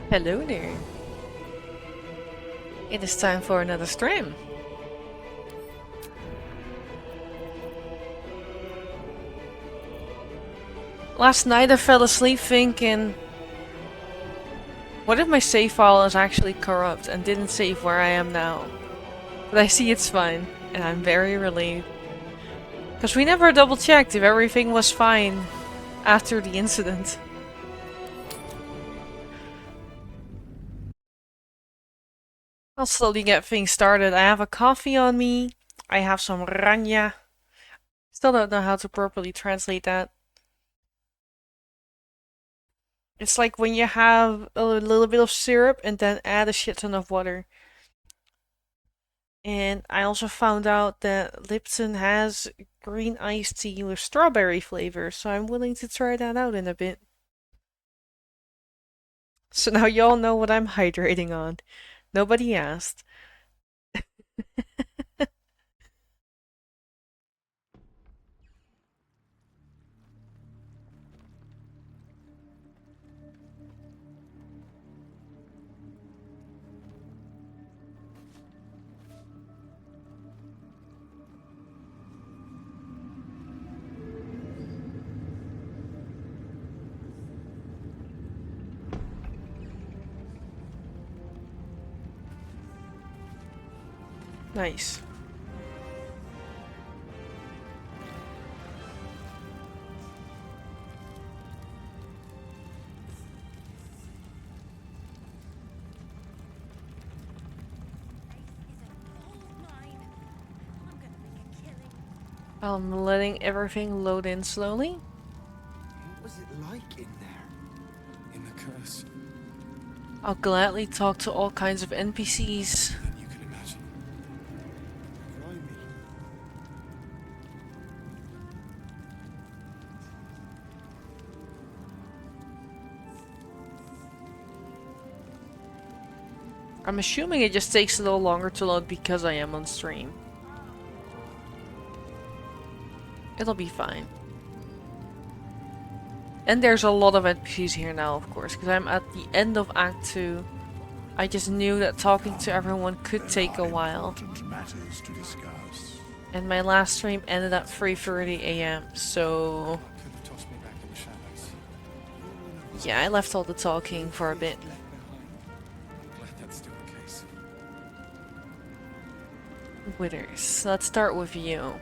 Hello there. It is time for another stream. Last night I fell asleep thinking, what if my save file is actually corrupt and didn't save where I am now? But I see it's fine, and I'm very relieved. Because we never double checked if everything was fine after the incident. I'll slowly get things started. I have a coffee on me. I have some ranja. Still don't know how to properly translate that. It's like when you have a little bit of syrup and then add a shit ton of water. And I also found out that Lipton has green iced tea with strawberry flavor, so I'm willing to try that out in a bit. So now y'all know what I'm hydrating on. Nobody asked. Nice. I'm letting everything load in slowly. What was it like in there? In the curse? I'll gladly talk to all kinds of NPCs. Than you can imagine. Blimey. I'm assuming it just takes a little longer to load because I am on stream. It'll be fine. And there's a lot of NPCs here now, of course, because I'm at the end of Act 2. I just knew that talking to everyone could take a while. Matters to discuss. And my last stream ended at 3:30 AM, so... Could have tossed me back in the shadows. yeah, I left all the talking for a bit. Left behind. Glad that's still the case. Withers, let's start with you.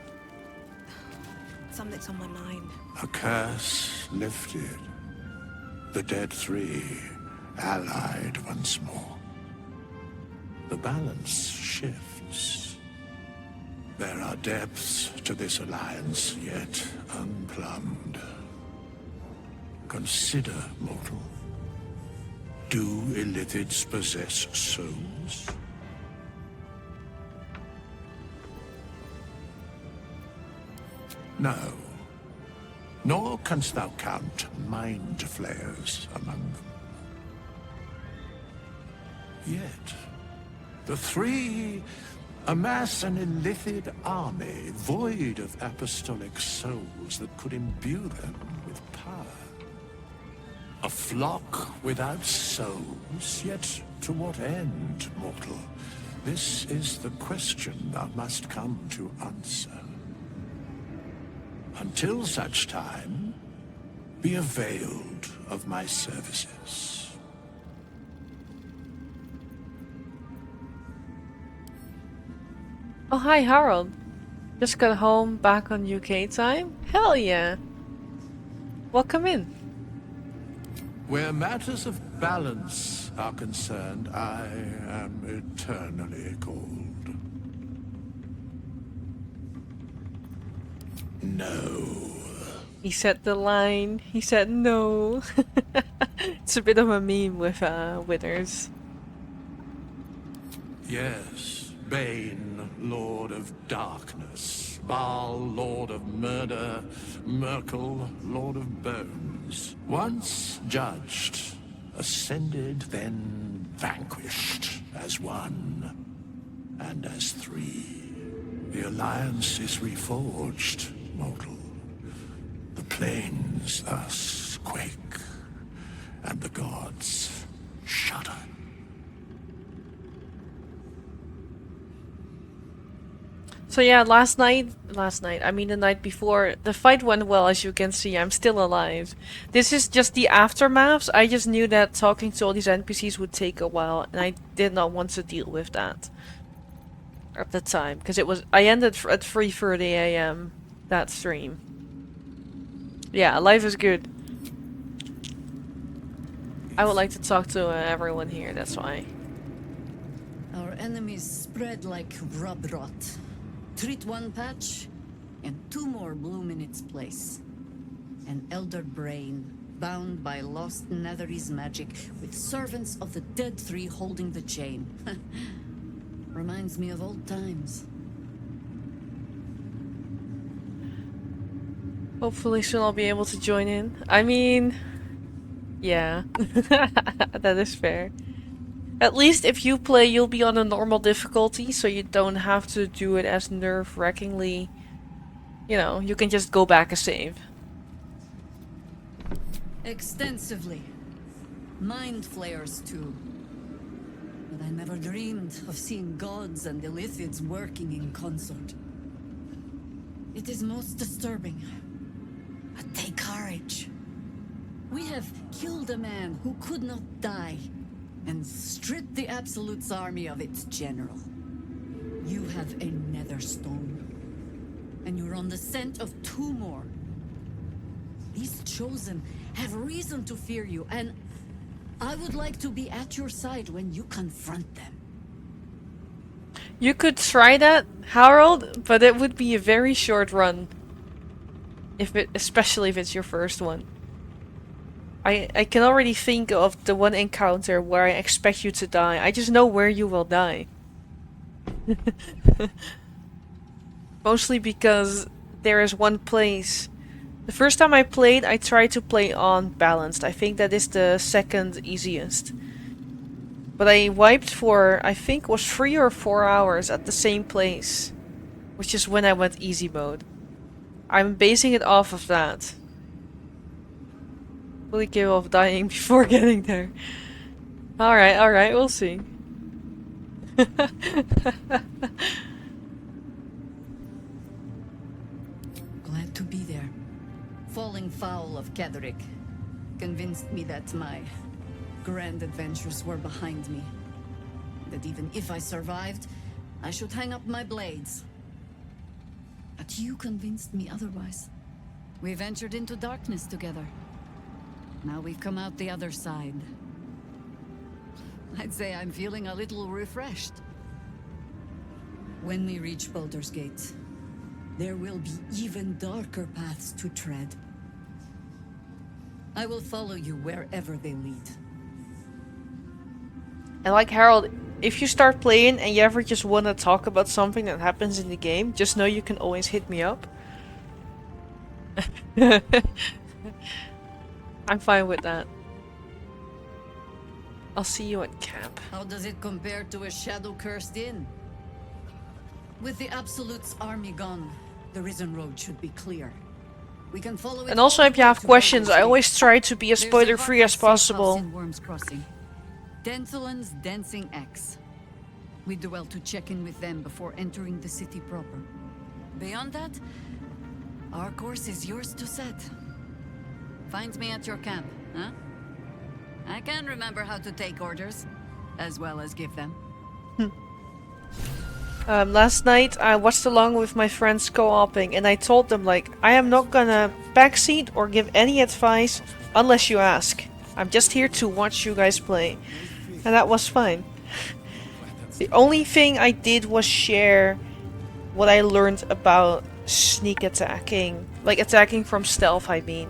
Something's on my mind. A curse lifted. The dead three allied once more. The balance shifts. There are depths to this alliance yet unplumbed. Consider, mortal. Do illithids possess souls? No. Nor canst thou count mind flayers among them. Yet, the three amass an illithid army void of apostolic souls that could imbue them with power. A flock without souls, yet to what end, mortal? This is the question thou must come to answer. Until such time, be availed of my services. Oh, hi, Harold. Just got home, back on UK time? Hell yeah! Welcome in. Where matters of balance are concerned, I am eternally cold. No. He said the line. He said no. It's a bit of a meme with Withers. Yes, Bane, Lord of Darkness, Baal, Lord of Murder, Merkel, Lord of Bones. Once judged, ascended, then vanquished as one, and as three. The alliance is reforged, mortal. The plains thus quake, and the gods shudder. So yeah, I mean the night before, the fight went well, as you can see. I'm still alive. This is just the aftermath. I just knew that talking to all these NPCs would take a while, and I did not want to deal with that at the time, because I ended at 3:30 a.m. that stream. Yeah, life is good. I would like to talk to everyone here, that's why. Our enemies spread like rub rot. Treat one patch, and 2 more bloom in its place. An elder brain, bound by lost Netherese magic, with servants of the dead 3 holding the chain. Reminds me of old times. Hopefully soon I'll be able to join in. I mean... yeah. That is fair. At least if you play, you'll be on a normal difficulty, so you don't have to do it as nerve-wrackingly. You know, you can just go back a save. Extensively. Mind flayers too. But I never dreamed of seeing gods and Illithids working in consort. It is most disturbing. But take courage. We have killed a man who could not die, and stripped the Absolute's army of its general. You have a Netherstone, and you're on the scent of 2 more. These Chosen have reason to fear you, and I would like to be at your side when you confront them. You could try that, Harold, but it would be a very short run. Especially if it's your first one. I can already think of the one encounter where I expect you to die. I just know where you will die. Mostly because there is one place. The first time I played, I tried to play on balanced. I think that is the second easiest. But I wiped for, I think it was 3 or 4 hours at the same place. Which is when I went easy mode. I'm basing it off of that. Fully capable of dying before getting there. Alright, we'll see. Glad to be there. Falling foul of Ketherick convinced me that my grand adventures were behind me. That even if I survived, I should hang up my blades. But you convinced me otherwise. We ventured into darkness together. Now we've come out the other side. I'd say I'm feeling a little refreshed. When we reach Baldur's Gate, there will be even darker paths to tread. I will follow you wherever they lead. And like Harold, if you start playing and you ever just want to talk about something that happens in the game, just know you can always hit me up. I'm fine with that. I'll see you at camp. How does it compare to a shadow-cursed inn? With the Absolute's army gone, the Risen Road should be clear. We can follow it. And also, if you have questions, I always try to be as There's a spoiler-free as Carthage safe house possible. in Worm's Crossing. Denthelan's Dancing Axe. We do well to check in with them before entering the city proper. Beyond that, our course is yours to set. Find me at your camp, huh? I can remember how to take orders, as well as give them. Last night I watched along with my friends co-oping, and I told them, like, I am not gonna backseat or give any advice unless you ask. I'm just here to watch you guys play. And that was fine. The only thing I did was share what I learned about sneak attacking. Like, attacking from stealth, I mean.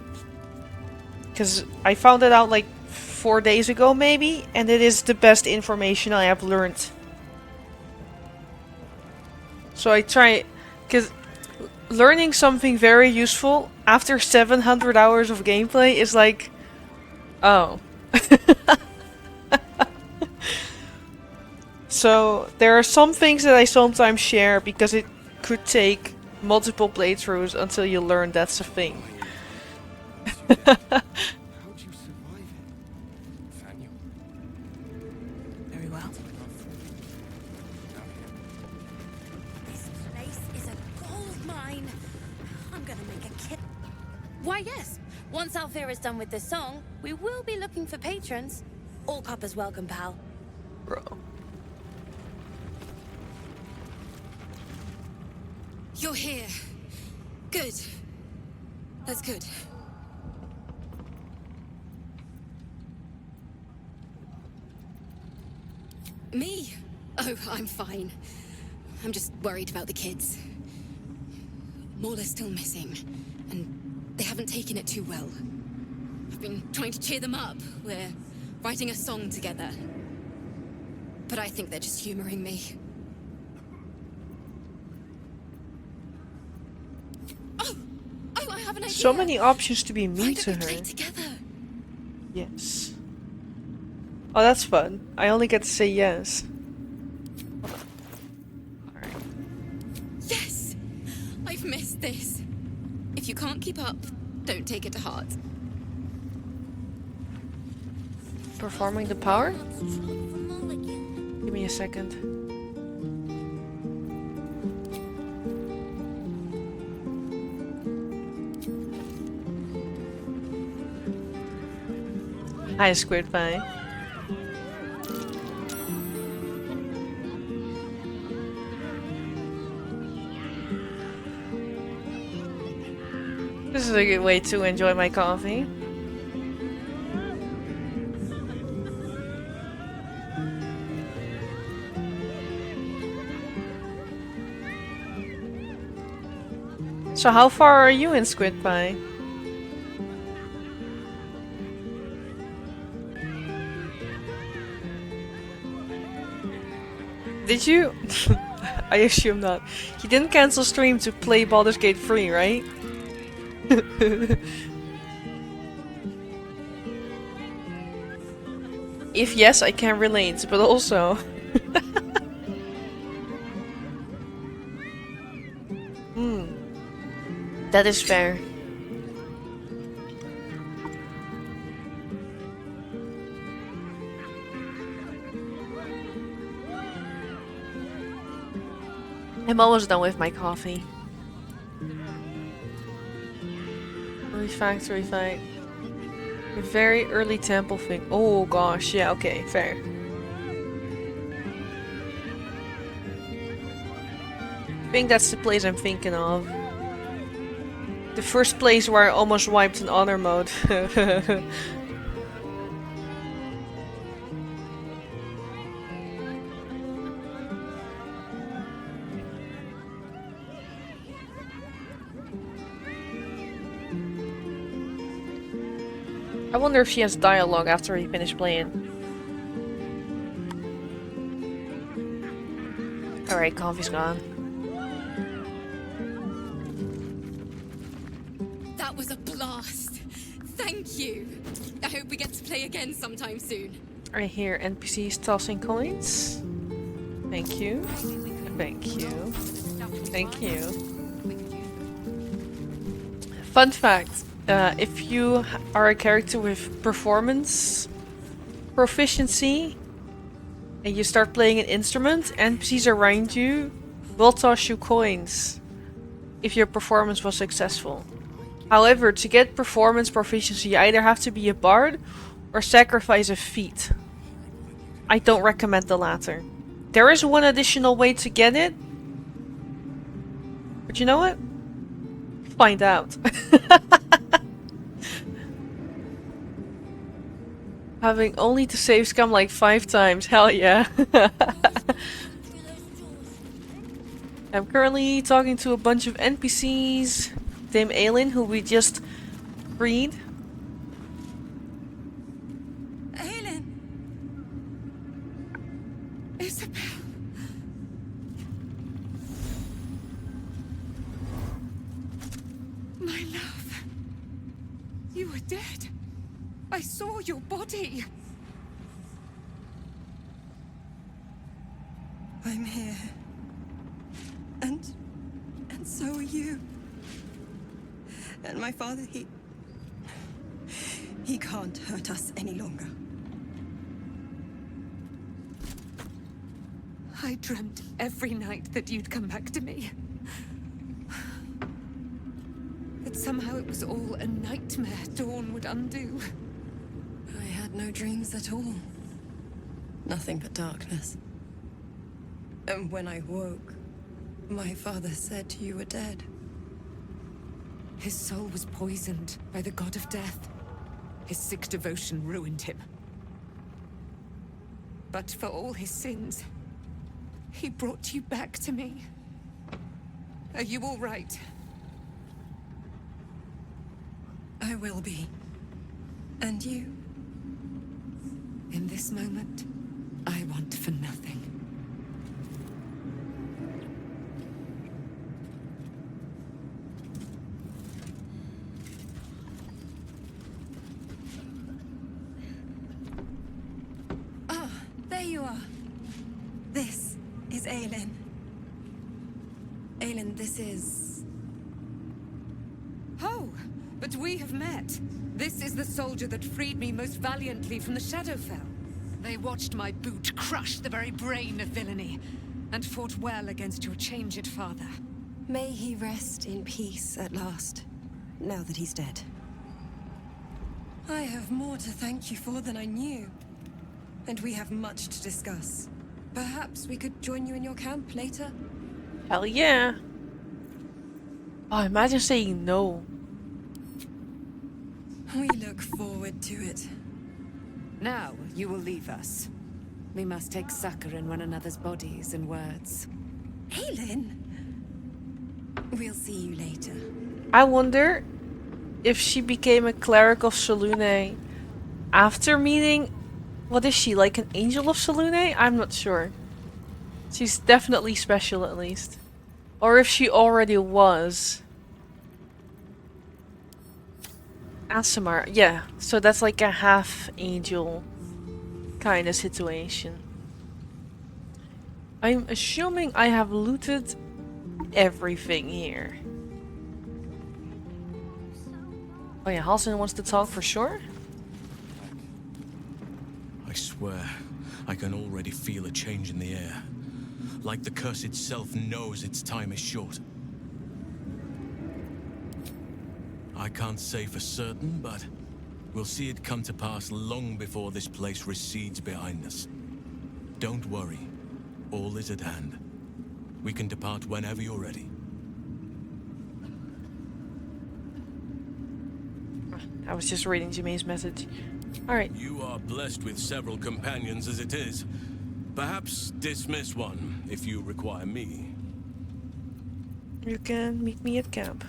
Because I found it out like 4 days ago, maybe, and it is the best information I have learned. So I try, because learning something very useful after 700 hours of gameplay is like, oh. So there are some things that I sometimes share because it could take multiple playthroughs until you learn that's a thing. How'd you survive it, Nathaniel? Very well. This place is Why, yes. Once Althea is done with this song, we will be looking for patrons. All coppers welcome, pal. Bro. You're here. Good. That's good. Me? Oh, I'm fine. I'm just worried about the kids. Maula's still missing, and they haven't taken it too well. I've been trying to cheer them up. We're writing a song together. But I think they're just humoring me. Oh, I have an idea. So many options to be Why mean don't to we play her. together? Yes. Oh, that's fun. I only get to say yes. Alright. Yes! I've missed this. If you can't keep up, don't take it to heart. Performing the power? Give me a second. Hi, Squid Pie. This is a good way to enjoy my coffee. So how far are you in Squid Pie? Did you? I assume not. You didn't cancel stream to play Baldur's Gate 3, right? If yes, I can relate, but also... That is fair. I'm almost done with my coffee. Refactory fight. A very early temple thing. Oh gosh, yeah, okay, fair. I think that's the place I'm thinking of. The first place where I almost wiped in honor mode. I wonder if she has dialogue after we finish playing. Alright, coffee's gone. That was a blast. Thank you. I hope we get to play again sometime soon. Right here, NPCs tossing coins. Thank you. Thank you. Thank you. Fun fact. If you are a character with performance proficiency and you start playing an instrument, NPCs around you will toss you coins if your performance was successful. However, to get performance proficiency, you either have to be a bard or sacrifice a feat. I don't recommend the latter. There is one additional way to get it, but you know what? Find out. Having only to save scum like 5 times, hell yeah. I'm currently talking to a bunch of NPCs. Dame Aelin, who we just freed. Aelin! Isabel! My love. You were dead. I saw your body. I'm here. And so are you. And my father, he can't hurt us any longer. I dreamt every night that you'd come back to me. That somehow Somehow it was all a nightmare Dawn would undo. I had no dreams at all. Nothing but darkness. And when I woke, my father said you were dead. His soul was poisoned by the god of death. His sick devotion ruined him. But for all his sins, he brought you back to me. Are you all right? I will be. And you? In this moment, I want for nothing. Ah, there you are. This is Aelin. Aelin, this is... Oh, but we have met. This is the soldier that freed me most valiantly from the Shadowfell. They watched my boot crush the very brain of villainy, and fought well against your changed father. May he rest in peace at last, now that he's dead. I have more to thank you for than I knew. And we have much to discuss. Perhaps we could join you in your camp later? Hell yeah. Oh, imagine saying no. We look forward to it. Now you will leave us. We must take succor in one another's bodies and words. Aelin! We'll see you later. I wonder if she became a cleric of Selûne after meeting... What is she, like an angel of Selûne? I'm not sure. She's definitely special at least. Or if she already was. Aasimar, yeah. So that's like a half angel kind of situation. I'm assuming I have looted everything here. Oh yeah, Halsin wants to talk for sure. I swear, I can already feel a change in the air. Like the curse itself knows its time is short. I can't say for certain, but we'll see it come to pass long before this place recedes behind us. Don't worry. All is at hand. We can depart whenever you're ready. I was just reading Jimmy's message. Alright. You are blessed with several companions as it is. Perhaps dismiss one if you require me. You can meet me at camp.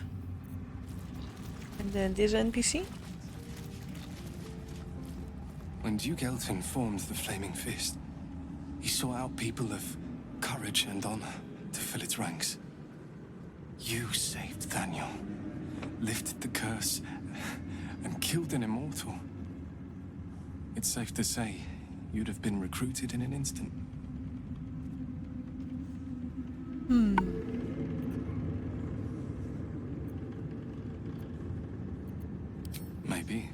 And then this NPC? When Duke Elton formed the Flaming Fist, he sought out people of courage and honor to fill its ranks. You saved Daniel, lifted the curse, and killed an immortal. It's safe to say you'd have been recruited in an instant. Maybe.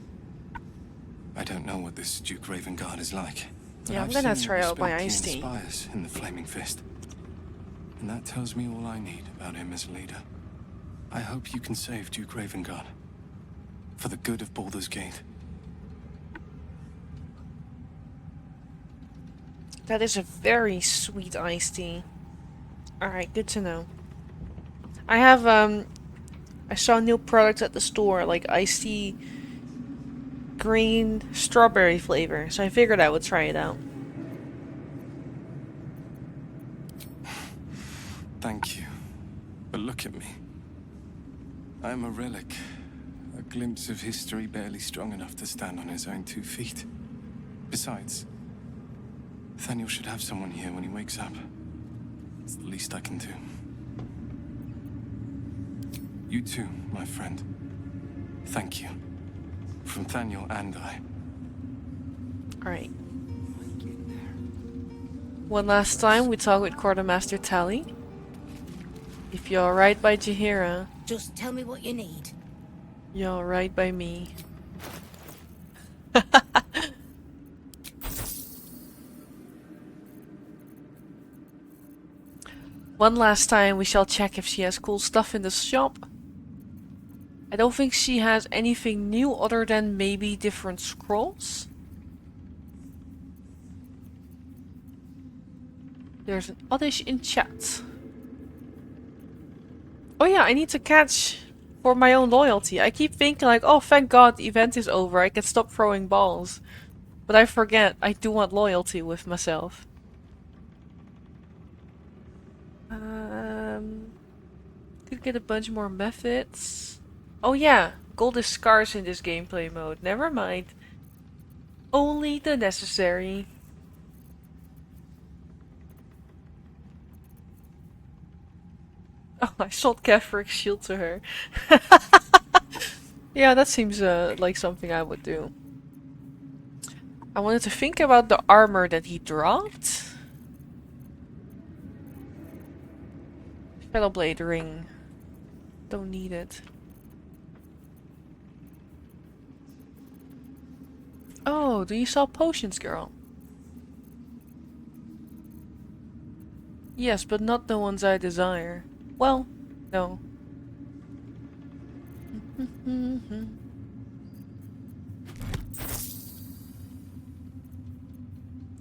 I don't know what this Duke Ravengard is like. But Yeah, I'm I've gonna seen try the out my respect he iced tea. inspires in the Flaming Fist. And that tells me all I need about him as a leader. I hope you can save Duke Ravengard. For the good of Baldur's Gate. That is a very sweet iced tea. Alright, good to know. I have, I saw new products at the store, like iced tea green strawberry flavor, so I figured I would try it out. Thank you. But look at me. I'm a relic. A glimpse of history barely strong enough to stand on his own 2 feet. Besides, Nathaniel should have someone here when he wakes up. It's the least I can do. You too, my friend. Thank you. From Nathaniel and I. Alright. One last time, we talk with Quartermaster Tally. If you're alright by Jaheira, Just tell me what you need. you're alright by me. One last time, we shall check if she has cool stuff in the shop. I don't think she has anything new other than maybe different scrolls. There's an oddish in chat. Oh yeah, I need to catch for my own loyalty. I keep thinking like, oh thank god the event is over, I can stop throwing balls. But I forget, I do want loyalty with myself. Could get a bunch more methods. Oh yeah, gold is scarce in this gameplay mode. Never mind. Only the necessary. Oh, I sold Kefrik's shield to her. Yeah, that seems like something I would do. I wanted to think about the armor that he dropped. Featherblade ring. Don't need it. Oh, do you sell potions, girl? Yes, but not the ones I desire. Well, no.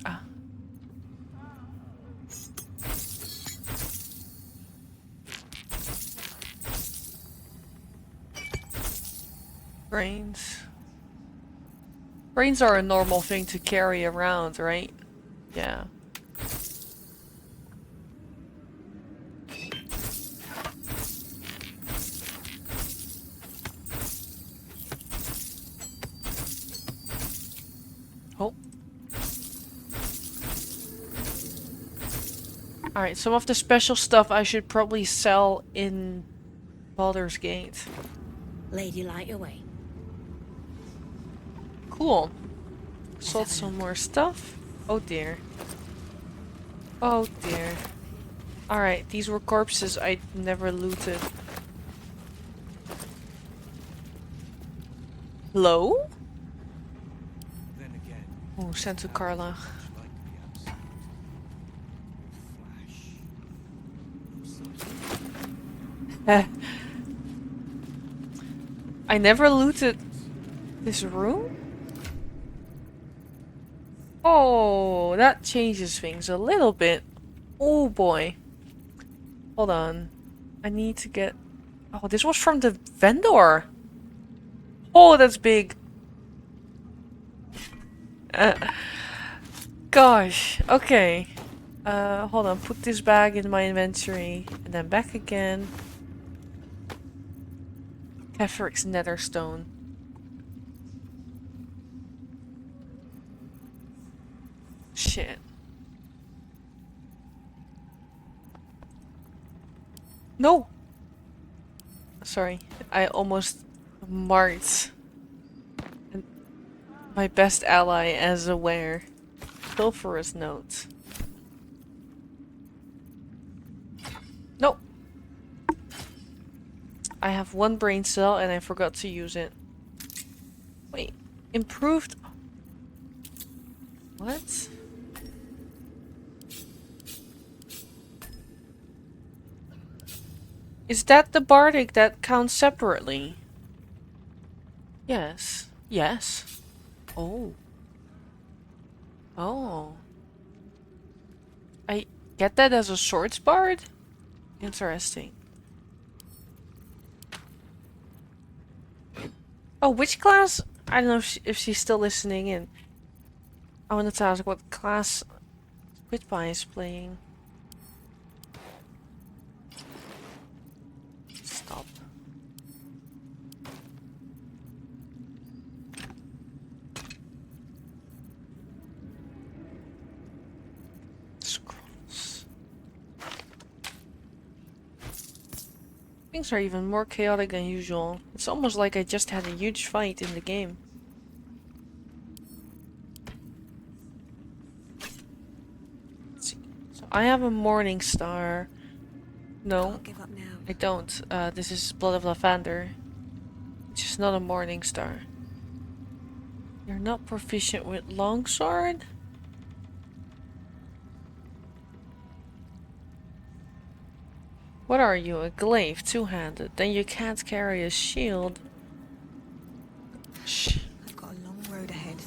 Ah. Brains. Brains are a normal thing to carry around, right? Yeah. Oh. Alright, some of the special stuff I should probably sell in Baldur's Gate. Lady, light your way. Cool. Sold some more stuff. Oh dear. Oh dear. Alright, these were corpses I never looted. Hello? Oh, sent to Carla. I never looted this room? Oh, that changes things a little bit. Oh boy. Hold on. I need to get... Oh, this was from the vendor. Oh, that's big. Gosh. Okay. Hold on. Put this bag in my inventory. And then back again. Kefrik's netherstone. Shit. No! Sorry. I almost marked my best ally as aware. Sulfurous note. Nope. I have one brain cell and I forgot to use it. Wait. Improved... What? Is that the bardic that counts separately? Yes. Yes. Oh. Oh. I get that as a swords bard? Interesting. Oh, which class? I don't know if she's still listening in. I wanted to ask what class Quitpie is playing. Stop. Scrolls. Things are even more chaotic than usual. It's almost like I just had a huge fight in the game. Let's see. So I have a morning star. No, Give up now. I don't. This is Blood of Lavender. Which is not a morning star. You're not proficient with longsword? What are you? A glaive, two-handed. Then you can't carry a shield. Shh. I've got a long road ahead.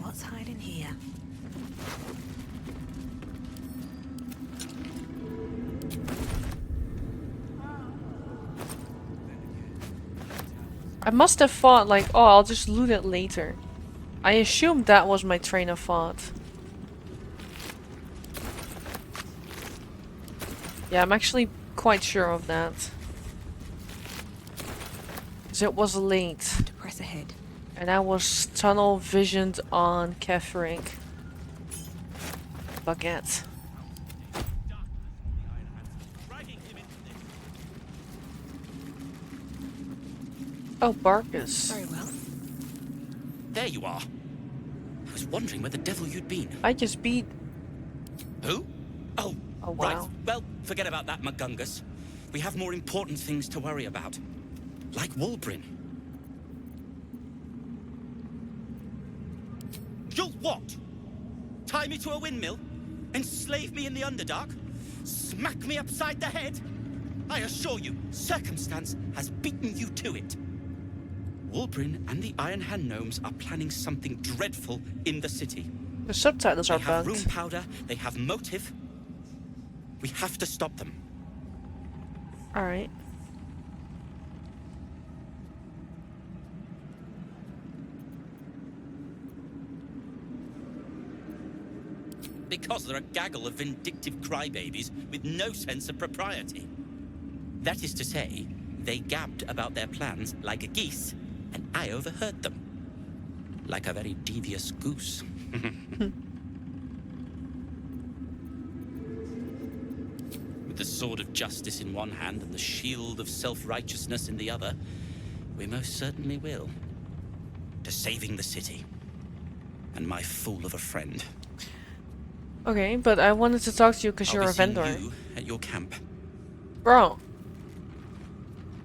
What's hiding here? I must have thought like, oh, I'll just loot it later. I assumed that was my train of thought. Yeah, I'm actually quite sure of that. Because it was late. To press ahead. And I was tunnel visioned on Kefering. Baguette. Oh, Barkus. Very well. There you are. I was wondering where the devil you'd been. I just beat... Who? Oh, Oh, right. wow. Well, forget about that, McGungus. We have more important things to worry about. Like Walbrin. You'll what? Tie me to a windmill? Enslave me in the Underdark? Smack me upside the head? I assure you, circumstance has beaten you to it. Walbrin and the Iron Hand gnomes are planning something dreadful in the city. The subtitles They are have bugged. rune powder, they have motive. We have to stop them. Alright. Because they're a gaggle of vindictive crybabies with no sense of propriety. That is to say, they gabbed about their plans like a geese, and I overheard them. Like a very devious goose. With the sword of justice in one hand and the shield of self-righteousness in the other, we most certainly will. To saving the city. And my fool of a friend. Okay, but I wanted to talk to you because I'll you're be a seeing vendor. you at your camp. Bro.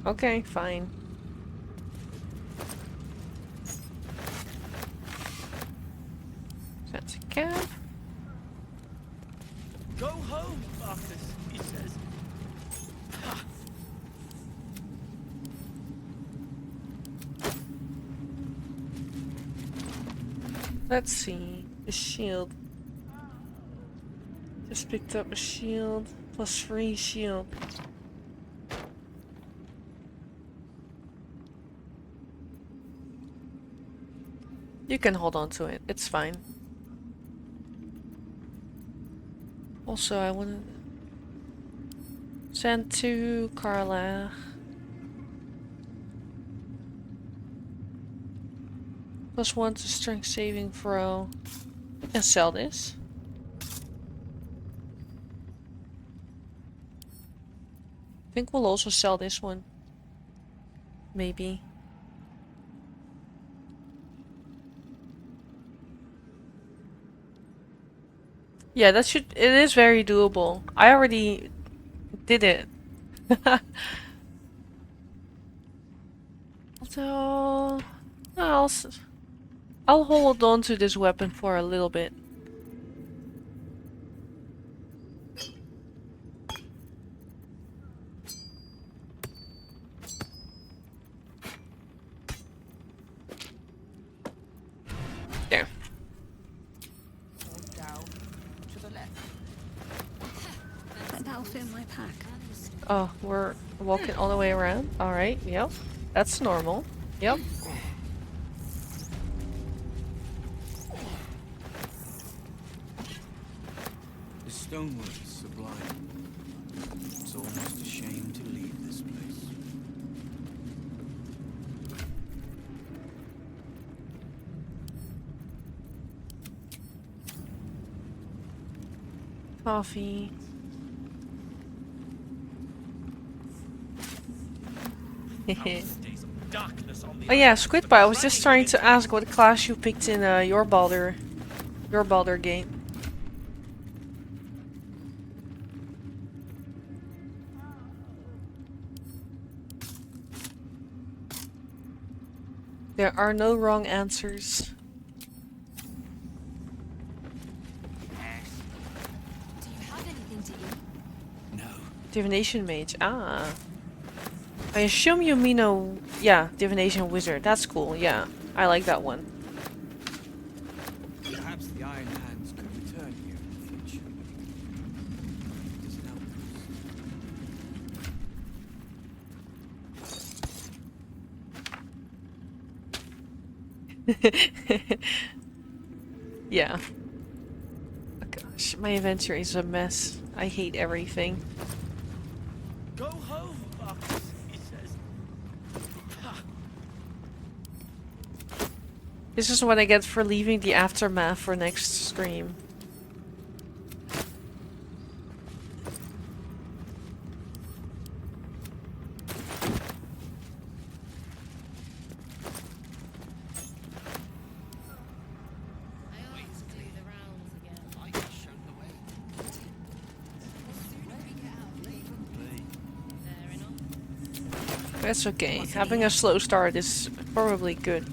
Okay, fine. That's a cab. Go home, Marcus, he says. Let's see. A shield. Just picked up a shield. Plus 3 shield. You can hold on to it. It's fine. Also, I want to send to Carla. +1 to strength saving throw. We can sell this. I think we'll also sell this one. Maybe. Yeah, that should. It is very doable. I already did it. So I'll hold on to this weapon for a little bit. There. That'll fit my pack. Oh, we're walking all the way around? Alright, yep. That's normal. Yep. The stonework is sublime. It's almost a shame to leave this place. Coffee. Oh yeah, Squidpie, I was just trying to ask what class you picked in your Baldur game. There are no wrong answers. Do you have anything to eat? No. Divination mage. Ah. I assume you mean a... Yeah, divination wizard. That's cool. Yeah. I like that one. Perhaps the Iron Hands could return here in the future. It is now. Yeah. Oh gosh, my inventory is a mess. I hate everything. Go home, Bucks, he says. This is what I get for leaving the aftermath for next stream. That's okay. Having a slow start is probably good.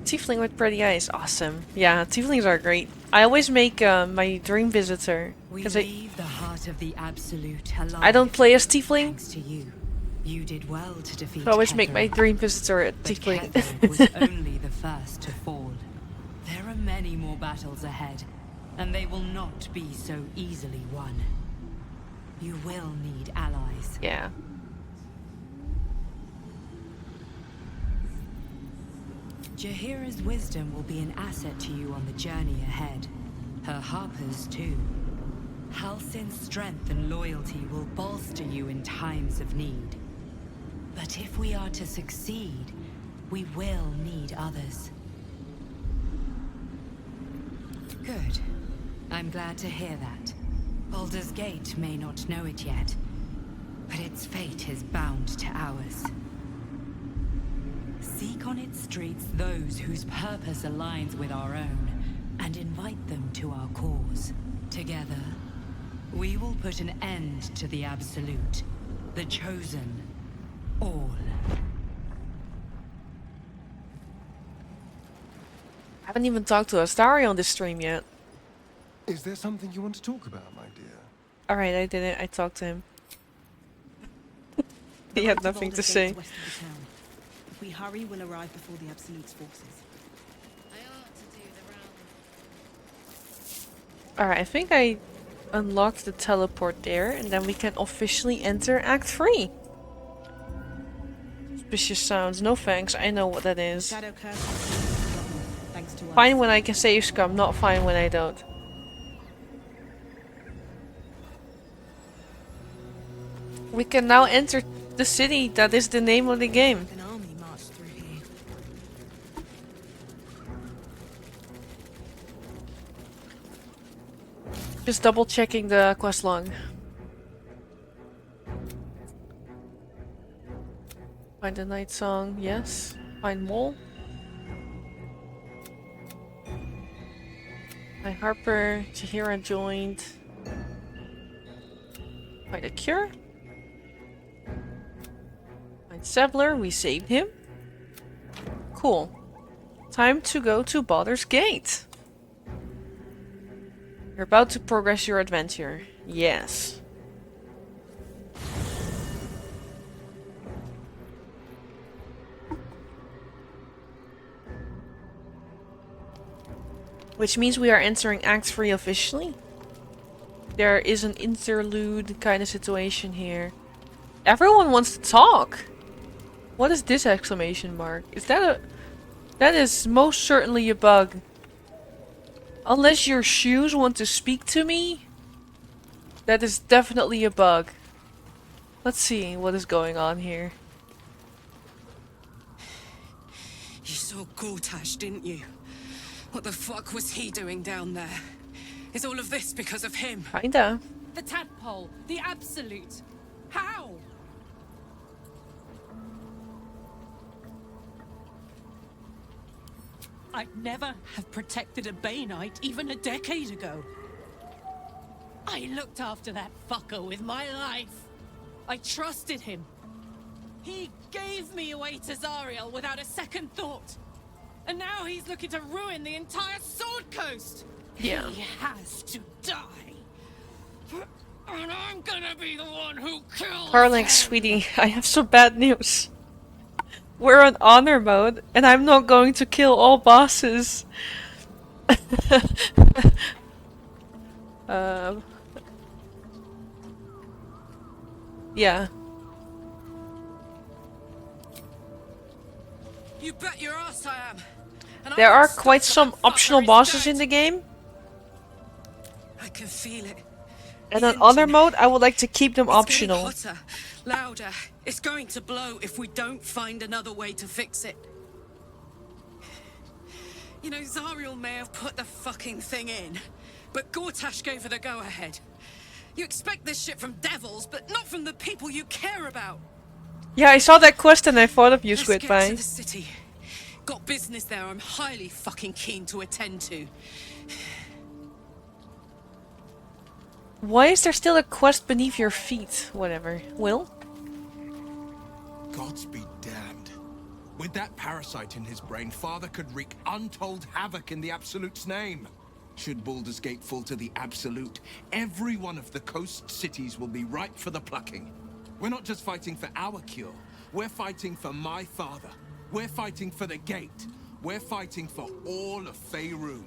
Tiefling with pretty eyes. Awesome. Yeah, tieflings are great. I always make my dream visitor. We 'Cause leave the heart of the absolute alive. I don't play as tiefling. Thanks to you. You did well to defeat I always make Ketheric. my dream visitor a But tiefling. Ketheric was only the first to fall. There are many more battles ahead, and they will not be so easily won. You will need allies. Yeah. Jaheira's wisdom will be an asset to you on the journey ahead. Her harpers too. Halsin's strength and loyalty will bolster you in times of need. But if we are to succeed, we will need others. Good. I'm glad to hear that. Baldur's Gate may not know it yet, but its fate is bound to ours. Seek on its streets those whose purpose aligns with our own, and invite them to our cause. Together, we will put an end to the Absolute, the Chosen, all. I haven't even talked to Astari on this stream yet. Is there something you want to talk about, my dear? Alright, I did it. I talked to him. He had nothing to say. West of the town. If we hurry, we'll arrive before the Absolute's forces. I ought to do the round. Alright, I think I unlocked the teleport there, and then we can officially enter Act 3. Suspicious sounds. No thanks, I know what that is. Shadow curse has been forgotten, thanks to us. Fine when I can save scum, not fine when I don't. We can now enter the city. That is the name of the game. An army marched through here. Just double checking the quest log. Find the night song, yes. Find mole. My harper, Jaheira joined. Find a cure. Find Sebler, we saved him. Cool. Time to go to Baldur's Gate. You're about to progress your adventure. Yes. Which means we are entering Act 3 officially. There is an interlude kind of situation here. Everyone wants to talk. What is this exclamation mark? Is that a... That is most certainly a bug. Unless your shoes want to speak to me, that is definitely a bug. Let's see what is going on here. You saw Gortash, didn't you? What the fuck was he doing down there? Is all of this because of him? Kinda. The tadpole, the Absolute. How? I'd never have protected a Bainite even a decade ago. I looked after that fucker with my life. I trusted him. He gave me away to Zariel without a second thought. And now he's looking to ruin the entire Sword Coast. Yeah. He has to die. And I'm gonna be the one who kills Darling, him. sweetie, I have some bad news. We're on honor mode, and I'm not going to kill all bosses. Yeah. You bet your ass I am. And There I'm are not stuck quite for some that fucker, optional he's bosses dead. in the game. I can feel it. And The on honor engine. mode, I would like to keep them It's optional. getting hotter, louder. It's going to blow if we don't find another way to fix it. You know, Zariel may have put the fucking thing in, but Gortash gave her the go-ahead. You expect this shit from devils, but not from the people you care about. Yeah, I saw that quest and I thought of you, Let's get to Squidpie. the city. Got business there I'm highly fucking keen to attend to. Why is there still a quest beneath your feet? Whatever. Will? Gods be damned. With that parasite in his brain, Father could wreak untold havoc in the Absolute's name. Should Baldur's Gate fall to the Absolute, every one of the coast cities will be ripe for the plucking. We're not just fighting for our cure. We're fighting for my father. We're fighting for the Gate. We're fighting for all of Faerun.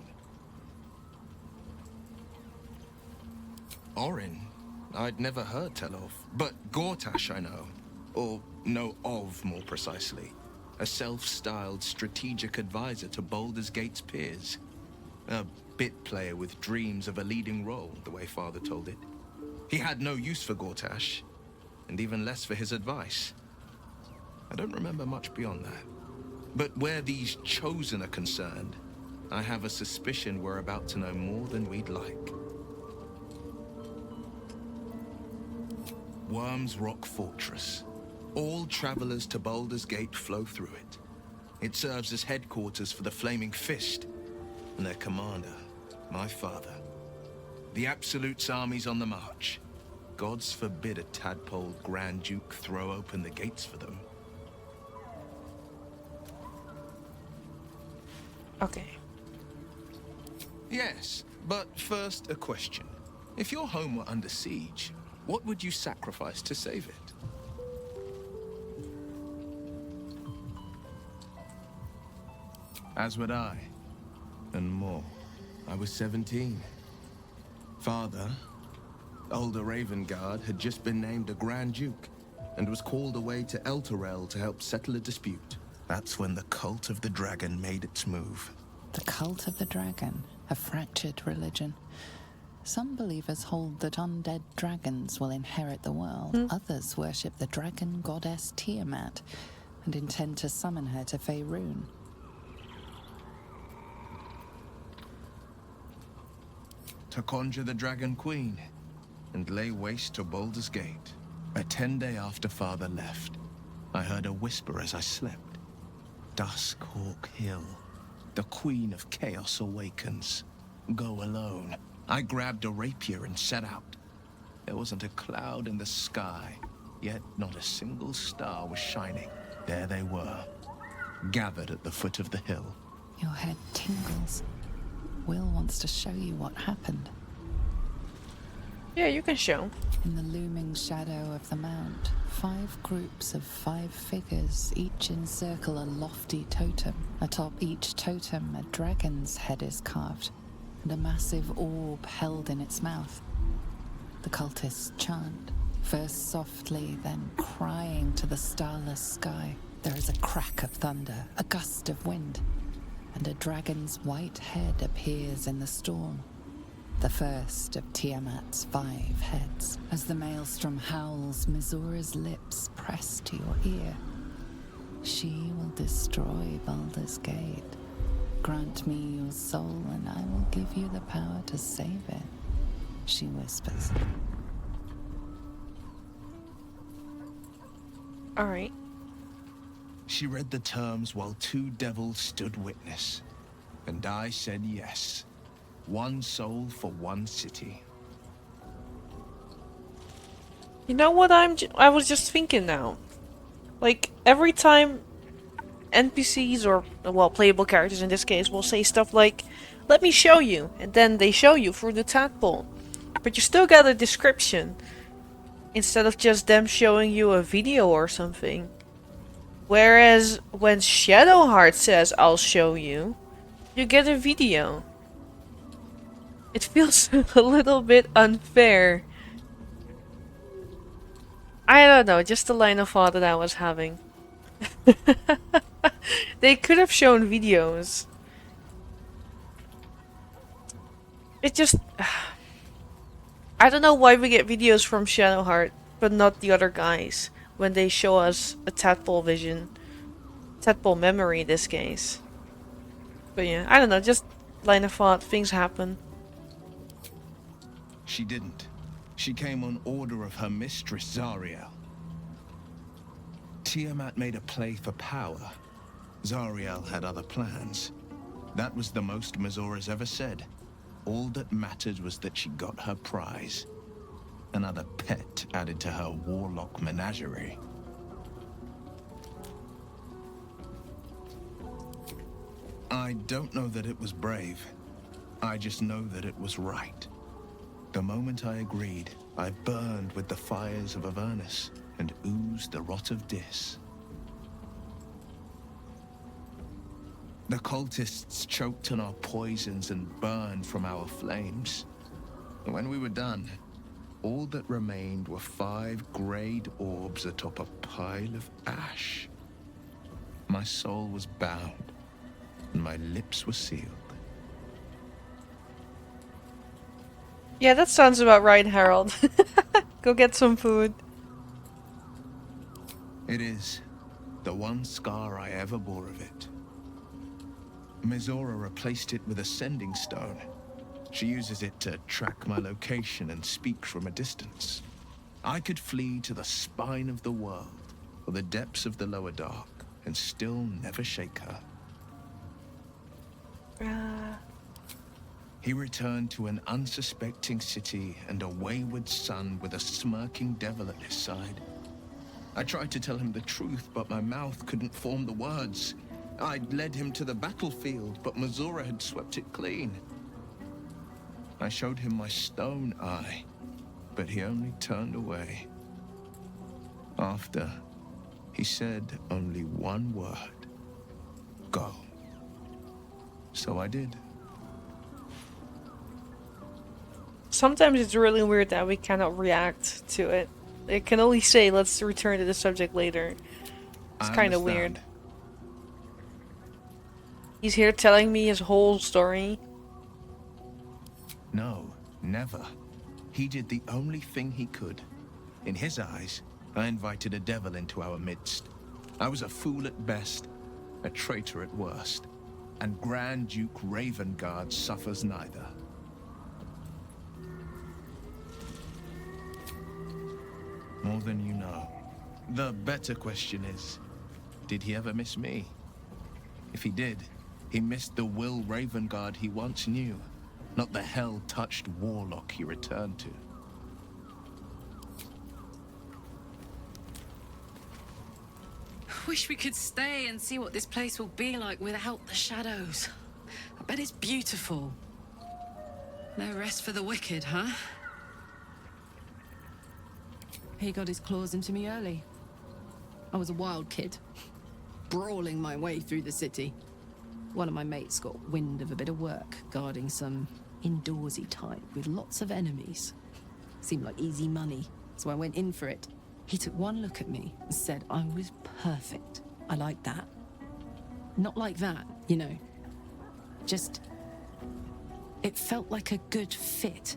Orin, I'd never heard tell of, but Gortash I know. Or know of, more precisely. A self-styled strategic advisor to Baldur's Gate's peers. A bit player with dreams of a leading role, the way Father told it. He had no use for Gortash, and even less for his advice. I don't remember much beyond that. But where these Chosen are concerned, I have a suspicion we're about to know more than we'd like. Worm's Rock Fortress. All travelers to Baldur's Gate flow through it. It serves as headquarters for the Flaming Fist, and their commander, my father. The Absolute's army's on the march. Gods forbid a tadpole Grand Duke throw open the gates for them. Okay. Yes, but first a question. If your home were under siege, what would you sacrifice to save it? As would I. And more. I was 17. Father, older Ravengard, had just been named a Grand Duke and was called away to Elturel to help settle a dispute. That's when the cult of the dragon made its move. The cult of the dragon, a fractured religion. Some believers hold that undead dragons will inherit the world. Others worship the dragon goddess Tiamat and intend to summon her to Faerun. To conjure the Dragon Queen and lay waste to Baldur's Gate. A 10-day after Father left, I heard a whisper as I slept. Duskhawk Hill. The Queen of Chaos awakens. Go alone. I grabbed a rapier and set out. There wasn't a cloud in the sky, yet not a single star was shining. There they were, gathered at the foot of the hill. Your head tingles. Will wants to show you what happened. Yeah, you can show. In the looming shadow of the mount, 5 groups of 5 figures each encircle a lofty totem. Atop each totem, a dragon's head is carved, and a massive orb held in its mouth. The cultists chant, first softly, then crying to the starless sky. There is a crack of thunder, a gust of wind, and a dragon's white head appears in the storm. The first of Tiamat's 5 heads. As the maelstrom howls, Mizura's lips press to your ear. She will destroy Baldur's Gate. Grant me your soul and I will give you the power to save it, she whispers. Alright. She read the terms while 2 devils stood witness. And I said yes. 1 soul for 1 city. You know what I was just thinking now? Like, every time NPCs or, well, playable characters in this case will say stuff like, let me show you, and then they show you through the tadpole. But you still get a description, instead of just them showing you a video or something. Whereas, when Shadowheart says, I'll show you, you get a video. It feels a little bit unfair. I don't know, just the line of thought that I was having. They could have shown videos. It just... I don't know why we get videos from Shadowheart, but not the other guys, when they show us a tadpole vision. Tadpole memory in this case. But yeah, I don't know, just line of thought, things happen. She didn't. She came on order of her mistress, Zariel. Tiamat made a play for power. Zariel had other plans. That was the most Mizora's ever said. All that mattered was that she got her prize. Another pet added to her warlock menagerie. I don't know that it was brave. I just know that it was right. The moment I agreed, I burned with the fires of Avernus and oozed the rot of Dis. The cultists choked on our poisons and burned from our flames. When we were done, all that remained were 5 grayed orbs atop a pile of ash. My soul was bound, and my lips were sealed. Yeah, that sounds about right, Harold. Go get some food. It is the one scar I ever bore of it. Mizora replaced it with a sending stone. She uses it to track my location and speak from a distance. I could flee to the spine of the world or the depths of the lower dark and still never shake her. He returned to an unsuspecting city and a wayward son with a smirking devil at his side. I tried to tell him the truth, but my mouth couldn't form the words. I'd led him to the battlefield, but Mizora had swept it clean. I showed him my stone eye, but he only turned away. After, he said only one word. Go. So I did. Sometimes it's really weird that we cannot react to it. It can only say, let's return to the subject later. It's kind of weird. He's here telling me his whole story. No, never. He did the only thing he could. In his eyes, I invited a devil into our midst. I was a fool at best, a traitor at worst. And Grand Duke Ravengard suffers neither. More than you know. The better question is, did he ever miss me? If he did, he missed the Will Ravengard he once knew, not the hell-touched warlock he returned to. Wish we could stay and see what this place will be like without the shadows. I bet it's beautiful. No rest for the wicked, huh? He got his claws into me early. I was a wild kid, brawling my way through the city. One of my mates got wind of a bit of work guarding some indoorsy type with lots of enemies. Seemed like easy money, so I went in for it. He took one look at me and said I was perfect. I like that. Not like that, you know. Just... it felt like a good fit.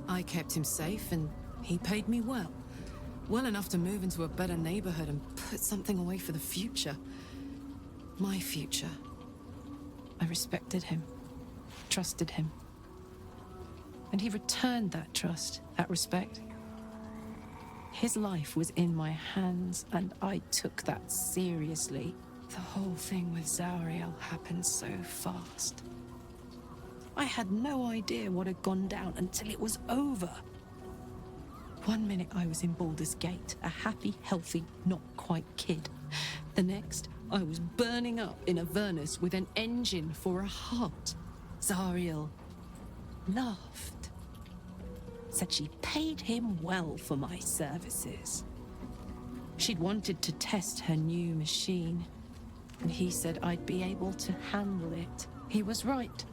I kept him safe and he paid me well. Well enough to move into a better neighborhood and put something away for the future. My future. I respected him, trusted him. And he returned that trust, that respect. His life was in my hands, and I took that seriously. The whole thing with Zariel happened so fast. I had no idea what had gone down until it was over. One minute I was in Baldur's Gate, a happy, healthy, not quite kid. The next, I was burning up in Avernus with an engine for a heart. Zariel laughed. Said she paid him well for my services. She'd wanted to test her new machine, and he said I'd be able to handle it. He was right.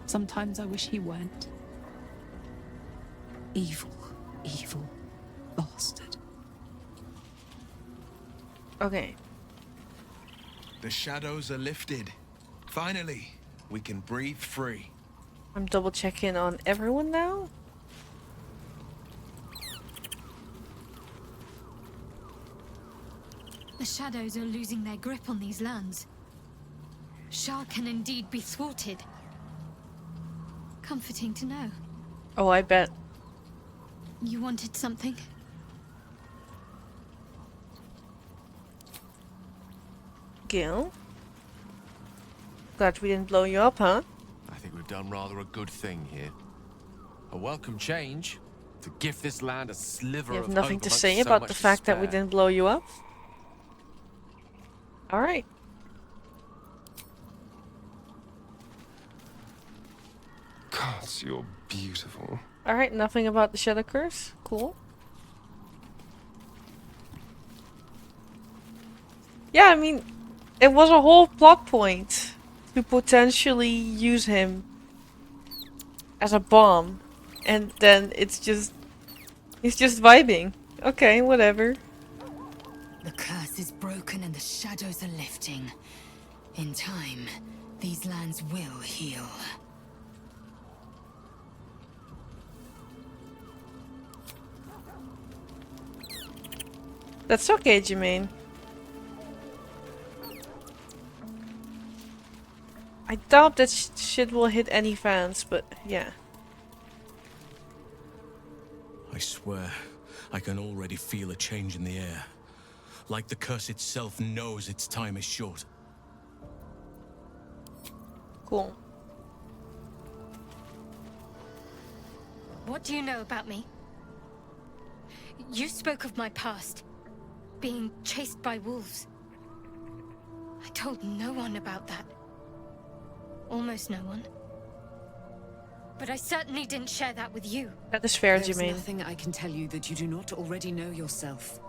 Sometimes I wish he weren't. Evil, evil bastard. Okay. The shadows are lifted. Finally, we can breathe free. I'm double checking on everyone now. The shadows are losing their grip on these lands. Shah can indeed be thwarted. Comforting to know. Oh, I bet. You wanted something? Gil? Glad we didn't blow you up, huh? I think we've done rather a good thing here. A welcome change to give this land a sliver You of have nothing hope to amongst say so about much the fact that we despair. didn't blow you up? Alright. Gods, you're beautiful. Alright, nothing about the Shadow Curse. Cool. Yeah, I mean, it was a whole plot point to potentially use him as a bomb. And then he's just vibing. Okay, whatever. The curse is broken and the shadows are lifting. In time, these lands will heal. That's okay, Jermaine. I doubt that shit will hit any fans, but yeah. I swear, I can already feel a change in the air. Like the curse itself knows its time is short. Cool. What do you know about me? You spoke of my past. Being chased by wolves. I told no one about that. Almost no one. But I certainly didn't share that with you. That is fair, There's Jermaine. nothing I can tell you that you do not already know yourself.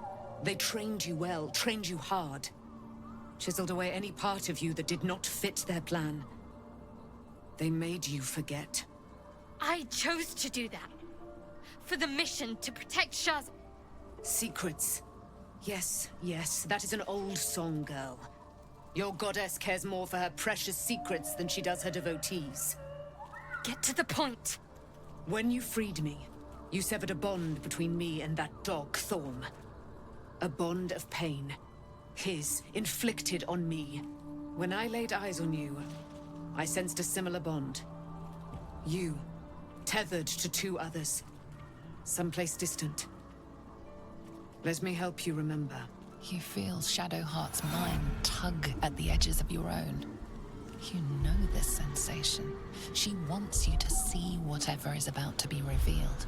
They trained you well, trained you hard. Chiseled away any part of you that did not fit their plan. They made you forget. I chose to do that. For the mission to protect Shah's... Secrets. Yes, yes, that is an old song, girl. Your goddess cares more for her precious secrets than she does her devotees. Get to the point. When you freed me, you severed a bond between me and that dog, Thorm. A bond of pain. His, inflicted on me. When I laid eyes on you, I sensed a similar bond. You, tethered to two others. Someplace distant. Let me help you remember. You feel Shadowheart's mind tug at the edges of your own. You know this sensation. She wants you to see whatever is about to be revealed.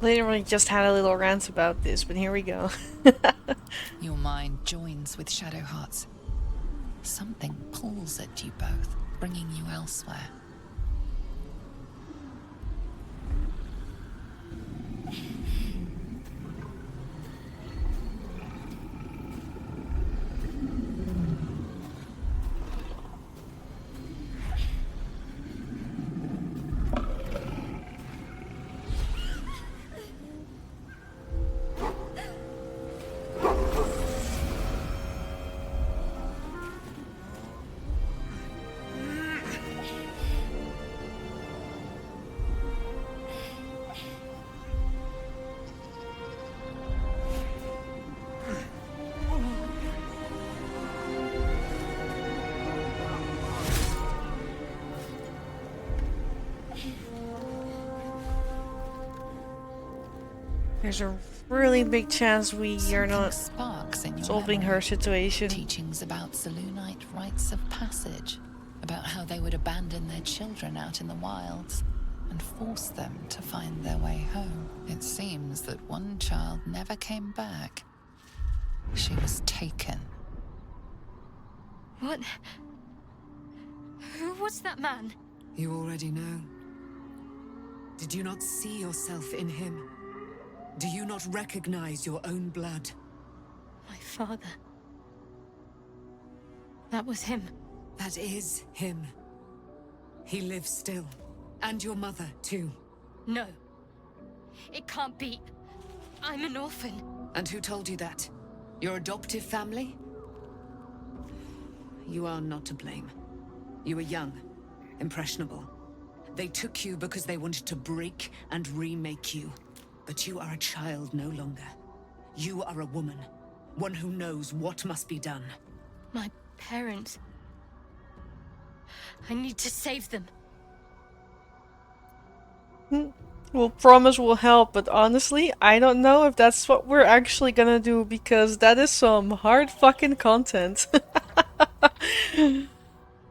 Literally just had a little rant about this, but here we go. Your mind joins with Shadowheart's. Something pulls at you both, bringing you elsewhere. There's a really big chance we are not sparks in your solving memory. her situation. Teachings about Selûnite rites of passage, about how they would abandon their children out in the wilds. and force them to find their way home. It seems that one child never came back. She was taken. What? Who was that man? You already know. Did you not see yourself in him? Do you not recognize your own blood? My father. That was him. That is him. He lives still. And your mother, too. No. It can't be. I'm an orphan. And who told you that? Your adoptive family? You are not to blame. You were young, impressionable. They took you because they wanted to break and remake you. But you are a child no longer. You are a woman. One who knows what must be done. My parents. I need to save them. Well, promise will help, but honestly, I don't know if that's what we're actually gonna do, because that is some hard fucking content.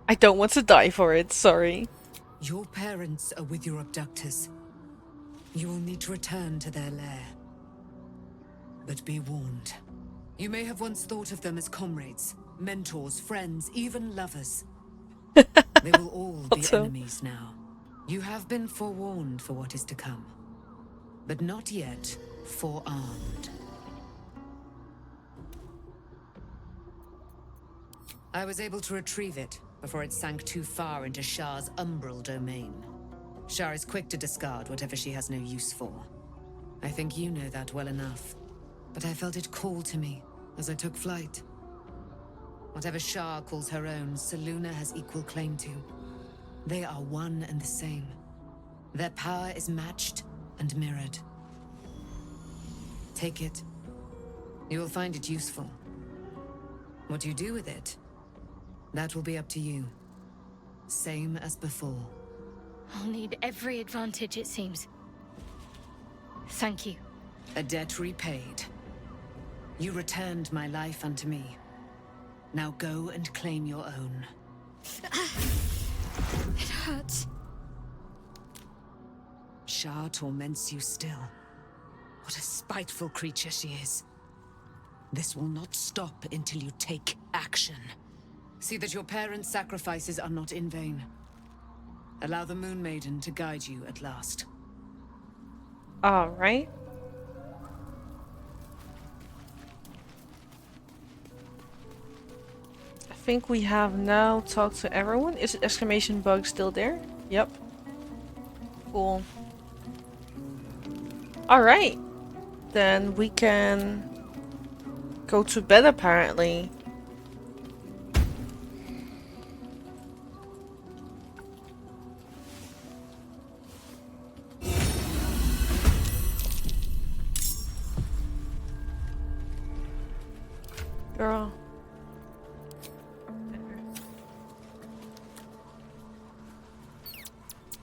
I don't want to die for it, sorry. Your parents are with your abductors. You will need to return to their lair. But be warned. You may have once thought of them as comrades, mentors, friends, even lovers. They will all be enemies now. You have been forewarned for what is to come, but not yet forearmed. I was able to retrieve it before it sank too far into Shah's umbral domain. Shah is quick to discard whatever she has no use for. I think you know that well enough, but I felt it call to me as I took flight. Whatever Shah calls her own, Selûne has equal claim to. They are one and the same. Their power is matched and mirrored. Take it. You will find it useful. What you do with it, that will be up to you. Same as before. I'll need every advantage, it seems. Thank you. A debt repaid. You returned my life unto me. Now go and claim your own. It hurts. Shah torments you still. What a spiteful creature she is. This will not stop until you take action. See that your parents' sacrifices are not in vain. Allow the Moon Maiden to guide you at last. Alright. I think we have now talked to everyone. Is exclamation bug still there? Yep. Cool. Alright. Then we can go to bed apparently. Girl.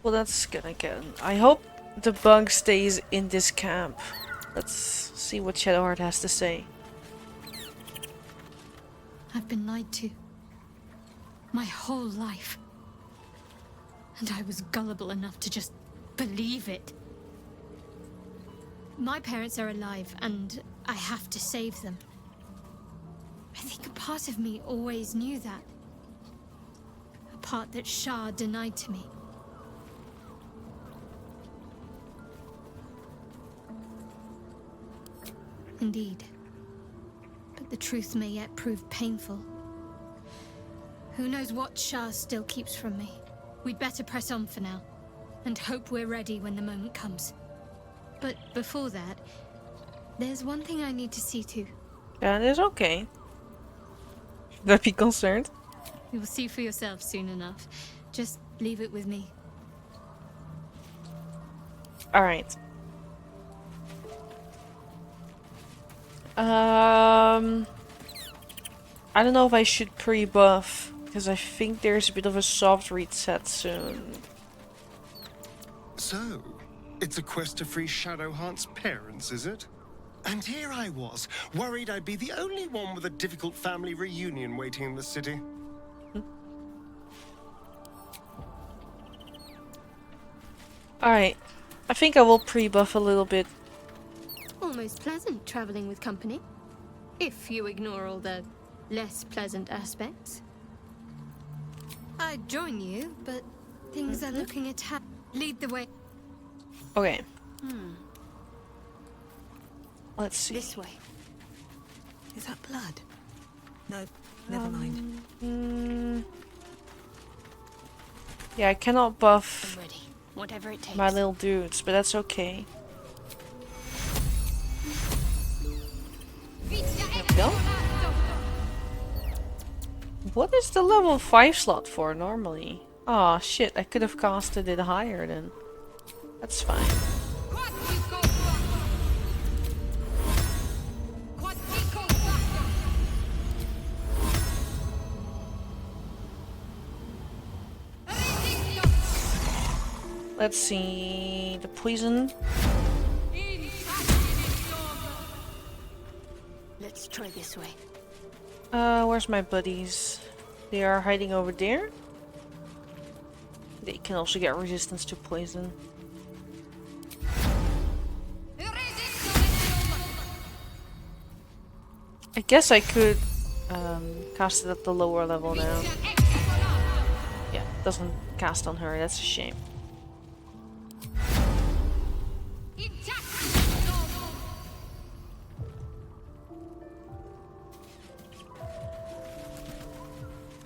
Well, that's gonna get... I hope the bug stays in this camp. Let's see what Shadowheart has to say. I've been lied to. My whole life. And I was gullible enough to just believe it. My parents are alive, and I have to save them. I think a part of me always knew that. A part that Shah denied to me. Indeed. But the truth may yet prove painful. Who knows what Shah still keeps from me? We'd better press on for now, and hope we're ready when the moment comes. But before that, there's one thing I need to see to. That is okay. Should I be concerned? You will see for yourself soon enough. Just leave it with me. Alright. I don't know if I should pre-buff, because I think there's a bit of a soft reset soon. So, it's a quest to free Shadowheart's parents, is it? And here I was, worried I'd be the only one with a difficult family reunion waiting in the city. Alright. I think I will pre-buff a little bit. Almost pleasant traveling with company. If you ignore all the less pleasant aspects. I'd join you, but things are looking attacked. Lead the way. Okay. Let's see. This way. Is that blood? No, never mind. Yeah, I cannot buff I'm ready. Whatever it takes. my little dudes, but that's okay. There we go. What is the level 5 slot for normally? Oh shit, I could have casted it higher then. That's fine. Let's see the poison. Let's try this way. Where's my buddies? They are hiding over there. They can also get resistance to poison. I guess I could cast it at the lower level now. Yeah, it doesn't cast on her, that's a shame.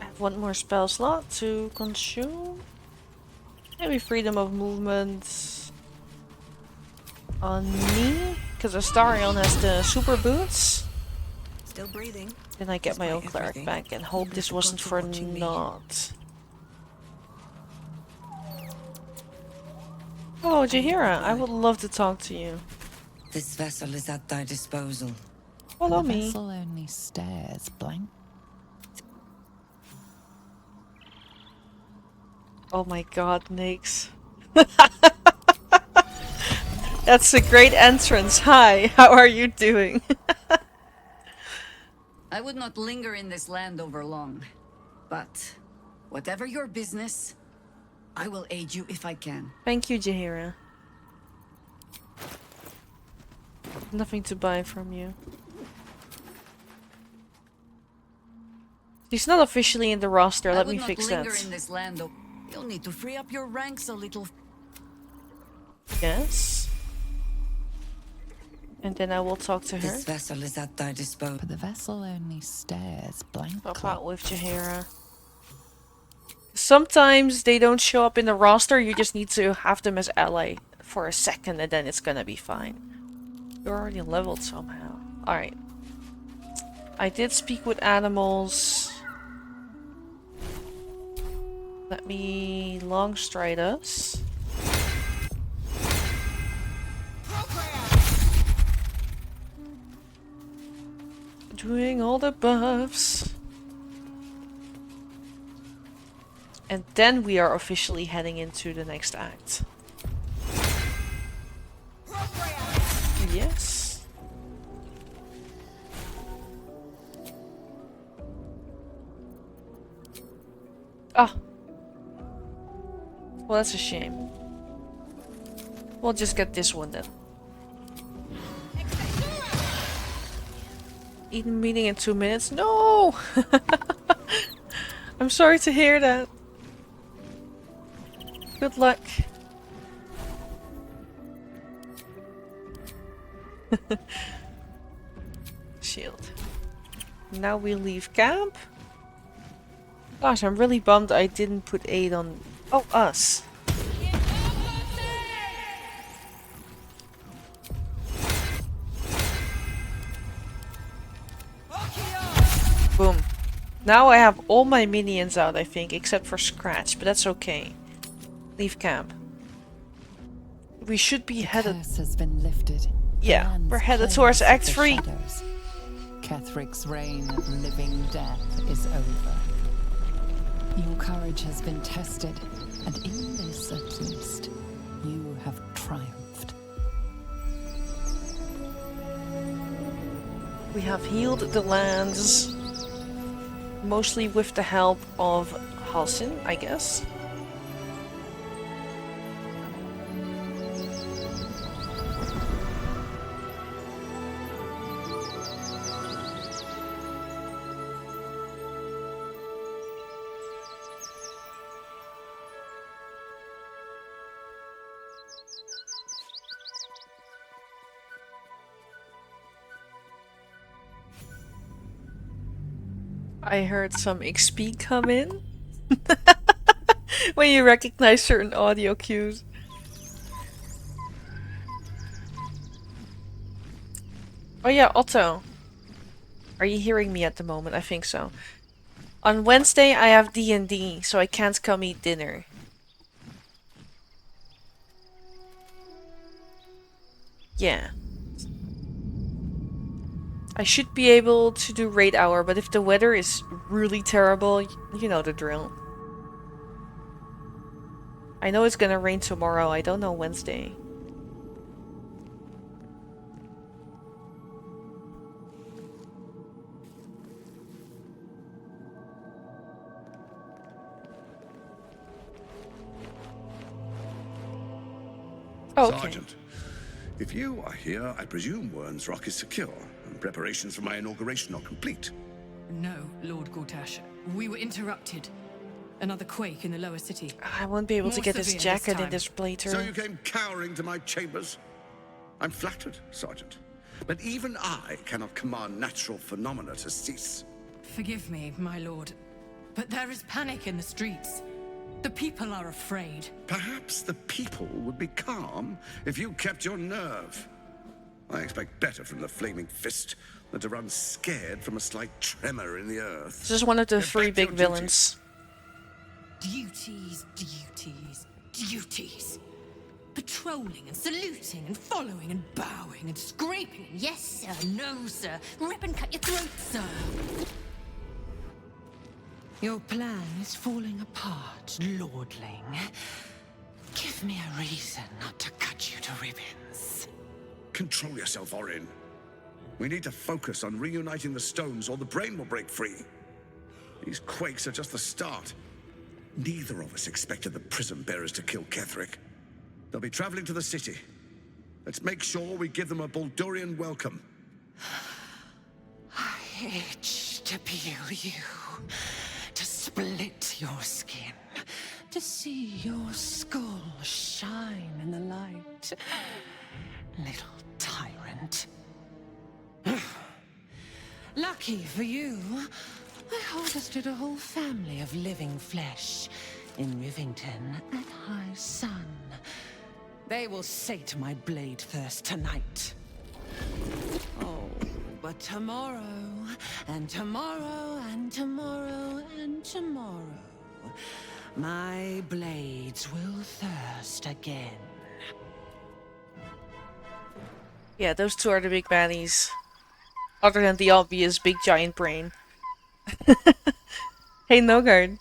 I have one more spell slot to consume. Maybe freedom of movement on me, because Astarion has the super boots. Still breathing. Then I get my own cleric back and hope this wasn't for naught. Oh, Jaheira, I would love to talk to you. This vessel is at thy disposal. Follow the me. vessel only stares blank. Oh my god, Nix. That's a great entrance. Hi, how are you doing? I would not linger in this land over long. But whatever your business, I will aid you if I can. Thank you, Jaheira. Nothing to buy from you. He's not officially in the roster. Let me fix that. I would not linger in this land. You'll need to free up your ranks a little. Yes. And then I will talk to her. This vessel is at thy disposal. But the vessel only stares blank. Swap out with Jaheira. Sometimes they don't show up in the roster. You just need to have them as ally for a second, and then it's gonna be fine. You're already leveled somehow. Alright. I did speak with animals. Let me long stride us. Doing all the buffs. And then we are officially heading into the next act. Yes. Ah. Well, that's a shame. We'll just get this one then. Eating meeting in 2 minutes? No! I'm sorry to hear that. Good luck. Shield. Now we leave camp. Gosh, I'm really bummed I didn't put aid on... Oh, us. Boom. Now I have all my minions out, I think, except for Scratch, but that's okay. Leave camp. We should be headed... Curse has been lifted. Yeah, we're headed towards Act 3. Kethric's reign of living death is over. Your courage has been tested, and in this at least, you have triumphed. We have healed the lands, mostly with the help of Halsin, I guess. I heard some XP come in when you recognize certain audio cues. Oh yeah, Otto. Are you hearing me at the moment? I think so. On Wednesday I have D&D, so I can't come eat dinner. Yeah. I should be able to do raid hour, but if the weather is really terrible, you know the drill. I know it's gonna rain tomorrow, I don't know Wednesday. Oh, okay. Sergeant, if you are here, I presume Wern's Rock is secure, and preparations for my inauguration are complete. No, Lord Gortash. We were interrupted. Another quake in the lower city. I won't be able to More get this severe jacket time. in this playthrough. So you came cowering to my chambers? I'm flattered, Sergeant. But even I cannot command natural phenomena to cease. Forgive me, my lord, but there is panic in the streets. The people are afraid. Perhaps the people would be calm if you kept your nerve. I expect better from the Flaming Fist than to run scared from a slight tremor in the earth. This is one of the Get three back to your big villains. Duties, duties, duties. Patrolling and saluting and following and bowing and scraping. Yes, sir. No, sir. Rip and cut your throat, sir. Your plan is falling apart, lordling. Give me a reason not to cut you to ribbons. Control yourself, Orin. We need to focus on reuniting the stones or the brain will break free. These quakes are just the start. Neither of us expected the prison bearers to kill Ketherick. They'll be traveling to the city. Let's make sure we give them a Baldurian welcome. I itch to peel you, to split your skin, to see your skull shine in the light. Little tyrant. Lucky for you, I harvested a whole family of living flesh in Rivington at high sun. They will sate my blade thirst tonight. Oh, but tomorrow, and tomorrow, and tomorrow, and tomorrow, my blades will thirst again. Yeah, those two are the big baddies. Other than the obvious big giant brain. Hey, Nogard.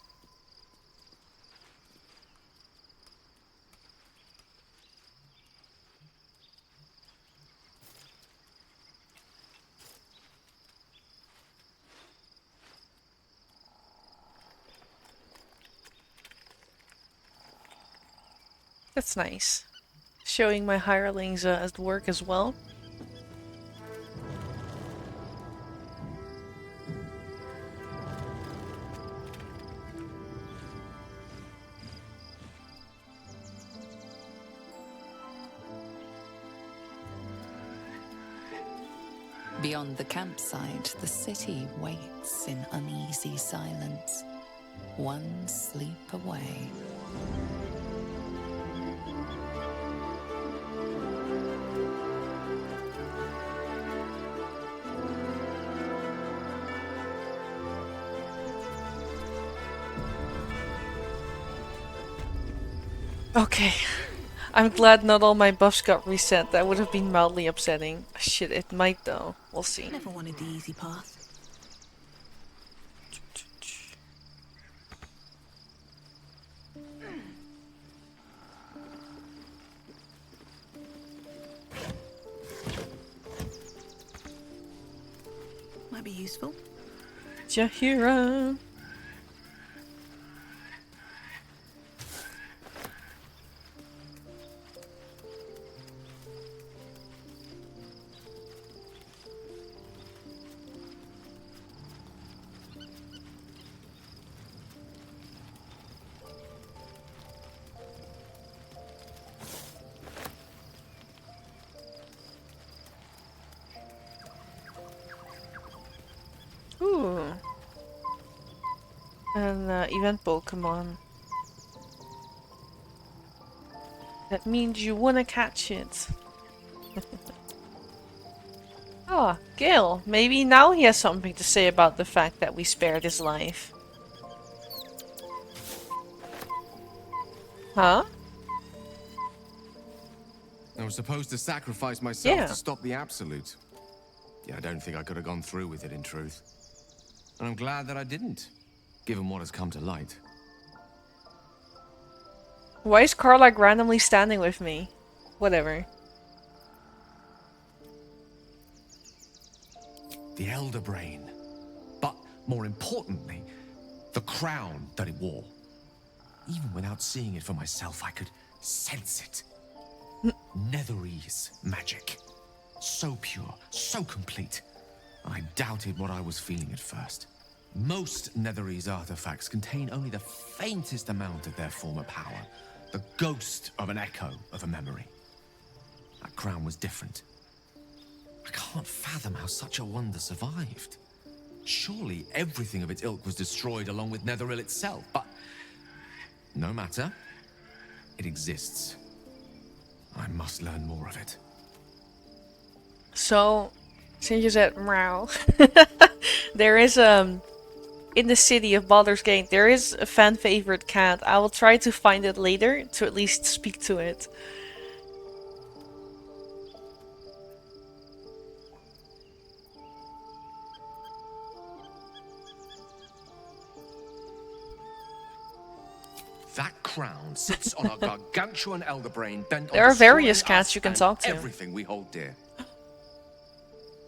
That's nice. Showing my hirelings at work as well. Beyond the campsite, the city waits in uneasy silence, one sleep away. Okay. I'm glad not all my buffs got reset. That would have been mildly upsetting. Shit, it might though. We'll see. Never wanted the easy path. Might be useful. Jahira. An event Pokemon. That means you wanna catch it. Ah, Gil. Maybe now he has something to say about the fact that we spared his life. Huh? I was supposed to sacrifice myself Yeah. to stop the Absolute. Yeah, I don't think I could have gone through with it in truth. And I'm glad that I didn't, given what has come to light. Why is Carl like randomly standing with me? Whatever. The Elder Brain. But more importantly, the crown that it wore. Even without seeing it for myself, I could sense it. Netherese magic. So pure, so complete. I doubted what I was feeling at first. Most Netherese artifacts contain only the faintest amount of their former power. The ghost of an echo of a memory. That crown was different. I can't fathom how such a wonder survived. Surely everything of its ilk was destroyed along with Netheril itself, but no matter. It exists. I must learn more of it. So, since you said meow, there is in the city of Baldur's Gate, there is a fan favorite cat. I will try to find it later to at least speak to it. That crown sits on a gargantuan elder brain bent on There are various destroying cats us you can and talk to. everything we hold dear.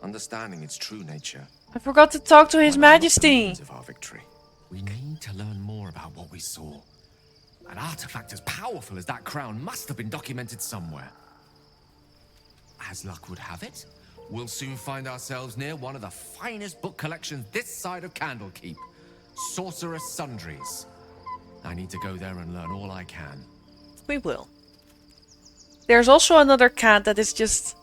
Understanding its true nature. I forgot to talk to His Majesty. Of our victory. We need to learn more about what we saw. An artifact as powerful as that crown must have been documented somewhere. As luck would have it, we'll soon find ourselves near one of the finest book collections this side of Candlekeep. Sorceress Sundries. I need to go there and learn all I can. We will. There's also another cat that is just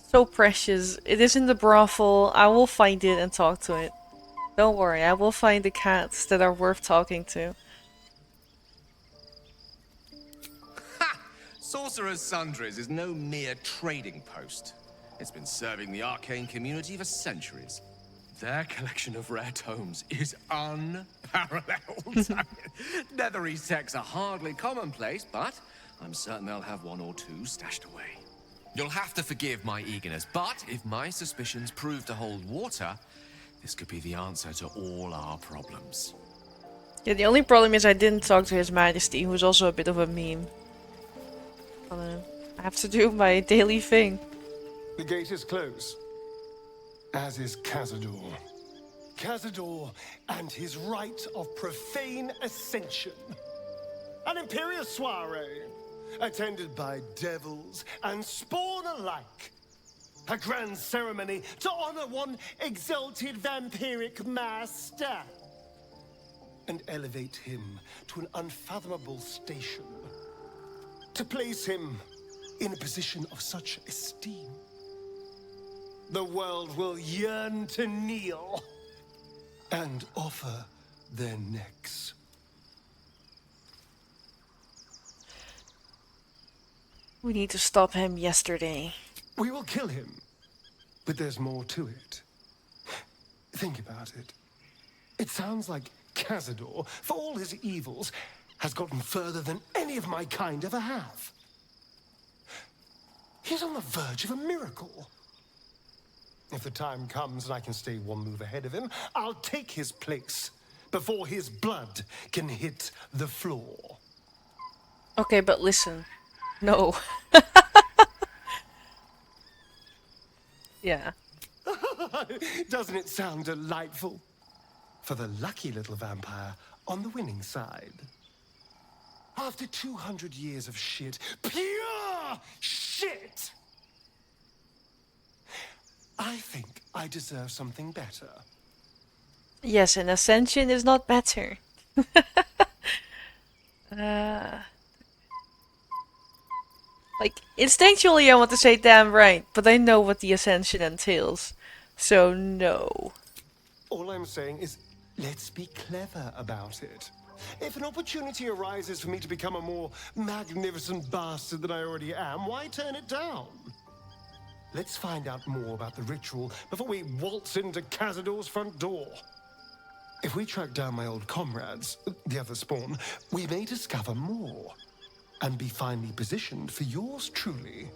so precious. It is in the brothel. I will find it and talk to it. Don't worry, I will find the cats that are worth talking to. Sorcerer's Sundries is no mere trading post. It's been serving the arcane community for centuries. Their collection of rare tomes is unparalleled. Netherese texts are hardly commonplace, but I'm certain they'll have one or two stashed away. You'll have to forgive my eagerness, but if my suspicions prove to hold water, this could be the answer to all our problems. Yeah, the only problem is I didn't talk to His Majesty, who's also a bit of a meme. I have to do my daily thing. The gate is closed, as is Cazador. Cazador and his rite of profane ascension. An imperial soiree, attended by devils and spawn alike. A grand ceremony to honor one exalted vampiric master. And elevate him to an unfathomable station. To place him in a position of such esteem. The world will yearn to kneel and offer their necks. We need to stop him yesterday. We will kill him, but there's more to it. Think about it. It sounds like Cazador, for all his evils, has gotten further than any of my kind ever have. He's on the verge of a miracle. If the time comes and I can stay one move ahead of him, I'll take his place before his blood can hit the floor. Okay, but listen. No. Yeah. Doesn't it sound delightful? For the lucky little vampire on the winning side. After 200 years of shit, pure shit! I think I deserve something better. Yes, an ascension is not better. Like, instinctually I want to say damn right, but I know what the ascension entails. So, no. All I'm saying is, Let's be clever about it. If an opportunity arises for me to become a more magnificent bastard than I already am, why turn it down? Let's find out more about the ritual before we waltz into Cazador's front door. If we track down my old comrades, the other spawn, we may discover more and be finally positioned for yours truly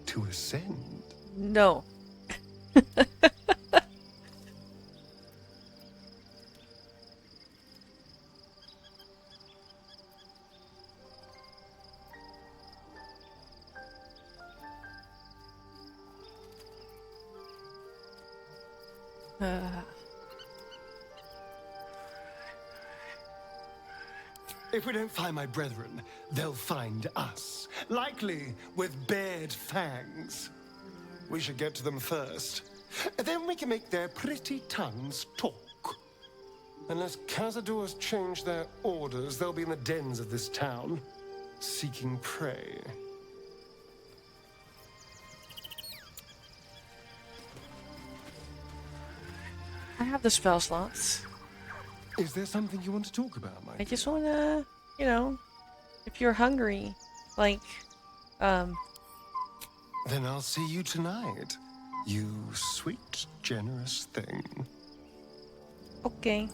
to ascend. No. If we don't find my brethren, they'll find us, likely with bared fangs. We should get to them first. Then we can make their pretty tongues talk. Unless Cazador's changed their orders, they'll be in the dens of this town, seeking prey. I have the spell slots. Is there something you want to talk about, Mike? I just wanna, you know, if you're hungry, like, Then I'll see you tonight, you sweet, generous thing. Okay.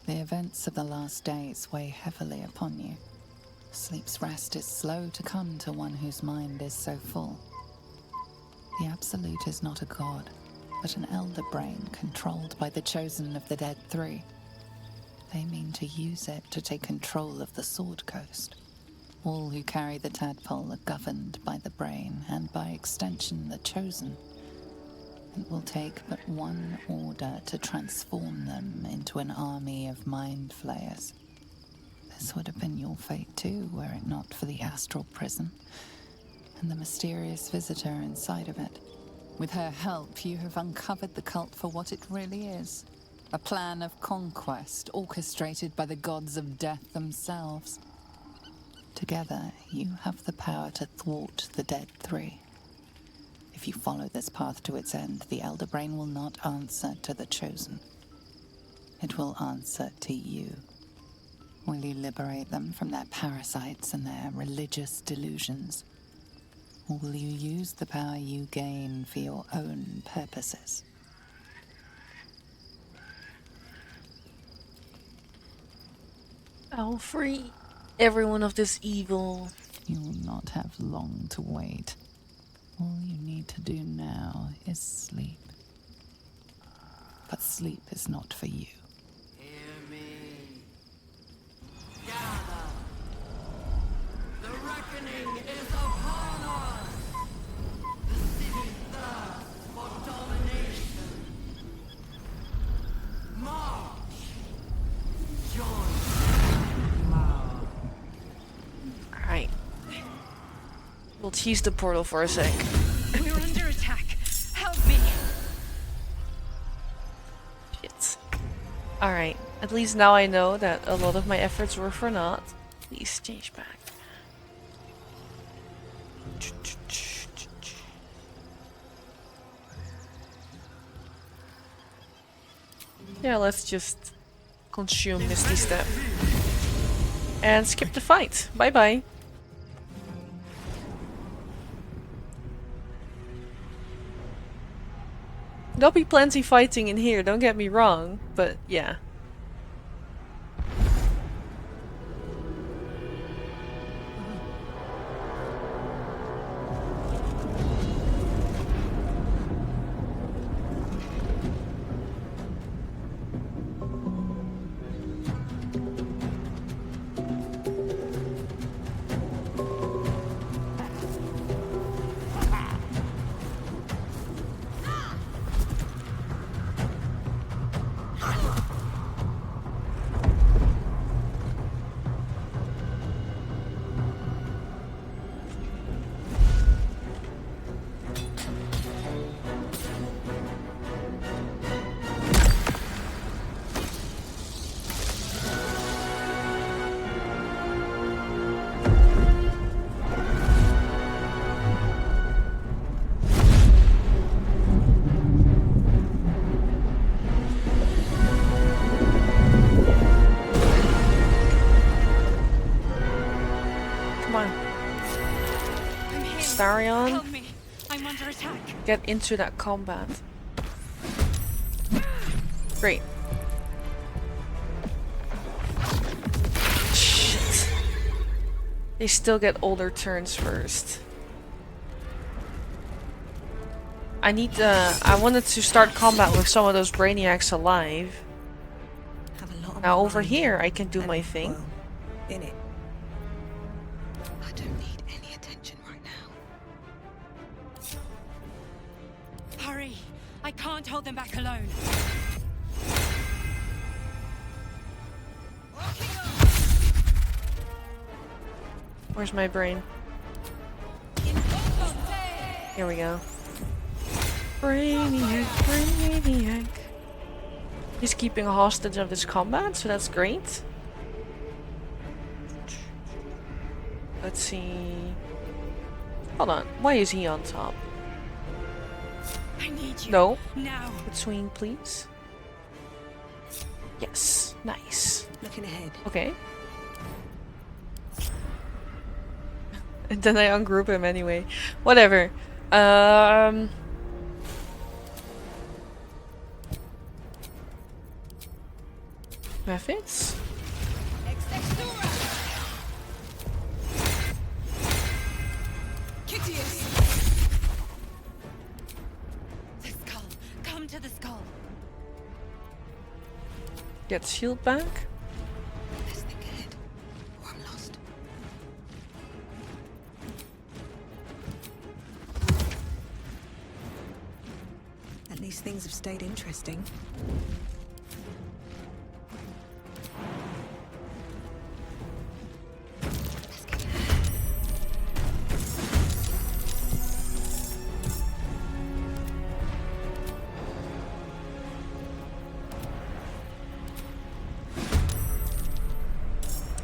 The events of the last days weigh heavily upon you. Sleep's rest is slow to come to one whose mind is so full. The Absolute is not a god, but an elder brain controlled by the chosen of the Dead Three. They mean to use it to take control of the Sword Coast. All who carry the tadpole are governed by the brain, and by extension the chosen. It will take but one order to transform them into an army of mind flayers. This would have been your fate too, were it not for the astral prison and the mysterious visitor inside of it. With her help, you have uncovered the cult for what it really is. A plan of conquest orchestrated by the gods of death themselves. Together, you have the power to thwart the Dead Three. If you follow this path to its end, the Elder Brain will not answer to the Chosen. It will answer to you. Will you liberate them from their parasites and their religious delusions? Or will you use the power you gain for your own purposes? I'll free everyone of this evil. You will not have long to wait. All you need to do now is sleep. But sleep is not for you. Hear me. Gather. The reckoning is upon us. The city thirsts for domination. March. Join. Alright. We'll tease the portal for a sec. We're under attack. Help me. Shit. Alright. At least now I know that a lot of my efforts were for naught. Please change back. Yeah, let's just consume Misty Step. And skip the fight. Bye bye. There'll be plenty fighting in here, don't get me wrong, but yeah. Astarion, Help me. I'm under attack. get into that combat. Great. Shit. They still get older turns first. I wanted to start combat with some of those brainiacs alive. Now over here I can do my thing. In it. I don't need any attention right now. Hurry. I can't hold them back alone. Where's my brain? Here we go. Brainiac, Brainiac. He's keeping a hostage of this combat, so that's great. Let's see. Hold on. Why is he on top? I need you. No. Now. Between, please. Yes. Nice. Looking ahead. Okay. And then I ungroup him anyway. Whatever. Methods? The skull. Come to the skull. Get shield back. Let's think ahead, or I'm lost. At least things have stayed interesting.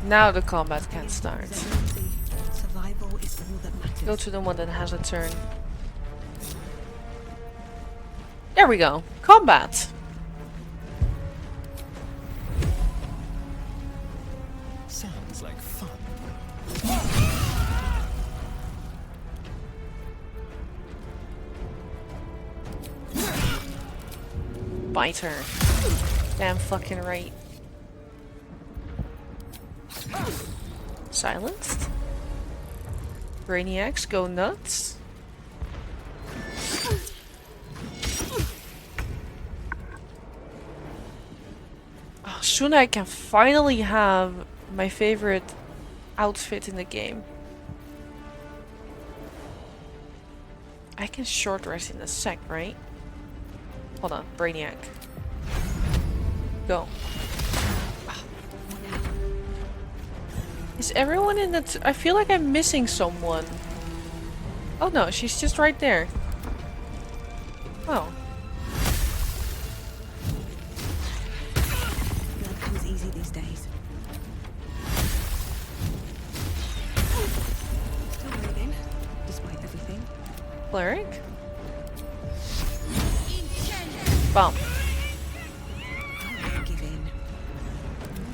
Now the combat can start. Survival is all that matters. Go to the one that has a turn. There we go. Combat. Sounds like fun. Bite her. Damn fucking right. Silenced. Brainiacs go nuts. Oh, soon I can finally have my favorite outfit in the game. I can short rest in a sec, right? Hold on, Brainiac. Go. Is everyone in the... I feel like I'm missing someone. Oh no, she's just right there. Oh. Blood comes easy these days. Still breathing, despite everything. Cleric? Bump. I'll never give in.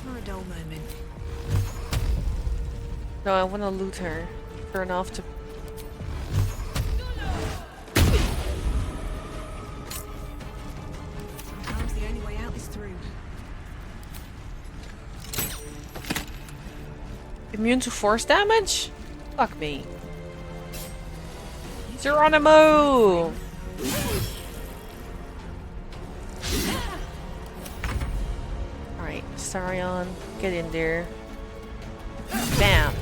Never a dull moment. No, I want to loot her. Turn off to... Sometimes the only way out is through. Immune to force damage? Fuck me. Geronimo! Alright, Astarion, get in there. Bam!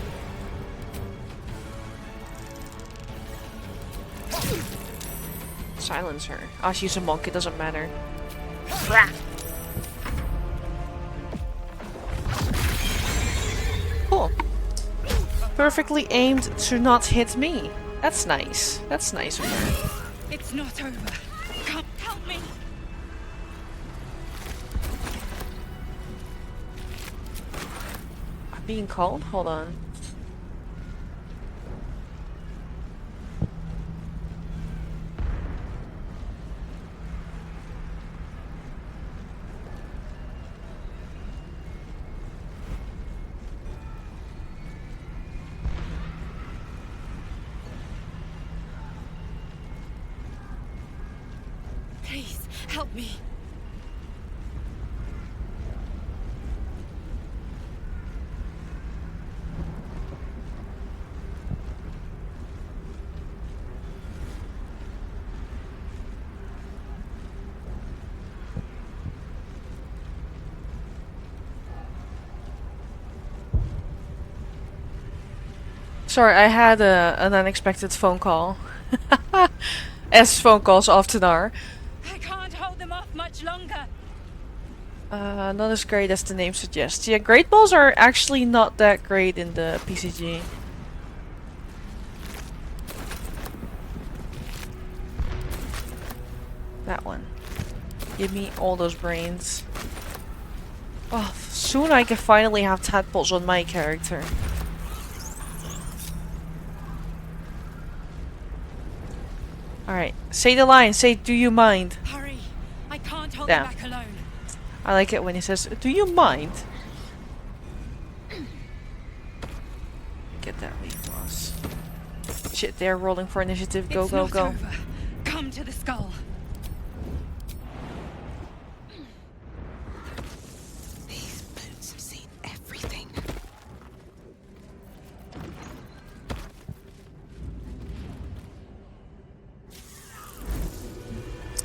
Silence her. Oh, she's a monk, it doesn't matter. Cool. Perfectly aimed to not hit me. That's nice. That's nice of her. It's not over. Come, help me. I'm being called? Hold on. Please, help me. Sorry, I had an unexpected phone call. As phone calls often are. I can't hold them off much longer. Not as great as the name suggests. Yeah, great balls are actually not that great in the PCG. That one. Give me all those brains. Oh, soon I can finally have tadpoles on my character. Alright, say the line. Say, do you mind? Hurry. I can't hold Damn. them back alone. I like it when he says, do you mind? Get that leaf boss. Shit, they're rolling for initiative. Go, It's go, not go. over. Come to the skull. These boots have seen everything.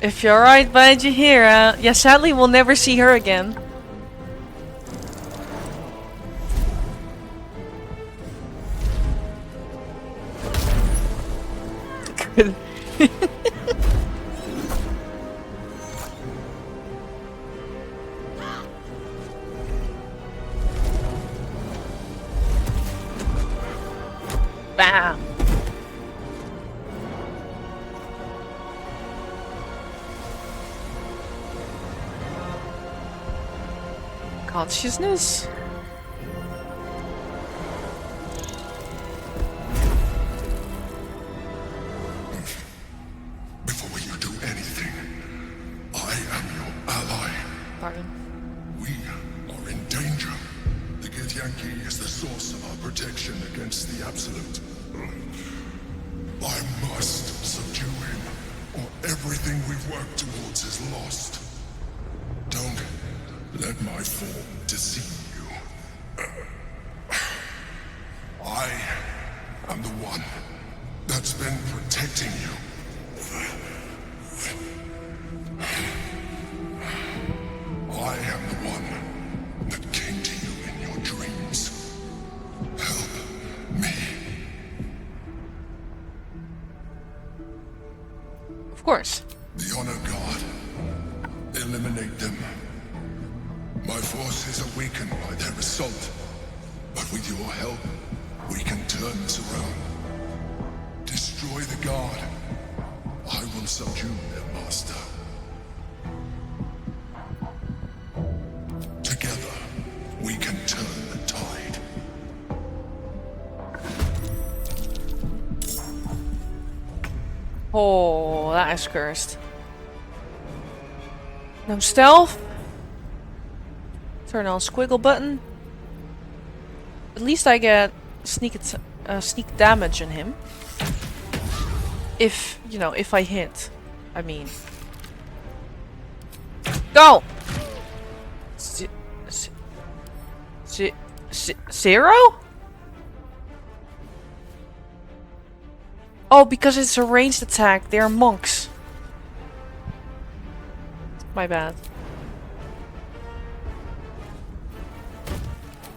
If you're right by Jaheira. Yeah, sadly we'll never see her again. Good. Bam. Consciousness? Before you do anything, I am your ally. Pardon. We are in danger. The Githyanki is the source of our protection against the Absolute. I must subdue him, or everything we've worked towards is lost. Don't let my form deceive you. I am the one that's been protecting you. I am the one that came to you in your dreams. Help me. Of course. The Honor God. Eliminate them. My forces are weakened by their assault. But with your help, we can turn this around. Destroy the God. I will subdue their master. Together, we can turn the tide. Oh, that is cursed. No stealth. Turn on squiggle button. At least I get sneak damage on him. If, you know, if I hit. I mean. Go! Zero? Oh, because it's a ranged attack. They are monks. My bad.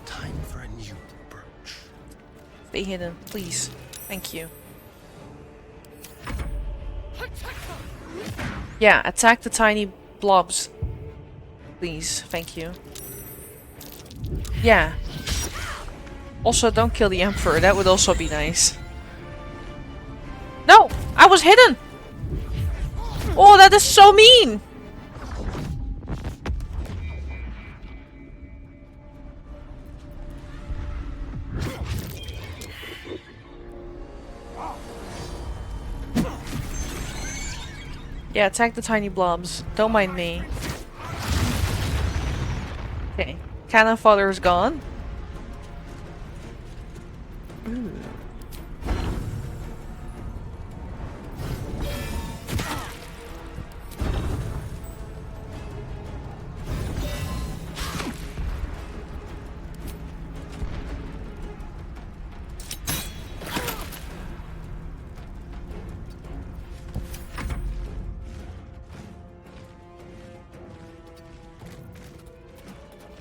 Time for a new approach. Stay hidden, please. Thank you. Yeah, attack the tiny blobs. Please, thank you. Yeah. Also, don't kill the Emperor. That would also be nice. No! I was hidden! Oh, that is so mean! Yeah, attack the tiny blobs. Don't mind me. Okay. Cannon fodder is gone. Ooh.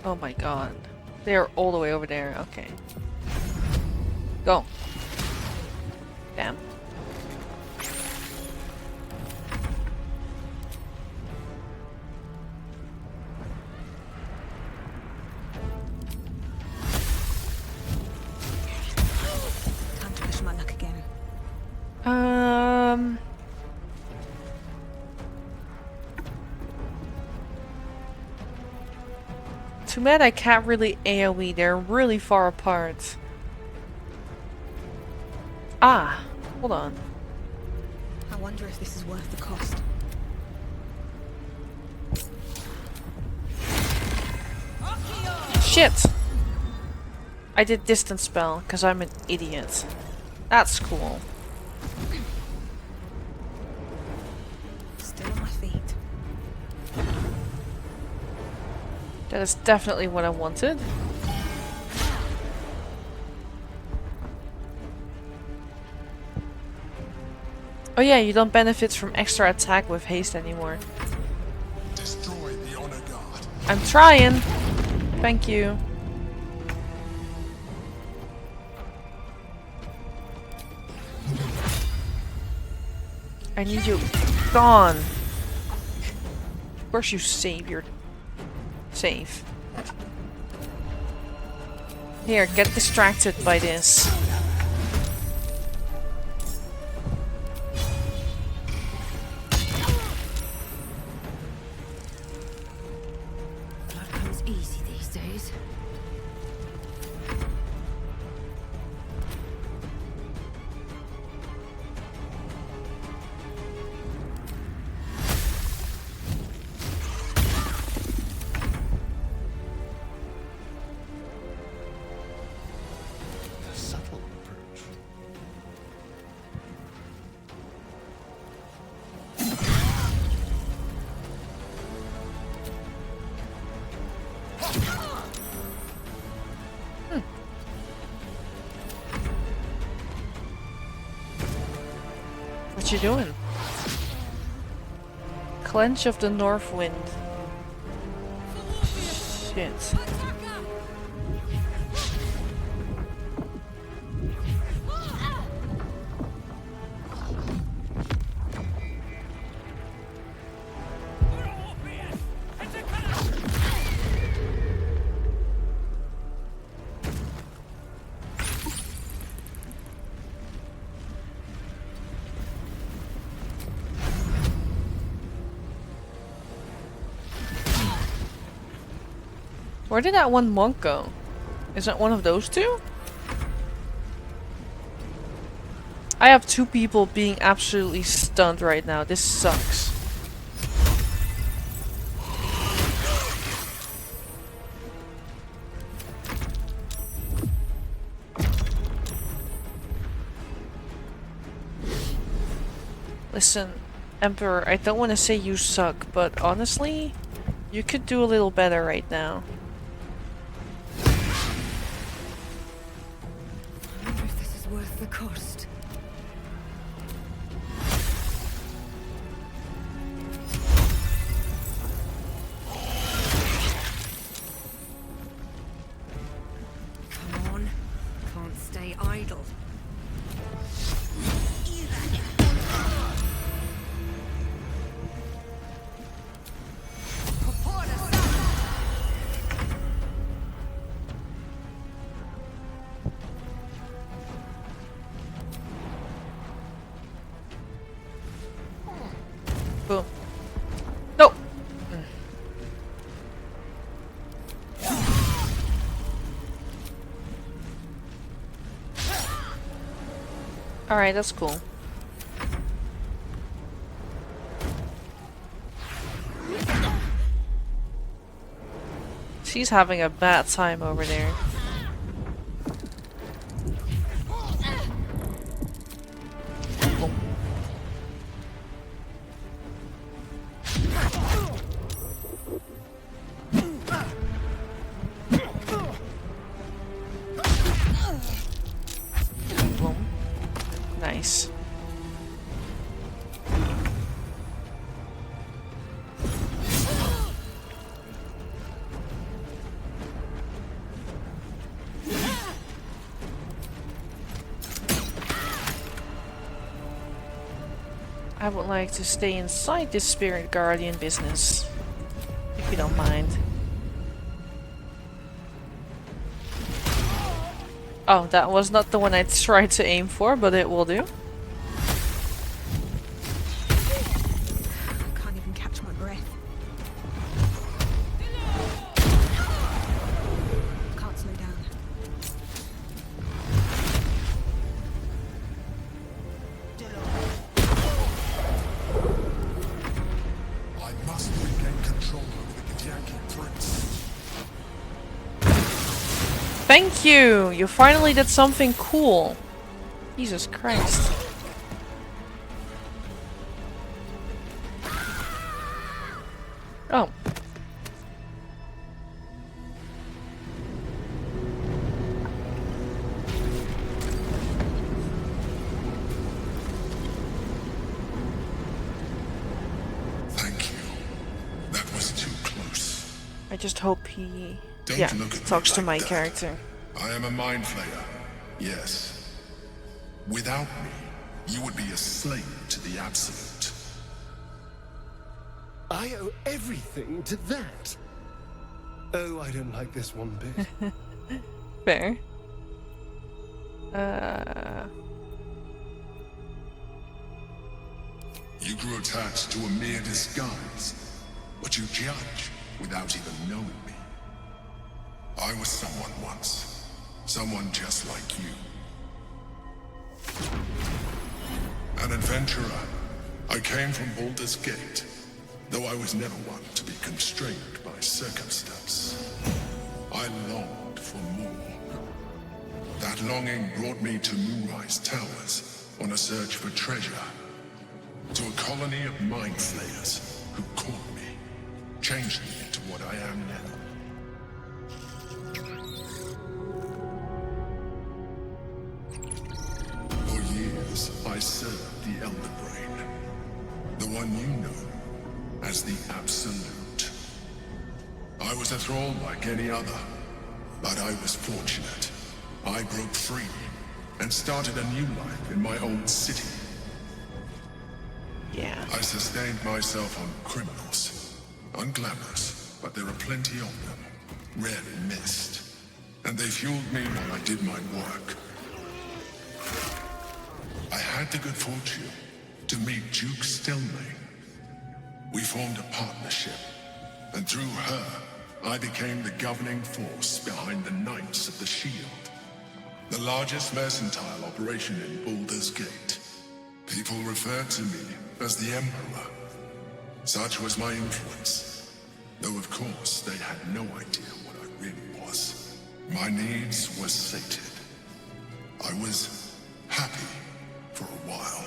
Oh my god. They're all the way over there. Okay. Go. Damn. Time to push my luck again. Too bad I can't really AoE. They're really far apart. Ah, hold on. I wonder if this is worth the cost. Shit! I did distance spell because I'm an idiot. That's cool. Still on my feet. That is definitely what I wanted. Oh yeah, you don't benefit from extra attack with haste anymore. Destroy the honor guard. I'm trying! Thank you. I need you gone. Of course you save your... Save. Here, get distracted by this. Blood comes easy these days. A subtle approach. What you doing? Clench of the North Wind. Shit. Where did that one monk go? Is that one of those two? I have two people being absolutely stunned right now. This sucks. Listen, Emperor, I don't want to say you suck, but honestly, you could do a little better right now. I wonder if this is worth the cost. Come on. Can't stay idle. Boom. No! Alright, that's cool. She's having a bad time over there. Nice. I would like to stay inside this spirit guardian business, if you don't mind. Oh, that was not the one I tried to aim for, but it will do. Can't even catch my breath. Can't slow down. I must regain control over the Githyanki threats. Thank you! You finally did something cool. Jesus Christ. Oh. Thank you. That was too close. I just hope he Don't look at talks me to like my that. character. I am a mind flayer. Yes. Without me, you would be a slave to the Absolute. I owe everything to that. Oh, I don't like this one bit. Fair. You grew attached to a mere disguise, but you judge without even knowing me. I was someone once, someone just like you. An adventurer. I came from Baldur's Gate, though I was never one to be constrained by circumstance. I longed for more. That longing brought me to Moonrise Towers on a search for treasure. To a colony of mind flayers who caught me, changed me into what I am now. For years, I served the Elder Brain, the one you know as the Absolute. I was a thrall like any other, but I was fortunate. I broke free and started a new life in my old city. Yeah. I sustained myself on criminals. Unglamorous, but there are plenty of them. Rarely missed. And they fueled me while I did my work. I had the good fortune to meet Duke Stelmane. We formed a partnership, and through her, I became the governing force behind the Knights of the Shield. The largest mercantile operation in Baldur's Gate. People referred to me as the Emperor. Such was my influence. Though of course they had no idea what I really was. My needs were sated. I was happy for a while.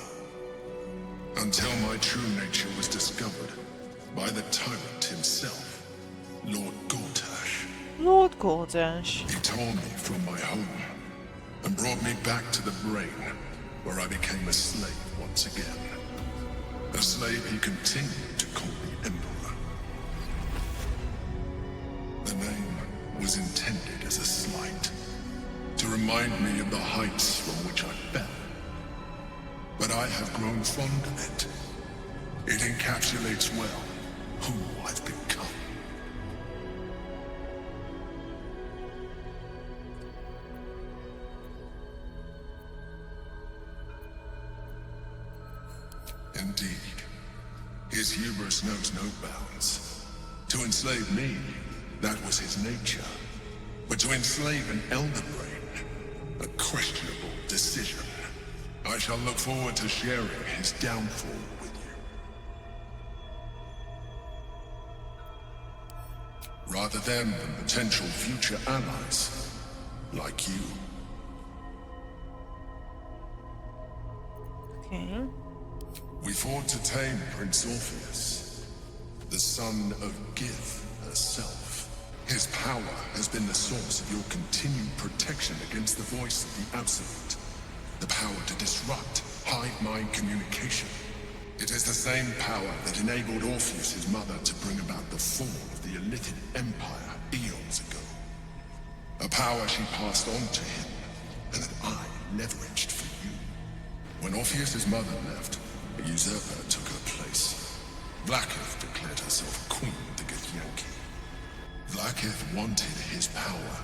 Until my true nature was discovered by the tyrant himself, Lord Gortash. Lord Gortash. He tore me from my home and brought me back to the Brain, where I became a slave once again. A slave he continued to call the Emperor. The name was intended as a slight, to remind me of the heights from which I fell. But I have grown fond of it. It encapsulates well who I've become. Indeed. His hubris knows no bounds. To enslave me, that was his nature. But to enslave an Elder Brain, a questionable decision. I shall look forward to sharing his downfall with you. Rather than the potential future allies, like you. Okay. We fought to tame Prince Orpheus, the son of Gith herself. His power has been the source of your continued protection against the voice of the Absolute. The power to disrupt hive-mind communication. It is the same power that enabled Orpheus's mother to bring about the fall of the Illithid Empire eons ago. A power she passed on to him, and that I leveraged for you. When Orpheus's mother left, A usurper took her place. Blacketh declared herself queen of the Githyanki. Blacketh wanted his power,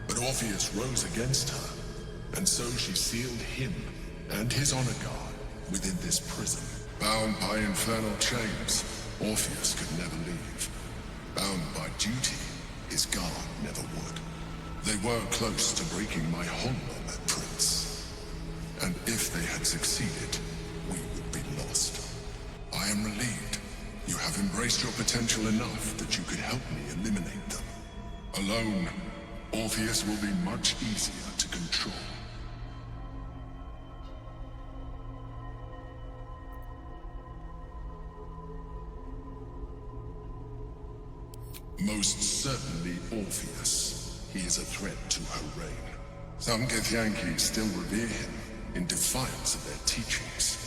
but Orpheus rose against her, and so she sealed him and his honor guard within this prison. Bound by infernal chains, Orpheus could never leave. Bound by duty, his guard never would. They were close to breaking my hold on that prince. And if they had succeeded, we would be lost. I am relieved. You have embraced your potential enough that you could help me eliminate them. Alone, Orpheus will be much easier to control. Most certainly Orpheus. He is a threat to her reign. Some Githyanki still revere him, in defiance of their teachings.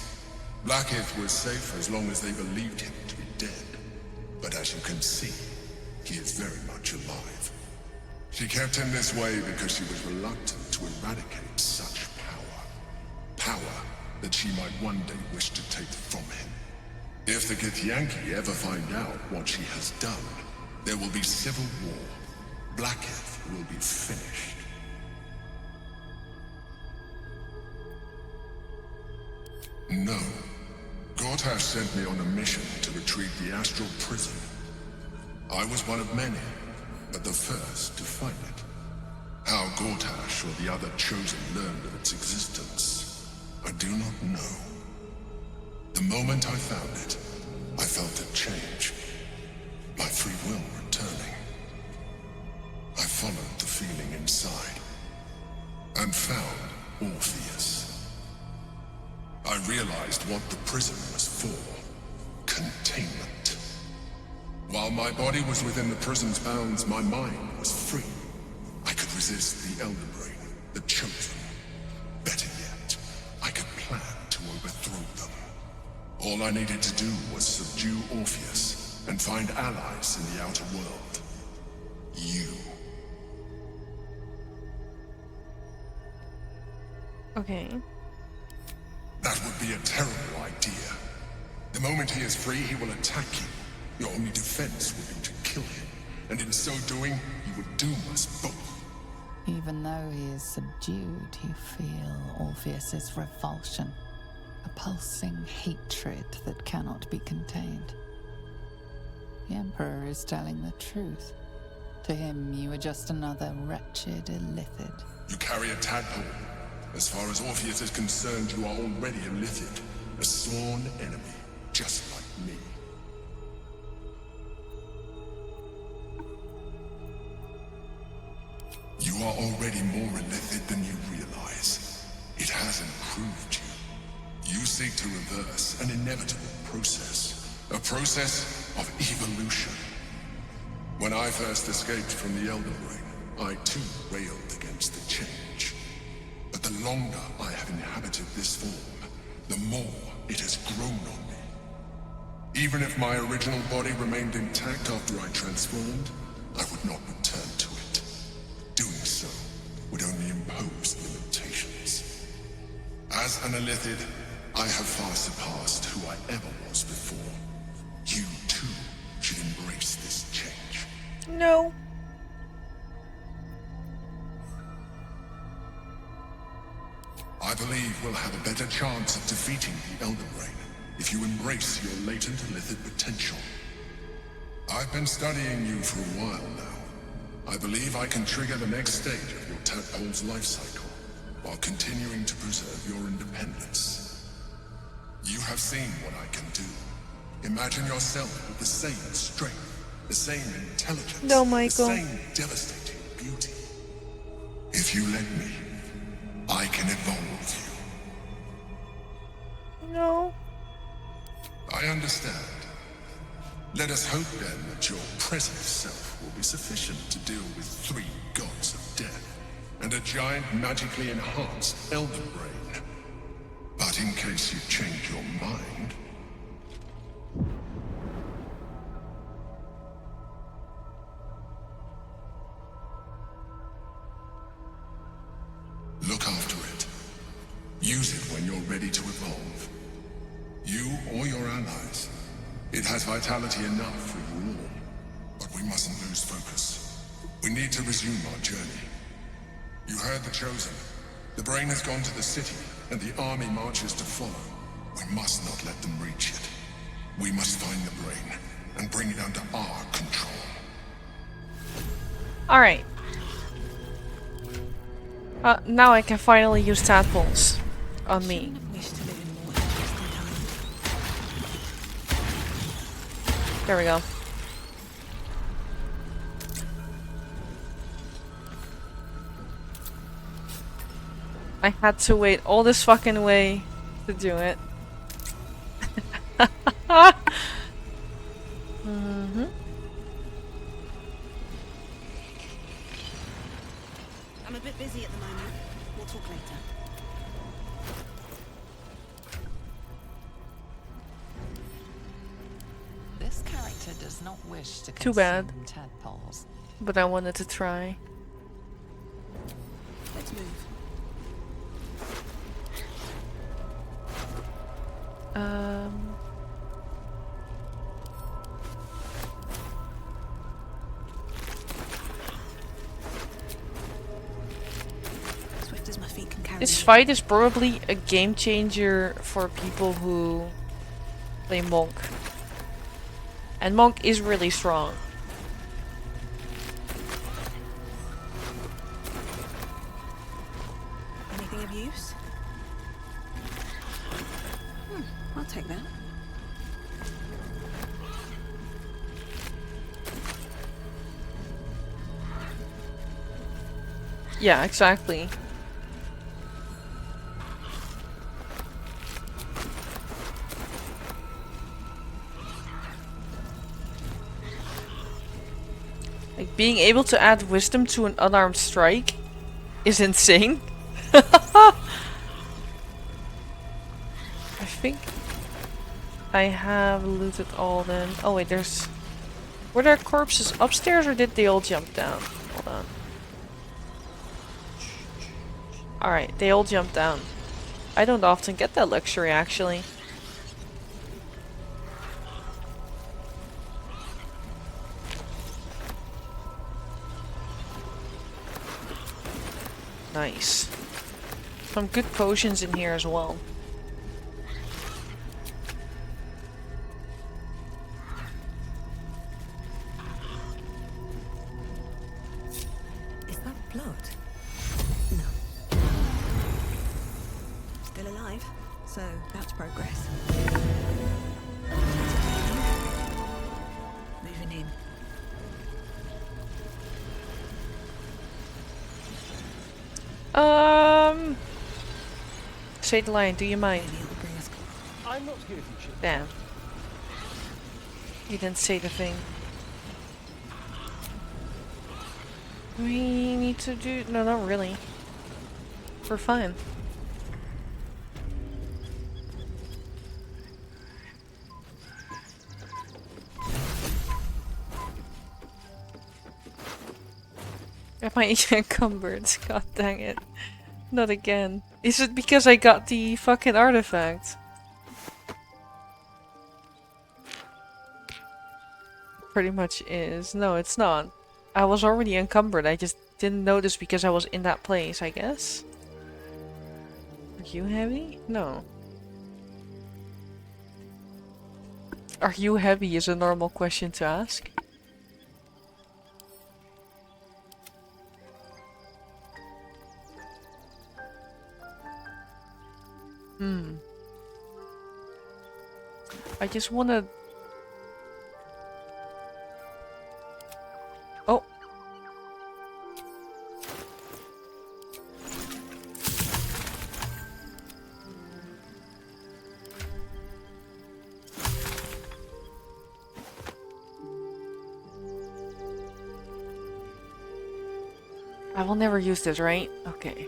Blacketh was safe as long as they believed him to be dead. But as you can see, he is very much alive. She kept him this way because she was reluctant to eradicate such power. Power that she might one day wish to take from him. If the Githyanki ever find out what she has done, there will be civil war. Blacketh will be finished. No. Gortash sent me on a mission to retrieve the astral prison. I was one of many, but the first to find it. How Gortash or the other chosen learned of its existence, I do not know. The moment I found it, I felt a change. My free will returning. I followed the feeling inside, and found Orpheus. I realized what the prison was for. Containment. While my body was within the prison's bounds, my mind was free. I could resist the Elder Brain, the Chosen. Better yet, I could plan to overthrow them. All I needed to do was subdue Orpheus and find allies in the outer world. You. Okay. That would be a terrible idea. The moment he is free, he will attack you. Your only defense would be to kill him. And in so doing, he would doom us both. Even though he is subdued, you feel Orpheus's revulsion. A pulsing hatred that cannot be contained. The Emperor is telling the truth. To him, you are just another wretched illithid. You carry a tadpole. As far as Orpheus is concerned, you are already a illithid. A sworn enemy, just like me. You are already more illithid than you realize. It has improved you. You seek to reverse an inevitable process. A process of evolution. When I first escaped from the Elder Brain, I too railed against the change. But the longer I have inhabited this form, the more it has grown on me. Even if my original body remained intact after I transformed, I would not return to it. Doing so would only impose limitations. As an illithid, I have far surpassed who I ever was before. You too should embrace this change. No. I believe we'll have a better chance of defeating the Elder Brain if you embrace your latent illithid potential. I've been studying you for a while now. I believe I can trigger the next stage of your tadpole's life cycle, while continuing to preserve your independence. You have seen what I can do. Imagine yourself with the same strength, the same intelligence, No, Michael. the same devastating beauty. If you let me, I can evolve you. No. I understand. Let us hope then that your present self will be sufficient to deal with 3 gods of death and a giant magically enhanced Elder Brain. But in case you change your mind... look after it. Use it when you're ready to evolve. You or your allies. It has vitality enough for you all. But we mustn't lose focus. We need to resume our journey. You heard the Chosen. The brain has gone to the city, and the army marches to follow. We must not let them reach it. We must find the brain, and bring it under our control. Alright. Now I can finally use tadpoles on me. There we go. I had to wait all this fucking way to do it. Mm-hmm. I'm a bit busy at the moment. We'll talk later. This character does not wish to Too bad. consume tadpoles. But I wanted to try. Let's move. Swift as my feet can carry This me. fight is probably a game changer for people who play Monk. And Monk is really strong. Anything of use? I'll take that. Yeah, exactly. Like, being able to add wisdom to an unarmed strike is insane. I think I have looted all then. Oh wait, there's... Were there corpses upstairs or did they all jump down? Hold on. Alright, they all jumped down. I don't often get that luxury actually. Nice. Some good potions in here as well. Is that blood? No. Still alive, so that's progress. Moving in. Say the line, do you mind? I'm not here if you should. Damn. You didn't say the thing. We need to do... No, not really. We're fine. Am I encumbered? God dang it. Not again. Is it because I got the fucking artifact? Pretty much is. No, it's not. I was already encumbered. I just didn't notice because I was in that place, I guess. Are you heavy? No. Are you heavy is a normal question to ask. I just wanna... Oh! I will never use this, right? Okay.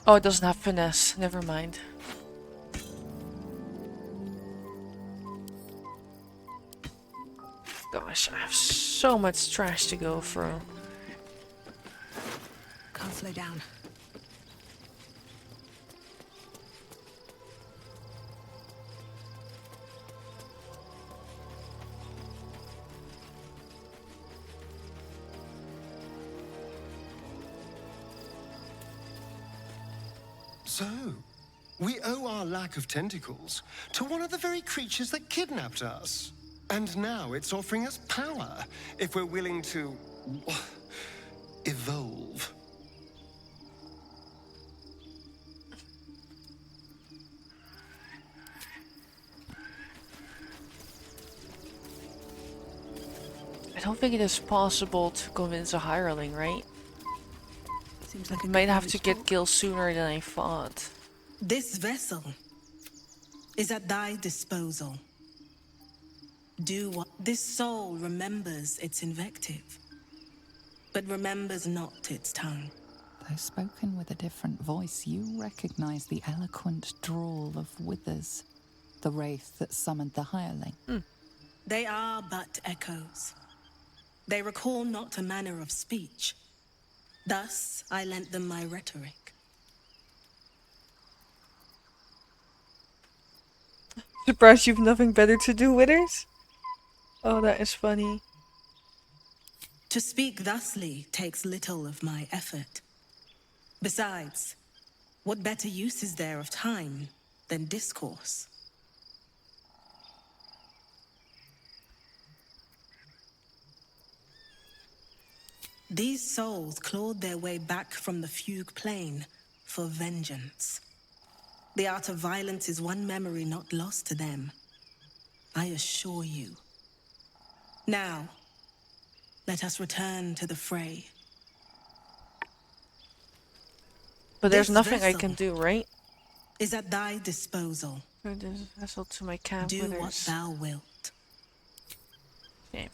Oh, it doesn't have finesse. Never mind. Gosh, I have so much trash to go through. Can't slow down. So, we owe our lack of tentacles to one of the very creatures that kidnapped us. And now it's offering us power if we're willing to evolve. I don't think it is possible to convince a hireling, right? Seems like I might have to get killed sooner than I thought. This vessel is at thy disposal. Do what this soul remembers its invective, but remembers not its tongue. Though spoken with a different voice, you recognize the eloquent drawl of Withers, the wraith that summoned the hireling. They are but echoes. They recall not a manner of speech. Thus, I lent them my rhetoric. Surprised you've nothing better to do, Withers? Oh, that is funny. To speak thusly takes little of my effort. Besides, what better use is there of time than discourse? These souls clawed their way back from the fugue plane for vengeance. The art of violence is one memory not lost to them, I assure you. Now, let us return to the fray. But there's This nothing I vessel can do, right? is at thy disposal. Or this vessel to my camp. Do Withers. what thou wilt. Okay.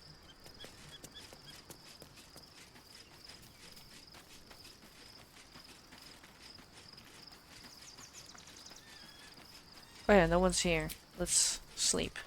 Oh yeah, no one's here. Let's sleep.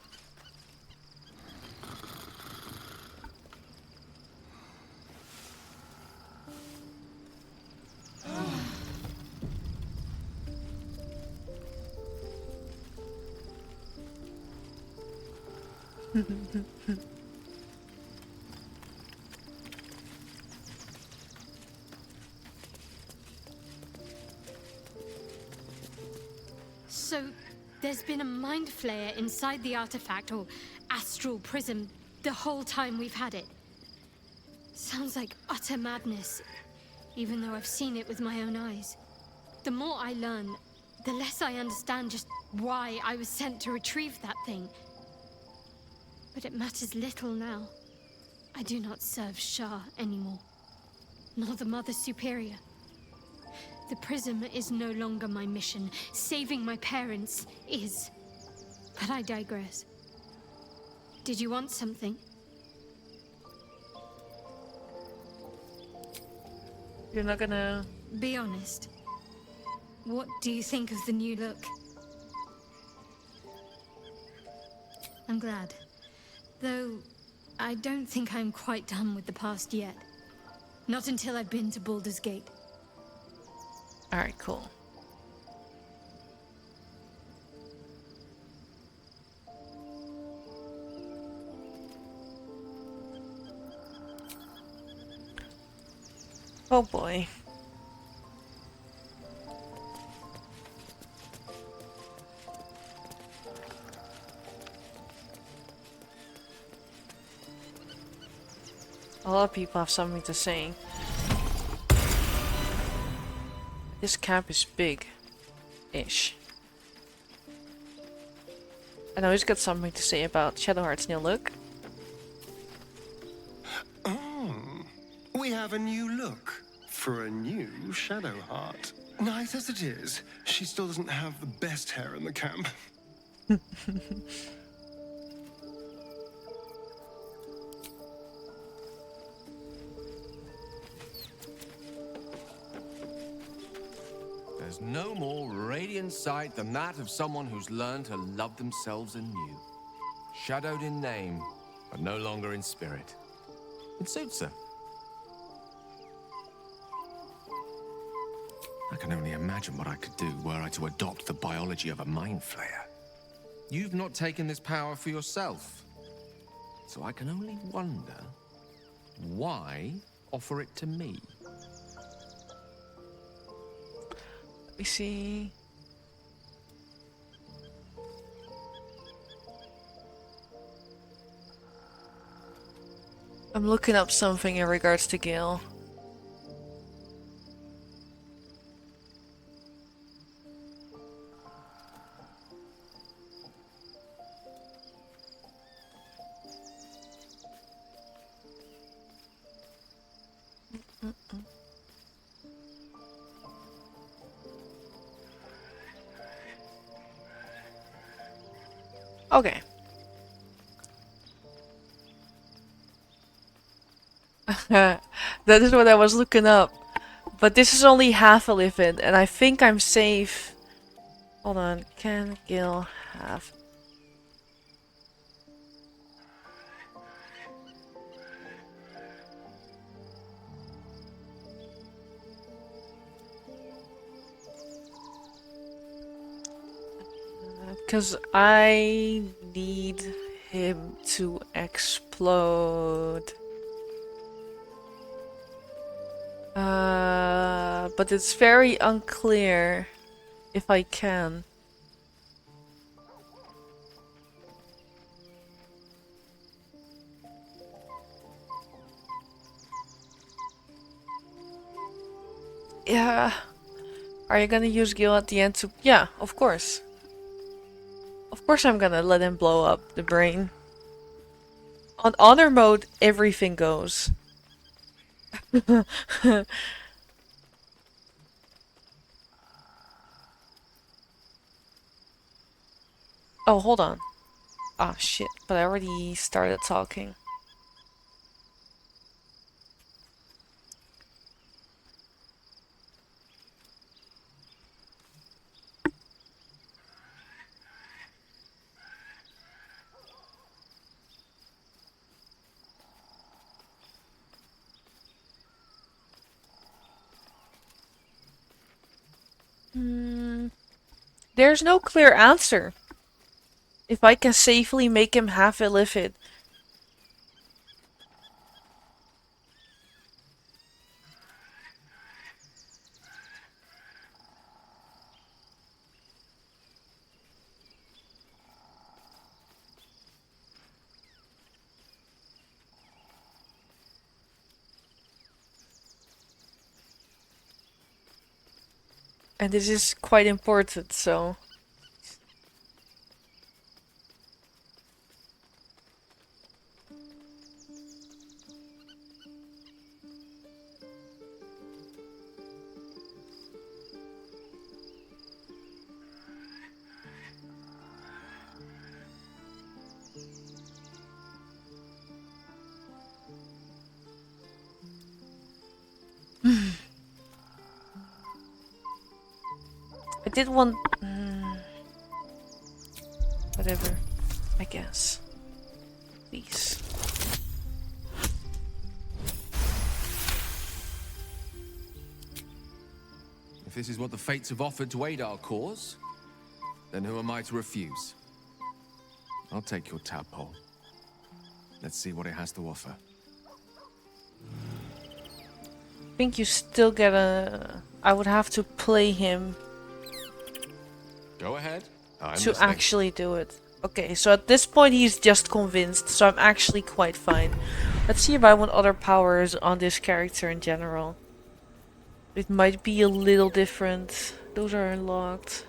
So, there's been a mind flayer inside the artifact, or astral prism, the whole time we've had it. Sounds like utter madness, even though I've seen it with my own eyes. The more I learn, the less I understand just why I was sent to retrieve that thing. But it matters little now. I do not serve Shah anymore, nor the Mother Superior. The prism is no longer my mission. Saving my parents is. But I digress. Did you want something? You're not gonna... Be honest. What do you think of the new look? I'm glad. Though, I don't think I'm quite done with the past yet. Not until I've been to Baldur's Gate. Alright, cool. Oh boy. A lot of people have something to say. This camp is big-ish. I know he's got something to say about Shadowheart's new look. Oh, we have a new look for a new Shadowheart. Nice as it is, she still doesn't have the best hair in the camp. There's no more radiant sight than that of someone who's learned to love themselves anew. Shadowed in name, but no longer in spirit. It suits her. I can only imagine what I could do were I to adopt the biology of a mind flayer. You've not taken this power for yourself. So I can only wonder, why offer it to me? Let me see. I'm looking up something in regards to Gale. Okay. That is what I was looking up. But this is only half a live-in, and I think I'm safe. Hold on. Can Gil have... Because I need him to explode. But it's very unclear if I can. Yeah. Are you gonna use Gil at the end to... Yeah, of course. Of course I'm gonna let him blow up the brain. On honor mode, everything goes. Oh, hold on. Ah, shit. But I already started talking. There's no clear answer. If I can safely make him half illicit. And this is quite important, so... I did want... whatever, I guess. Please. If this is what the fates have offered to aid our cause, then who am I to refuse? I'll take your tadpole. Let's see what it has to offer. I think you still get a... I would have to play him Go ahead. I'm to listening. actually do it. Okay, so at this point he's just convinced, so I'm actually quite fine. Let's see if I want other powers on this character in general. It might be a little different. Those are unlocked.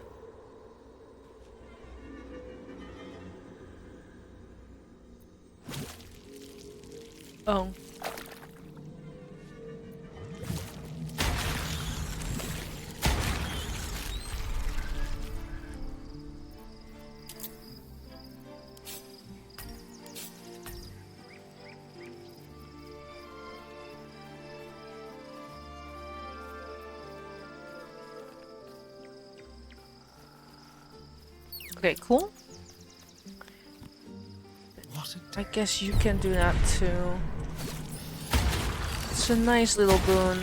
Oh. Okay, cool. I guess you can do that too. It's a nice little boon.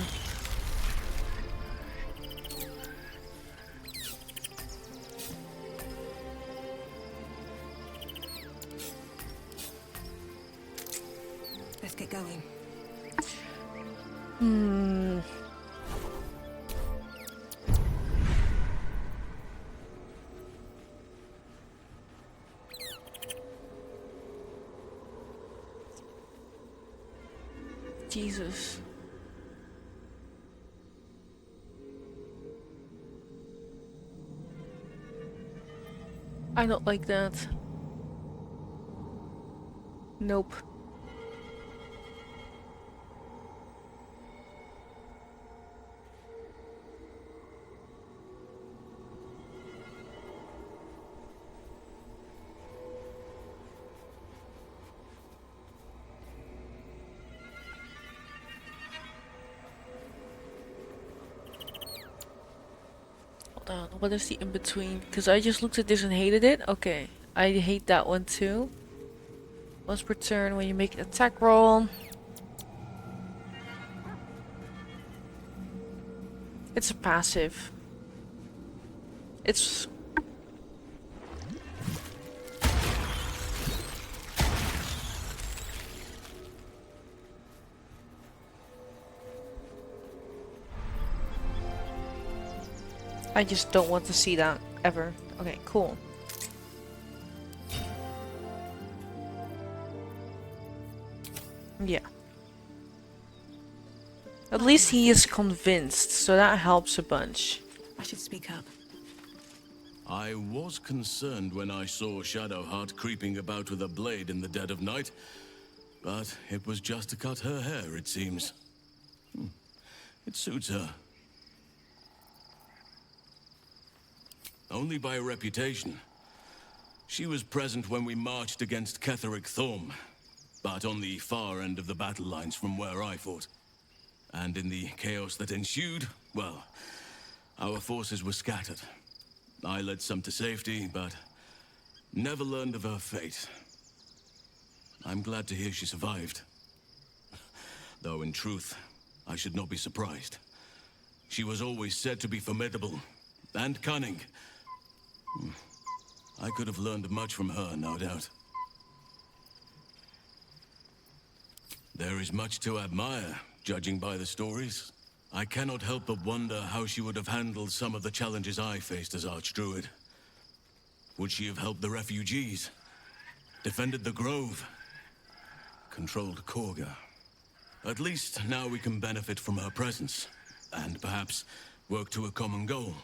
Let's get going. Jesus. I don't like that. Nope. Hold on, what is the in-between? Because I just looked at this and hated it. Okay, I hate that one too. Once per turn when you make an attack roll. It's a passive. It's... I just don't want to see that ever. Okay, cool. Yeah. At least he is convinced, so that helps a bunch. I should speak up. I was concerned when I saw Shadowheart creeping about with a blade in the dead of night, but it was just to cut her hair, it seems. It suits her. Only by reputation. She was present when we marched against Ketheric Thorm, but on the far end of the battle lines from where I fought. And in the chaos that ensued, well, our forces were scattered. I led some to safety, but never learned of her fate. I'm glad to hear she survived. Though in truth, I should not be surprised. She was always said to be formidable and cunning. I could have learned much from her, no doubt. There is much to admire, judging by the stories. I cannot help but wonder how she would have handled some of the challenges I faced as Archdruid. Would she have helped the refugees? Defended the Grove? Controlled Korga? At least now we can benefit from her presence, and perhaps work to a common goal.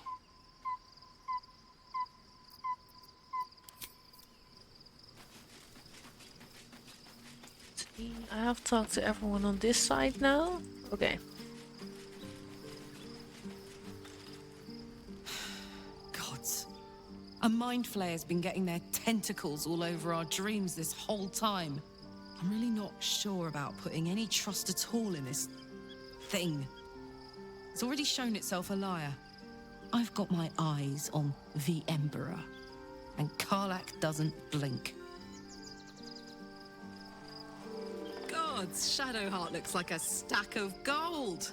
I have talked to everyone on this side now. Okay. Gods. A mind flayer's been getting their tentacles all over our dreams this whole time. I'm really not sure about putting any trust at all in this thing. It's already shown itself a liar. I've got my eyes on the Emperor, and Karlach doesn't blink. Gods, Shadowheart looks like a stack of gold.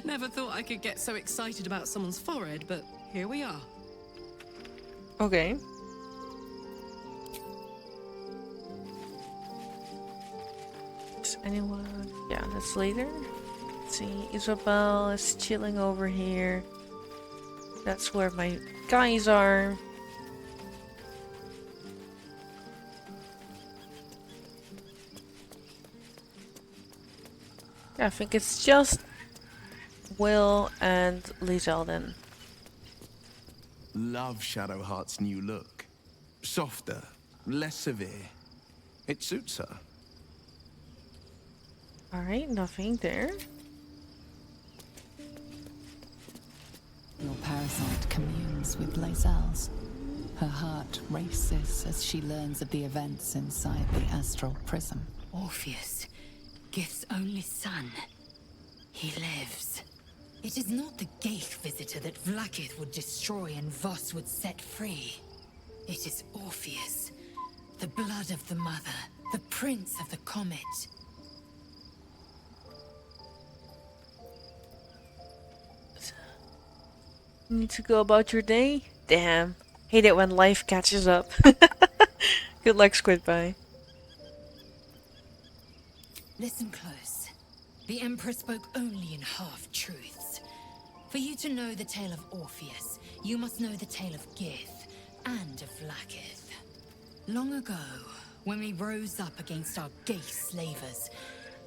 Never thought I could get so excited about someone's forehead, but here we are. Okay. Is anyone? Yeah, that's later. Let's see, Isabel is chilling over here. That's where my guys are. Yeah, I think it's just Will and Lizelle then. Love Shadowheart's new look. Softer, less severe. It suits her. Alright, nothing there. Your parasite communes with Lazelle's. Her heart races as she learns of the events inside the astral prism. Orpheus, Gith's only son. He lives. It is not the Ghaik visitor that Vlaakith would destroy and Voss would set free. It is Orpheus, the blood of the mother, the prince of the comet. Need to go about your day? Damn. Hate it when life catches up. Good luck, Squid Pie. Listen close. The Emperor spoke only in half-truths. For you to know the tale of Orpheus, you must know the tale of Gith and of Vlaakith. Long ago, when we rose up against our Geich slavers,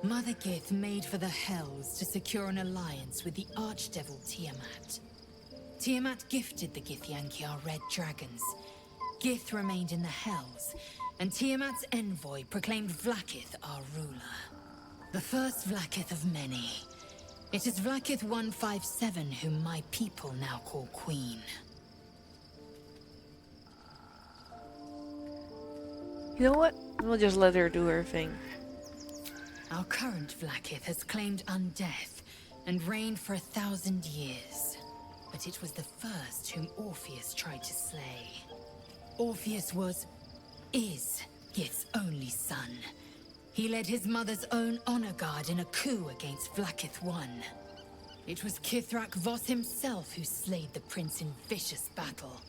Mother Gith made for the Hells to secure an alliance with the Archdevil Tiamat. Tiamat gifted the Githyanki our red dragons. Gith remained in the Hells, and Tiamat's envoy proclaimed Vlaakith our ruler. The first Vlaakith of many. It is Vlaakith 157 whom my people now call Queen. You know what? We'll just let her do her thing. Our current Vlaakith has claimed undeath and reigned for 1,000 years. But it was the first whom Orpheus tried to slay. Orpheus is Gith's only son. He led his mother's own honor guard in a coup against Vlaakith I. It was Kithrak Voss himself who slayed the prince in vicious battle,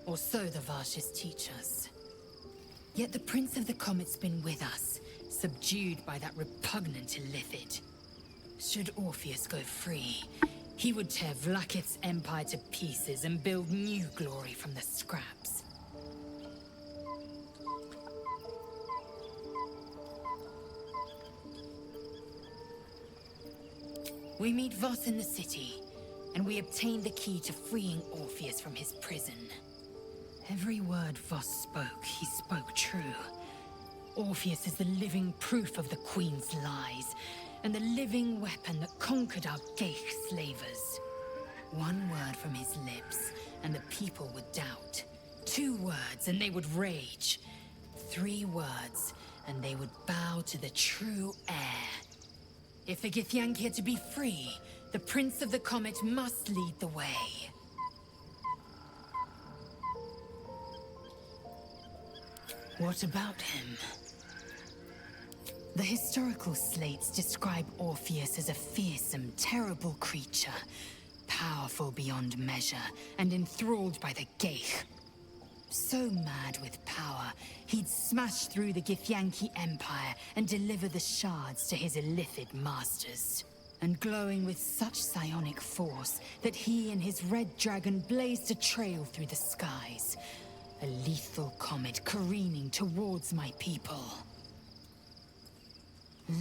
or so the Varshas teach us. Yet the Prince of the Comet's been with us, subdued by that repugnant Illithid. Should Orpheus go free, he would tear Vlaakith's empire to pieces and build new glory from the scraps. We meet Voss in the city, and we obtain the key to freeing Orpheus from his prison. Every word Voss spoke, he spoke true. Orpheus is the living proof of the Queen's lies, and the living weapon that conquered our Geich slavers. One word from his lips, and the people would doubt. 2 words, and they would rage. 3 words, and they would bow to the true heir. If the Githyanki are to be free, the Prince of the Comet must lead the way. What about him? The historical slates describe Orpheus as a fearsome, terrible creature, powerful beyond measure, and enthralled by the Geich. So mad with power, he'd smash through the Githyanki Empire and deliver the shards to his Illithid masters. And glowing with such psionic force that he and his red dragon blazed a trail through the skies. A lethal comet careening towards my people.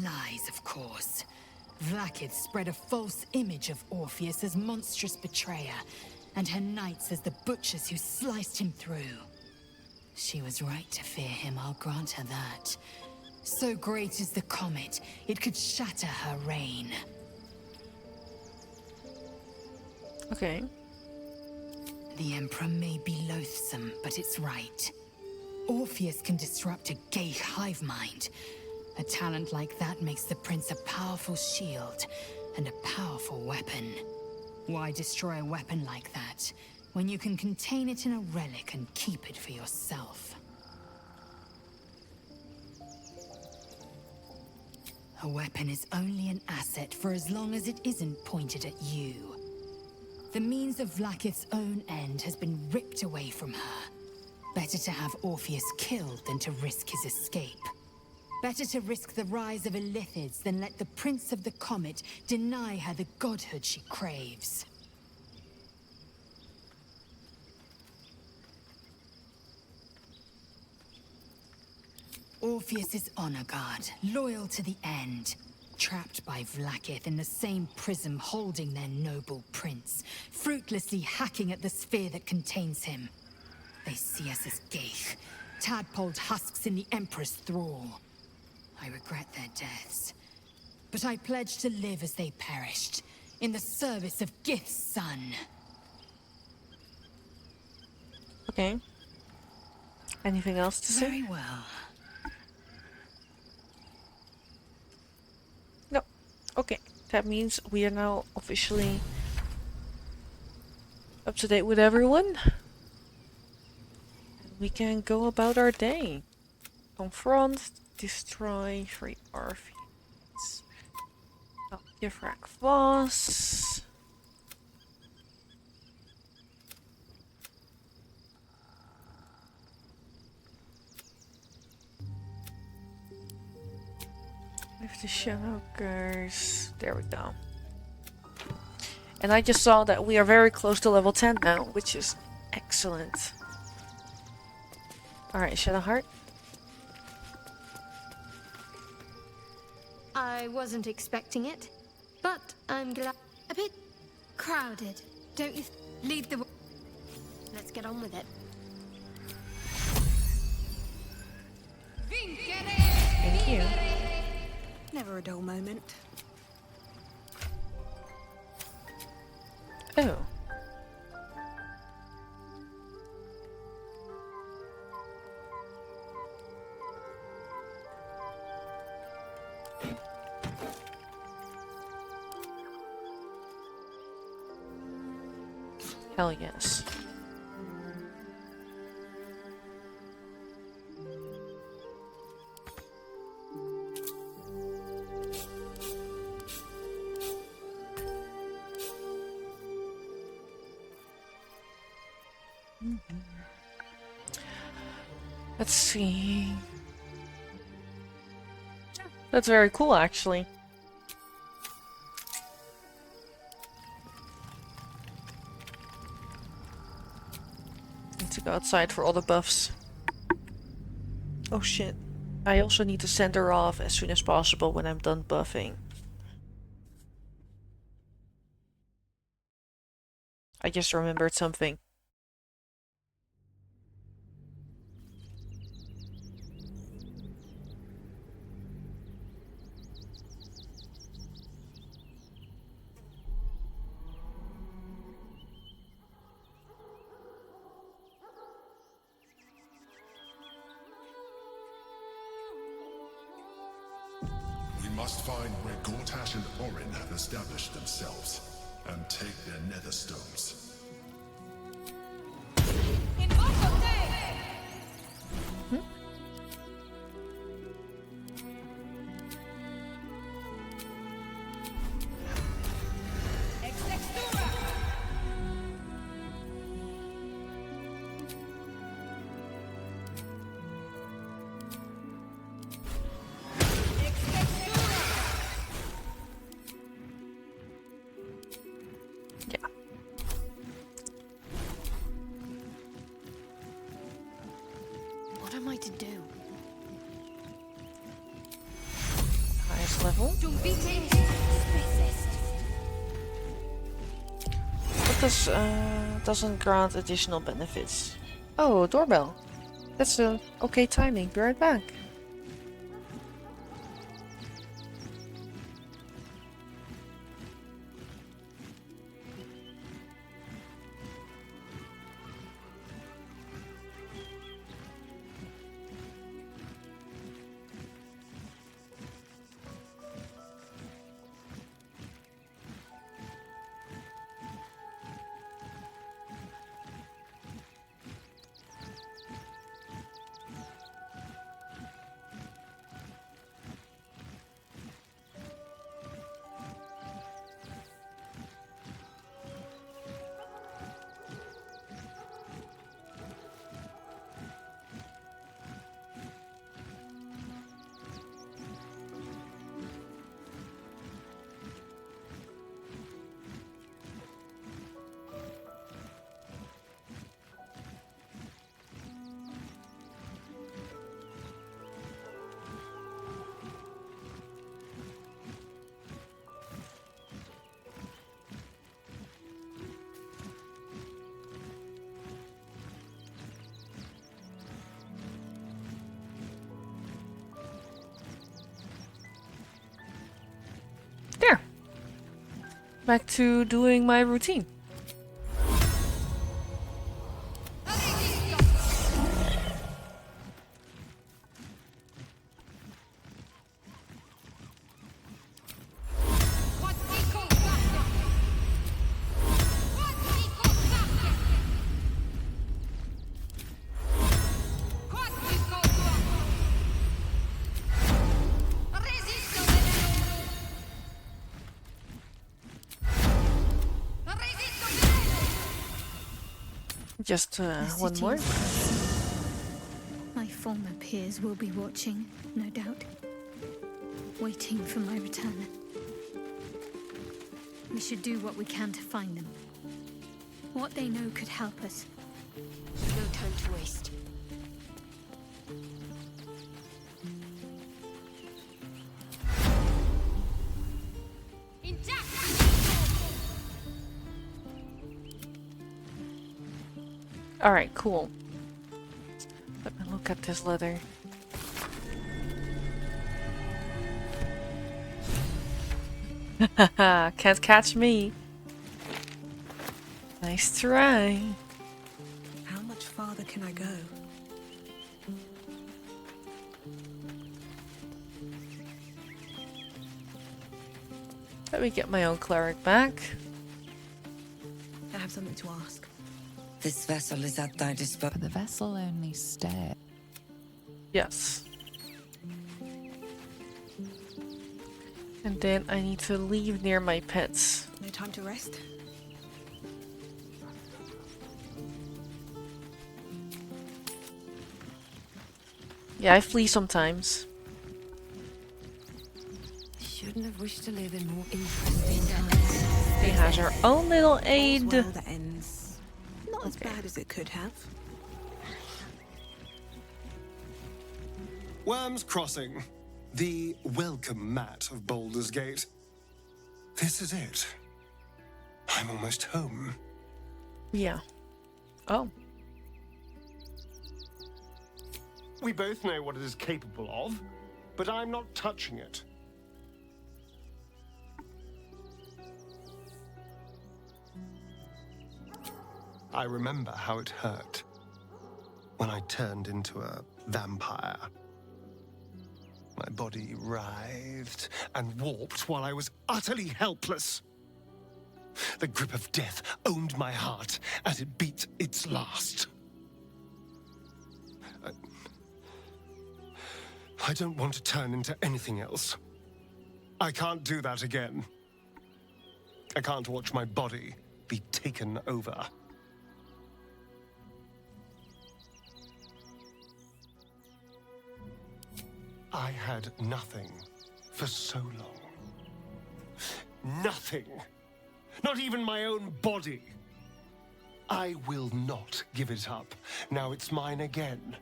Lies, of course. Vlaakith spread a false image of Orpheus as monstrous betrayer, and her knights as the butchers who sliced him through. She was right to fear him, I'll grant her that. So great is the comet, it could shatter her reign. Okay. The Emperor may be loathsome, but it's right. Orpheus can disrupt a Geich hive mind. A talent like that makes the Prince a powerful shield and a powerful weapon. Why destroy a weapon like that, when you can contain it in a relic and keep it for yourself? A weapon is only an asset for as long as it isn't pointed at you. The means of Vlaakith's own end has been ripped away from her. Better to have Orpheus killed than to risk his escape. Better to risk the rise of Illithids than let the Prince of the Comet deny her the godhood she craves. Orpheus is honor guard, loyal to the end. Trapped by Vlaakith in the same prism holding their noble prince, fruitlessly hacking at the sphere that contains him. They see us as Geich, tadpoled husks in the Emperor's thrall. I regret their deaths, but I pledge to live as they perished, in the service of Gith's son. Okay. Anything else to say? Very well. No. Okay. That means we are now officially up to date with everyone. we can go about our day. Confront, destroy 3 RVs. Gifrak Voss. If the shadow goes... There we go. And I just saw that we are very close to level 10 now, which is excellent. Alright, Shadow Heart. I wasn't expecting it, but I'm glad. A bit crowded, don't you? Lead the way. Let's get on with it. Thank you. Never a dull moment. Oh. Hell yes. Let's see. That's very cool, actually. Need to go outside for all the buffs. Oh shit. I also need to send her off as soon as possible when I'm done buffing. I just remembered something. We must find where Gortash and Orin have established themselves, and take their nether stones. What am I to do? Highest level. What does doesn't grant additional benefits? Oh, doorbell. That's okay timing. Be right back. There. Back to doing my routine. Just The one city more. is close. My former peers will be watching, no doubt. Waiting for my return. We should do what we can to find them. What they know could help us. No time to waste. Alright, cool. Let me look at this letter. Haha, can't catch me. Nice try. How much farther can I go? Let me get my own cleric back. I have something to ask. This vessel is at thy disposal. But the vessel only stared. Yes. And then I need to leave near my pets. No time to rest? Yeah, I flee sometimes. Shouldn't have wished to live in more interesting times. She has her own little aid. Well, that ends not as bad as it could have. Worm's Crossing, the welcome mat of Baldur's Gate. This is it. I'm almost home. Yeah. Oh. We both know what it is capable of, but I'm not touching it. I remember how it hurt when I turned into a vampire. My body writhed and warped while I was utterly helpless. The grip of death owned my heart as it beat its last. I don't want to turn into anything else. I can't do that again. I can't watch my body be taken over. I had nothing for so long. Nothing. Not even my own body. I will not give it up. Now it's mine again.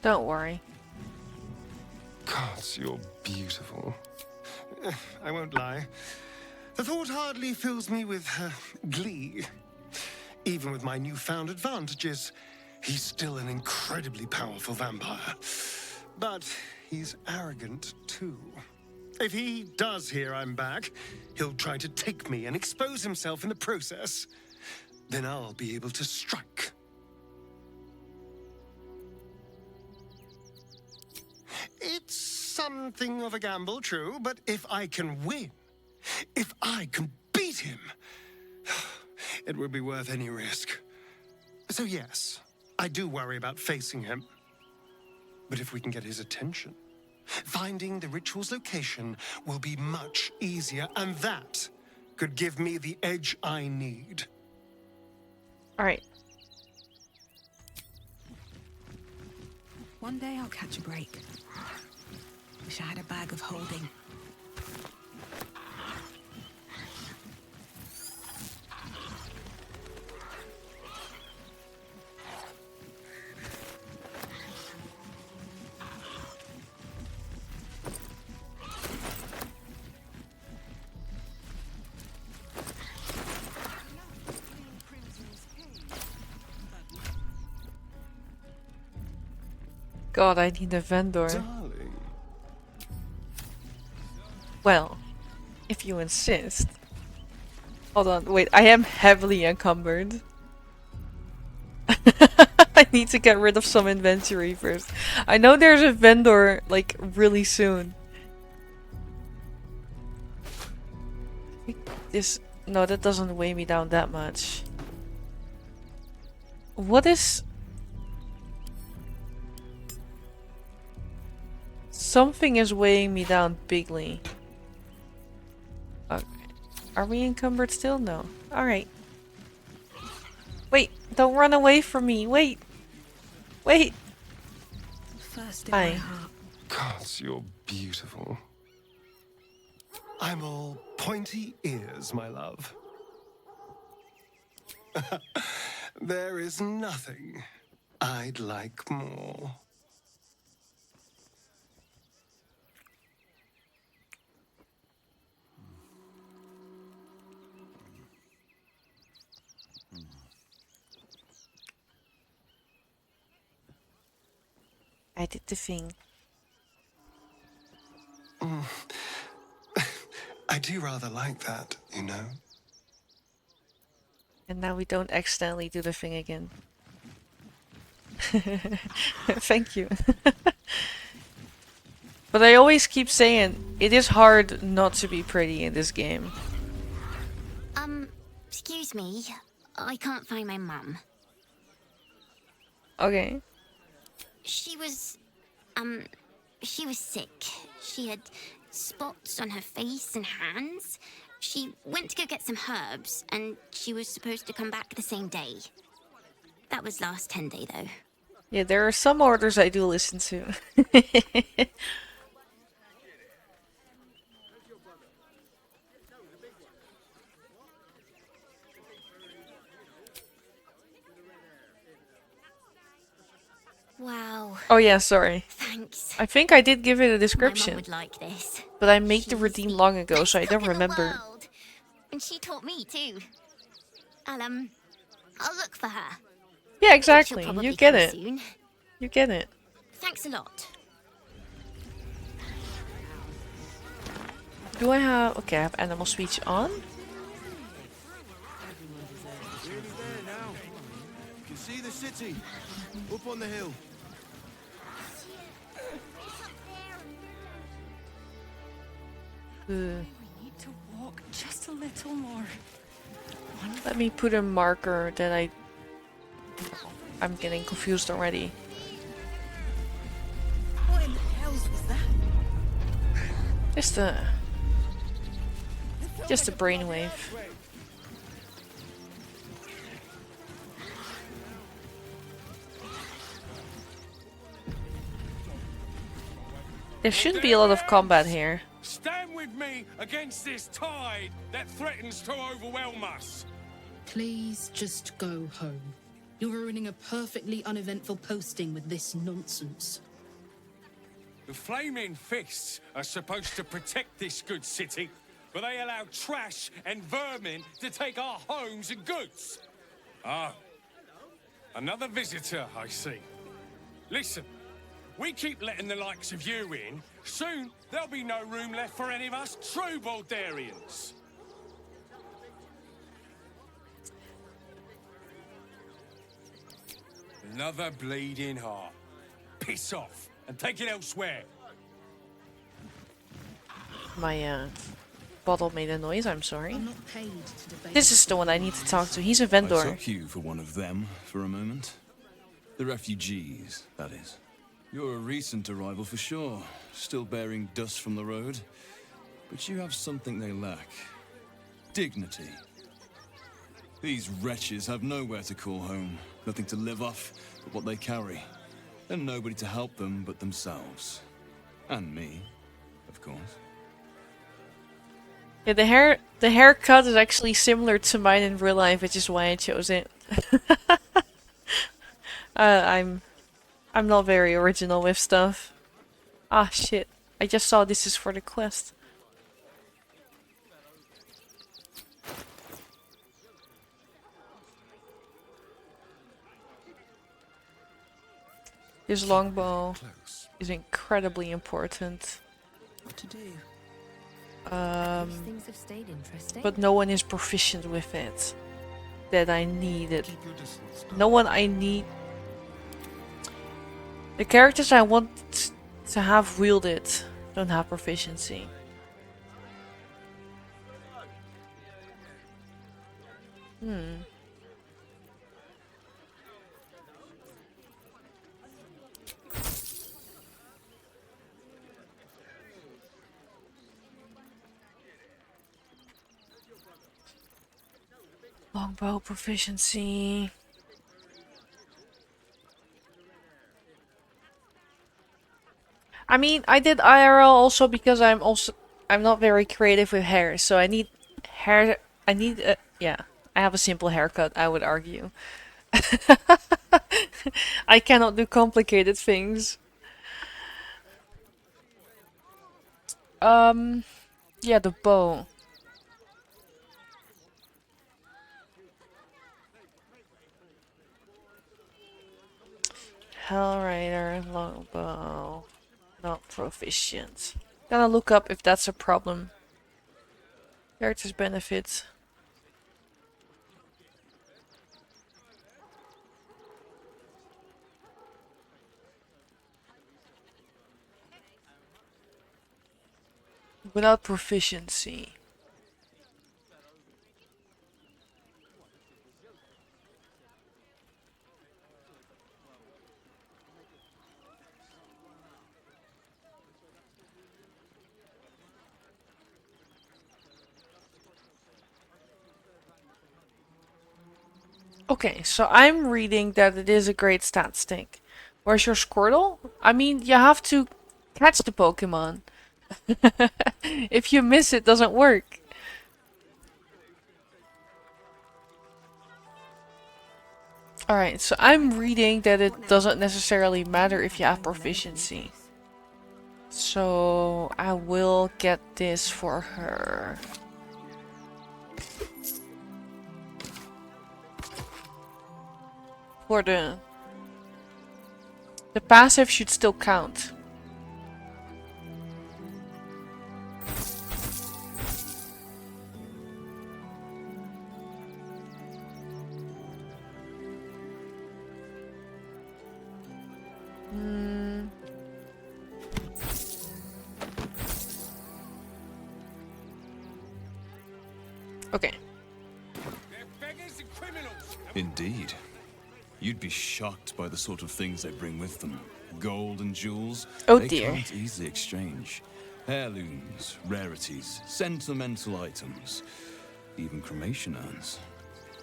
Don't worry. Gods, you're beautiful. I won't lie. The thought hardly fills me with glee. Even with my newfound advantages, he's still an incredibly powerful vampire. But he's arrogant, too. If he does hear I'm back, he'll try to take me and expose himself in the process. Then I'll be able to strike. It's something of a gamble, true, but if I can win, if I can beat him, it would be worth any risk. So yes, I do worry about facing him. But if we can get his attention, finding the ritual's location will be much easier, and that could give me the edge I need. All right. One day I'll catch a break. Wish I had a bag of holding. God, I need a vendor. Darling. Well, if you insist. Hold on, wait, I am heavily encumbered. I need to get rid of some inventory first. I know there's a vendor, like, really soon. I think this... No, that doesn't weigh me down that much. What is... Something is weighing me down bigly. Okay. Are we encumbered still? No. Alright. Wait. Don't run away from me. Wait. Wait. First in Hi. my heart. Gods, you're beautiful. I'm all pointy ears, my love. There is nothing I'd like more. I did the thing. I do rather like that, you know. And now we don't accidentally do the thing again. Thank you. But I always keep saying, it is hard not to be pretty in this game. Excuse me. I can't find my mum. Okay. She was sick. She had spots on her face and hands. She went to go get some herbs, and she was supposed to come back the same day. That was last 10 day, though. Yeah, there are some orders I do listen to. Wow. Oh yeah, sorry. Thanks. I think I did give it a My mum description. would like this. But I made the redeem long ago, so I don't remember. And she taught me too. I'll look for her. Yeah, exactly. She'll probably You get come it. soon. You get it. Thanks a lot. Do I have... Okay, I have animal speech on. Nearly there now. You can see the city. Up on the hill. We need to walk just a little more. Let me put a marker that I'm getting confused already. What in the hells was that? Just a brainwave. There shouldn't be a lot of combat here. Stand with me against this tide that threatens to overwhelm us. Please just go home. You're ruining a perfectly uneventful posting with this nonsense. The Flaming Fists are supposed to protect this good city, but they allow trash and vermin to take our homes and goods. Ah, another visitor, I see. Listen, we keep letting the likes of you in. Soon, there'll be no room left for any of us true Baldurians. Another bleeding heart. Piss off and take it elsewhere. My bottle made a noise, I'm sorry. I'm not paid to debate. This is the one I need to talk to. He's a I vendor. took you for one of them for a moment. The refugees, that is. You're a recent arrival for sure, still bearing dust from the road. But you have something they lack. Dignity. These wretches have nowhere to call home, nothing to live off but what they carry. And nobody to help them but themselves. And me, of course. Yeah, the haircut is actually similar to mine in real life, which is why I chose it. I'm not very original with stuff. Ah shit. I just saw this is for the quest. This longbow is incredibly important. What to do? Things have stayed interesting. But no one is proficient with it. That I needed. No one I need. The characters I want to have wielded don't have proficiency. Longbow proficiency. I mean, I did IRL also because I'm not very creative with hair, so I need hair. Yeah, I have a simple haircut, I would argue. I cannot do complicated things. Yeah, the bow. Hellrider, longbow. Not proficient. Gonna look up if that's a problem. Character's benefits. Without proficiency. Okay, so I'm reading that it is a great stat stick. Where's your Squirtle? I mean, you have to catch the Pokemon. If you miss it, doesn't work. Alright, so I'm reading that it doesn't necessarily matter if you have proficiency. So I will get this for her. For the passive should still count. Okay. Indeed. You'd be shocked by the sort of things they bring with them. Gold and jewels. Oh they dear. can't easily exchange. Heirlooms, rarities, sentimental items, even cremation urns.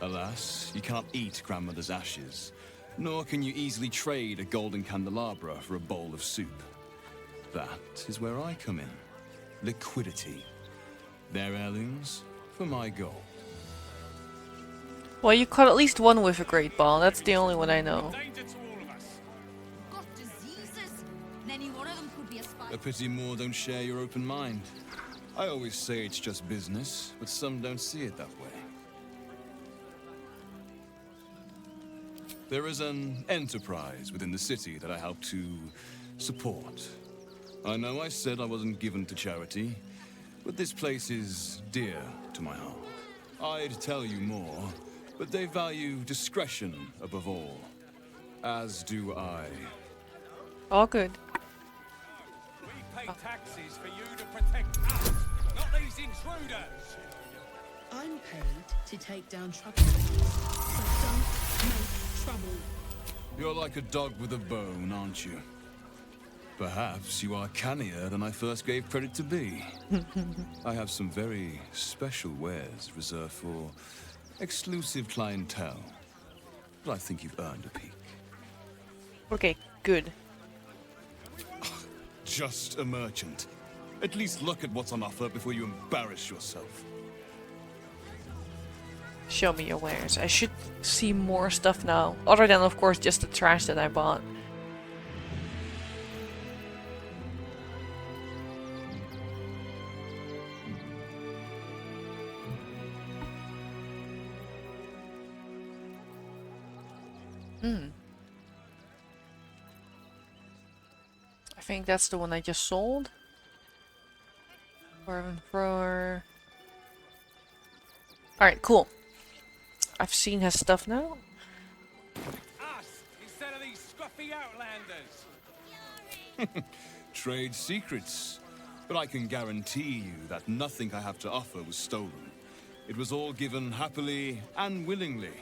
Alas, you can't eat grandmother's ashes, nor can you easily trade a golden candelabra for a bowl of soup. That is where I come in. Liquidity. Their heirlooms for my gold. Well, you caught at least one with a great ball. That's the only one I know. A pity more don't share your open mind. I always say it's just business, but some don't see it that way. There is an enterprise within the city that I help to support. I know I said I wasn't given to charity, but this place is dear to my heart. I'd tell you more, but they value discretion above all. As do I. All good. We pay taxes for you to protect us, not these intruders. I'm paid to take down troublemakers, so don't make trouble. You're like a dog with a bone, aren't you? Perhaps you are cannier than I first gave credit to be. I have some very special wares reserved for exclusive clientele, but I think you've earned a peek. Okay, good. Just a merchant. At least look at what's on offer before you embarrass yourself. Show me your wares. I should see more stuff now. Other than, of course, just the trash that I bought. I think that's the one I just sold. Dwarven thrower. Alright, cool. I've seen his stuff now. Us instead of these scruffy outlanders. Trade secrets. But I can guarantee you that nothing I have to offer was stolen. It was all given happily and willingly.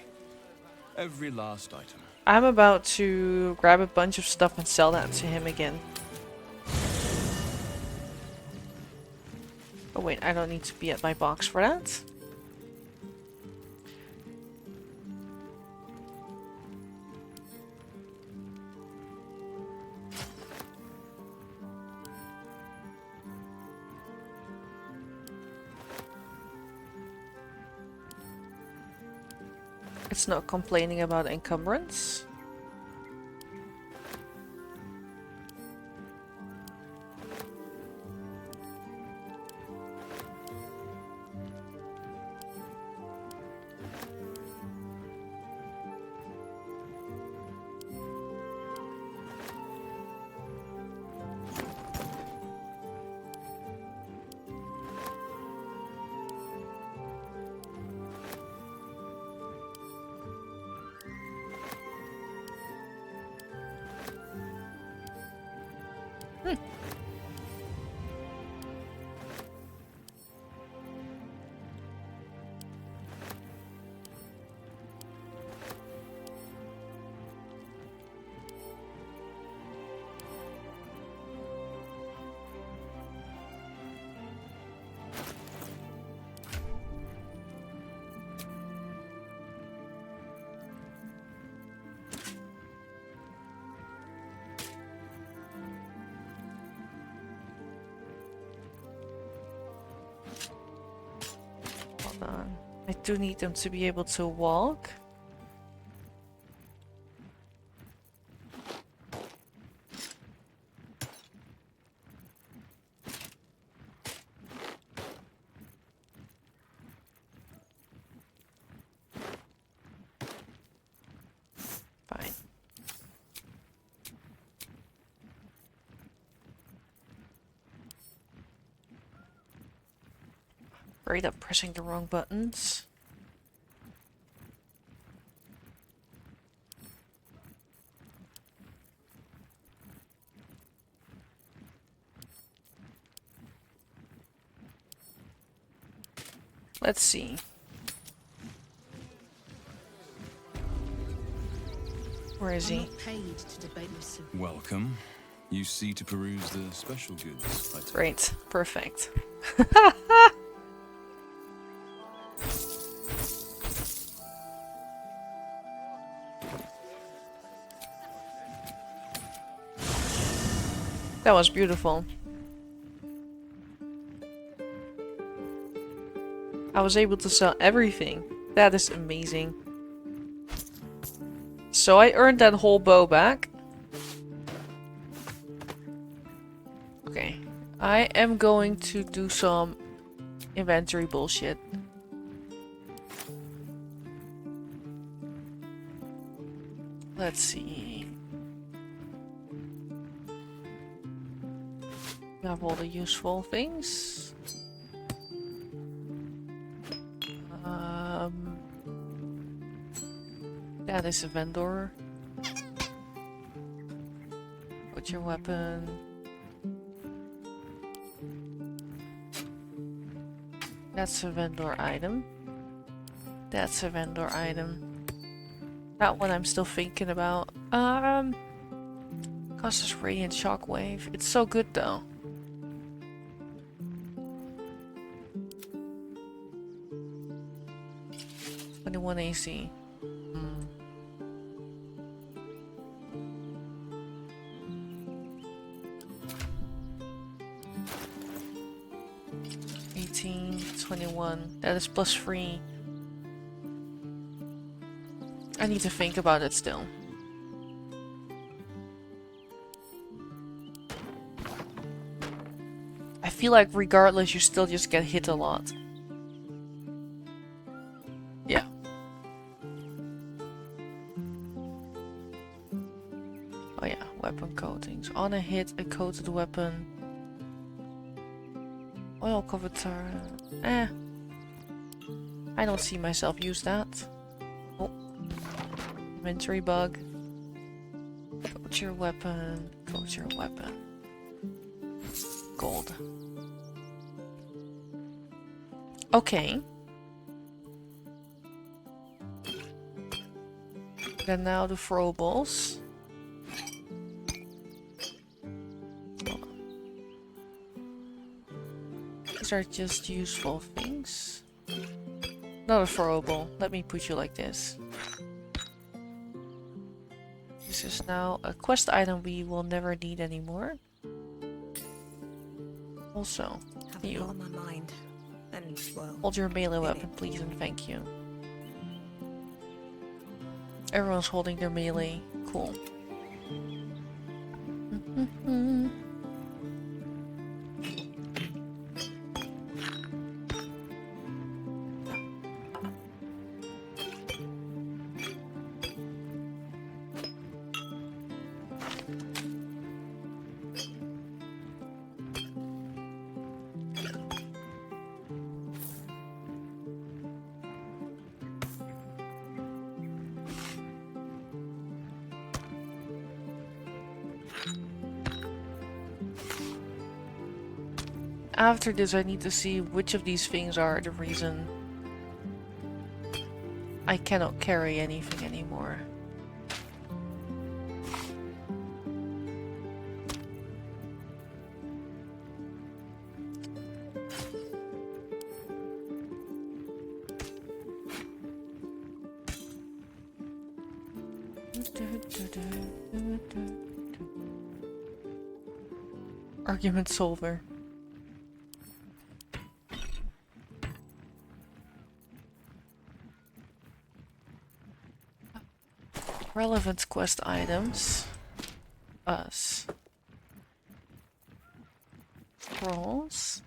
Every last item. I'm about to grab a bunch of stuff and sell that to him again. Oh wait, I don't need to be at my box for that. It's not complaining about encumbrance. Hold on. I do need them to be able to walk. Fine. Great at pressing the wrong buttons. Let's see. Where is he? Paid to debate this. Welcome. You see to peruse the special goods. I take. Great. Perfect. That was beautiful. I was able to sell everything. That is amazing. So I earned that whole bow back. Okay. I am going to do some inventory bullshit. Let's see. We have all the useful things. That is a vendor. Put your weapon. That's a vendor item. That's a vendor item. That one I'm still thinking about. Costs us radiant shockwave. It's so good though. One AC. 21. That is +3. I need to think about it still. I feel like regardless you still just get hit a lot. Yeah. Oh yeah, weapon coatings. On a hit, a coated weapon. Oil covered tire. I don't see myself use that. Oh. Inventory bug. Coat your weapon. Coat your weapon. Gold. Okay. Then now the throwables. These are just useful things. Not a throwable. Let me put you like this. This is now a quest item we will never need anymore. Also, you. On my mind. And, well, Hold your melee weapon, please, and thank you. Everyone's holding their melee. Cool. After this, I need to see which of these things are the reason I cannot carry anything anymore. Argument solver. Relevant quest items. Us. Scrolls.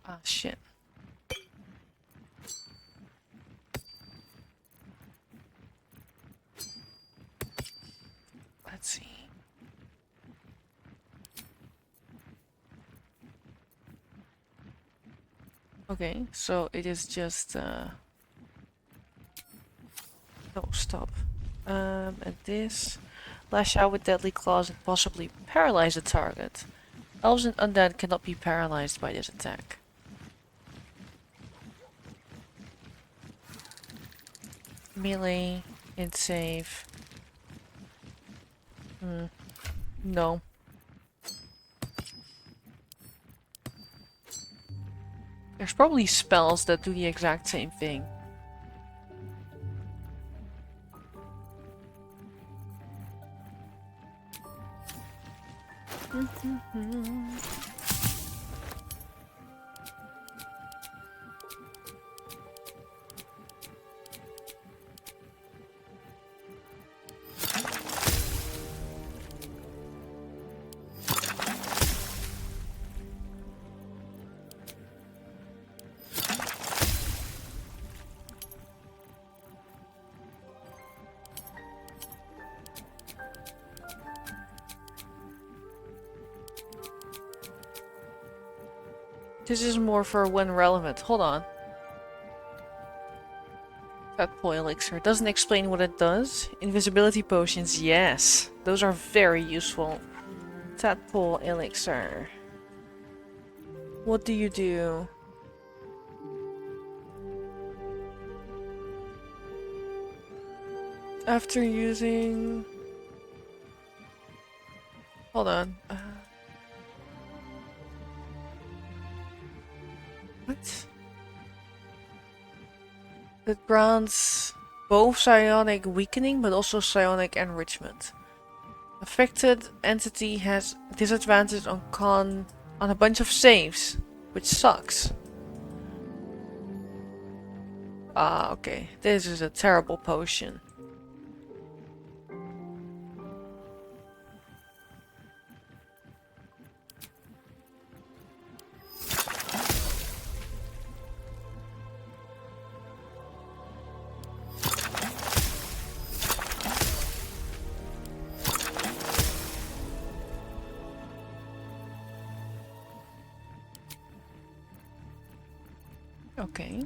Ah, shit. Let's see. Okay, so it is just no, stop. And this. Lash out with deadly claws and possibly paralyze the target. Elves and undead cannot be paralyzed by this attack. Melee, int save. No. There's probably spells that do the exact same thing. This is more for when relevant. Hold on. Tadpole elixir. Doesn't explain what it does. Invisibility potions, yes. Those are very useful. Tadpole elixir. What do you do? After using... Hold on. What? It grants both psionic weakening but also psionic enrichment. Affected entity has disadvantage on a bunch of saves, which sucks. Ah, okay. This is a terrible potion. Okay.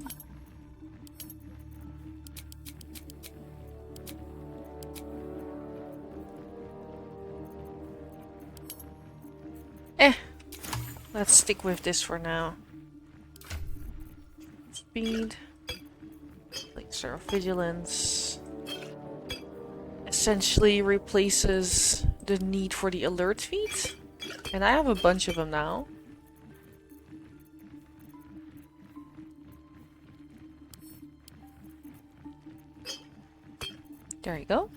Let's stick with this for now. Speed. Elixir of Vigilance. Essentially replaces the need for the alert feat. And I have a bunch of them now. There you go.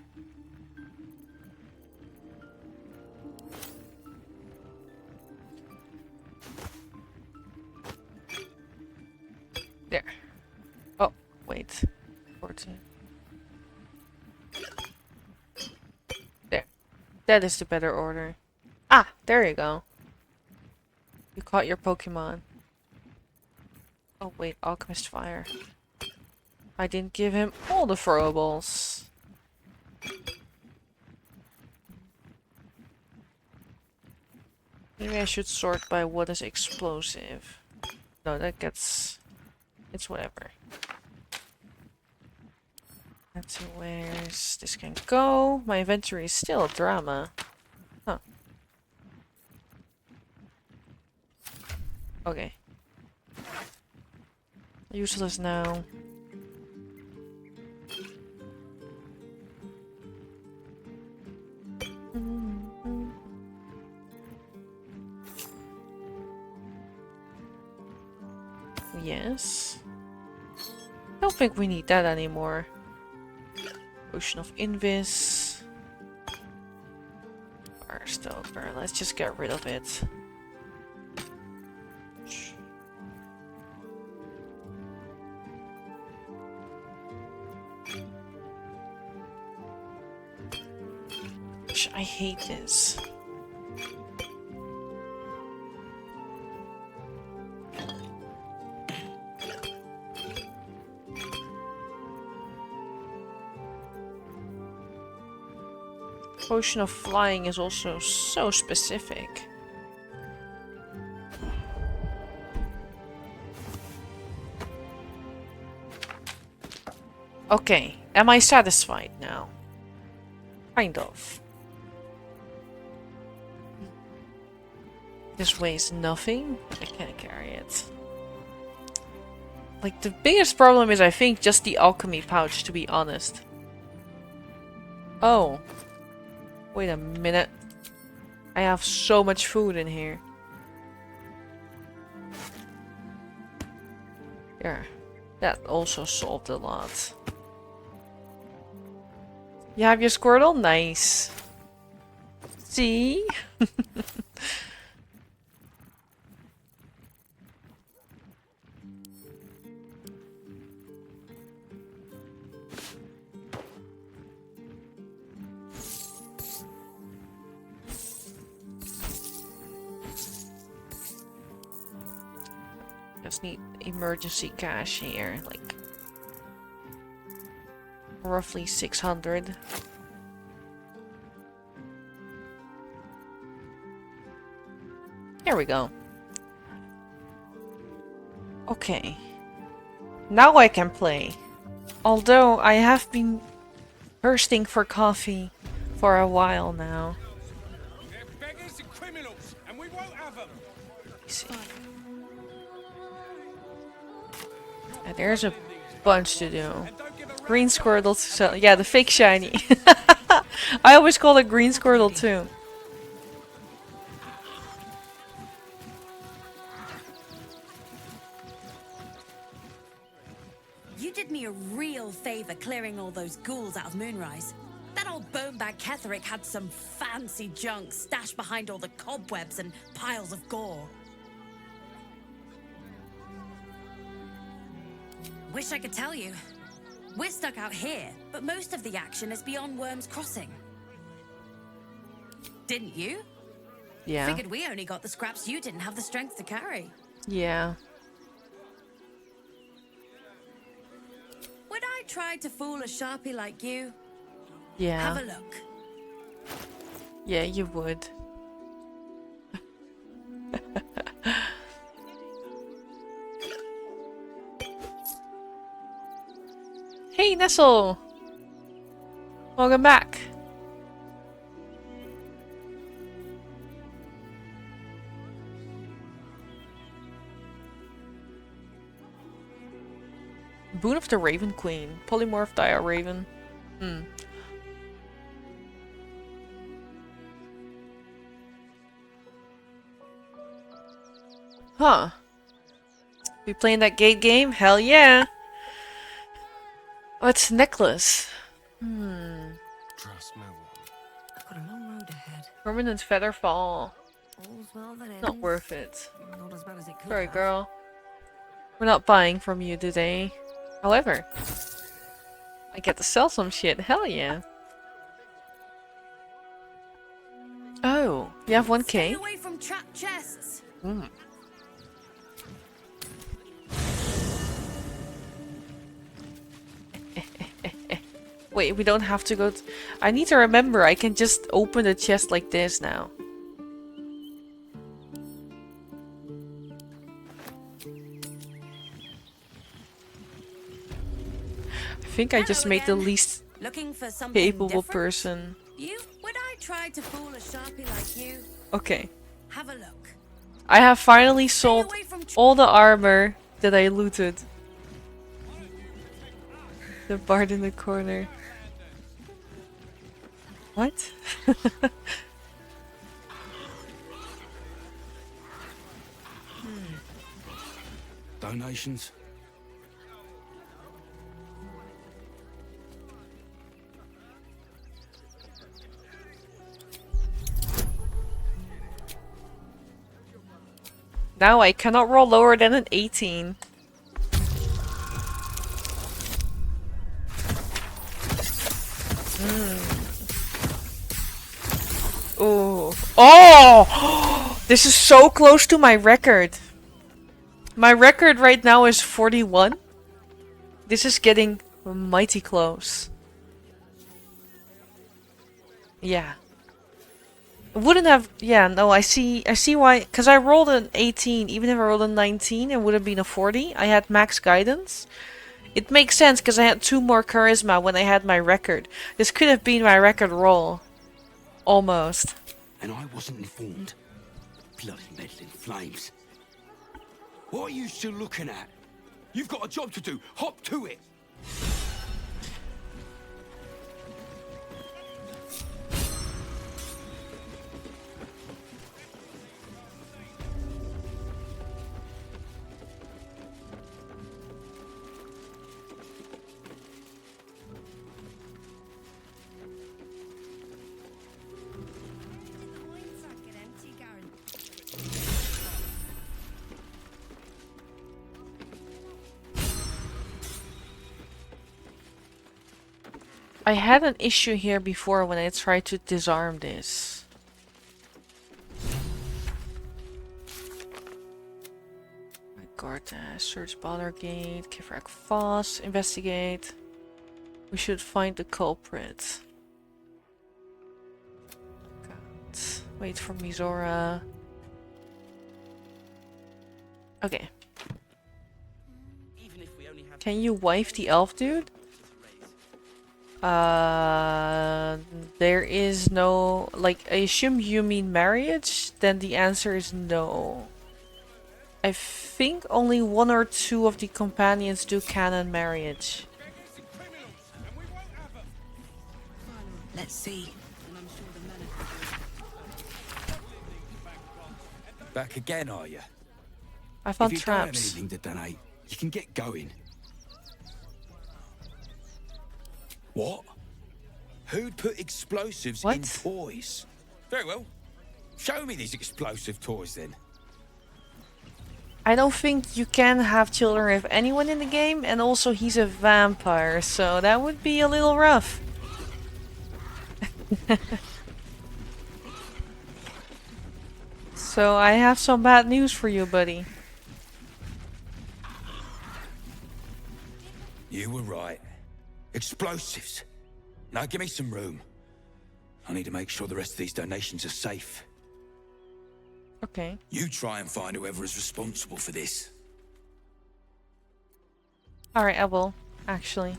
That is the better order. Ah, there you go. You caught your Pokemon. Oh wait, Alchemist Fire. I didn't give him all the throwables. Maybe I should sort by what is explosive. No, that gets... It's whatever. Let's see where this can go. My inventory is still a drama. Huh. Okay. Useless now. Yes. Don't think we need that anymore. Ocean of Invis. Fire Stoker. Let's just get rid of it. I hate this. Potion of Flying is also so specific. Okay, am I satisfied now? Kind of. This weighs nothing. I can't carry it. Like, the biggest problem is, I think, just the alchemy pouch, to be honest. Oh. Wait a minute. I have so much food in here. There. That also solved a lot. You have your Squirtle? Nice. See? Just need emergency cash here, like roughly 600. There we go. Okay. Now I can play. Although I have been thirsting for coffee for a while now. They're beggars and criminals, and we won't have them. Let's see. Yeah, there's a bunch to do. Green Squirtle, so yeah, the fake shiny. I always call it Green Squirtle too. You did me a real favor clearing all those ghouls out of Moonrise. That old bonebag Ketherick had some fancy junk stashed behind all the cobwebs and piles of gore. Wish I could tell you. We're stuck out here, but most of the action is beyond Worm's Crossing. Didn't you? Yeah. Figured we only got the scraps you didn't have the strength to carry. Yeah. Would I try to fool a Sharpie like you? Yeah. Have a look. Yeah, you would. Hey, Nestle! Welcome back. Boon of the Raven Queen. Polymorph Dire Raven. Huh. We playing that gate game? Hell yeah! What's necklace? Trust no one. I've got a long road ahead. Permanent feather fall. All's well that Not ends. worth it. Not as bad as it could Sorry, have. girl. We're not buying from you today. However, I get to sell some shit. Hell yeah. You have 1k? Stay away from trapped chests. Wait, we don't have to go... I need to remember, I can just open the chest like this now. I think I just made the least Looking for something capable different? person. Would I try to fool a sharpie like you? Okay. Have a look. I have finally sold all the armor that I looted. The bard in the corner. What? Donations? Now I cannot roll lower than an 18. Oh. Oh! This is so close to my record. My record right now is 41. This is getting mighty close. Yeah. Wouldn't have... Yeah, no, I see why... Because I rolled an 18. Even if I rolled a 19, it would have been a 40. I had max guidance. It makes sense because I had 2 more charisma when I had my record. This could have been my record roll. Almost. And I wasn't informed. Bloody meddling flames. What are you still looking at? You've got a job to do. Hop to it. I had an issue here before when I tried to disarm this. Guard, search Baldur gate, Kivrak Foss, investigate. We should find the culprit. God. Wait for Mizora. Okay. Can you wife the elf dude? There is no... Like, I assume you mean marriage? Then the answer is no. I think only 1 or 2 of the companions do canon marriage. Let's see. Back again, are you? I found if you don't have traps. anything to donate, you can get going. What? Who'd put explosives in toys? Very well. Show me these explosive toys then. I don't think you can have children with anyone in the game, and also he's a vampire, so that would be a little rough. So I have some bad news for you, buddy. You were right. Explosives. Now give me some room. I need to make sure the rest of these donations are safe. Okay. You try and find whoever is responsible for this. Alright, I will, actually.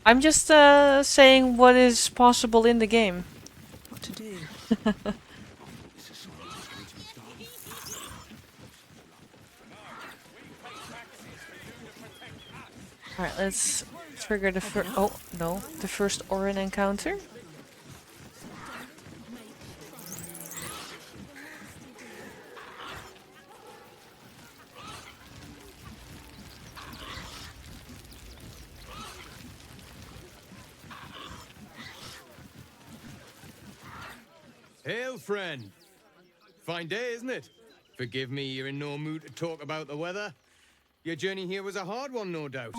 I'm just saying what is possible in the game. What to do? Alright, let's trigger the first... Oh, no. The first Orin encounter. Hail, friend. Fine day, isn't it? Forgive me, you're in no mood to talk about the weather. Your journey here was a hard one, no doubt.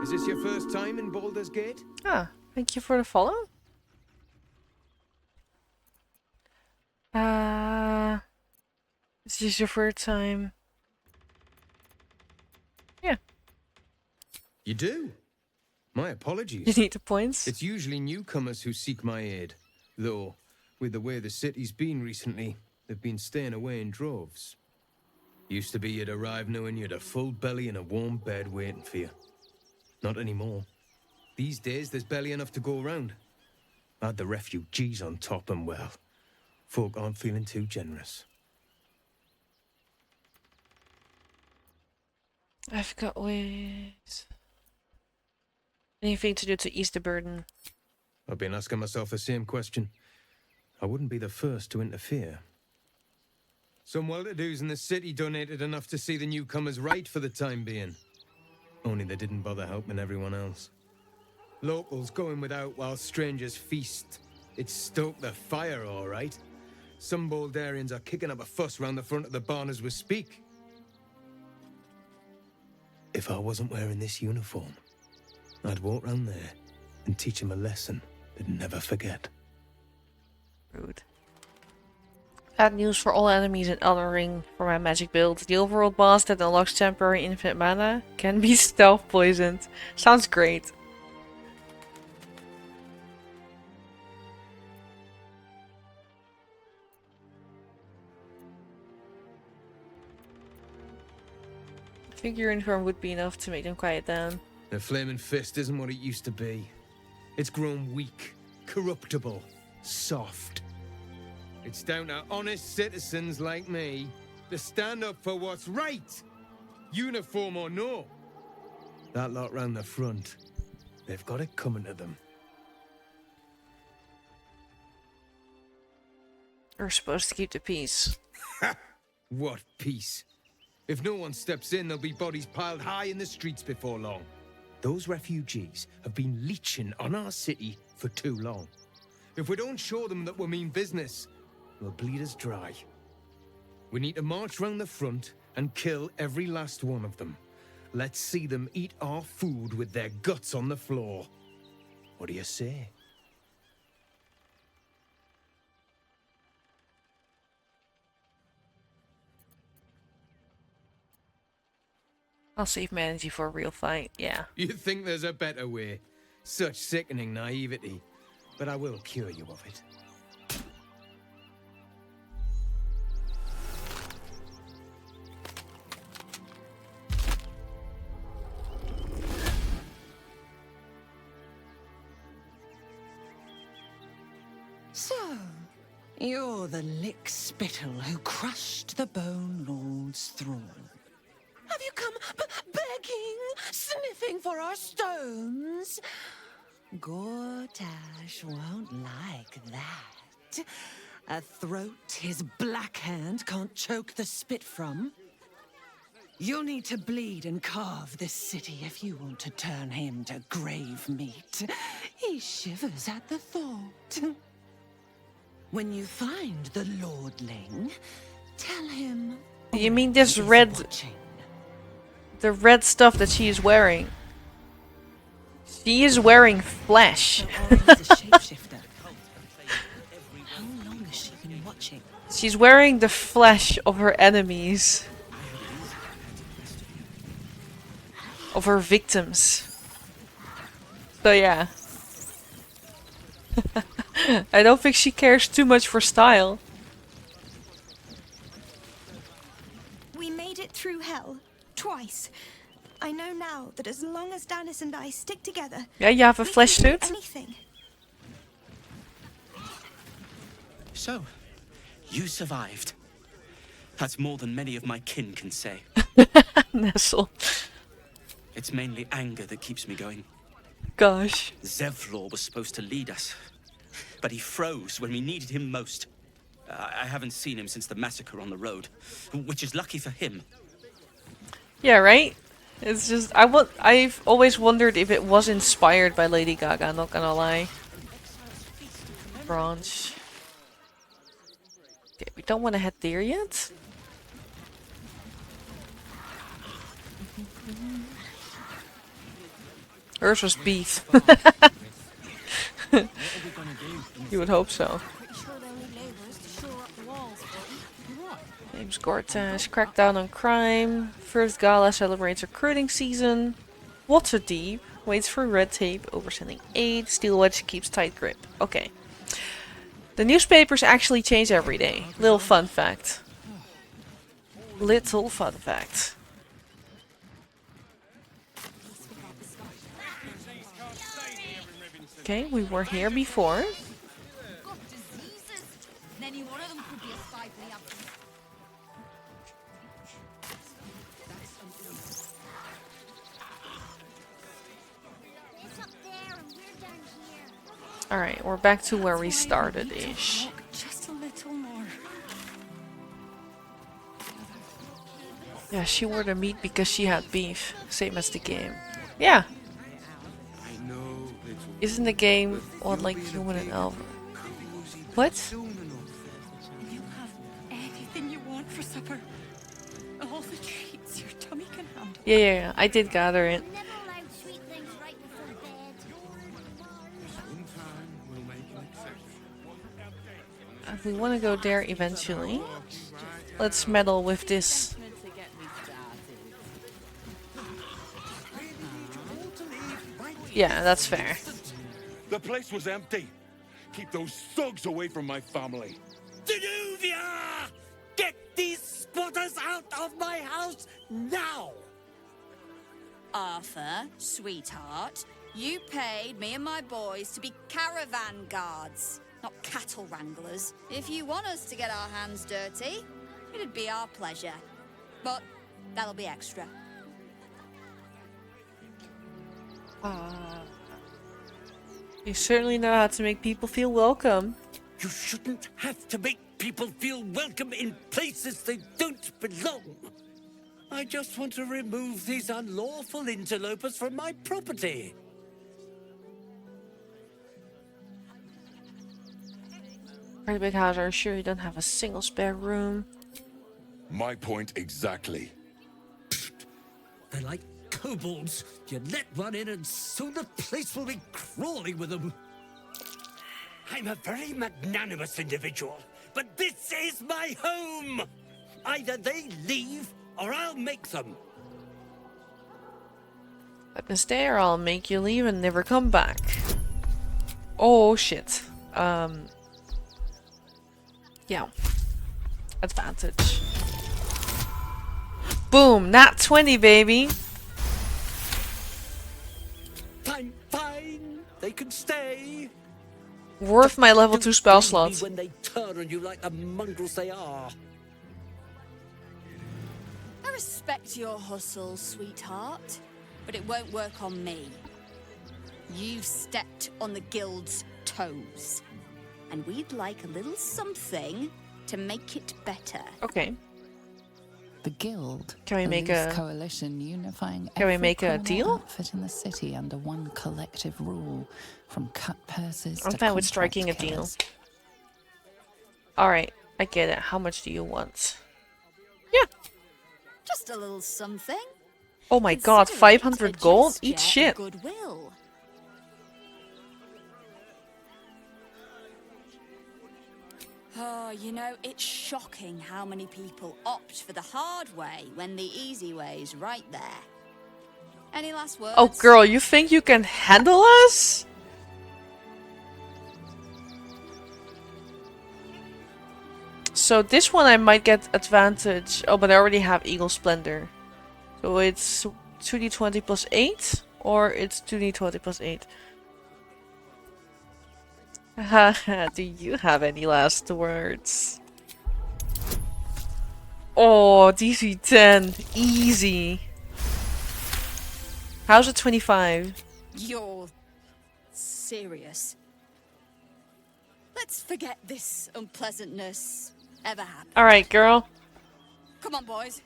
Is this your first time in Baldur's Gate? Ah, thank you for the follow. This is your first time. Yeah. You do? My apologies. You need the points? It's usually newcomers who seek my aid. Though, with the way the city's been recently, they've been staying away in droves. Used to be you'd arrive knowing you had a full belly and a warm bed waiting for you. Not anymore. These days, there's barely enough to go around. Add the refugees on top and, well, folk aren't feeling too generous. I've got ways. Anything to do to ease the burden? I've been asking myself the same question. I wouldn't be the first to interfere. Some well-to-dos in the city donated enough to see the newcomers right for the time being. Only they didn't bother helping everyone else. Locals going without while strangers feast. It stoked the fire, all right. Some Baldurians are kicking up a fuss round the front of the barn as we speak. If I wasn't wearing this uniform, I'd walk round there and teach him a lesson they'd never forget. Rude. Bad news for all enemies in Elden Ring for my magic build. The overworld boss that unlocks temporary infinite mana can be stealth poisoned. Sounds great. I think your uniform would be enough to make them quiet down. The flaming fist isn't what it used to be. It's grown weak, corruptible, soft. It's down to honest citizens like me to stand up for what's right, uniform or no. That lot round the front, they've got it coming to them. We're supposed to keep the peace. What peace? If no one steps in, there'll be bodies piled high in the streets before long. Those refugees have been leeching on our city for too long. If we don't show them that we mean business, they'll bleed us dry. We need to march round the front and kill every last one of them. Let's see them eat our food with their guts on the floor. What do you say? I'll save my energy for a real fight, yeah. You think there's a better way? Such sickening naivety. But I will cure you of it. So, you're the lick-spittle who crushed the Bone Lord's thrall. Have you come begging, sniffing for our stones? Gortash won't like that. A throat his black hand can't choke the spit from. You'll need to bleed and carve this city if you want to turn him to grave meat. He shivers at the thought. When you find the Lordling, tell him... You mean this red... The red stuff that she is wearing? She is wearing flesh. She's wearing the flesh of her enemies. Of her victims. So yeah. I don't think she cares too much for style. We made it through hell. Twice. I know now that as long as Danis and I stick together... Yeah, you have a flesh suit? Anything. So, you survived. That's more than many of my kin can say. Nestle. It's mainly anger that keeps me going. Gosh. Zevlor was supposed to lead us, but he froze when we needed him most. I haven't seen him since the massacre on the road, which is lucky for him. Yeah, right? It's just I've always wondered if it was inspired by Lady Gaga, not gonna lie. Branch. Okay, we don't want to head there yet. Hers was beef. You would hope so. James Gortash. Crack down on crime. First gala celebrates recruiting season. Waterdeep waits for red tape. Oversending aid. Steelwedge keeps tight grip. Okay. The newspapers actually change every day. Little fun fact. Little fun fact. Okay, we were here before. Alright, we're back to where we started-ish. Just a little more. Yeah, she ordered meat because she had beef. Same as the game. Yeah. Isn't the game on like human and elf? What? You have anything you want for supper. All the treats your tummy can handle. Yeah, I did gather it. We want to go there eventually. Let's meddle with this. Yeah, that's fair. The place was empty. Keep those thugs away from my family. Danuvia! Get these spotters out of my house now! Arthur, sweetheart, you paid me and my boys to be caravan guards, not cattle wranglers. If you want us to get our hands dirty, it'd be our pleasure. But that'll be extra. You certainly know how to make people feel welcome. You shouldn't have to make people feel welcome in places they don't belong. I just want to remove these unlawful interlopers from my property. Pretty big house, are you sure you don't have a single spare room? My point exactly. They're like kobolds. You let one in and soon the place will be crawling with them. I'm a very magnanimous individual, but this is my home! Either they leave, or I'll make them. Let me stay or I'll make you leave and never come back. Oh shit. Yeah. Advantage. Boom! Nat 20, baby! Fine, fine. They can stay. Worth my level 2 spell slot. When they turn on you like the mongrels they are. I respect your hustle, sweetheart, but it won't work on me. You've stepped on the guild's toes, and we'd like a little something to make it better. Okay. The guild, Can we a make loose a- coalition unifying Can we every make a criminal deal? outfit in the city under one collective rule, from cut purses I'm to fine with striking a contract deal. killers. Alright, I get it. How much do you want? Just a little something. Oh my god, Consider it 500 a gold? Eat gesture of shit. Goodwill. Oh, you know, it's shocking how many people opt for the hard way when the easy way's right there. Any last words? Oh girl, you think you can handle us? So this one I might get advantage. Oh, but I already have Eagle Splendor. So it's 2d20 plus 8? Or it's 2d20 plus 8? Haha, do you have any last words? Oh, DC 10. Easy. How's it 25? You're serious. Let's forget this unpleasantness ever happened. Alright, girl. Come on, boys.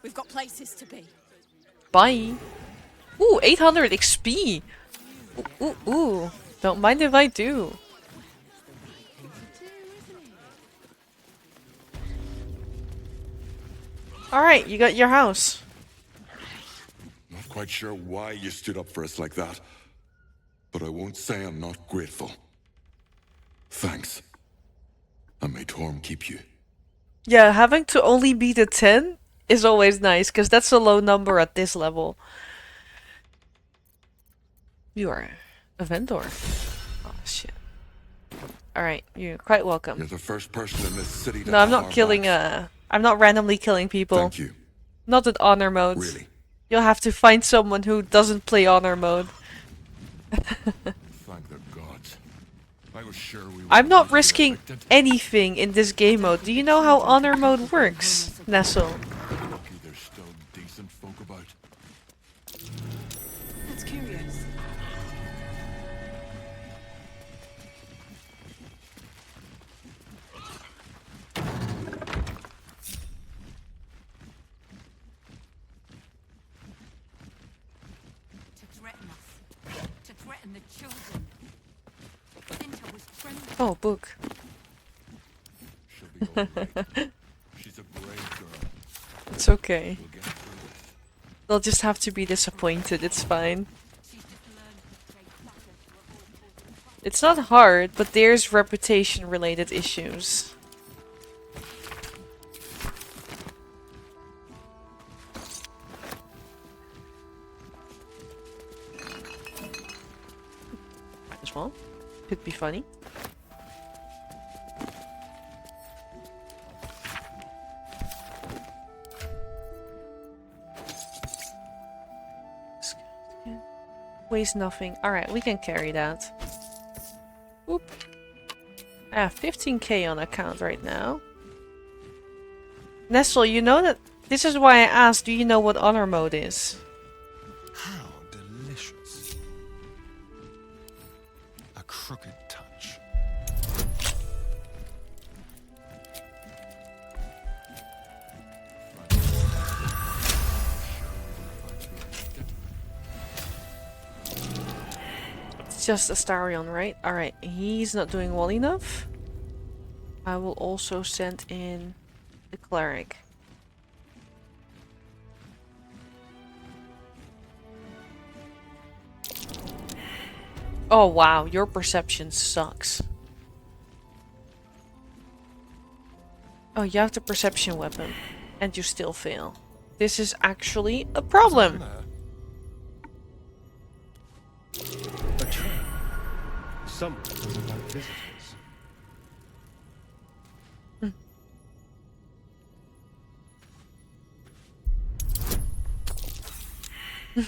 We've got places to be. Bye. Ooh, 800 XP. Ooh. Don't mind if I do. Alright, you got your house. Not quite sure why you stood up for us like that, but I won't say I'm not grateful. Thanks. And may Torm keep you Yeah, having to only beat a 10 is always nice, because that's a low number at this level. You are a vendor. Oh, shit. Alright, you're quite welcome. You're the first person in this city to No, I'm have not our killing, backs. I'm not randomly killing people. Thank you. Not with honor mode. Really? You'll have to find someone who doesn't play honor mode. Thank the gods. I was sure we were I'm not going to be risking afflicted. anything in this game mode. Do you know how honor mode works, Nestle? Lucky there's still decent folk about. That's curious. To threaten us. To threaten the children. Cinta was trembling. Oh, book. She'll be all right. She's a brave girl. It's okay. We'll get through this. They'll just have to be disappointed, it's fine. It's not hard, but there's reputation related issues. As well. Could be funny. Weighs nothing. Alright, we can carry that. Oop. I have 15k on account right now. Nestle, you know that... This is why I asked, do you know what honor mode is? How delicious. A crooked touch. It's just Astarion, right? Alright, he's not doing well enough. I will also send in the cleric. Oh wow, your perception sucks. Oh, you have the perception weapon, and you still fail. This is actually a problem. A trap. Someone doesn't like visitors. Oh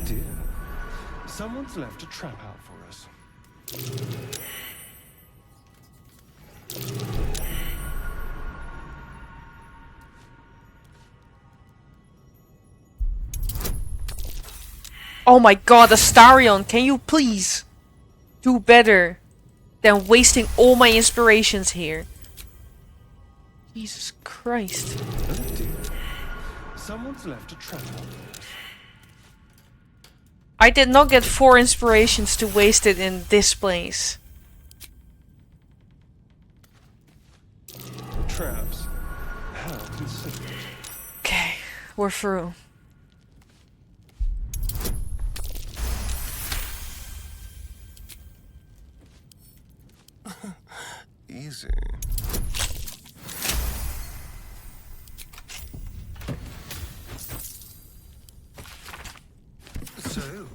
dear. Someone's left a trap out for us. Oh my god, Astarion, can you please do better than wasting all my inspirations here? Jesus Christ. Oh dear. Someone's left a trap out for us. I did not get 4 inspirations to waste it in this place. Traps. How considerate. Okay, we're through. Easy. So,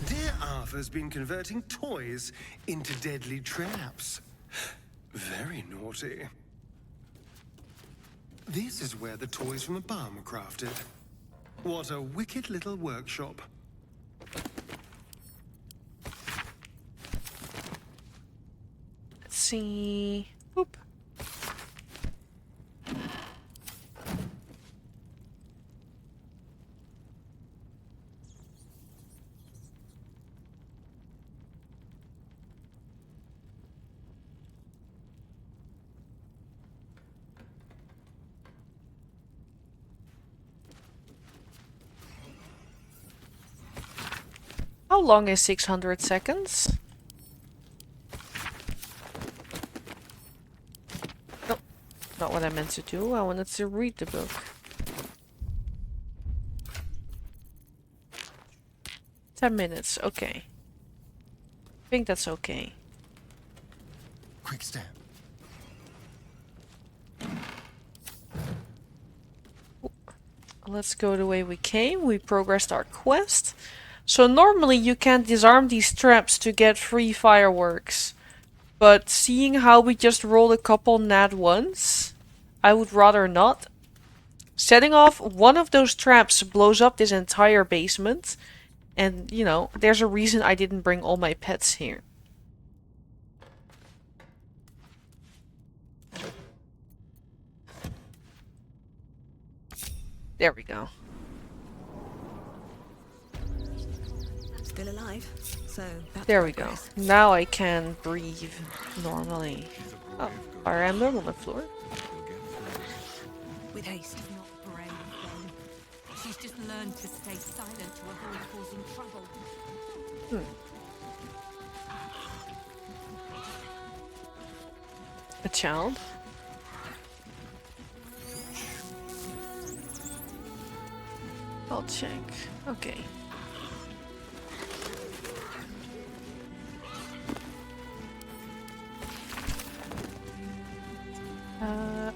dear Arthur's been converting toys into deadly traps. Very naughty. This is where the toys from the barn were crafted. What a wicked little workshop. Let's see. Oop. How long is 600 seconds? Nope, not what I meant to do. I wanted to read the book. 10 minutes, okay. I think that's okay. Quick step. Let's go the way we came. We progressed our quest. So normally you can't disarm these traps to get free fireworks. But seeing how we just rolled a couple nat ones, I would rather not. Setting off one of those traps blows up this entire basement. And, you know, there's a reason I didn't bring all my pets here. There we go. Still alive, so that's There we go. progress. Now I can breathe normally. Oh, fire emblem on the floor. With haste. Not brave, then. She's just learned to stay silent to avoid causing trouble. A child. I'll check. Okay.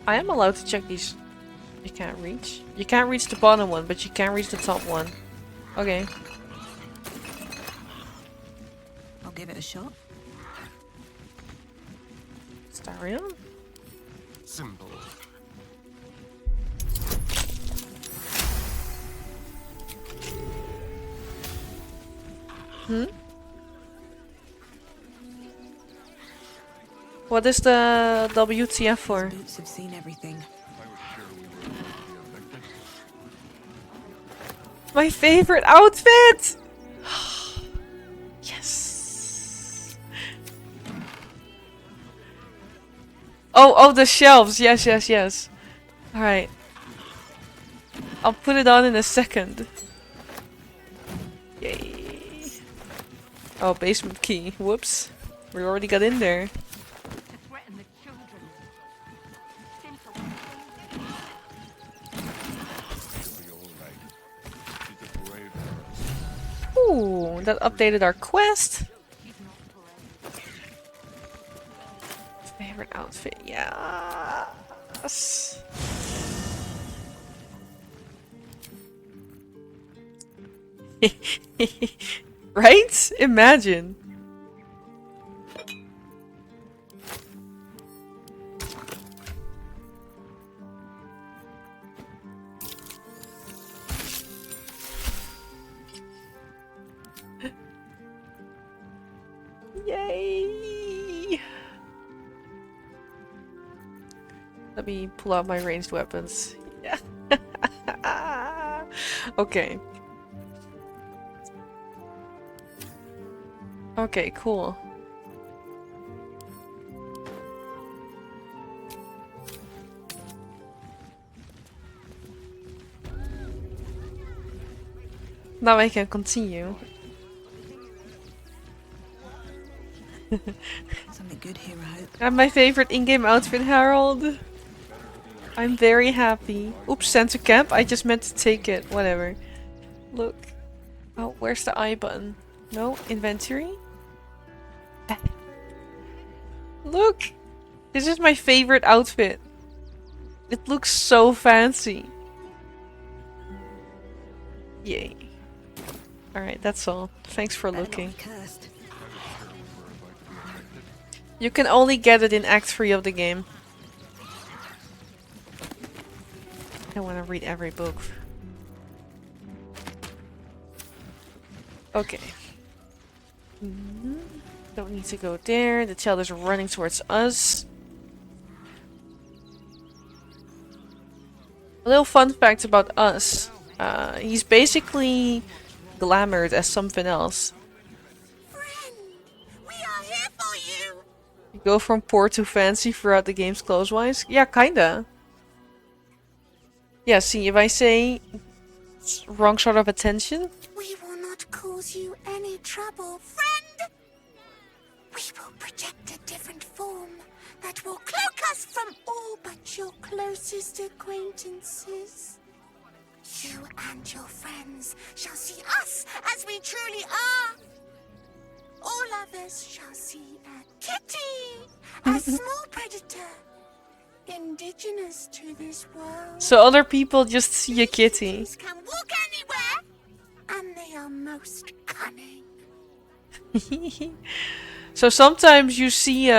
I am allowed to check these. You can't reach. You can't reach the bottom one, but you can reach the top one. Okay. I'll give it a shot. Starion? Simple. What is the WTF for? Boots have seen everything. My favorite outfit! Yes! Oh, the shelves. Yes, yes, yes. Alright. I'll put it on in a second. Yay. Oh, basement key. Whoops. We already got in there. Ooh, that updated our quest. Favorite outfit, yes. Right? Imagine. Yay! Let me pull out my ranged weapons. Yeah. Okay. Okay, cool. Now I can continue. Something good here, I hope. I have my favorite in-game outfit, Harold. I'm very happy. Oops, sent to camp. I just meant to take it. Whatever. Look. Oh, where's the I button? No? Inventory? Look! This is my favorite outfit. It looks so fancy. Yay. Alright, that's all. Thanks for looking. You can only get it in Act 3 of the game. I want to read every book. Okay. Don't need to go there. The child is running towards us. A little fun fact about us. He's basically glamored as something else. You go from poor to fancy throughout the game's close-wise? Yeah, kinda. Yeah, see, if I say wrong sort of attention. We will not cause you any trouble, friend. We will project a different form that will cloak us from all but your closest acquaintances. You and your friends shall see us as we truly are. All others shall see a kitty, a small predator, indigenous to this world. So other people just see a kitty. These can walk anywhere, and they are most cunning. So sometimes you see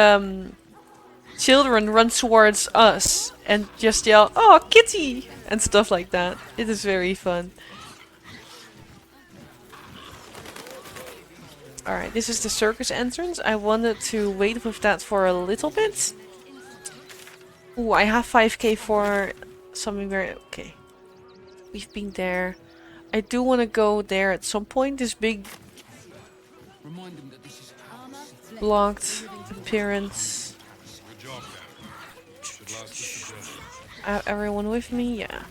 children run towards us and just yell, "Oh, kitty!" and stuff like that. It is very fun. Alright, this is the circus entrance. I wanted to wait with that for a little bit. Ooh, I have 5k for something very... Okay. We've been there. I do want to go there at some point. This big... blocked appearance. Everyone with me? Yeah.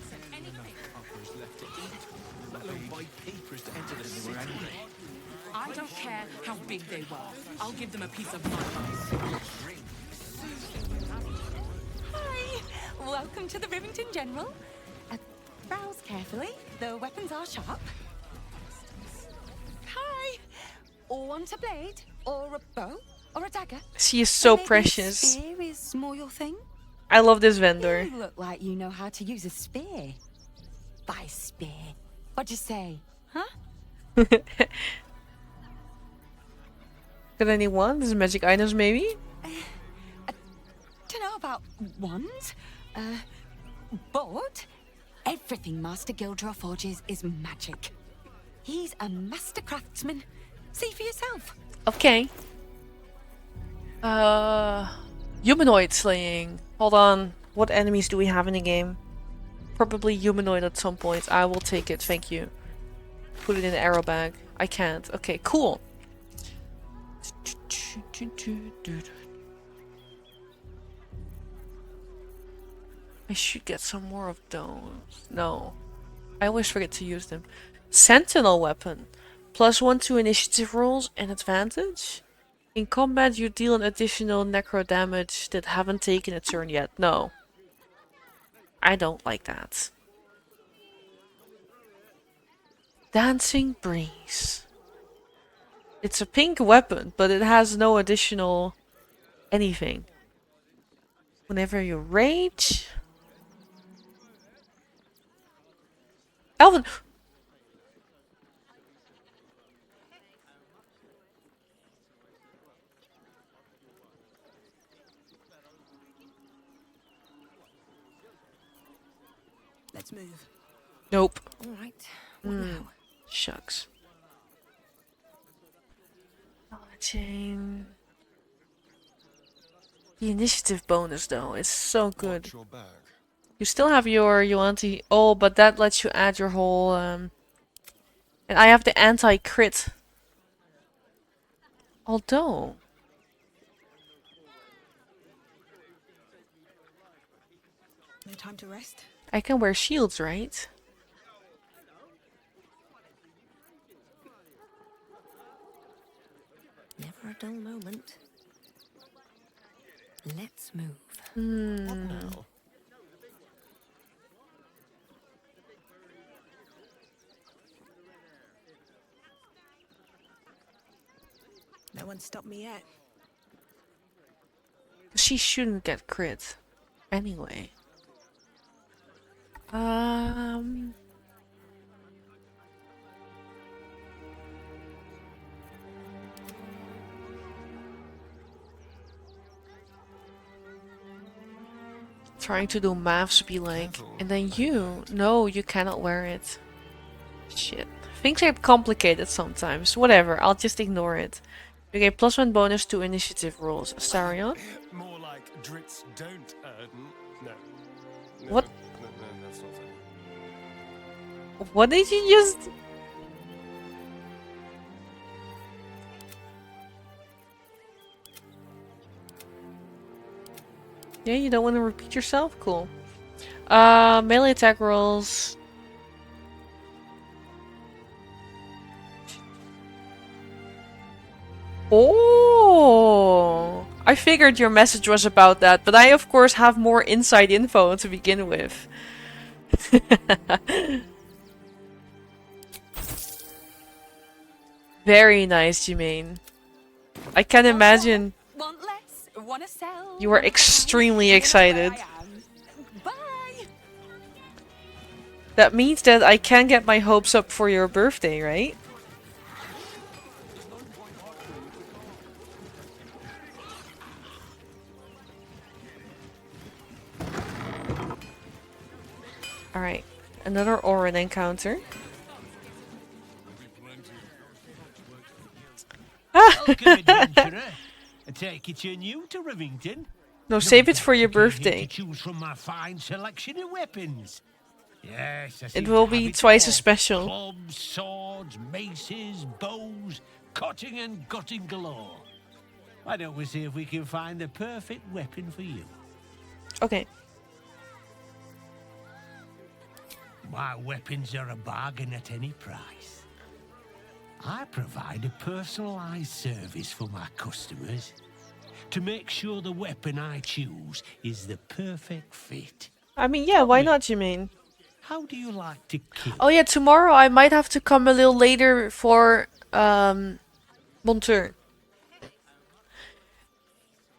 I don't care how big they were. I'll give them a piece of my mind. Hi! Welcome to the Rivington General. Browse carefully. The weapons are sharp. Hi! Or want a blade? Or a bow? Or a dagger? She is so Maybe precious. A spear is more your thing? I love this vendor. You look like you know how to use a spear. By spear. What'd you say? Huh? Got anyone? This is magic items, maybe? Don't know about wands. But everything Master Gildra forges is magic. He's a master craftsman. See for yourself. Okay. Humanoid slaying. Hold on. What enemies do we have in the game? Probably humanoid at some point. I will take it, thank you. Put it in the arrow bag. I can't. Okay, cool. I should get some more of those. No. I always forget to use them. Sentinel weapon. +1 to initiative rolls and advantage. In combat you deal an additional necro damage that haven't taken a turn yet. No. I don't like that. Dancing Breeze. It's a pink weapon, but it has no additional anything. Whenever you rage... Elven... Let's move. Nope. All right. What now? Shucks. Acknowledging. The initiative bonus though is so good. You still have your anti. Oh, but that lets you add your whole and I have the anti-crit. Although No time to rest. I can wear shields, right? Never a dull moment. Let's move. What now? No one stopped me yet. She shouldn't get crit. Anyway. Trying to do maths be like, and then no, you cannot wear it. Shit. Things get complicated sometimes. Whatever, I'll just ignore it. You get +1 bonus to initiative rolls. Astarion? More like Drits don't earn. No. What? No, that's not funny. What did you just... Yeah, you don't want to repeat yourself? Cool. Melee attack rolls. Oh! I figured your message was about that, but I of course have more inside info to begin with. Very nice, Jermaine. I can imagine Want less? Wanna sell? you were extremely excited. Bye. That means that I can get my hopes up for your birthday, right? Alright, another Orin encounter. Welcome, adventurer. I take it you're new to Rivington. No, save it for your Came here birthday. to choose from my fine selection of weapons. Yes, I It seem will to be have it twice all. as special. Clubs, swords, maces, bows, cutting and gutting galore. Why don't we see if we can find the perfect weapon for you? Okay. My weapons are a bargain at any price. I provide a personalized service for my customers to make sure the weapon I choose is the perfect fit. I mean, yeah, why not, Jermaine? How do you like to kill? Oh yeah, tomorrow I might have to come a little later for Monteur.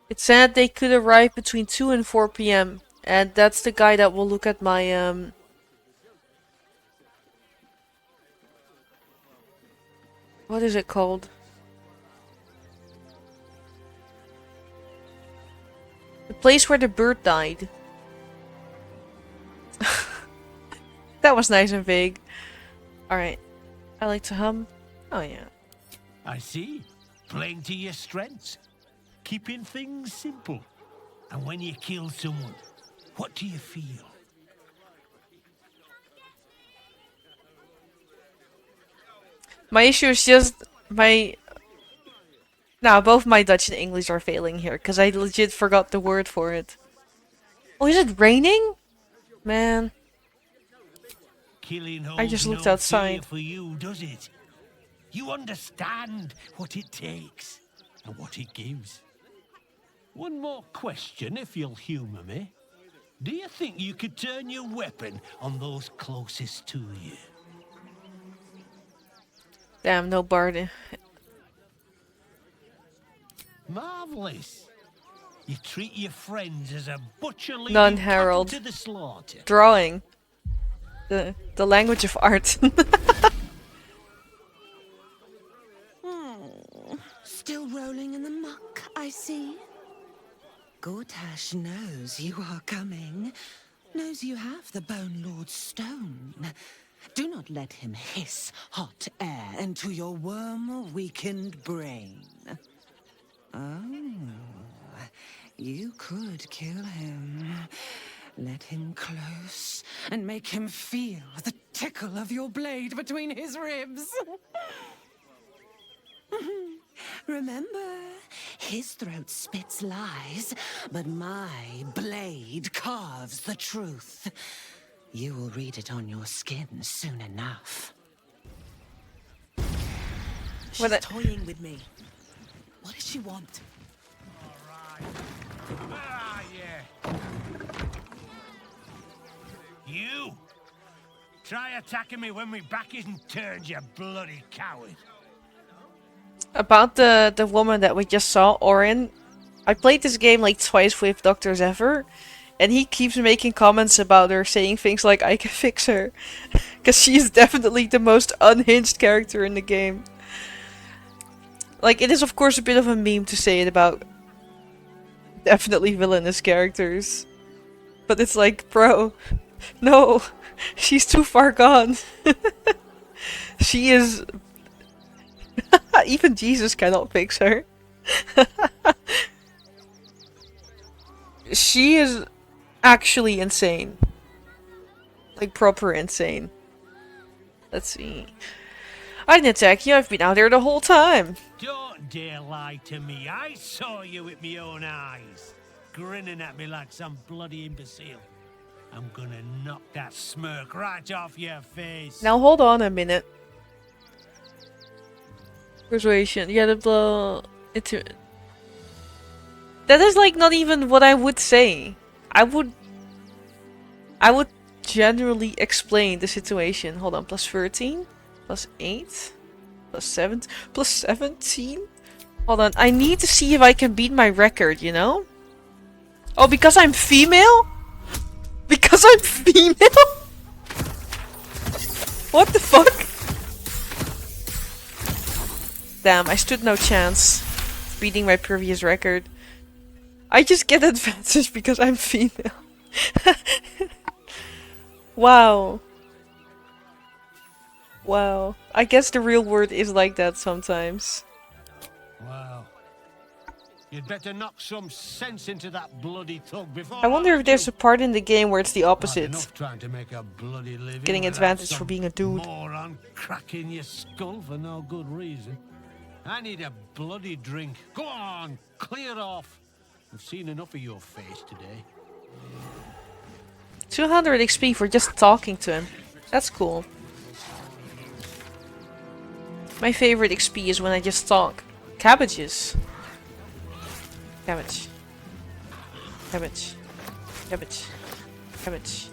It said they could arrive between 2 and 4 p.m. And that's the guy that will look at my what is it called? The place where the bird died. That was nice and vague. Alright. I like to hum. Oh yeah. I see. Playing to your strengths. Keeping things simple. And when you kill someone, what do you feel? My issue is just my... Now, both my Dutch and English are failing here, because I legit forgot the word for it. Oh, is it raining? Man. Killing I just holds looked no outside. fear for you, does it? You understand what it takes and what it gives. One more question, if you'll humour me. Do you think you could turn your weapon on those closest to you? Damn, no bard. Marvellous. You treat your friends as a butcher leading None, cattle Harold. to the slaughter. Drawing. The language of art. Still rolling in the muck, I see. Gortash knows you are coming. Knows you have the Bone Lord's stone. Do not let him hiss hot air into your worm-weakened brain. Oh, you could kill him. Let him close and make him feel the tickle of your blade between his ribs. Remember, his throat spits lies, but my blade carves the truth. You will read it on your skin soon enough. She's toying with me. What does she want? Ah, yeah. You! Try attacking me when my back isn't turned, you bloody coward. About the woman that we just saw, Orin. I played this game like twice with Dr. Zephyr, and he keeps making comments about her, saying things like, I can fix her. Because she is definitely the most unhinged character in the game. Like, it is of course a bit of a meme to say it about definitely villainous characters. But it's like, bro, no, she's too far gone. She is... Even Jesus cannot fix her. She is actually insane. Like, proper insane. Let's see. I didn't attack you, I've been out there the whole time. Don't dare lie to me. I saw you with my own eyes. Grinning at me like some bloody imbecile. I'm gonna knock that smirk right off your face. Now hold on a minute. Persuasion. Yeah, that is like not even what I would say. I would generally explain the situation. Hold on, plus 13, plus 8, Plus 17? Hold on, I need to see if I can beat my record, you know? Oh, because I'm female? Because I'm female? What the fuck? Damn, I stood no chance beating my previous record. I just get advantage because I'm female. Wow. Wow. I guess the real world is like that sometimes. Wow. You'd better knock some sense into that bloody thug before I wonder if there's a part in the game where it's the opposite. enough trying to make a bloody living Getting without advantage for some being a dude. moron cracking your skull for no good reason. I need a bloody drink. Go on, clear off. I've seen enough of your face today. 200 XP for just talking to him. That's cool. My favorite XP is when I just talk. Cabbages. Cabbage. Cabbage. Cabbage. Cabbage.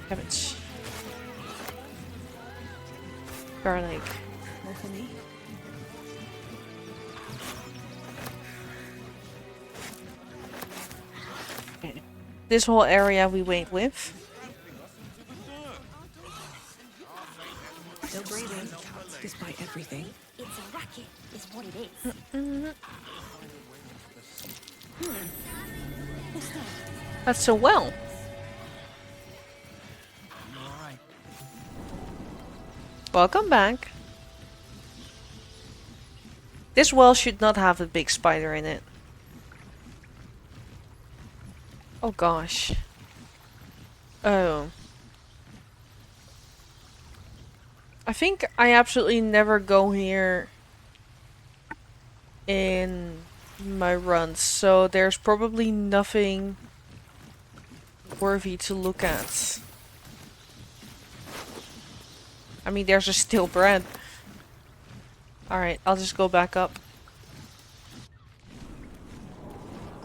Cabbage. Garlic. More for me? This whole area we wait with. Still breathing, despite everything. It's a racket, is what it is. That's so well. Welcome back. This well should not have a big spider in it. Oh gosh. Oh. I think I absolutely never go here in my runs, so there's probably nothing worthy to look at. I mean, there's a stale bread. Alright, I'll just go back up.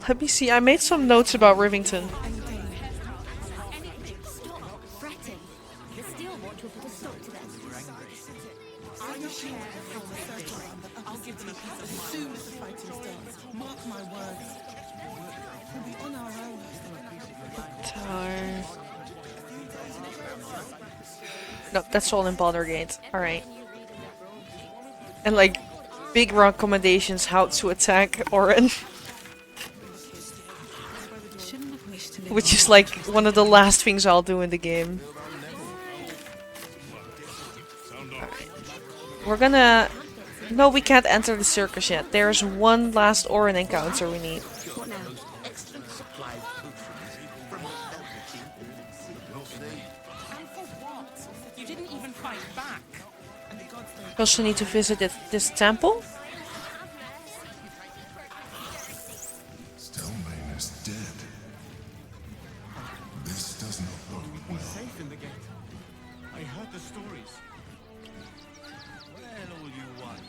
Let me see, I made some notes about Rivington. I'll give them a piece as soon as the fighting starts. Mark my words. We'll be on our own. Tower. No, that's all in Baldur Gate. Alright. And like, big recommendations how to attack Orin. Which is like one of the last things I'll do in the game. Alright. We're gonna... No, we can't enter the circus yet. There's one last Orin encounter we need. What now? Excellent supply of potions from And for what? You didn't even fight back. And the gods don't... We also need to visit this temple. Stelmane is dead. This does not bode well. Safe in the gate. I heard the stories. Well, all you want.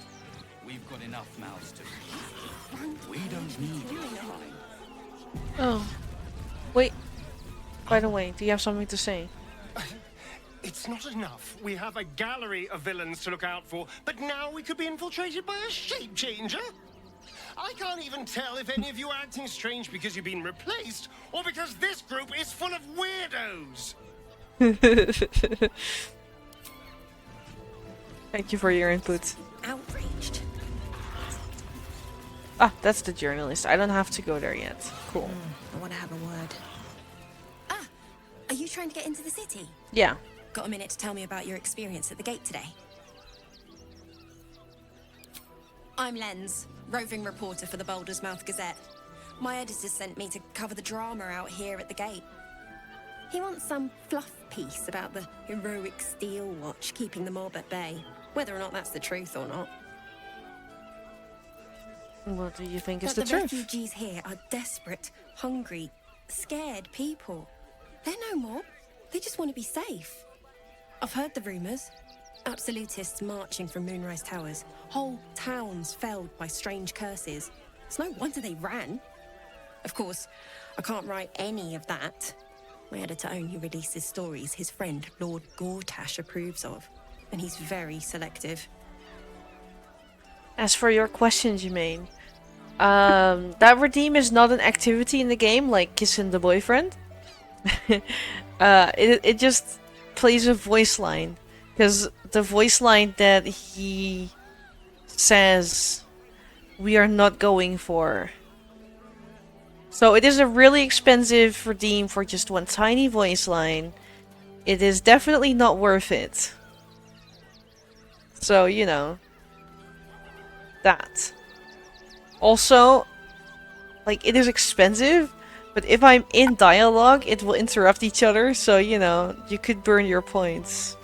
We've got enough mouths to feed. We don't need your time. Oh. Wait. By the way, do you have something to say? It's not enough. We have a gallery of villains to look out for, but now we could be infiltrated by a shape changer? I can't even tell if any of you are acting strange because you've been replaced, or because this group is full of weirdos. Thank you for your input. Outraged. Ah, that's the journalist. I don't have to go there yet. Cool. I want to have a word. Ah! Are you trying to get into the city? Yeah. Got a minute to tell me about your experience at the gate today? I'm Lens, roving reporter for the Baldur's Mouth Gazette. My editor sent me to cover the drama out here at the gate. He wants some fluff piece about the heroic Steel Watch keeping the mob at bay, whether or not that's the truth or not. What do you think is But the the truth? refugees here are desperate, hungry, scared people. They're no mob. They just want to be safe. I've heard the rumours. Absolutists marching from Moonrise Towers. Whole towns felled by strange curses. It's no wonder they ran. Of course, I can't write any of that. My editor only releases stories his friend, Lord Gortash, approves of. And he's very selective. As for your question, Jermaine, that redeem is not an activity in the game like kissing the boyfriend. It just plays a voice line, because the voice line that he says we are not going for. So it is a really expensive redeem for just one tiny voice line. It is definitely not worth it. So, you know, that. Also, like, it is expensive, but if I'm in dialogue, it will interrupt each other, so, you know, you could burn your points.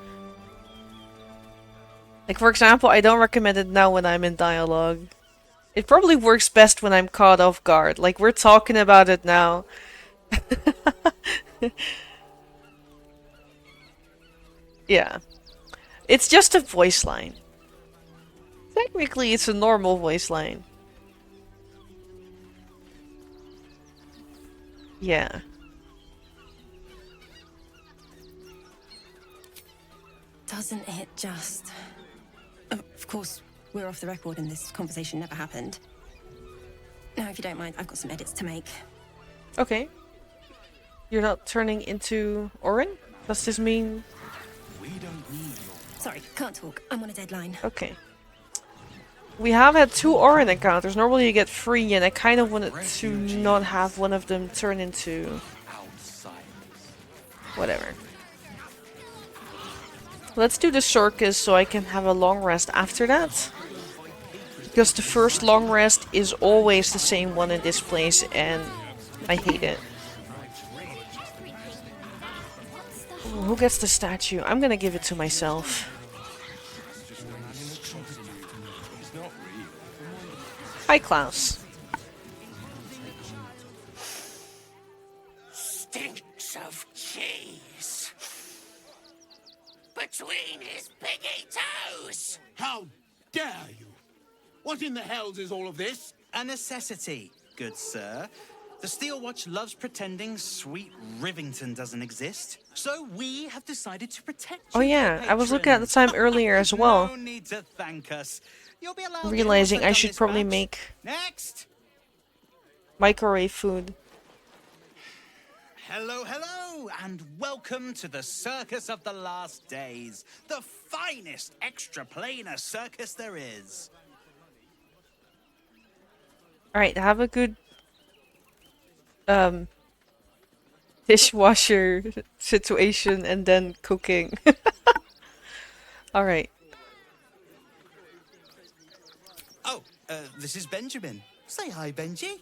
Like, for example, I don't recommend it now when I'm in dialogue. It probably works best when I'm caught off guard. Like, we're talking about it now. Yeah. It's just a voice line. Technically, it's a normal voice line. Yeah. Doesn't it just... Of course, we're off the record and this conversation never happened. Now, if you don't mind, I've got some edits to make. Okay. You're not turning into Orin? Does this mean... Sorry, can't talk. I'm on a deadline. Okay. We have had 2 Orin encounters. Normally you get 3, and I kind of wanted to not have one of them turn into... whatever. Let's do the circus so I can have a long rest after that. Because the first long rest is always the same one in this place, and I hate it. Ooh, who gets the statue? I'm gonna give it to myself. Hi, Klaus. Stinks of cheese between his piggy toes. How dare you? What in the hells is all of this? A necessity, good sir. The Steel Watch loves pretending sweet Rivington doesn't exist. So we have decided to protect Oh you, yeah, I was looking at the time earlier as well. No need to thank us. You'll be allowed Realizing to I done should this probably much. make Next. microwave food. Hello, hello, and welcome to the Circus of the Last Days, the finest extra-planar circus there is. Alright, have a good dishwasher situation and then cooking. Alright. Oh, this is Benjamin. Say hi, Benji.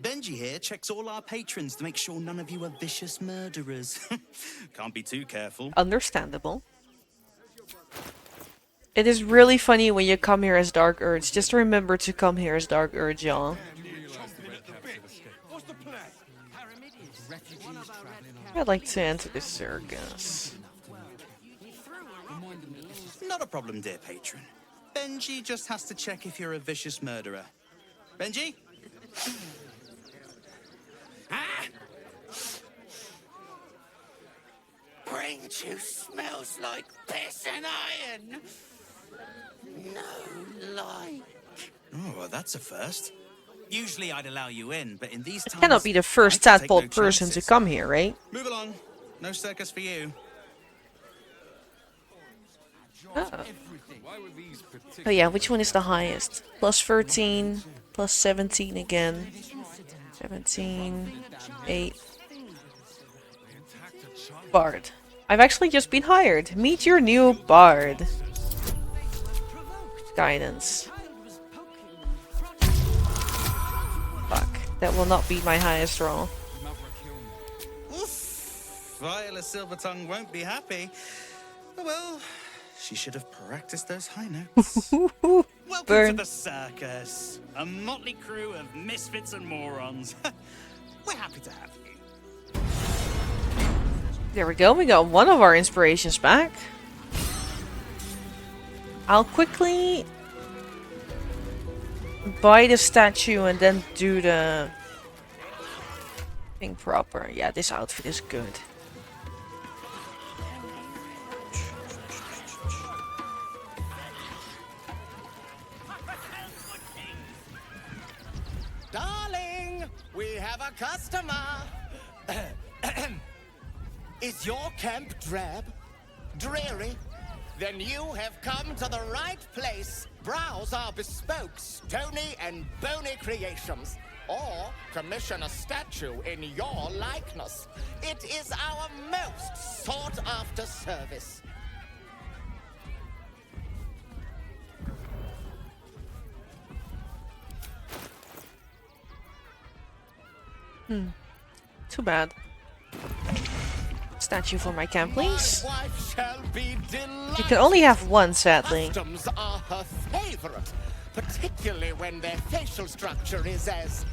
Benji here checks all our patrons to make sure none of you are vicious murderers. Can't be too careful. Understandable. It is really funny when you come here as Dark Urge. Just remember to come here as Dark Urge, y'all. I'd like to enter the circus. Not a problem, dear patron. Benji just has to check if you're a vicious murderer. Benji? Brain juice smells like piss and iron. No light. Oh, well, that's a first. Usually I'd allow you in, but in these times... Cannot be the first I take tadpole no person to chances. come here, right? Move along. No circus for you. Oh yeah, which one is the highest? Plus 13, plus 17 again. 17, 8. Bard. I've actually just been hired. Meet your new Bard. Guidance. Fuck. That will not be my highest roll. Oof. Viola Silvertongue won't be happy. Oh, well, she should have practiced those high notes. Welcome Burn. to the circus. A motley crew of misfits and morons. We're happy to have you. There we go. We got one of our inspirations back. I'll quickly buy the statue and then do the thing proper. Yeah, this outfit is good. We have a customer. Is your camp drab? Dreary? Then you have come to the right place. Browse our bespoke, stony and bony creations. Or commission a statue in your likeness. It is our most sought-after service. Too bad. Statue for my camp, please. My wife shall be delighted. You can only have one, sadly. Customs are her favorite, particularly when their facial structure is as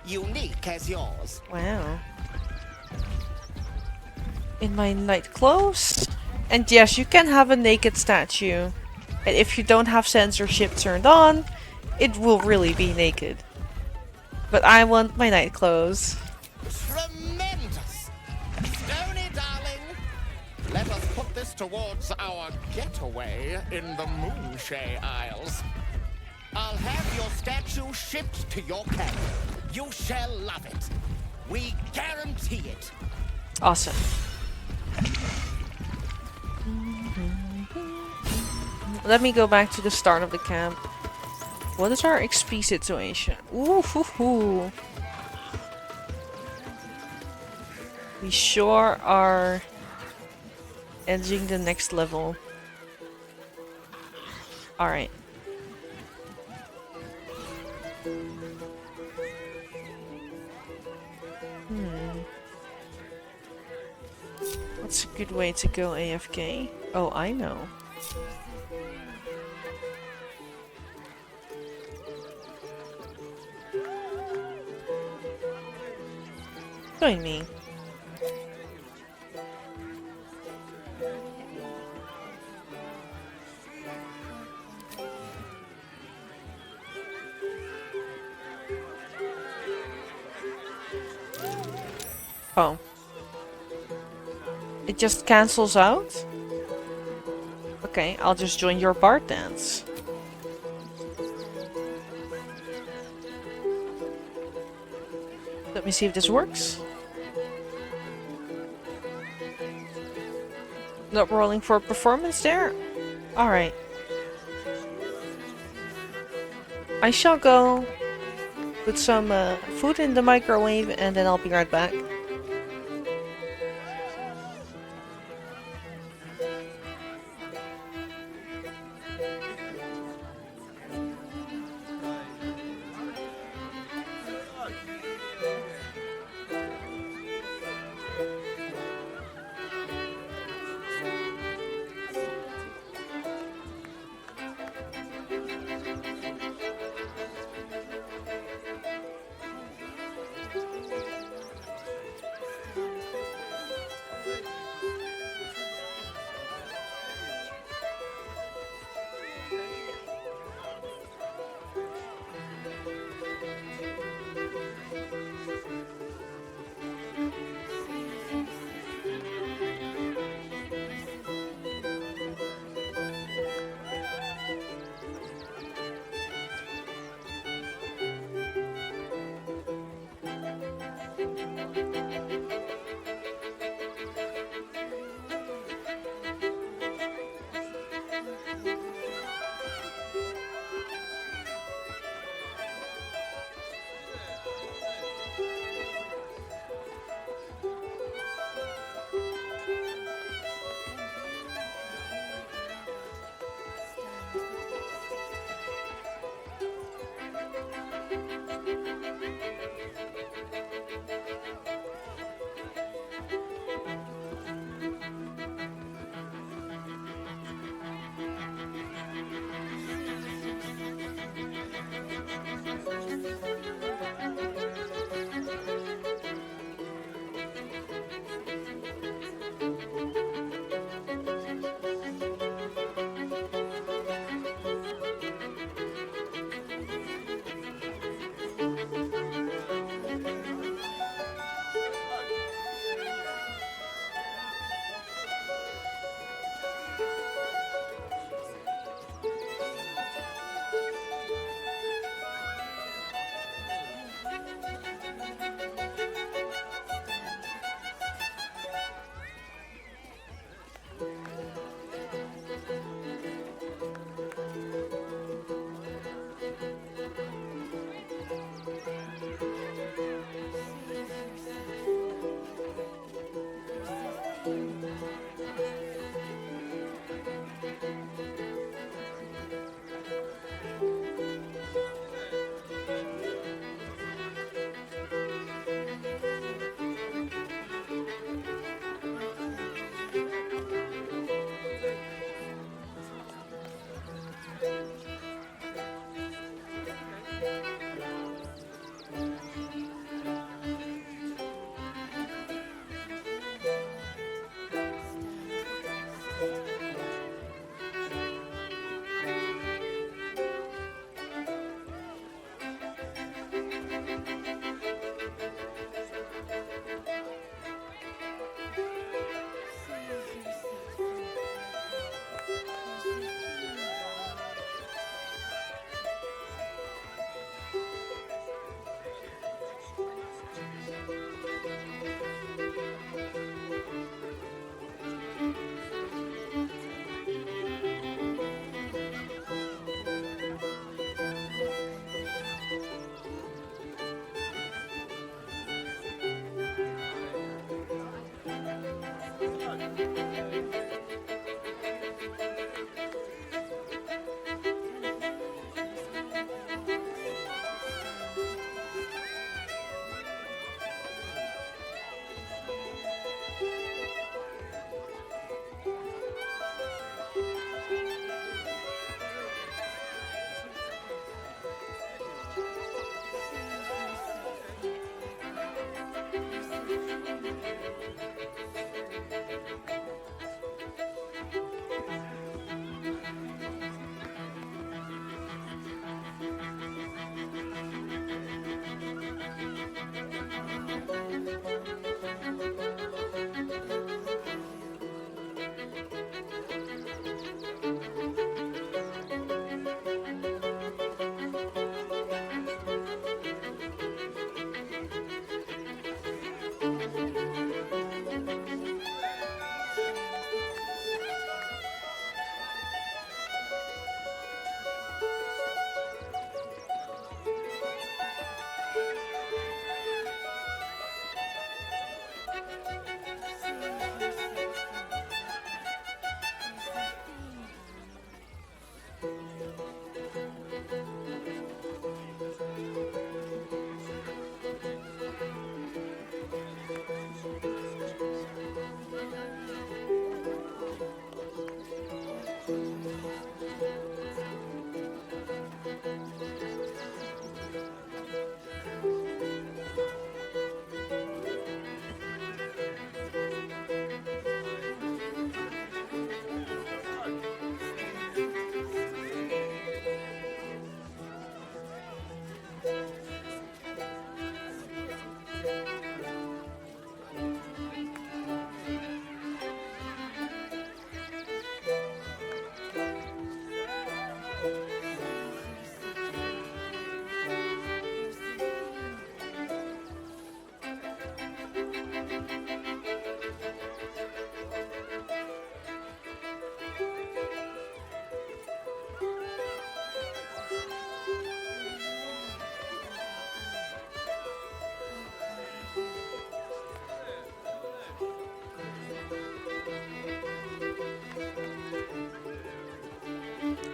unique as yours. Wow. In my night clothes. And yes, you can have a naked statue. And if you don't have censorship turned on, it will really be naked. But I want my night clothes. Tremendous! Stony, darling! Let us put this towards our getaway in the Moonshay Isles. I'll have your statue shipped to your camp. You shall love it. We guarantee it. Awesome. Let me go back to the start of the camp. What is our XP situation? Ooh, hoo, hoo. We sure are edging the next level. Alright. What's a good way to go AFK? Oh, I know. Join me. Oh. It just cancels out? Okay, I'll just join your bard dance. Let me see if this works. Not rolling for performance there? Alright. I shall go put some food in the microwave and then I'll be right back.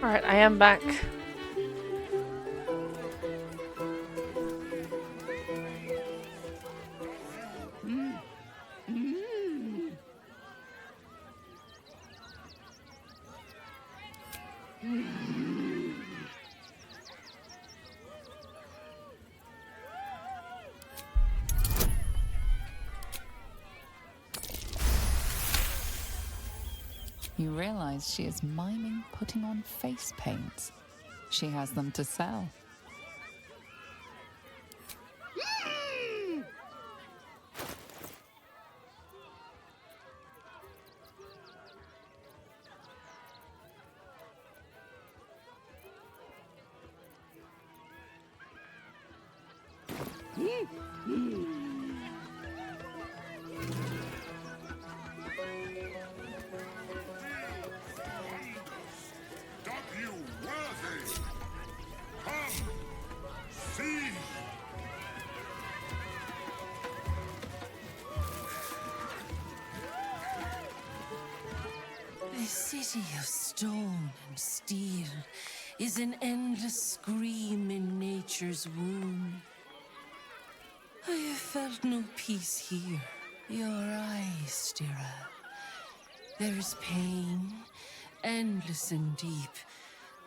Alright, I am back. You realize she is miming putting on face paints. She has them to sell. This city of stone and steel is an endless scream in nature's womb. I have felt no peace here. Your eyes, Stira. There is pain, endless and deep,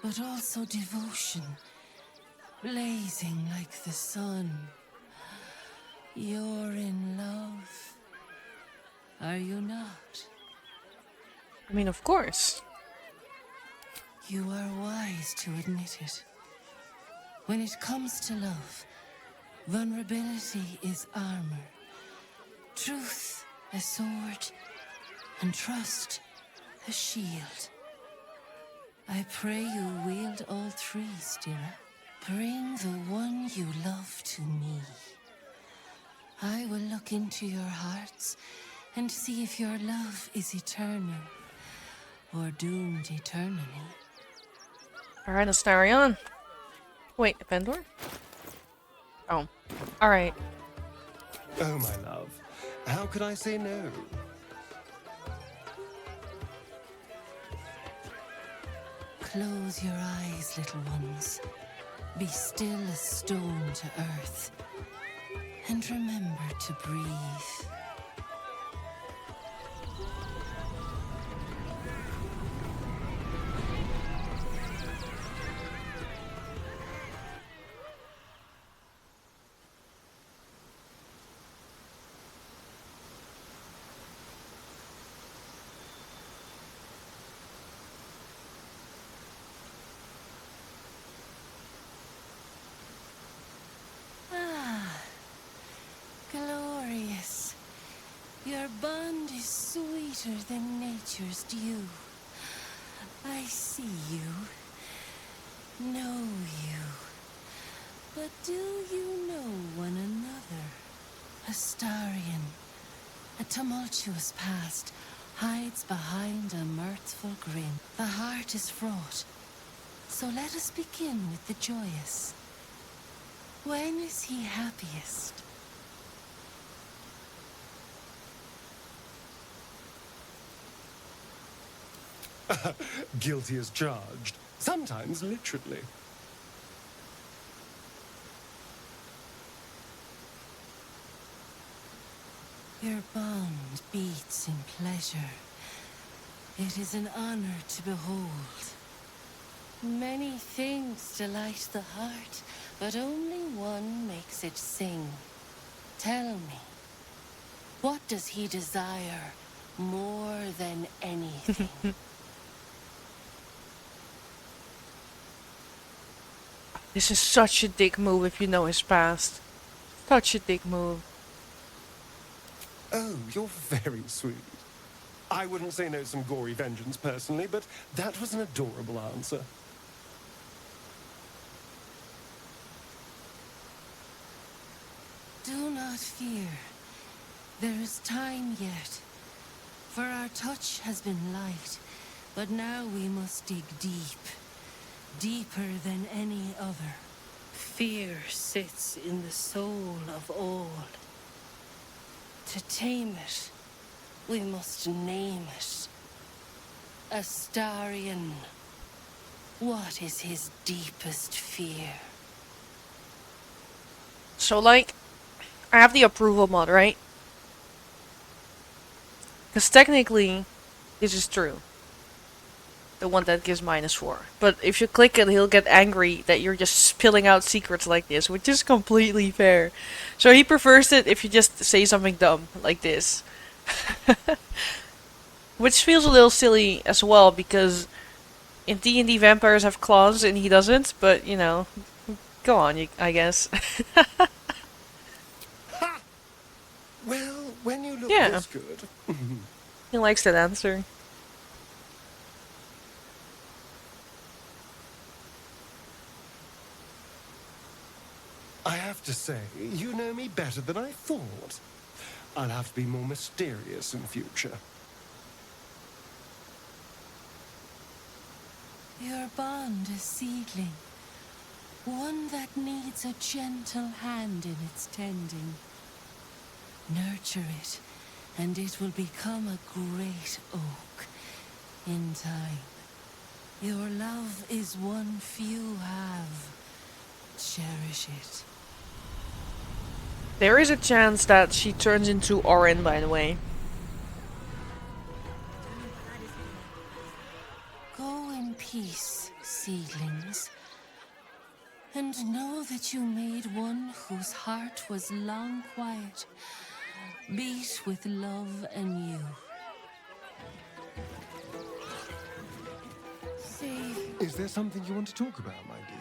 but also devotion. blazing like the sun. You're in love. Are you not? I mean, of course. You are wise to admit it. When it comes to love, vulnerability is armor, truth a sword, and trust a shield. I pray you wield all three, Stira. Bring the one you love to me. I will look into your hearts and see if your love is eternal or doomed eternally. Alright, Astarion. Wait, Baldur? Oh. Alright. Oh, my love. How could I say no? Close your eyes, little ones. Be still as stone to earth. And remember to breathe. Glorious. Your bond is sweeter than nature's dew. I see you, know you. But do you know one another? Astarion, a tumultuous past, hides behind a mirthful grin. The heart is fraught, so let us begin with the joyous. When is he happiest? Guilty as charged. Sometimes literally. Your bond beats in pleasure. It is an honor to behold. Many things delight the heart, but only one makes it sing. Tell me, what does he desire more than anything? This is such a dick move if you know his past. Such a dick move. Oh, you're very sweet. I wouldn't say no to some gory vengeance personally, but that was an adorable answer. Do not fear. There is time yet. For our touch has been light, but now we must dig deep. Deeper than any other. Fear sits in the soul of all. To tame it, we must name it. Astarion. What is his deepest fear? So, like, I have the approval mod, right? Because technically, this is true. The one that gives -4. But if you click it, he'll get angry that you're just spilling out secrets like this, which is completely fair. So he prefers it if you just say something dumb, like this. Which feels a little silly as well, because in D&D vampires have claws and he doesn't, but, you know, go on, I guess. Ha! Well, when you look Yeah. this good... He likes that answer. I have to say, you know me better than I thought. I'll have to be more mysterious in future. Your bond a seedling. One that needs a gentle hand in its tending. Nurture it, and it will become a great oak in time. Your love is one few have. Cherish it. There is a chance that she turns into Orin, by the way. Go in peace, seedlings. And know that you made one whose heart was long quiet beat with love and you. See. Is there something you want to talk about, my dear?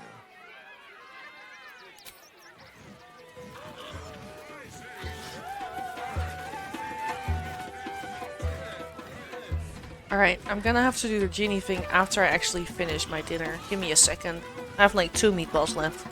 Alright, I'm gonna have to do the genie thing after I actually finish my dinner. Give me a second. I have like 2 meatballs left.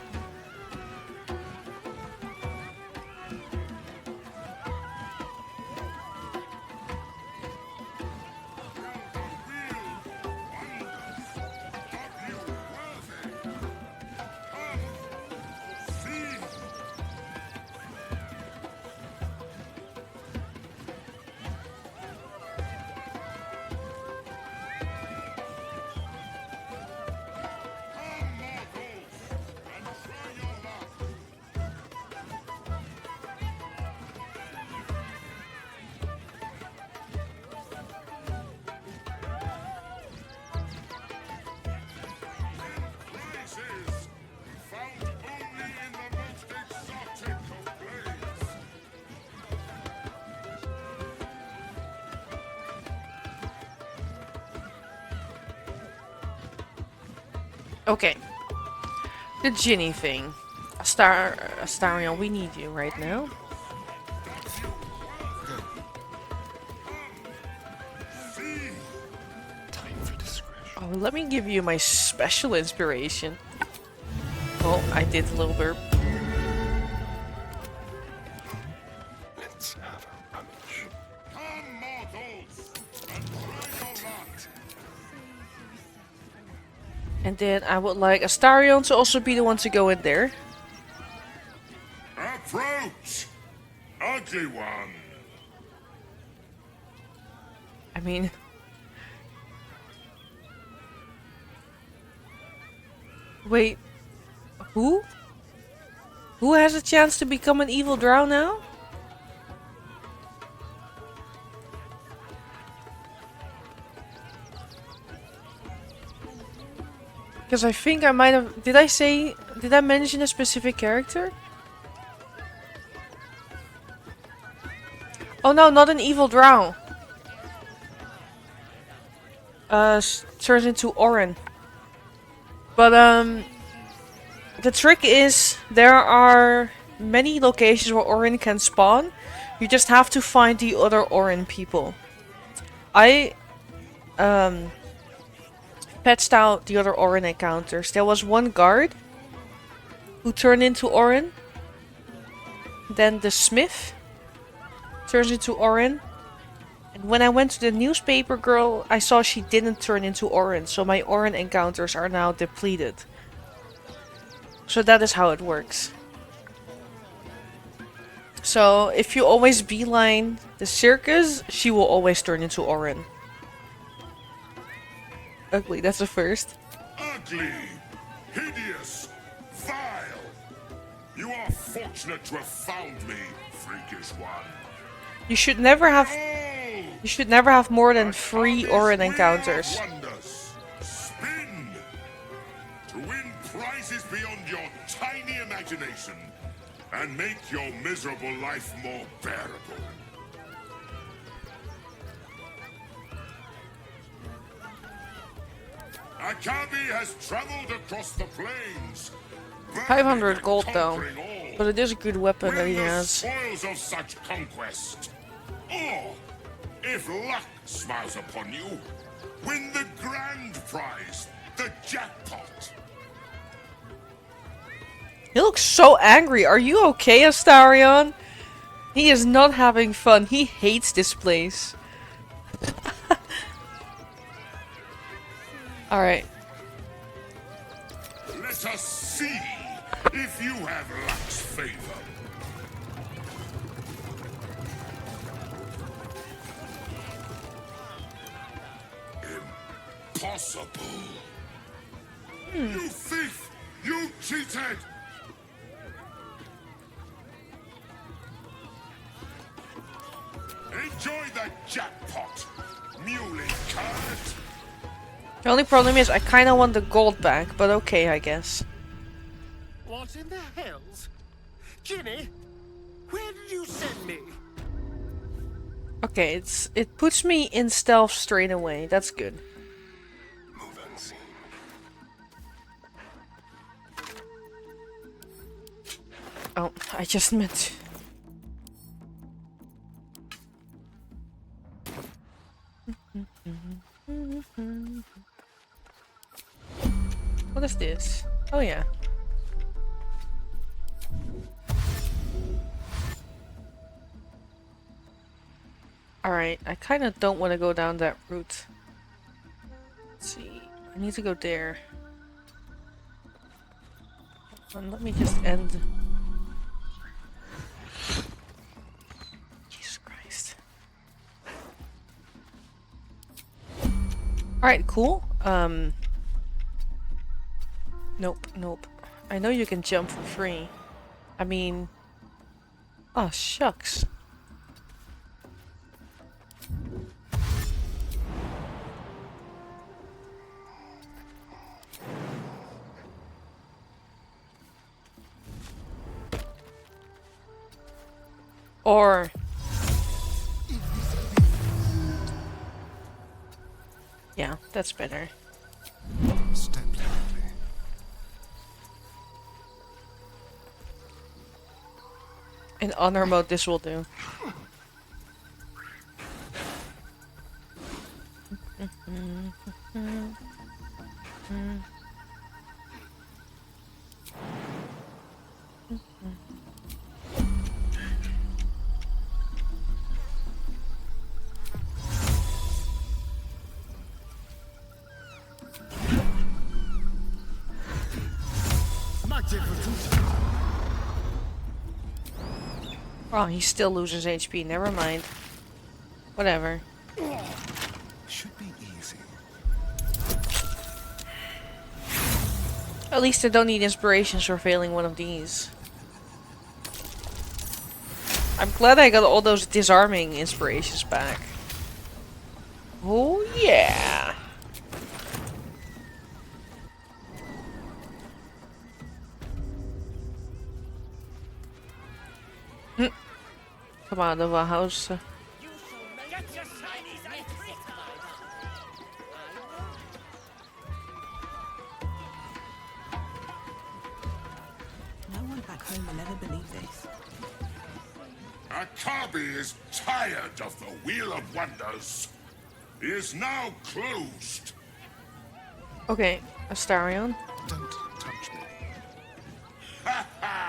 Okay. The genie thing. Astarion, we need you right now. Oh, let me give you my special inspiration. Oh, I did a little burp. Let's have a rummage. And then I would like Astarion to also be the one to go in there. Approach, ugly one. I mean... Wait, who? Who has a chance to become an evil drow now? Because I think I might have... Did I mention a specific character? Oh no, not an evil drow. Turns into Orin. But the trick is there are many locations where Orin can spawn. You just have to find the other Orin people. I patched out the other Orin encounters. There was one guard who turned into Orin. Then the smith turns into Orin. And when I went to the newspaper girl, I saw she didn't turn into Orin. So my Orin encounters are now depleted. So that is how it works. So if you always beeline the circus, she will always turn into Orin. Ugly, that's the first. Ugly, hideous, vile. You are fortunate to have found me, freakish one. You should never have more than 3 Orin encounters. Spin to win prizes beyond your tiny imagination and make your miserable life more bearable. Akabi has traveled across the plains. 500 gold though. But it is a good weapon that he has. Spoils of such conquest. Or, if luck smiles upon you, win the grand prize, the jackpot. He looks so angry. Are you okay, Astarion? He is not having fun. He hates this place. Alright. Let us see if you have luck's favor. Impossible. You thief! You cheated! Enjoy the jackpot, muley cart! The only problem is I kinda want the gold back, but okay, I guess. What in the hells? Ginny, where did you send me? Okay, it puts me in stealth straight away. That's good. Move unseen. Oh, I just meant. What is this? Oh yeah. Alright, I kind of don't want to go down that route. Let's see. I need to go there. And let me just end. Jesus Christ. Alright, cool. Nope, nope. I know you can jump for free. I mean... Oh, shucks. Or... Yeah, that's better. Step lively. In honor mode, this will do. Oh, he still loses HP. Never mind. Whatever. Should be easy. At least I don't need inspirations for failing one of these. I'm glad I got all those disarming inspirations back. Oh yeah! Come out of our house. No one back home will ever believe this. Akabi is tired of the Wheel of Wonders. He is now closed. Okay, Astarion. Don't touch me. Ha ha!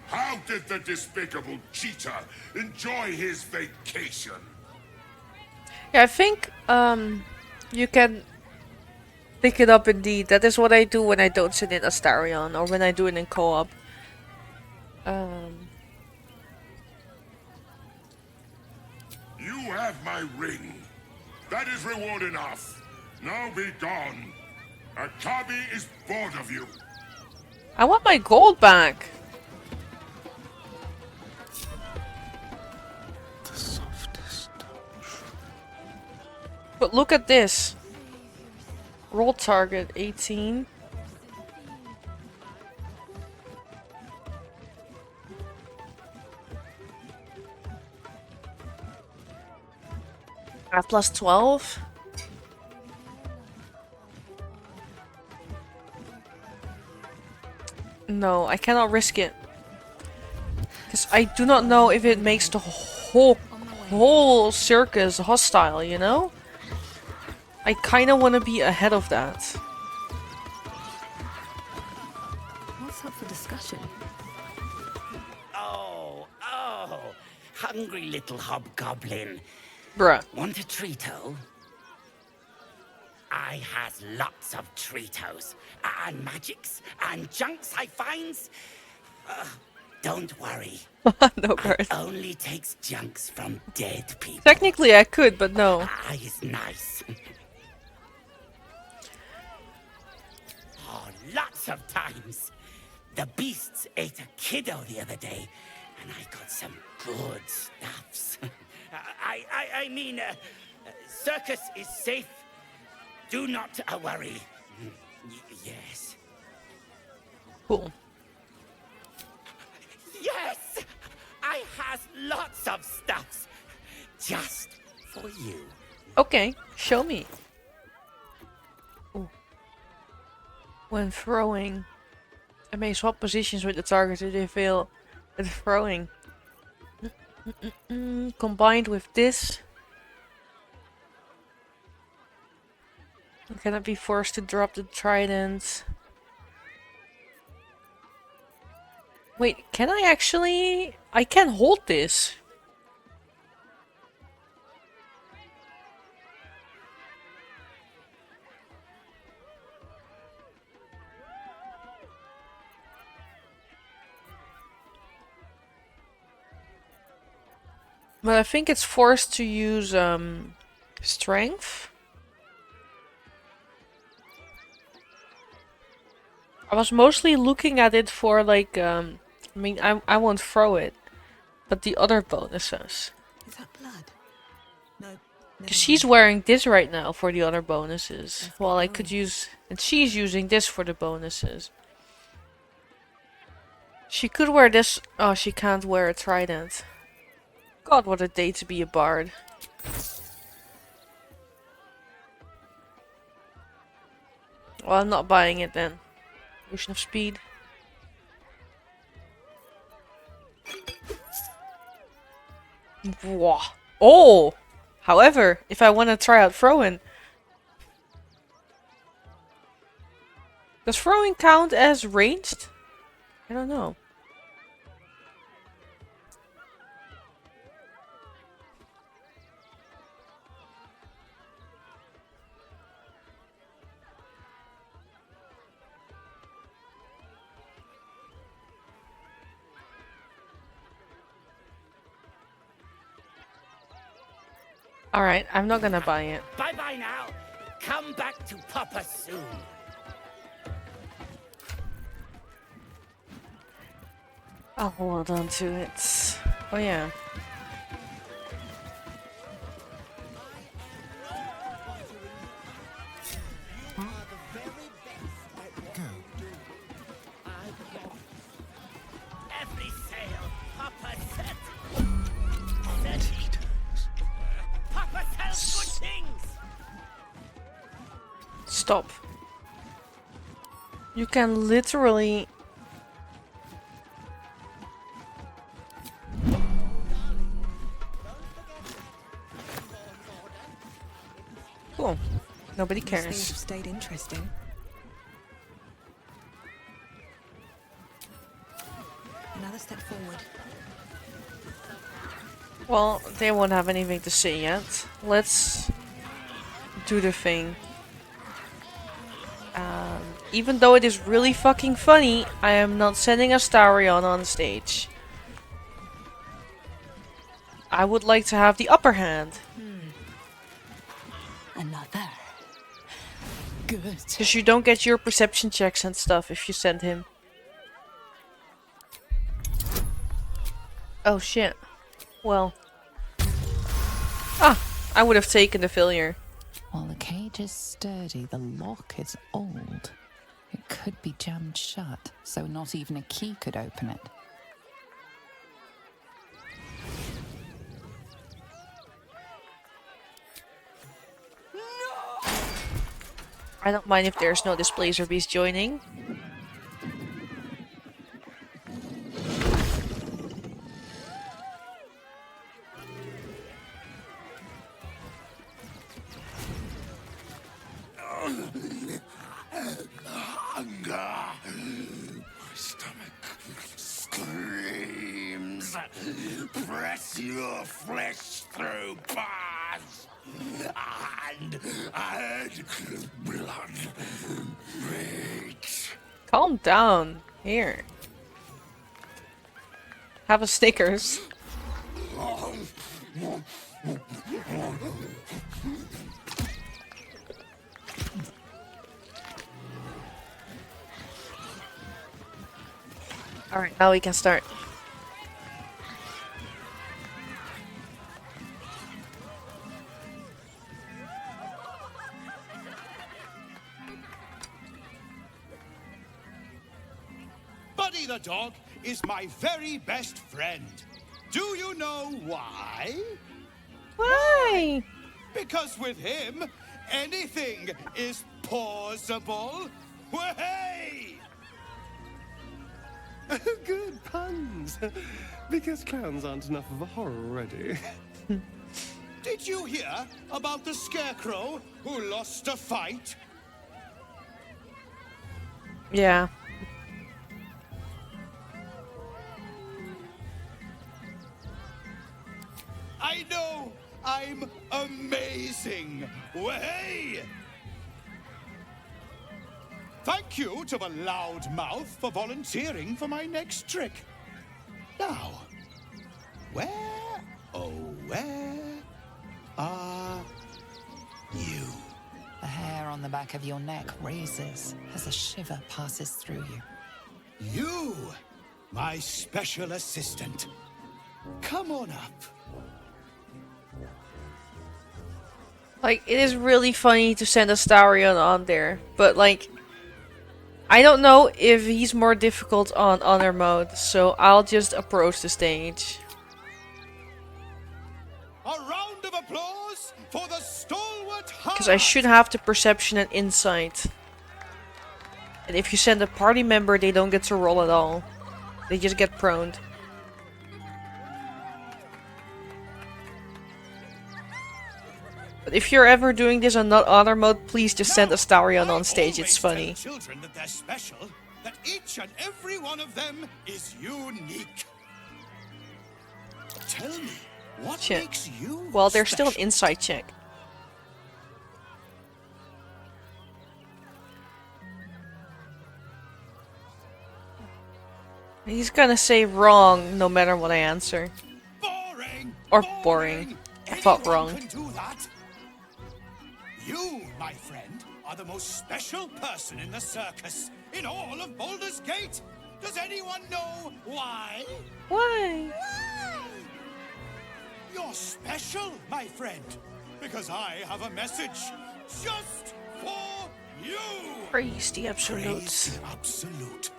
How did the despicable cheetah enjoy his vacation? Yeah, I think you can pick it up indeed. That is what I do when I don't sit in Astarion or when I do it in co-op. You have my ring. That is reward enough. Now be gone. Akabi is bored of you. I want my gold back. The softest touch. But look at this. Roll target 18. At plus 12. No, I cannot risk it. Because I do not know if it makes the whole circus hostile, you know? I kind of want to be ahead of that. What's up for discussion? Oh, hungry little hobgoblin. Bruh. Want a treato? I has lots of treatos, and magics, and junks I finds. Don't worry. No, I only takes junks from dead people. Technically I could, but no. Is nice. Oh, lots of times. The beasts ate a kiddo the other day, and I got some good stuffs. I mean, circus is safe. Do not worry. Yes. Cool. lots of stuffs just for you. Okay, show me. Ooh. When throwing, I may swap positions with the target if they fail at throwing. Combined with this, you cannot be forced to drop the trident. Wait, can I actually? I can hold this. But I think it's forced to use strength. I was mostly looking at it for like I mean I won't throw it, but the other bonuses. Is that blood? No. Cause she's wearing this right now for the other bonuses. Well, I could use, and she's using this for the bonuses. She could wear this. Oh, she can't wear a trident. God, what a day to be a bard. Well, I'm not buying it then. Potion of speed. Whoa. Oh! However, if I want to try out throwing. Does throwing count as ranged? I don't know. Alright, I'm not gonna buy it. Bye-bye now. Come back to Papa soon. I'll hold on to it. Oh yeah. Every sail, Papa set. Papa sells good things. Stop. You can literally... Cool. Nobody These things cares. have stayed interesting. Another step forward. Well, they won't have anything to say yet. Let's do the thing. Even though it is really fucking funny, I am not sending Astarion on stage. I would like to have the upper hand. Another. Good. Because you don't get your perception checks and stuff if you send him. Oh shit. Well. Ah! I would have taken the failure. While the cage is sturdy, the lock is old. It could be jammed shut, so not even a key could open it. I don't mind if there's no displacer beast joining. Hunger. My stomach screams. Press your flesh through bars. And add blood. Rage. Calm down. Here. Have a Snickers. Alright, now we can start. Buddy the dog is my very best friend. Do you know why? Why? Because with him, anything is possible. Way! Good puns. Because clowns aren't enough of a horror already. Did you hear about the scarecrow who lost a fight? Yeah. I know I'm amazing. Way! Thank you to the loudmouth for volunteering for my next trick. Now, where, oh, where are you? The hair on the back of your neck raises as a shiver passes through you. You, my special assistant. Come on up. Like, it is really funny to send Astarion on there, but like, I don't know if he's more difficult on honor mode, so I'll just approach the stage. A round of applause for the stalwart Because I should have the perception and insight. And if you send a party member, they don't get to roll at all. They just get proned. But if you're ever doing this on not honor mode, please just send Astarion on stage. It's funny. Children that they're special, that each and every one of them is unique. Tell me, what Shit. makes you Well, there's still an special? insight check. He's gonna say wrong no matter what I answer. Boring! Or boring. I thought wrong. Can do that? You, my friend, are the most special person in the circus in all of Baldur's Gate. Does anyone know why? Why? You're special, my friend, because I have a message just for you. Praise the absolute. Praise the absolute.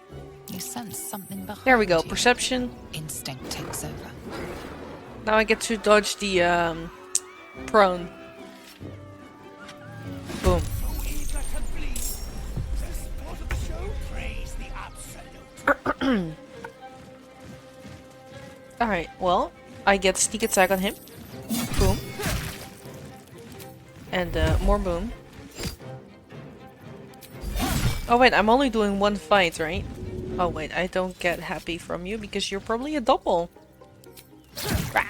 You sense something behind There we go. you. Perception. Instinct takes over. Now I get to dodge the prone. Boom. Alright, well, I get sneak attack on him. Boom. And more boom. Oh wait, I'm only doing one fight, right? Oh wait, I don't get happy from you because you're probably a double. Rah.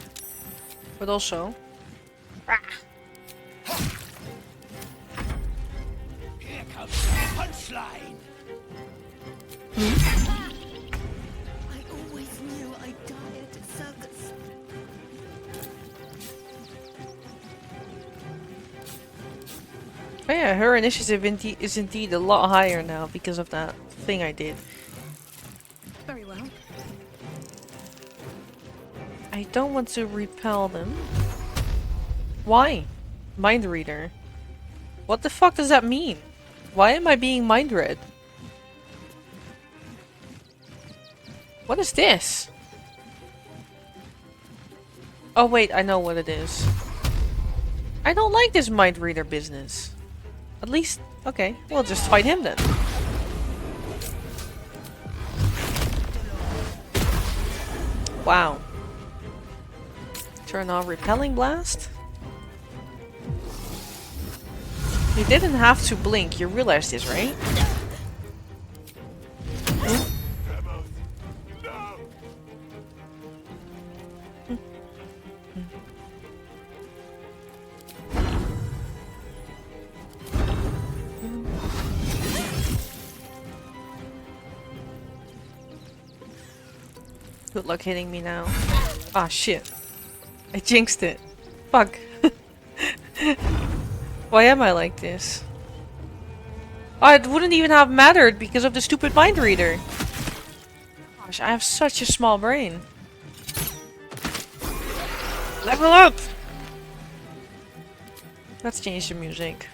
But also... Rah. Here comes the punchline. I always knew I'd die at a circus. Oh yeah, her initiative is indeed a lot higher now because of that thing I did. Very well. I don't want to repel them. Why? Mind reader. What the fuck does that mean? Why am I being mind read? What is this? Oh wait, I know what it is. I don't like this mind reader business. At least, okay, we'll just fight him then. Wow. Turn on repelling blast. You didn't have to blink, you realize this, right? Good luck hitting me now. Ah, shit. I jinxed it. Fuck. Why am I like this? Oh, it wouldn't even have mattered because of the stupid mind reader. Gosh, I have such a small brain. Level up! Let's change the music.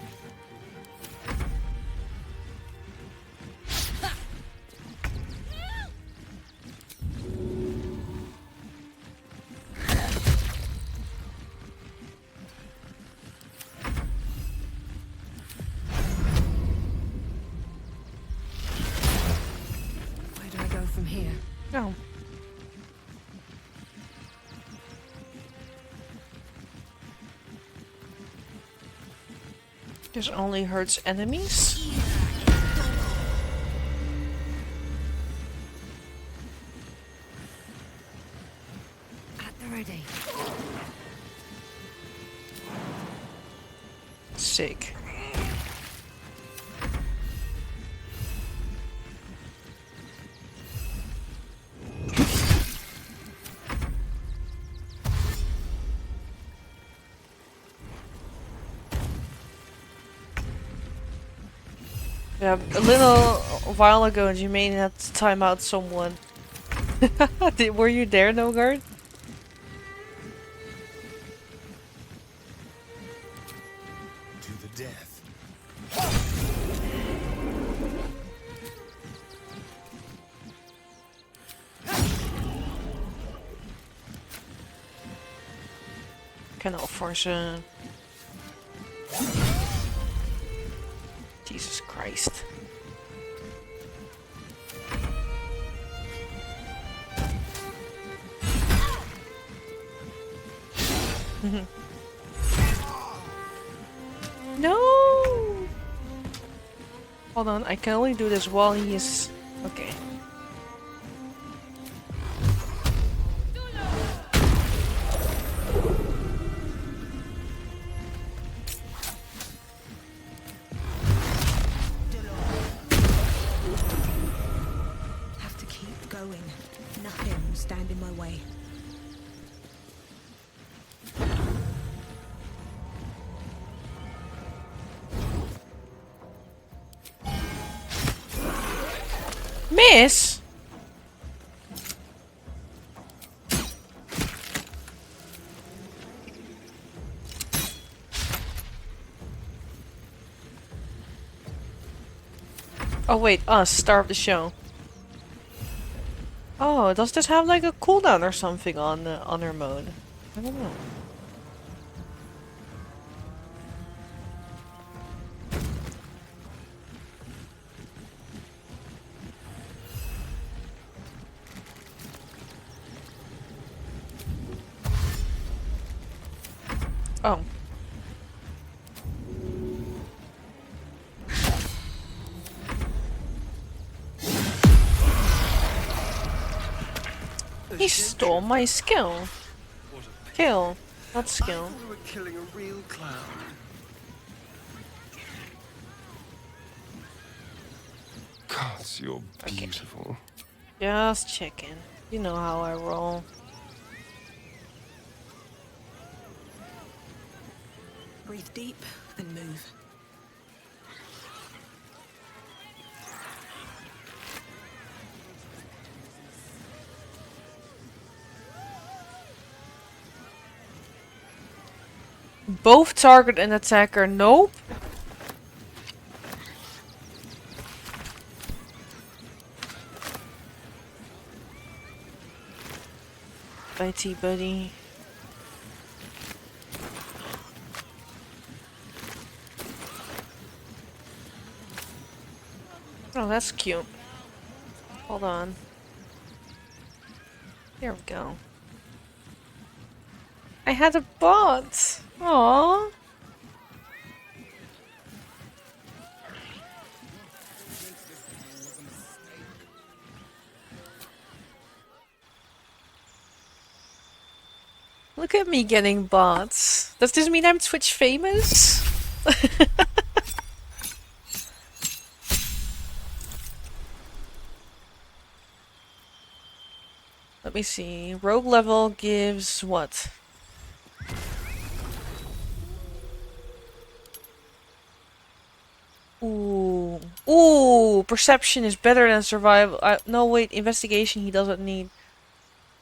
No. This only hurts enemies? At the ready. Sick. Yeah, a little while ago you may have to time out someone. Were you there, Nogard? To the death. Cannot force a... Jesus Christ. No! Hold on, I can only do this while he is... Okay. Have to keep going. Nothing will stand in my way. Miss? Oh wait, us, star of the show. Oh, does this have like a cooldown or something on her mode? I don't know. Oh. He stole my skill. Kill, not skill. I thought we were killing a real clown. Gods, you're beautiful. Just checking. You know how I roll. Breathe deep, then move. Both target and attacker, nope. IT buddy. Oh, that's cute. Hold on. There we go. I had a bot. Aww. Look at me getting bots. Does this mean I'm Twitch famous? Let me see. Rogue level gives what? Ooh. Ooh! Perception is better than survival. No, wait. Investigation he doesn't need.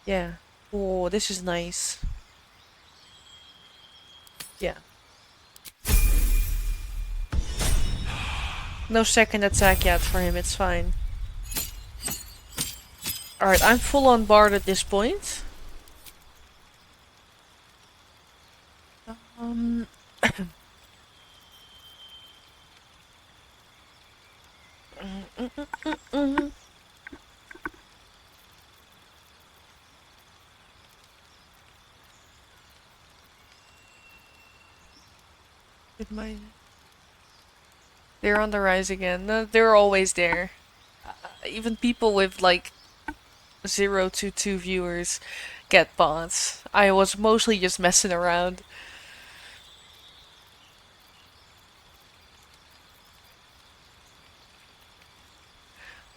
Yeah. Oh, this is nice. Yeah. No second attack yet for him, it's fine. Alright, I'm full on Bard at this point. Did my... They're on the rise again. No, they're always there. Even people with like 0 to 2 viewers get bots. I was mostly just messing around.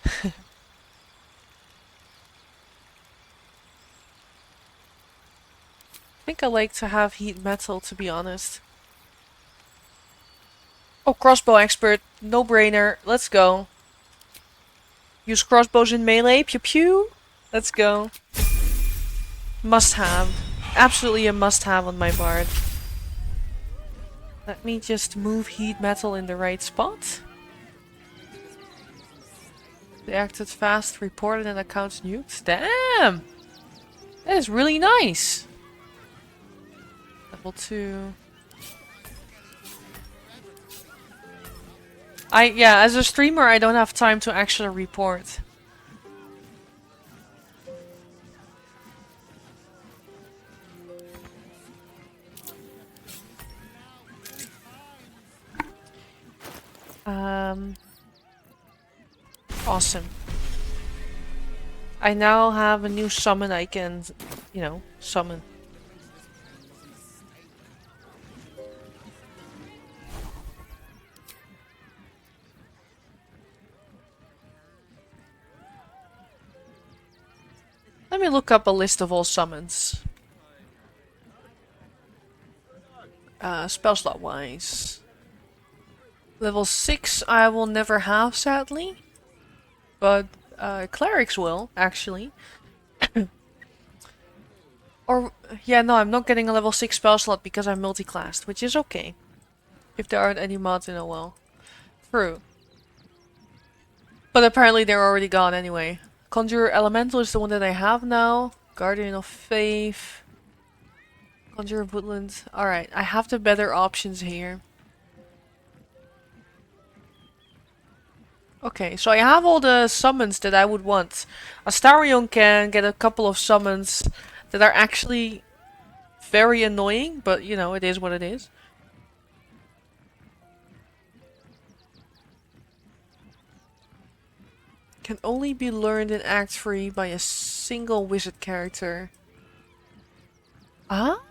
I think I like to have heat metal, to be honest. Oh, crossbow expert. No brainer. Let's go. Use crossbows in melee. Pew pew. Let's go. Must have. Absolutely a must have on my bard. Let me just move heat metal in the right spot. They acted fast, reported and accounts nuked. Damn! That is really nice. Level 2. Yeah, as a streamer I don't have time to actually report. Awesome. I now have a new summon I can, you know, summon. Let me look up a list of all summons. Spell slot wise. Level 6 I will never have, sadly. But clerics will, actually. Or, yeah, no, I'm not getting a level 6 spell slot because I'm multi-classed, which is okay. If there aren't any mods in a while. True. But apparently they're already gone anyway. Conjure Elemental is the one that I have now. Guardian of Faith. Conjure of Woodland. Alright, I have the better options here. Okay, so I have all the summons that I would want. Astarion can get a couple of summons that are actually very annoying, but you know, it is what it is. Can only be learned in Act 3 by a single wizard character. Ah?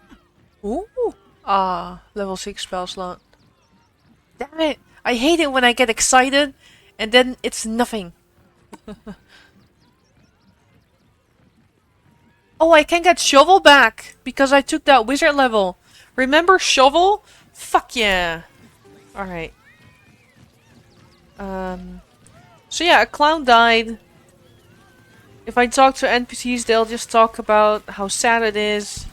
Ooh. Ah, level 6 spell slot. Damn it! I hate it when I get excited and then it's nothing. Oh, I can get Shovel back because I took that wizard level. Remember Shovel? Fuck yeah. Alright. So yeah, a clown died. If I talk to NPCs, they'll just talk about how sad it is.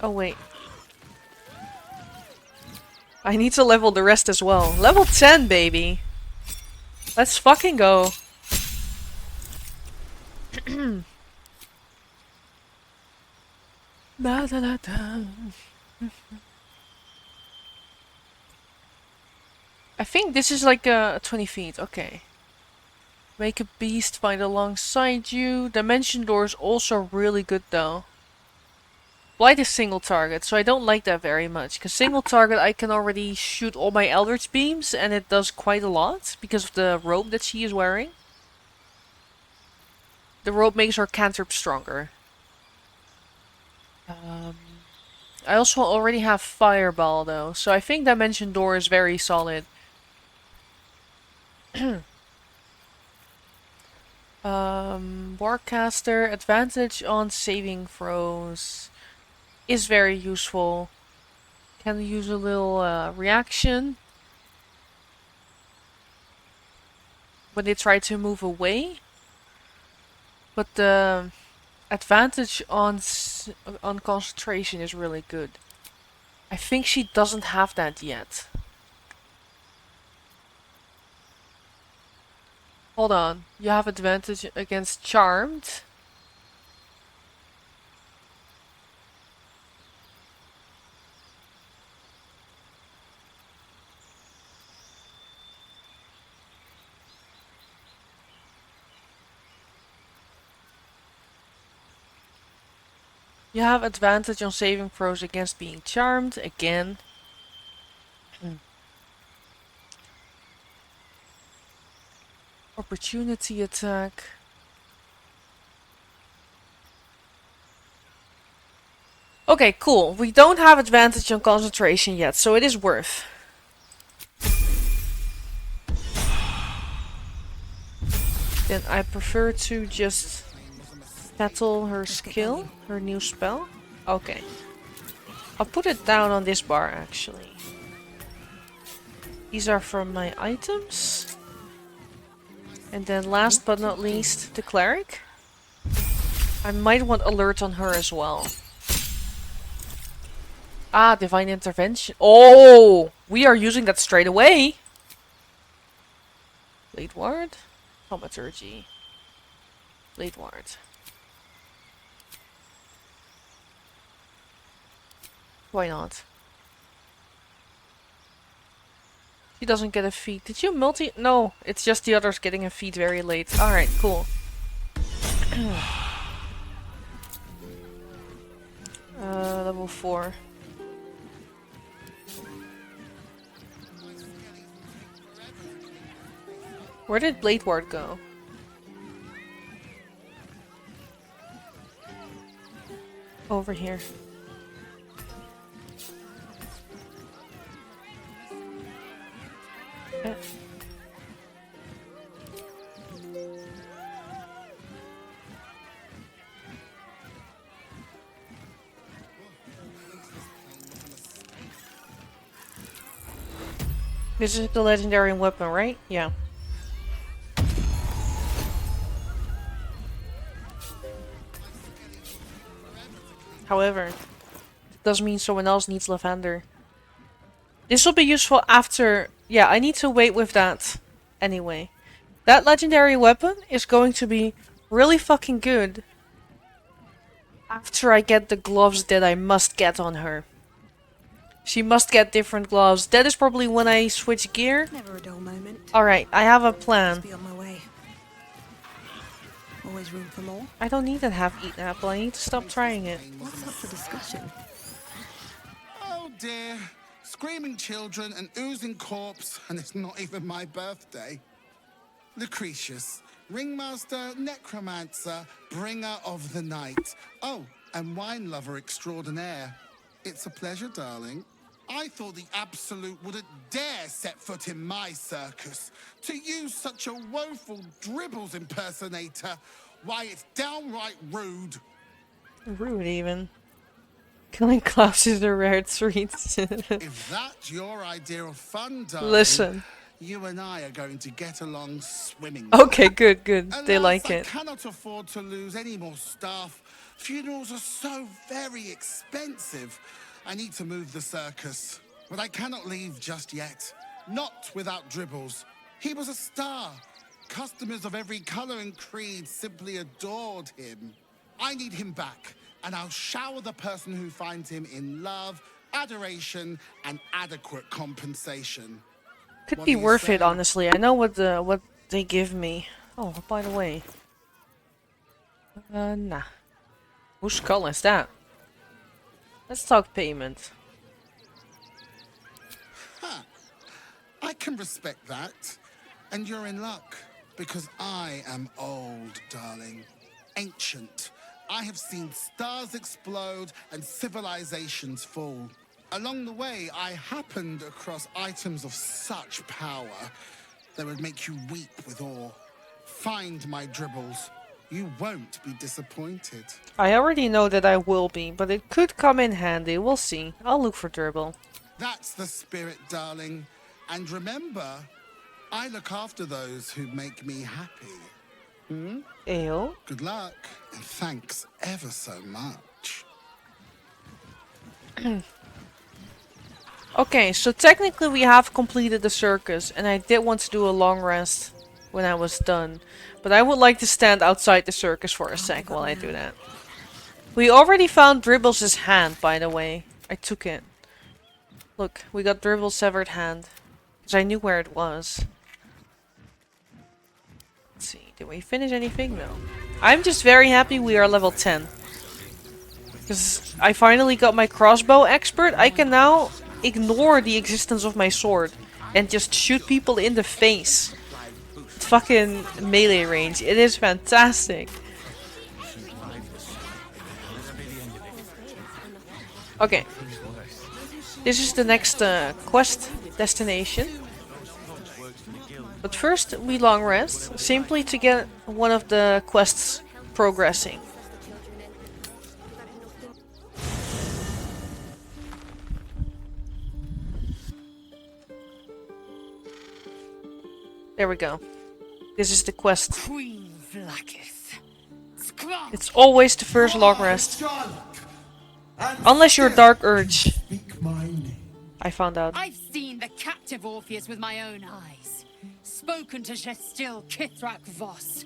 Oh wait. I need to level the rest as well. Level 10, baby! Let's fucking go. I think this is like 20 feet. Okay. Make a beast fight alongside you. Dimension door is also really good though. Blight is single target, so I don't like that very much. Because single target I can already shoot all my Eldritch Beams and it does quite a lot because of the robe that she is wearing. The robe makes her cantrip stronger. I also already have Fireball though, so I think Dimension Door is very solid. Warcaster, advantage on saving throws is very useful. Can use a little reaction when they try to move away. But the advantage on concentration is really good. I think she doesn't have that yet. Hold on, you have advantage against Charmed. You have advantage on saving throws against being charmed, again. Opportunity attack. Okay, cool. We don't have advantage on concentration yet, so it is worth. Then I prefer to just settle her skill, her new spell. Okay. I'll put it down on this bar, actually. These are from my items. And then last but not least, the cleric. I might want alert on her as well. Ah, divine intervention. Oh, we are using that straight away. Blade ward, thaumaturgy, blade ward. Why not? She doesn't get a feat. Did you multi? No, it's just the others getting a feat very late. Alright, cool. Level 4. Where did Blade Ward go? Over here. Okay. This is the legendary weapon, right? Yeah. However, it does mean someone else needs lavender. This will be useful after... Yeah, I need to wait with that anyway. That legendary weapon is going to be really fucking good after I get the gloves that I must get on her. She must get different gloves. That is probably when I switch gear. Never a dull moment. Alright, I have a plan. Be on my way. Always room for more. I don't need that half-eaten apple. I need to stop trying it. What's up for discussion? Oh dear. Screaming children, an oozing corpse, and it's not even my birthday. Lucretius, ringmaster, necromancer, bringer of the night. Oh, and wine lover extraordinaire. It's a pleasure, darling. I thought the Absolute wouldn't dare set foot in my circus. To use such a woeful Dribbles impersonator, why, it's downright rude. Rude, even. Killing Klaus is a rare treat. If that's your idea of fun, darling, Listen. you and I are going to get along swimmingly. Okay, good, good. They Alas, like I it. cannot afford to lose any more staff. Funerals are so very expensive. I need to move the circus, but I cannot leave just yet. Not without Dribbles. He was a star. Customers of every color and creed simply adored him. I need him back, and I'll shower the person who finds him in love, adoration, and adequate compensation. Could What be do you worth say? it, honestly. I know what they give me. Oh, by the way. Nah. Whose skull is that? Let's talk payment. I can respect that. And you're in luck, because I am old, darling. Ancient. I have seen stars explode and civilizations fall. Along the way, I happened across items of such power that would make you weep with awe. Find my Dribbles. You won't be disappointed. I already know that I will be, but it could come in handy. We'll see. I'll look for Dribble. That's the spirit, darling. And remember, I look after those who make me happy. Hmm? Ew. Good luck, and thanks ever so much. Okay, so technically we have completed the circus, and I did want to do a long rest when I was done. But I would like to stand outside the circus for a sec while I do that. We already found Dribbles' hand, by the way. I took it. Look, we got Dribble's severed hand. Because I knew where it was. Let's see, did we finish anything? No. I'm just very happy we are level 10. Because I finally got my crossbow expert, I can now ignore the existence of my sword and just shoot people in the face. Fucking melee range. It is fantastic. Okay. This is the next quest destination. But first we long rest, simply to get one of the quests progressing. There we go. This is the quest. Queen Vlaakith. It's always the first long rest. Unless you're Dark Urge. I found out. I've seen the captive Orpheus with my own eyes. Spoken to Gestil Kithrak Voss.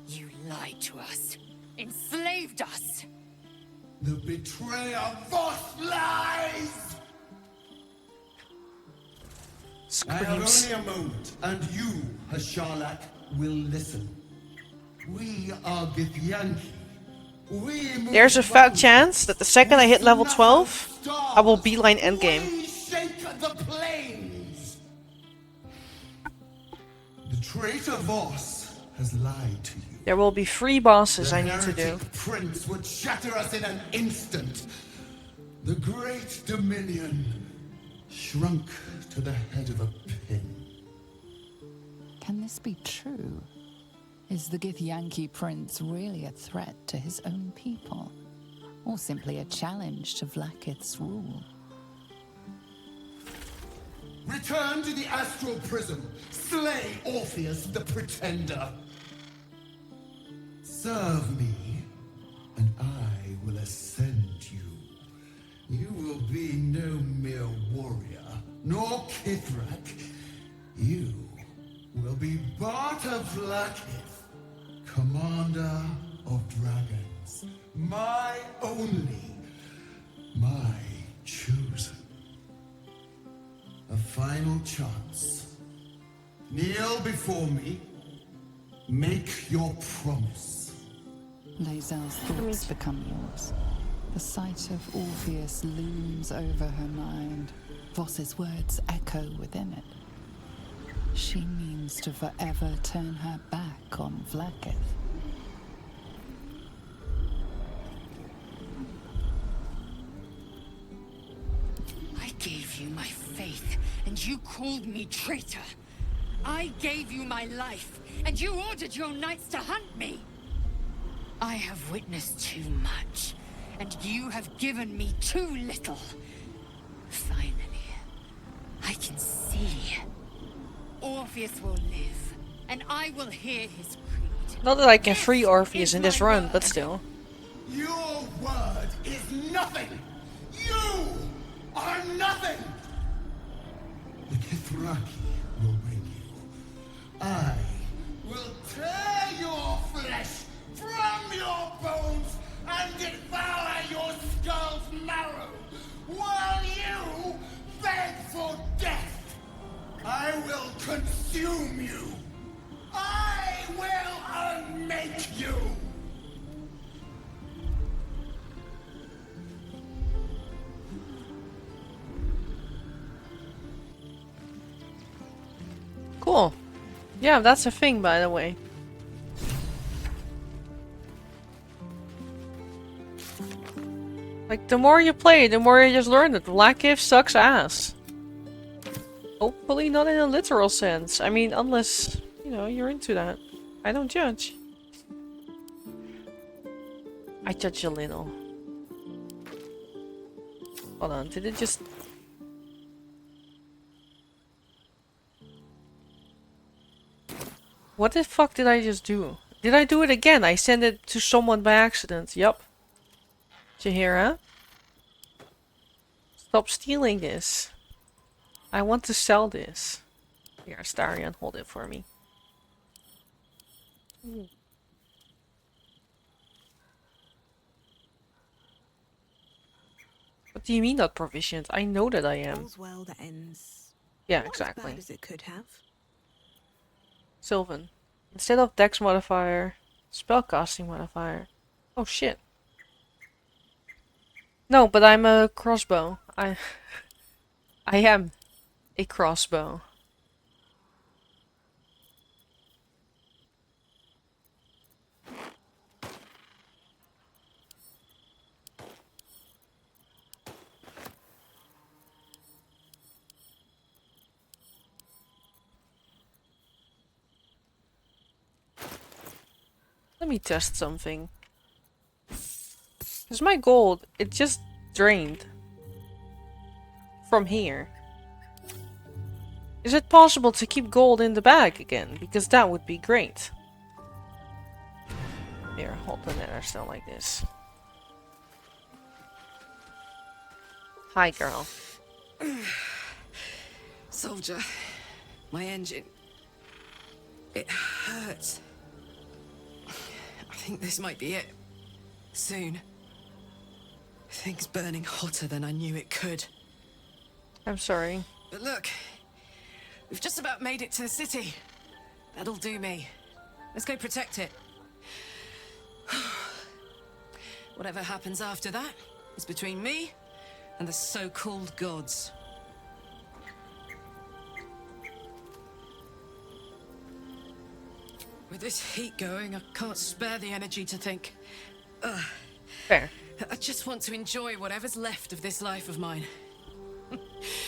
You lied to us. Enslaved us. The betrayer Voss lies! I have Screams. only a moment, and you, Hashalak, will listen. We are Githyanki. There's a fat chance that the second I hit level 12, I will beeline endgame. We shake the plains! The traitor Voss has lied to you. There will be 3 bosses The I need to do. heretic prince would shatter us in an instant. The great dominion shrunk to the head of a pin. Can this be true? Is the Githyanki prince really a threat to his own people? Or simply a challenge to Vlaakith's rule? Return to the astral prism. Slay Orpheus the pretender. Serve me, and I will ascend you. You will be no mere warrior, nor Kithrak. You will be Barta Vlaakith, commander of dragons. My only, my chosen. A final chance. Kneel before me. Make your promise. Lae'zel's thoughts become yours. The sight of Orpheus looms over her mind. Voss's words echo within it. She means to forever turn her back on Vlaakith. I gave you my faith, and you called me traitor. I gave you my life, and you ordered your knights to hunt me. I have witnessed too much, and you have given me too little. Finally, I can see. Orpheus will live, and I will hear his creed. Not that I can free Orpheus in this run, but still. Your word is nothing! You are nothing! The Kithraki will bring you. I will tear your flesh from your bones and devour your skull's marrow, while you beg for death. I will consume you. I will unmake you. Cool. Yeah, that's a thing, by the way. Like, the more you play, the more you just learn that Vlaakith sucks ass. Hopefully not in a literal sense. I mean, unless, you know, you're into that. I don't judge. I judge a little. Hold on, did it just... What the fuck did I just do? Did I do it again? I sent it to someone by accident. Yup. Jaheira? Stop stealing this. I want to sell this. Here, Astarion, hold it for me. What do you mean not provisioned? I know that I am. All's well that ends. Yeah, not exactly. as bad as it could have. Sylvan. Instead of dex modifier, spellcasting modifier. Oh shit. No, but I'm a crossbow. I am a crossbow. Let me test something. Because my gold, it just drained. From here. Is it possible to keep gold in the bag again? Because that would be great. Here, hold the nether stone like this. Hi, girl. Soldier, my engine. It hurts. I think this might be it. Soon. Things burning hotter than I knew it could. I'm sorry. But look, we've just about made it to the city. That'll do me. Let's go protect it. Whatever happens after that is between me and the so-called gods. With this heat going, I can't spare the energy to think. Fair. I just want to enjoy whatever's left of this life of mine.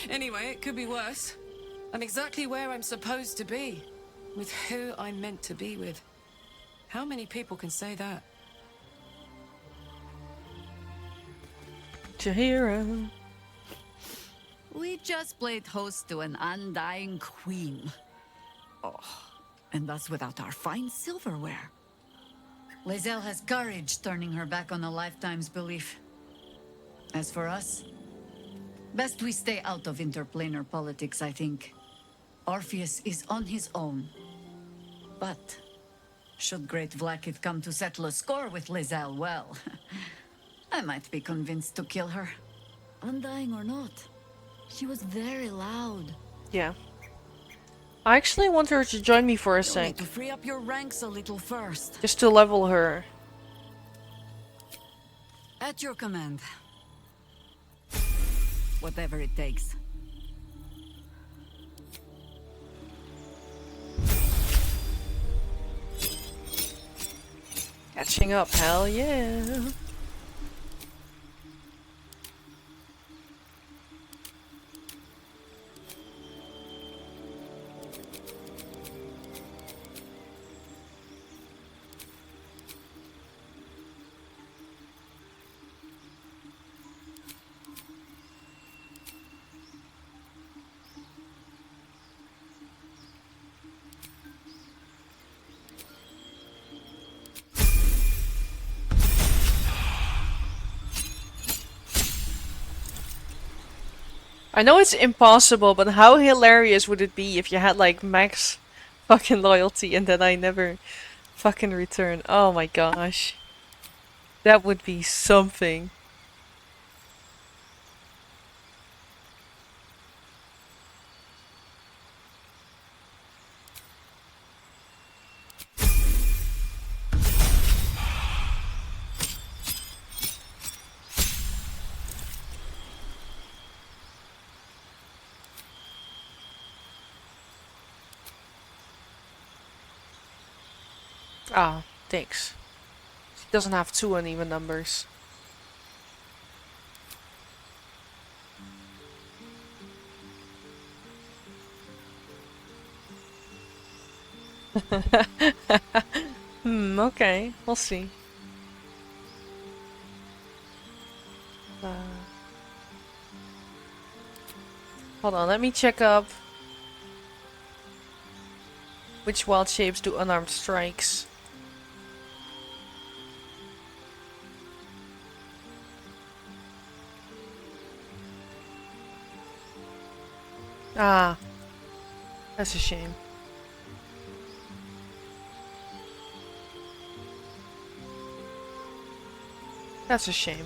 Anyway, it could be worse. I'm exactly where I'm supposed to be. With who I'm meant to be with. How many people can say that? Chihiro. We just played host to an undying queen. Oh, and that's without our fine silverware. Lae'zel has courage turning her back on a lifetime's belief. As for us, best we stay out of interplanar politics, I think. Orpheus is on his own. But should Great Vlaakith come to settle a score with Lae'zel, well, I might be convinced to kill her. Undying or not, she was very loud. Yeah. I actually want her to join me for a You'll sec. need to free up your ranks a little first. Just to level her. At your command. Whatever it takes. Catching up, hell yeah. I know it's impossible, but how hilarious would it be if you had like max fucking loyalty and then I never fucking return? Oh my gosh. That would be something. Ah, thanks. She doesn't have two uneven numbers. Okay. We'll see. Hold on, let me check up. Which wild shapes do unarmed strikes? Ah, that's a shame. That's a shame.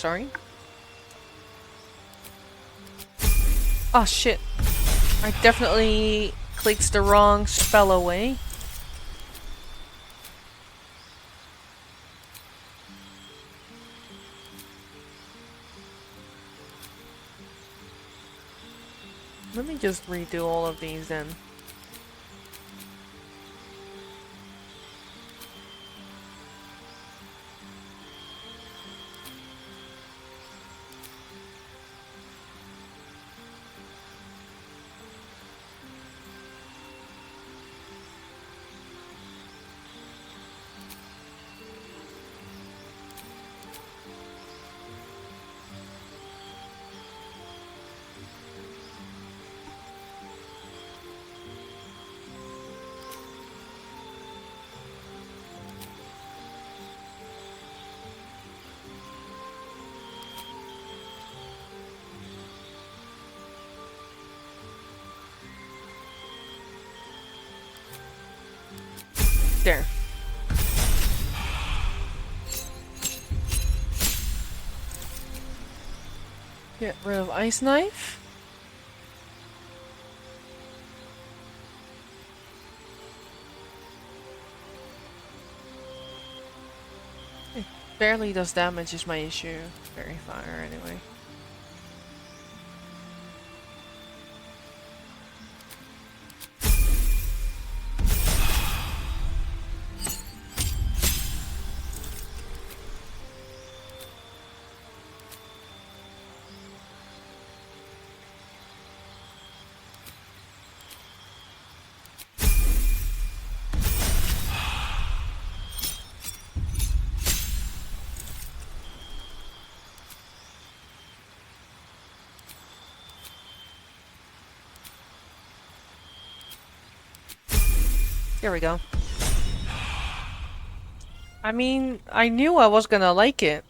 sorry. Oh shit. I definitely clicked the wrong spell away. Let me just redo all of these then. There. Get rid of ice knife. It barely does damage is my issue. Fairy fire anyway. Here we go. I mean, I knew I was gonna like it.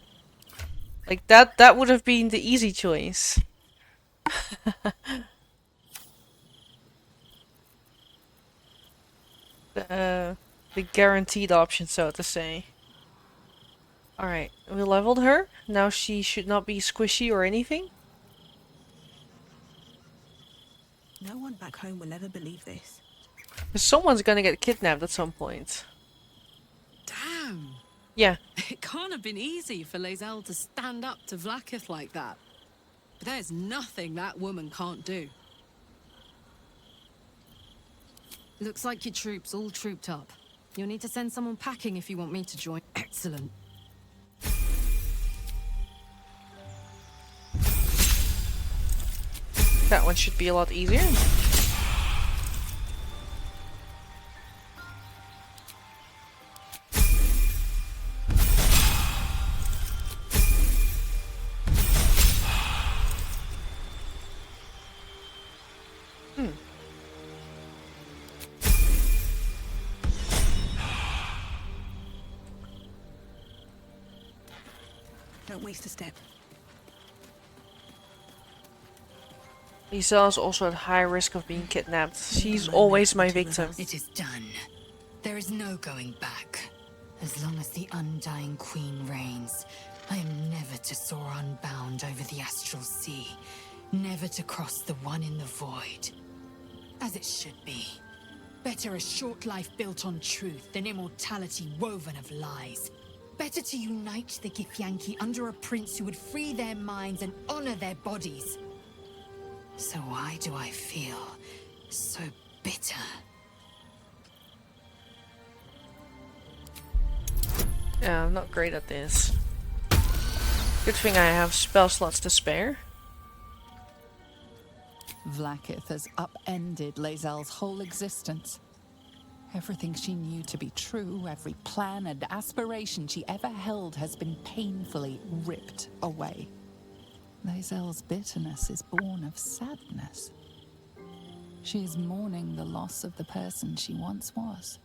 Like that would have been the easy choice. The guaranteed option, so to say. Alright, we leveled her. Now she should not be squishy or anything. No one back home will ever believe this. Because someone's gonna get kidnapped at some point. Damn. Yeah. It can't have been easy for Lae'zel to stand up to Vlaakith like that. But there's nothing that woman can't do. Looks like your troops all trooped up. You'll need to send someone packing if you want me to join. Excellent. That one should be a lot easier. Don't waste a step. Lisa is also at high risk of being kidnapped. She's always my victim. It is done. There is no going back. As long as the Undying Queen reigns, I am never to soar unbound over the astral sea. Never to cross the one in the void. As it should be. Better a short life built on truth than immortality woven of lies. Better to unite the Githyanki under a prince who would free their minds and honor their bodies. So why do I feel so bitter? Yeah, I'm not great at this. Good thing I have spell slots to spare. Vlaakith has upended Lae'zel's whole existence. Everything she knew to be true, every plan and aspiration she ever held has been painfully ripped away. Lae'zel's bitterness is born of sadness. She is mourning the loss of the person she once was,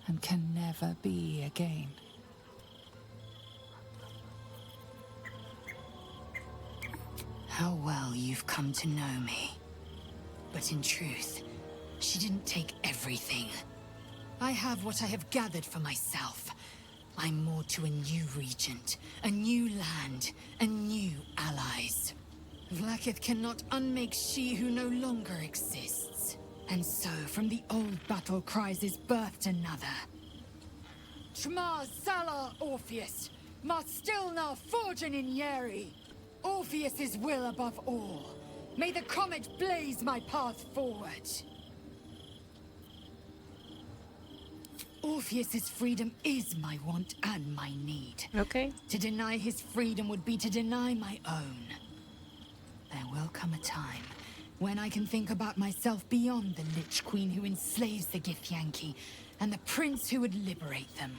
and can never be again. How well you've come to know me. But in truth, she didn't take everything. I have what I have gathered for myself. I'm moored to a new regent, a new land, and new allies. Vlaakith cannot unmake she who no longer exists. And so, from the old battle cries is birthed another. Shma Salar Orpheus, Marstilna Forgin in Yeri. Orpheus's will above all. May the comet blaze my path forward. Orpheus's freedom is my want and my need. Okay. To deny his freedom would be to deny my own. There will come a time when I can think about myself beyond the Lich Queen who enslaves the Githyanki and the prince who would liberate them.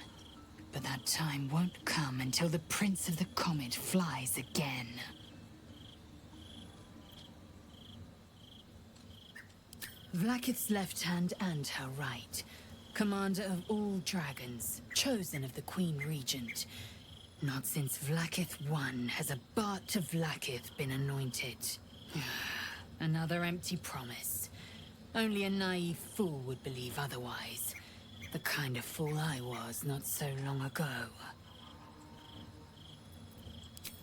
But that time won't come until the Prince of the Comet flies again. Vlaakith's left hand and her right. Commander of all dragons, chosen of the Queen Regent. Not since Vlaakith I has a Bart of Vlaakith been anointed. Another empty promise. Only a naive fool would believe otherwise. The kind of fool I was not so long ago.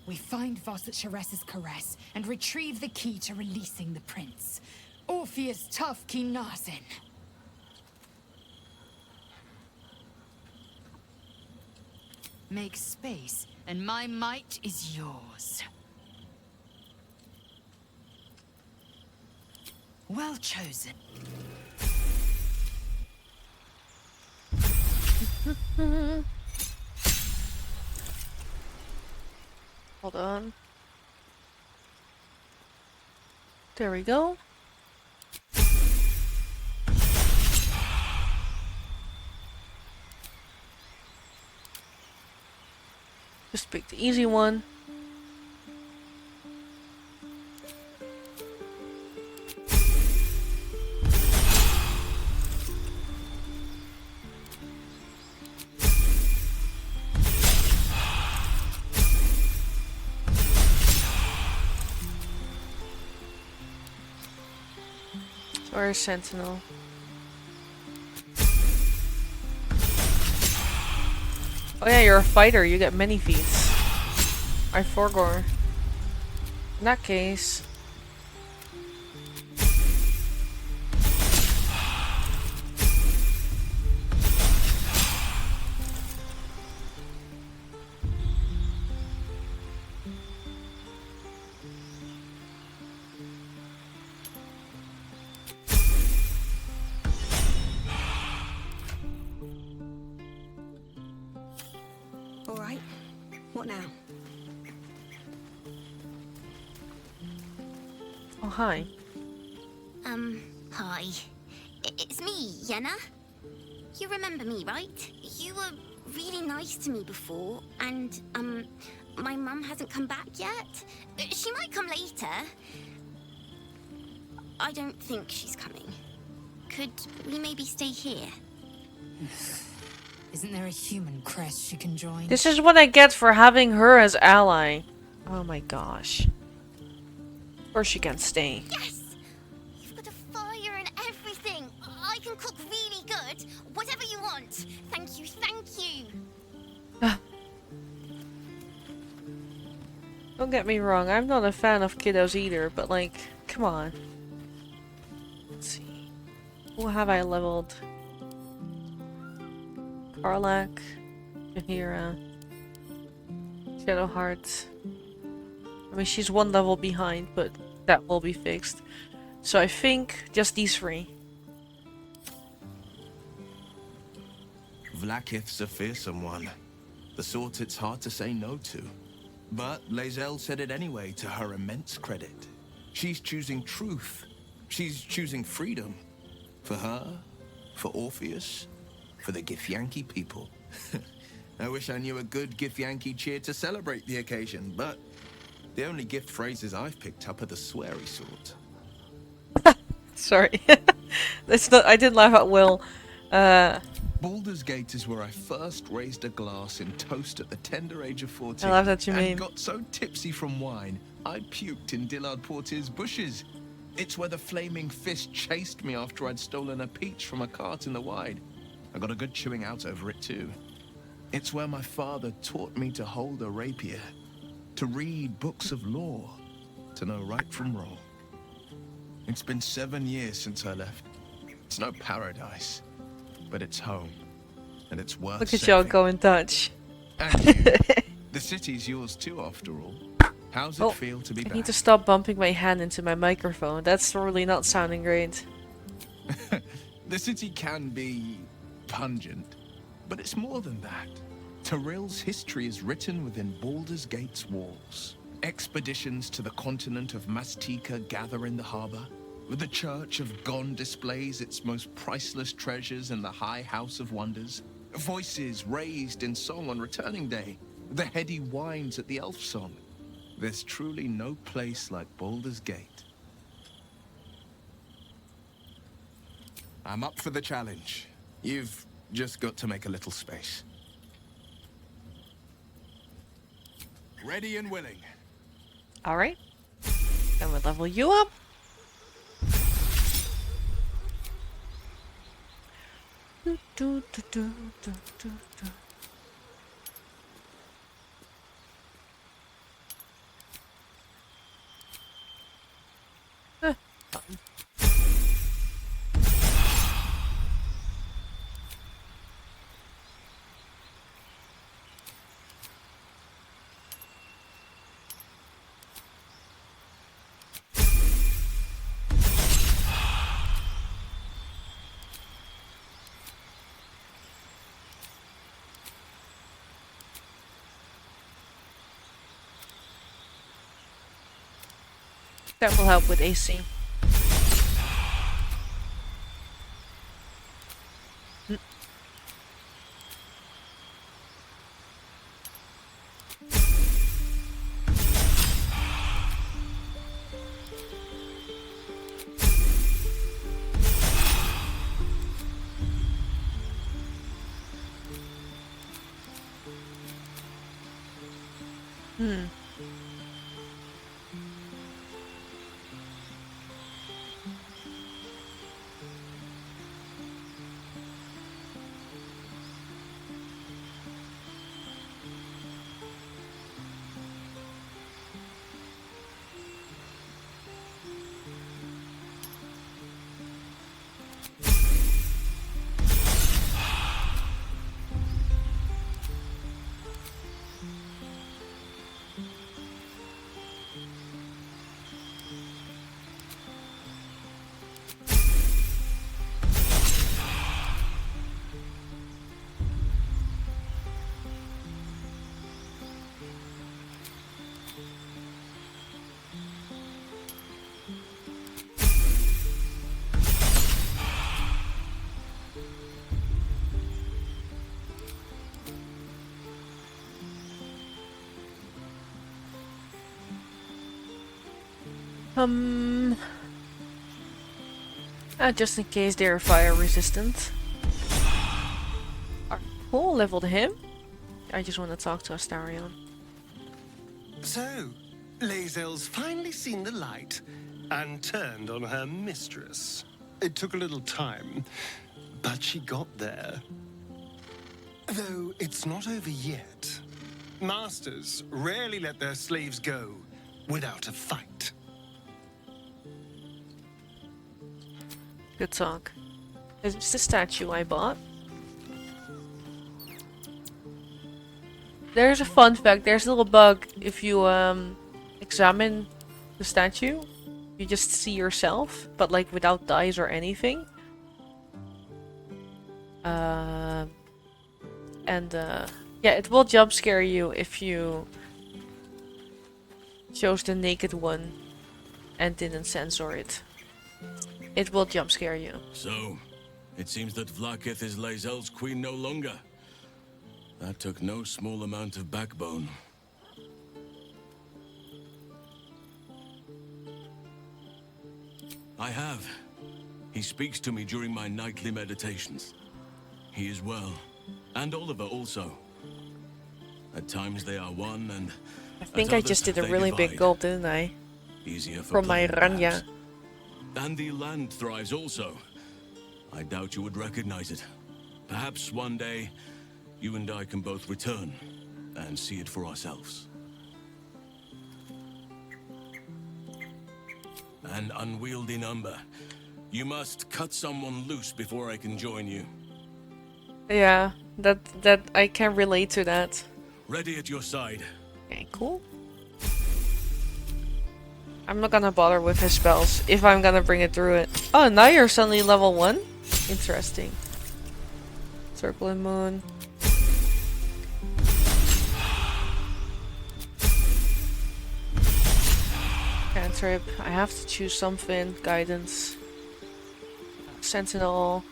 We find Voss at Sharess's caress and retrieve the key to releasing the prince. Orpheus Tough Kinazin. Make space, and my might is yours. Well chosen. Hold on. There we go. Just pick the easy one. Or a sentinel. Oh yeah, you're a fighter, you get many feats. I forgore. In that case... All right. What now? Oh, hi. Hi. It's me, Yenna. You remember me, right? You were really nice to me before, and, my mum hasn't come back yet. She might come later. I don't think she's coming. Could we maybe stay here? Isn't there a human crest she can join? This is what I get for having her as ally. Oh my gosh. Or she can stay. Yes! You've got a fire and everything. I can cook really good. Whatever you want. Thank you, thank you. Don't get me wrong, I'm not a fan of kiddos either, but like, come on. Let's see. Who have I leveled? Karlak, Jahira, Shadowheart. I mean, she's one level behind, but that will be fixed. So I think just these three. Vlaakith's a fearsome one. The sort it's hard to say no to. But Lae'zel said it anyway, to her immense credit. She's choosing truth. She's choosing freedom. For her, for Orpheus, for the Githyanki people. I wish I knew a good Githyanki cheer to celebrate the occasion, but the only gift phrases I've picked up are the sweary sort. Sorry. That's not, I did laugh at Will. Baldur's Gate is where I first raised a glass in toast at the tender age of 14. I love that you and mean. Got so tipsy from wine, I puked in Dillard Portier's bushes. It's where the flaming fist chased me after I'd stolen a peach from a cart in the Wide. I got a good chewing out over it too. It's where my father taught me to hold a rapier, to read books of law, to know right from wrong. It's been 7 years since I left. It's no paradise, but it's home, and it's worth Look at y'all saving. go in Dutch. And you, the city's yours too, after all. How's it feel to be I back? need to stop bumping my hand into my microphone. That's really not sounding great. The city can be pungent, but it's more than that. Tyrill's history is written within Baldur's Gate's walls. Expeditions to the continent of Mastika gather in the harbor. The Church of Gon displays its most priceless treasures in the High House of Wonders. Voices raised in song on Returning Day. The heady whines at the Elf Song. There's truly no place like Baldur's Gate. I'm up for the challenge. You've just got to make a little space. Ready and willing. Alright. Then we'll level you up. That will help with AC. Just in case they're fire resistant. Cool, leveled him. I just want to talk to Astarion. So, Lae'zel's finally seen the light and turned on her mistress. It took a little time, but she got there. Though it's not over yet. Masters rarely let their slaves go without a fight. Good talk. It's the statue I bought. There's a fun fact. There's a little bug if you examine the statue. You just see yourself, but like without dice or anything. Yeah, it will jump scare you if you chose the naked one and didn't censor it. It will jump scare you. So, it seems that Vlaakith is Lae'zel's queen no longer. That took no small amount of backbone. I have. He speaks to me during my nightly meditations. He is well. And Oliver also. At times they are one, and I think I just did a really big gulp, didn't I? Easier for From my playing, Ranya. perhaps. And the land thrives also. I doubt you would recognize it. Perhaps one day you and I can both return and see it for ourselves. An unwieldy number. You must cut someone loose before I can join you. Yeah, that I can relate to that. Ready at your side. Okay, cool. I'm not gonna bother with his spells if I'm gonna bring it through it. Oh, now you're suddenly level 1? Interesting. Circle and moon. Cantrip. I have to choose something. Guidance. Sentinel.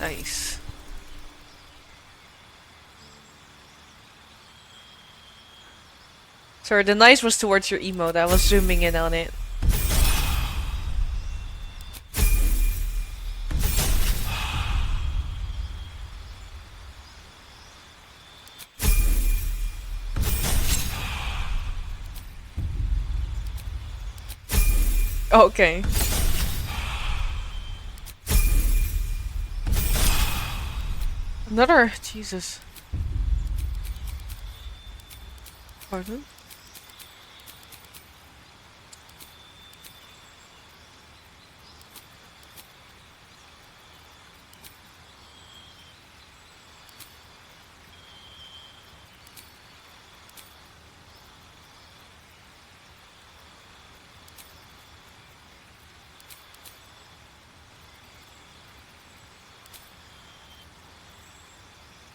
Nice. Sorry, the nice was towards your emote. I was zooming in on it. Okay. Another... Jesus. Pardon?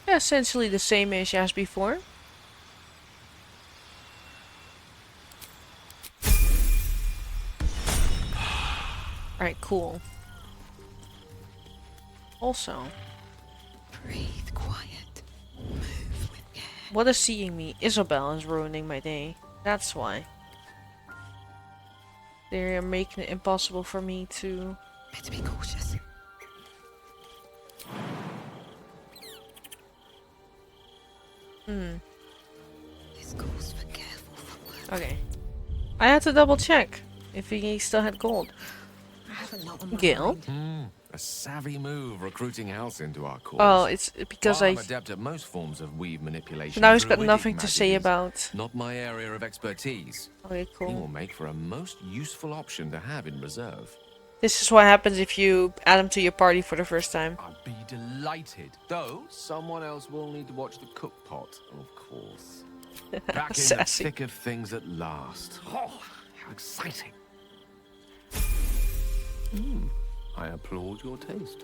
Yeah, essentially the same-ish as before. Alright, cool. Also, Breathe quiet. Move with care. what is seeing me? Isabel is ruining my day. That's why. They're making it impossible for me to... Better be cautious. This calls for careful footwork. Okay. I had to double check if he still had gold. I have a lot on my Gil? mind. A savvy move recruiting House into our cause. Oh, it's because I'm adept at most forms of weave manipulation. Now he's got Druidic nothing to magic say is about... Not my area of expertise. Okay, He will cool. make for a most useful option to have in reserve. This is what happens if you add him to your party for the first time. I'd be delighted. Though, someone else will need to watch the cook pot, of course. Back in the Sassy. thick of things at last. Oh, how exciting. I applaud your taste.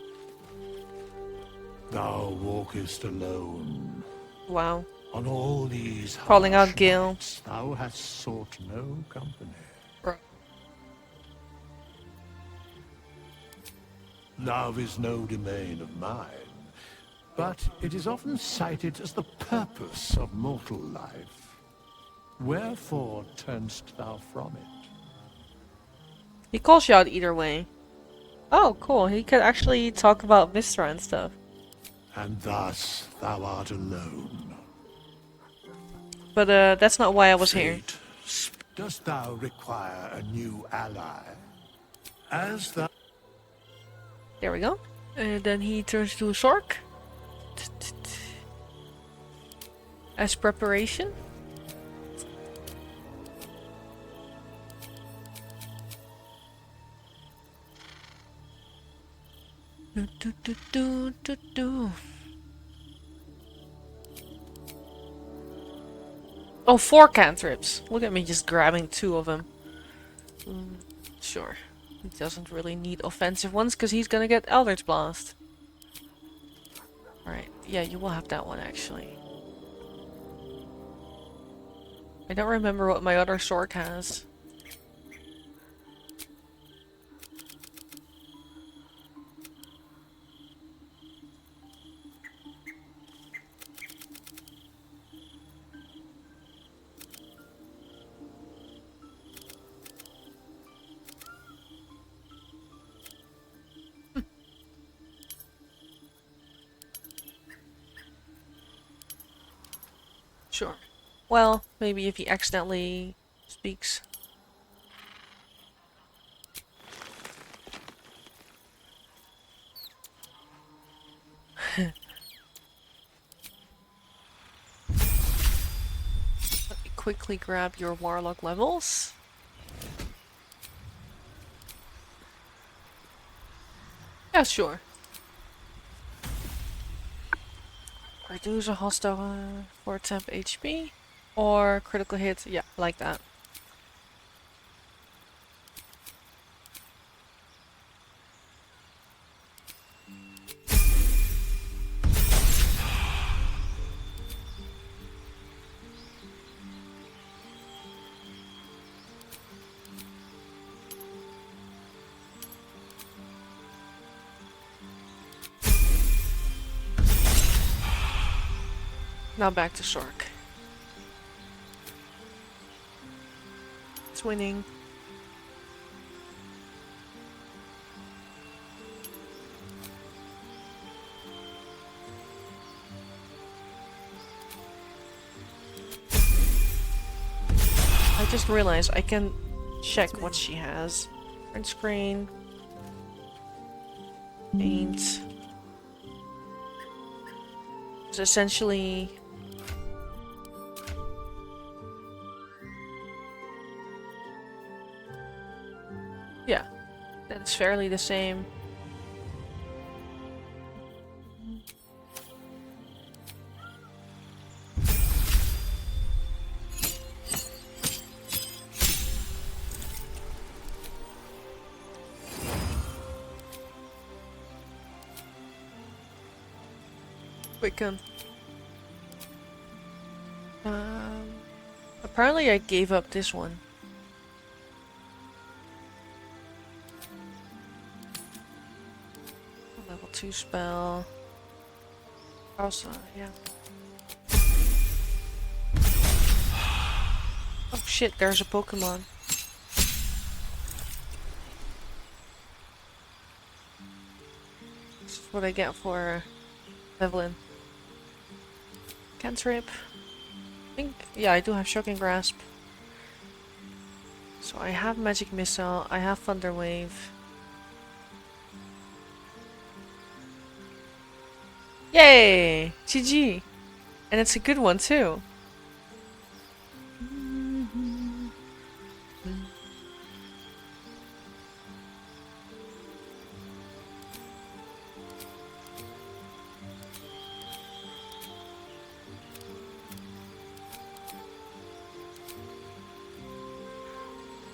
Thou walkest alone. Wow. On all these Calling out harsh Gil. nights, thou hast sought no company. Bro. Love is no domain of mine, but it is often cited as the purpose of mortal life. Wherefore turnst thou from it? He calls you out either way. Oh, cool. He could actually talk about Mistra and stuff. And thus thou art alone. But that's not why I was here. Dost thou require a new ally? As thou... There we go. And then he turns to a Sork. As preparation. Oh, 4 cantrips. Look at me just grabbing 2 of them. Sure. He doesn't really need offensive ones because he's gonna get Eldritch Blast. Alright, yeah, you will have that one actually. I don't remember what my other sword has. Sure. Well, maybe if he accidentally speaks. quickly grab your warlock levels. Yeah, sure. Reduce a hostile for temp HP or critical hit. Yeah, like that. Now back to Sork. It's winning. I just realized I can check what she has. Print screen. Paint. It's essentially... yeah, that's fairly the same. Wickham. Apparently I gave up this one. Level 2 spell. Also, yeah. Oh shit, there's a Pokemon. This is what I get for Evelyn. Cantrip. I think, yeah, I do have Shocking Grasp. So I have Magic Missile, I have Thunder Wave. Yay! GG! And it's a good one too.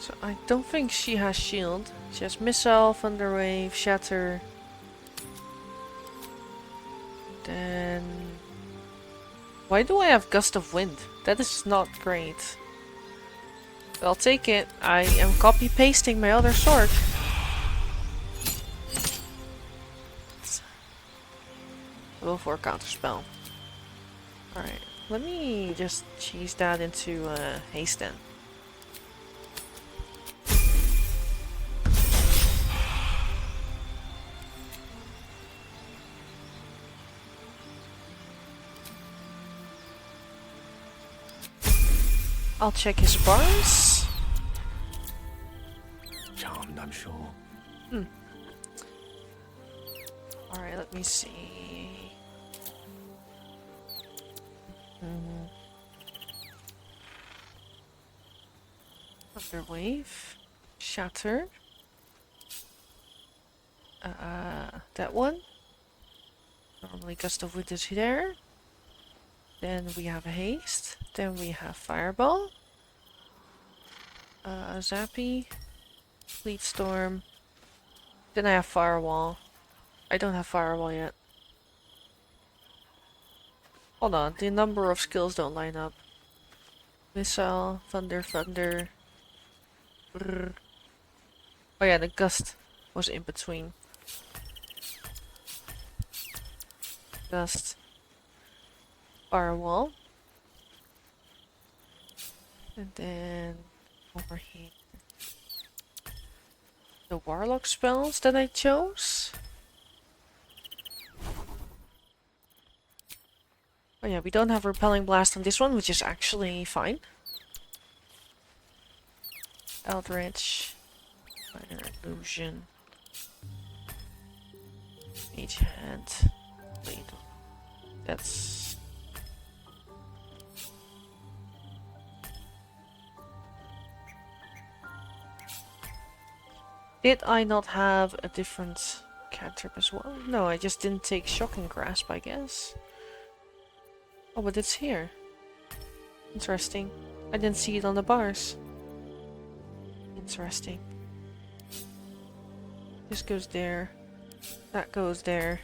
So I don't think she has shield. She has Missile, Thunder Wave, Shatter. Then... why do I have Gust of Wind? That is not great. But I'll take it. I am copy-pasting my other sword. Level 4 counterspell. Alright, let me just cheese that into haste then. I'll check his bars. Charmed, I'm sure. Hmm. Alright, let me see. Thunder Wave. Shatter. That one. Normally Gust of Wind is there. Then we have a haste. Then we have Fireball. Zappy. Fleet Storm. Then I have Firewall. I don't have Firewall yet. Hold on, the number of skills don't line up. Missile, Thunder, Thunder. Brrr. Oh yeah, the Gust was in between. Gust. Firewall. And then over here. The Warlock spells that I chose. Oh yeah, we don't have Repelling Blast on this one, which is actually fine. Eldritch. Minor Illusion. Mage Hand. Wait. Did I not have a different cantrip as well? No, I just didn't take Shocking Grasp, I guess. Oh, but it's here. Interesting. I didn't see it on the bars. Interesting. This goes there. That goes there.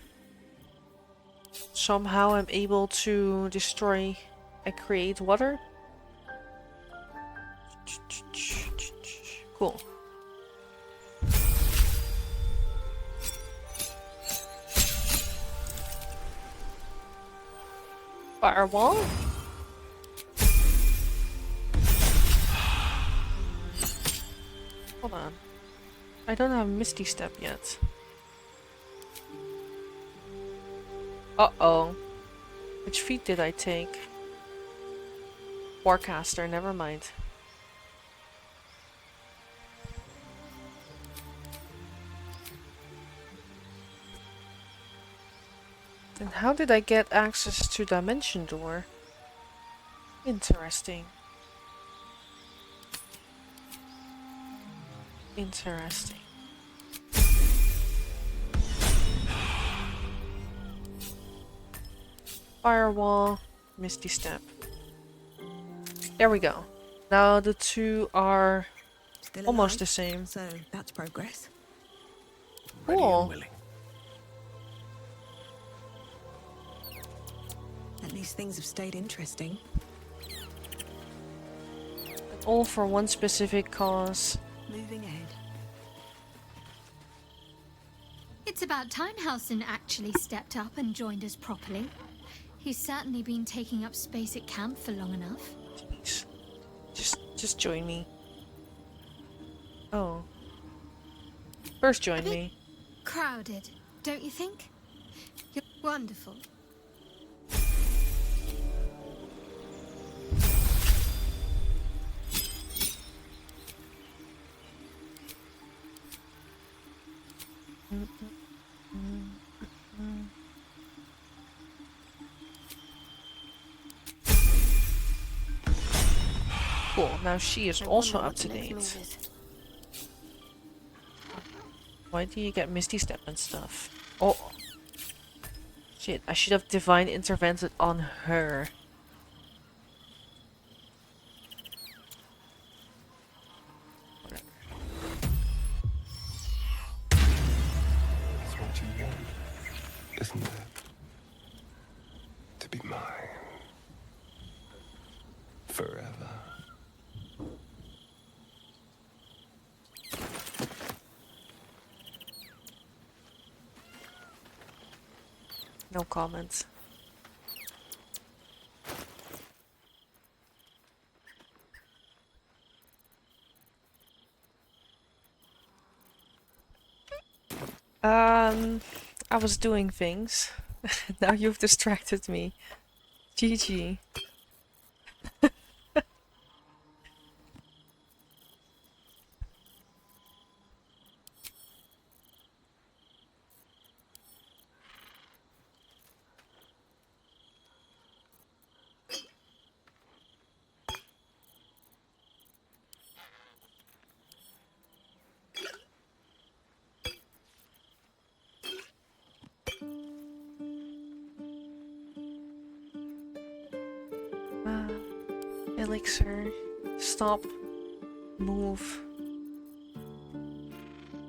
Somehow I'm able to destroy and create water. Cool. Firewall? Hold on. I don't have Misty Step yet. Uh-oh. Which feat did I take? Warcaster, never mind. Then how did I get access to Dimension Door? Interesting. Interesting. Firewall, Misty Step. There we go. Now the two are Still almost alive, the same. So that's progress. Cool. At least things have stayed interesting. All for one specific cause. Moving ahead. It's about time Halsin actually stepped up and joined us properly. He's certainly been taking up space at camp for long enough. Jeez. Just join me. Oh. First join me. Crowded, don't you think? You're wonderful. Cool, now she is also up to date. Why do you get Misty Step and stuff? Oh. Shit, I should have Divine Intervented on her. That's what you want, isn't it? To be mine. Forever. No comments. I was doing things. Now you've distracted me. GG. Elixir. Stop. Move.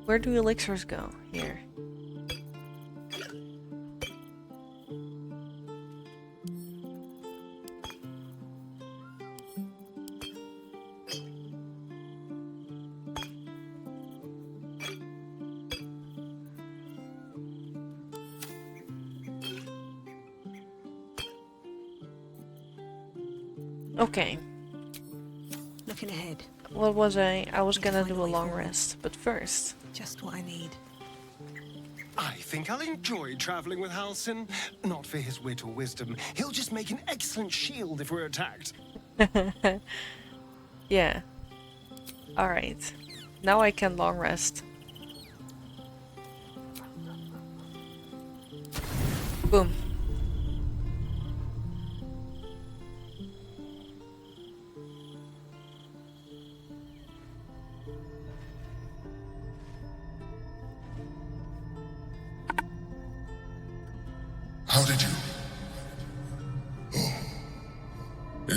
Where do elixirs go? Here. Okay. Looking ahead. What was I? I was gonna do a long rest, but first. Just what I need. I think I'll enjoy traveling with Halsin. Not for his wit or wisdom. He'll just make an excellent shield if we're attacked. Yeah. Alright. Now I can long rest. Boom.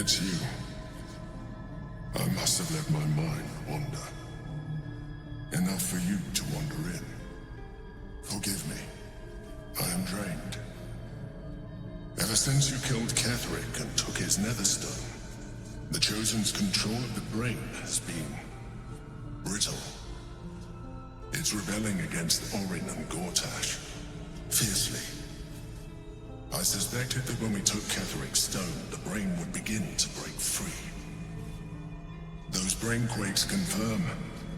it's you. I must have let my mind wander. Enough for you to wander in. Forgive me. I am drained. Ever since you killed Ketherick and took his netherstone, the Chosen's control of the brain has been brittle. It's rebelling against Orin and Gortash fiercely. I suspected that when we took Ketherick's stone, the brain would begin to break free. Those brain quakes confirm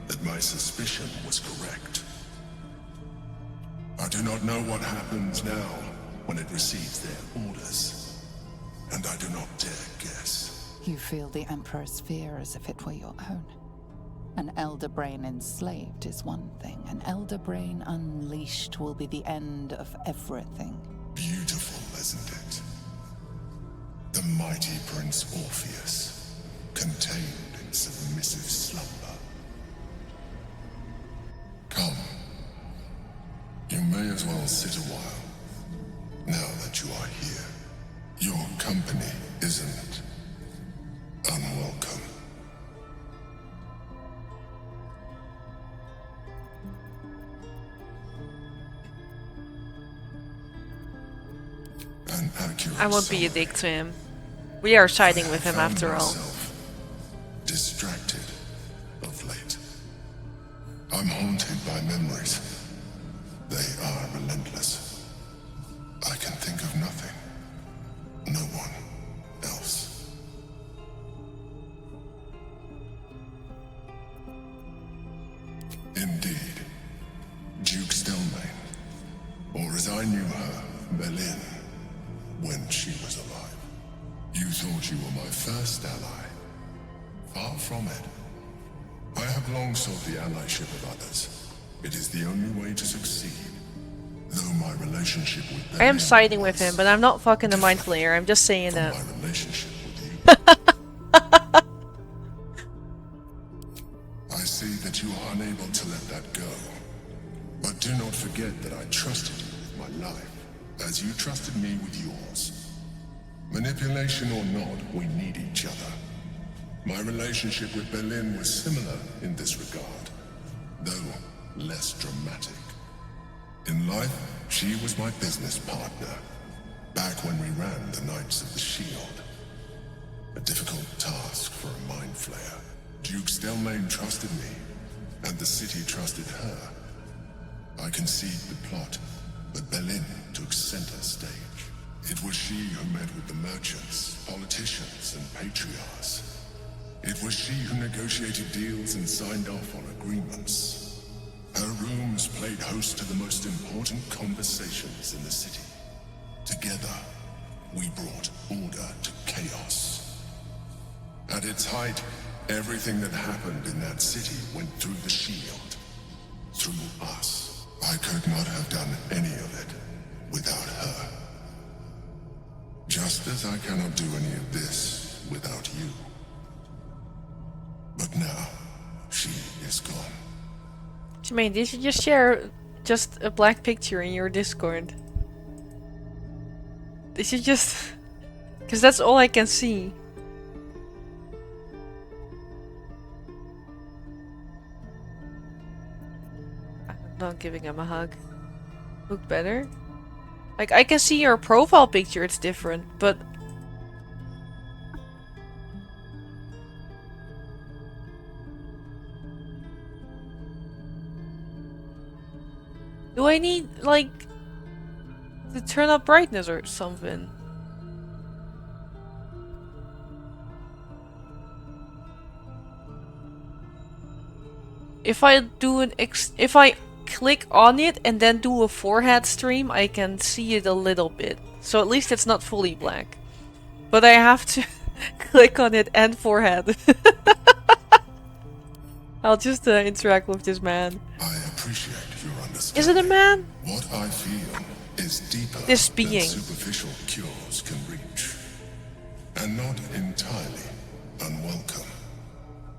that my suspicion was correct. I do not know what happens now when it receives their orders, and I do not dare guess. You feel the Emperor's fear as if it were your own. An elder brain enslaved is one thing. An elder brain unleashed will be the end of everything. Beautiful, isn't it? The mighty Prince Orpheus, contained in submissive slumber. Come. You may as well sit a while, now that you are here. Your company isn't unwelcome. I won't be a dick to him. We are siding with him after all. Distracted of late. I'm haunted by memories. They are relentless. I can think of nothing. No one else. Indeed. Duke Stelmane. Or as I knew her, Berlin. When she was alive. You thought you were my first ally. Far from it. I have long sought the allyship of others. It is the only way to succeed. Though my relationship with Berlin I am siding with him, but I'm not fucking the Mind Flayer. I'm just saying that. My relationship with you. I see that you are unable to let that go. But do not forget that I trusted you with my life. As you trusted me with yours. Manipulation or not, we need each other. My relationship with Berlin was similar in this regard, though less dramatic. In life, she was my business partner, back when we ran the Knights of the Shield. A difficult task for a Mind Flayer. Duke Stelmane trusted me, and the city trusted her. I conceived the plot, but Berlin took center stage. It was she who met with the merchants, politicians, and patriarchs. It was she who negotiated deals and signed off on agreements. Her rooms played host to the most important conversations in the city. Together, we brought order to chaos. At its height, everything that happened in that city went through the shield. Through us. I could not have done any of it without her. Just as I cannot do any of this without you. But now, she is gone. Jermaine, did you just share just a black picture in your Discord? Did you just... Because that's all I can see. Not giving him a hug. Look better? Like, I can see your profile picture, it's different, but... Do I need, like, to turn up brightness or something? If I do if I click on it and then do a forehead stream, I can see it a little bit. So at least it's not fully black. But I have to click on it and forehead. I'll just interact with this man. I appreciate your understanding. Is it a man? What I feel is deeper This being. than superficial cures can reach. And not entirely unwelcome.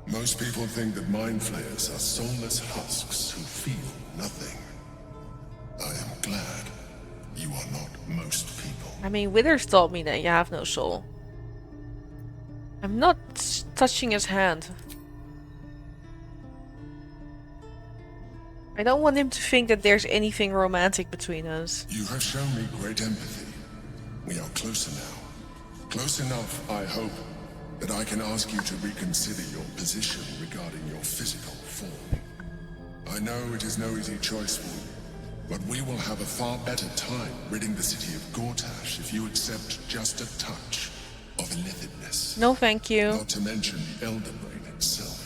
Most people think that Mind Flayers are soulless husks who feel nothing. I am glad you are not most people. I mean, Withers told me that you have no soul. I'm not touching his hand. I don't want him to think that there's anything romantic between us. You have shown me great empathy. We are closer now. Close enough, I hope, that I can ask you to reconsider your position regarding your physical form. I know it is no easy choice for you, but we will have a far better time ridding the city of Gortash if you accept just a touch of illithidness. No, thank you. Not to mention the Elder Brain itself.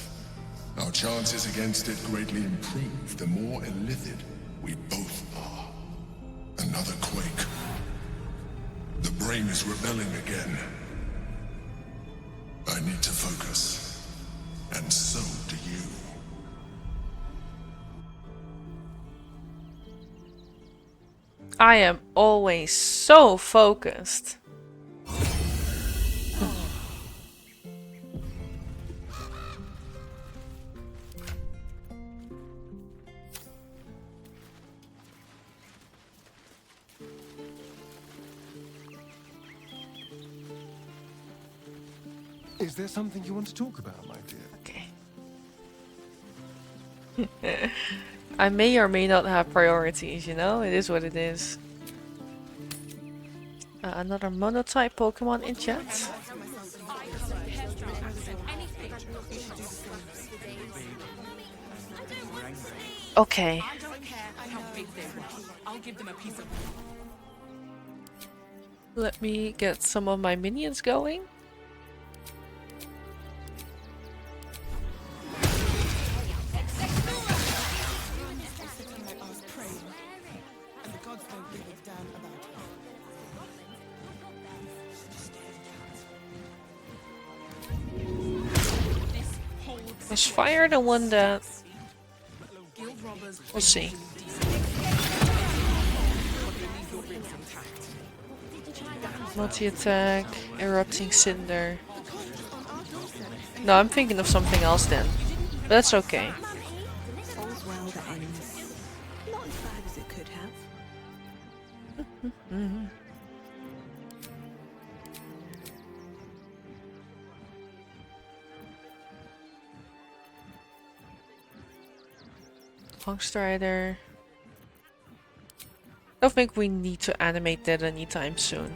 Our chances against it greatly improve the more illithid we both are. Another quake. The brain is rebelling again. I need to focus. And so do you. I am always so focused. Is there something you want to talk about, my dear? Okay. I may or may not have priorities, you know? It is what it is. Another monotype Pokemon in chat. Okay. Let me get some of my minions going. Was fire the one that... We'll see. Multi-attack, erupting cinder. No, I'm thinking of something else then. But that's okay. All's well that ends. Not as bad as it could have. Strider. I don't think we need to animate that anytime soon.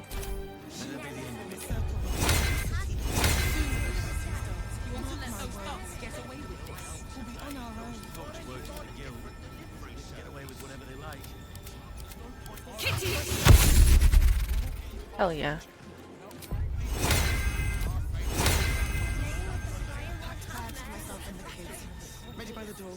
Hell yeah. Ready by the door.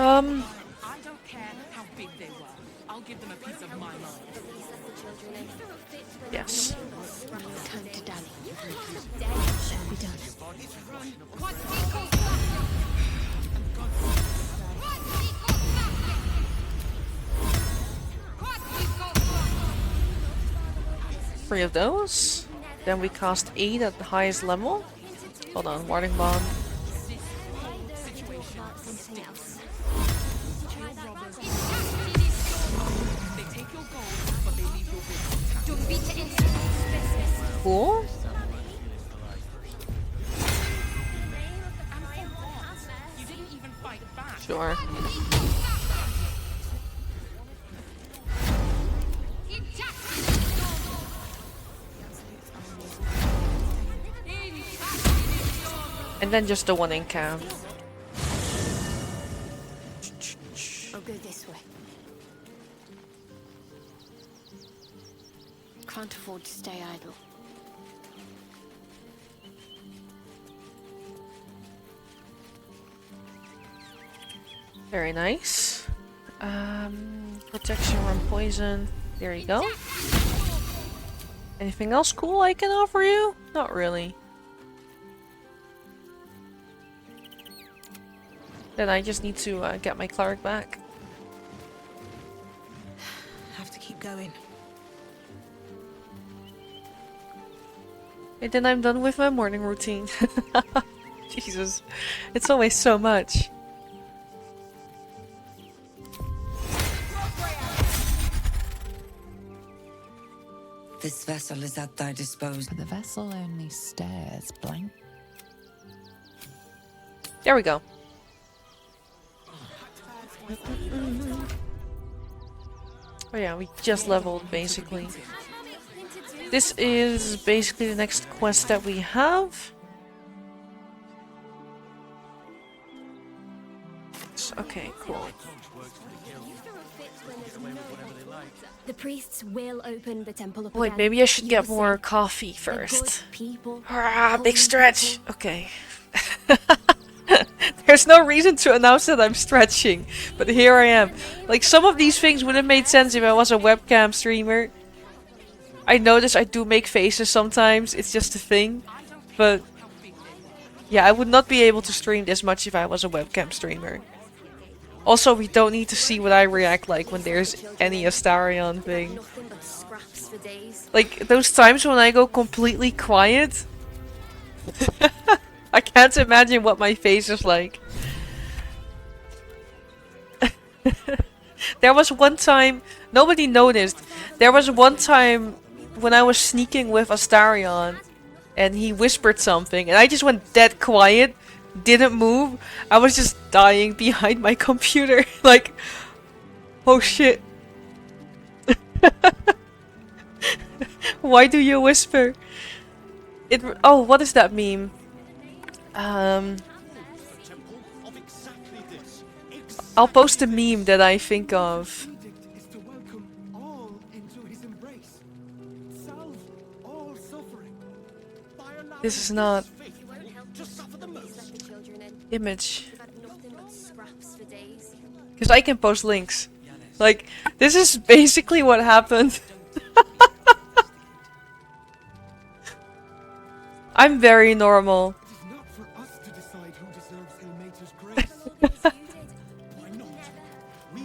I don't care how big they were. I'll give them a piece of my mind. Yes. Time to done. Be done. Three of those. Then we cast 8 at the highest level. Hold on, Warding Bomb. Cool. Sure. And then just the one in camp. I'll go this way. Can't afford to stay idle. Very nice. Protection from poison. There you go. Anything else cool I can offer you? Not really. Then I just need to get my cleric back. Have to keep going. And then I'm done with my morning routine. Jesus. It's always so much. This vessel is at thy disposal. But the vessel only stares blank. There we go. Oh yeah, we just leveled basically. This is basically the next quest that we have. Okay, cool. The priests will open the temple up Wait, again. maybe I should You get were more saying coffee they're first. good people, Big holy stretch. people. Okay. There's no reason to announce that I'm stretching, but here I am. Like, some of these things would have made sense if I was a webcam streamer. I notice I do make faces sometimes, it's just a thing. But yeah, I would not be able to stream this much if I was a webcam streamer. Also, we don't need to see what I react like when there's any Astarion thing. Nothing but scraps for days. Like, those times when I go completely quiet. I can't imagine what my face is like. There was one time, nobody noticed. There was one time when I was sneaking with Astarion and he whispered something and I just went dead quiet, didn't move. I was just dying behind my computer. Like, oh shit. Why do you whisper? Oh, what is that meme? I'll post a meme that I think of. This is not image. Because I can post links. Like, this is basically what happened. I'm very normal.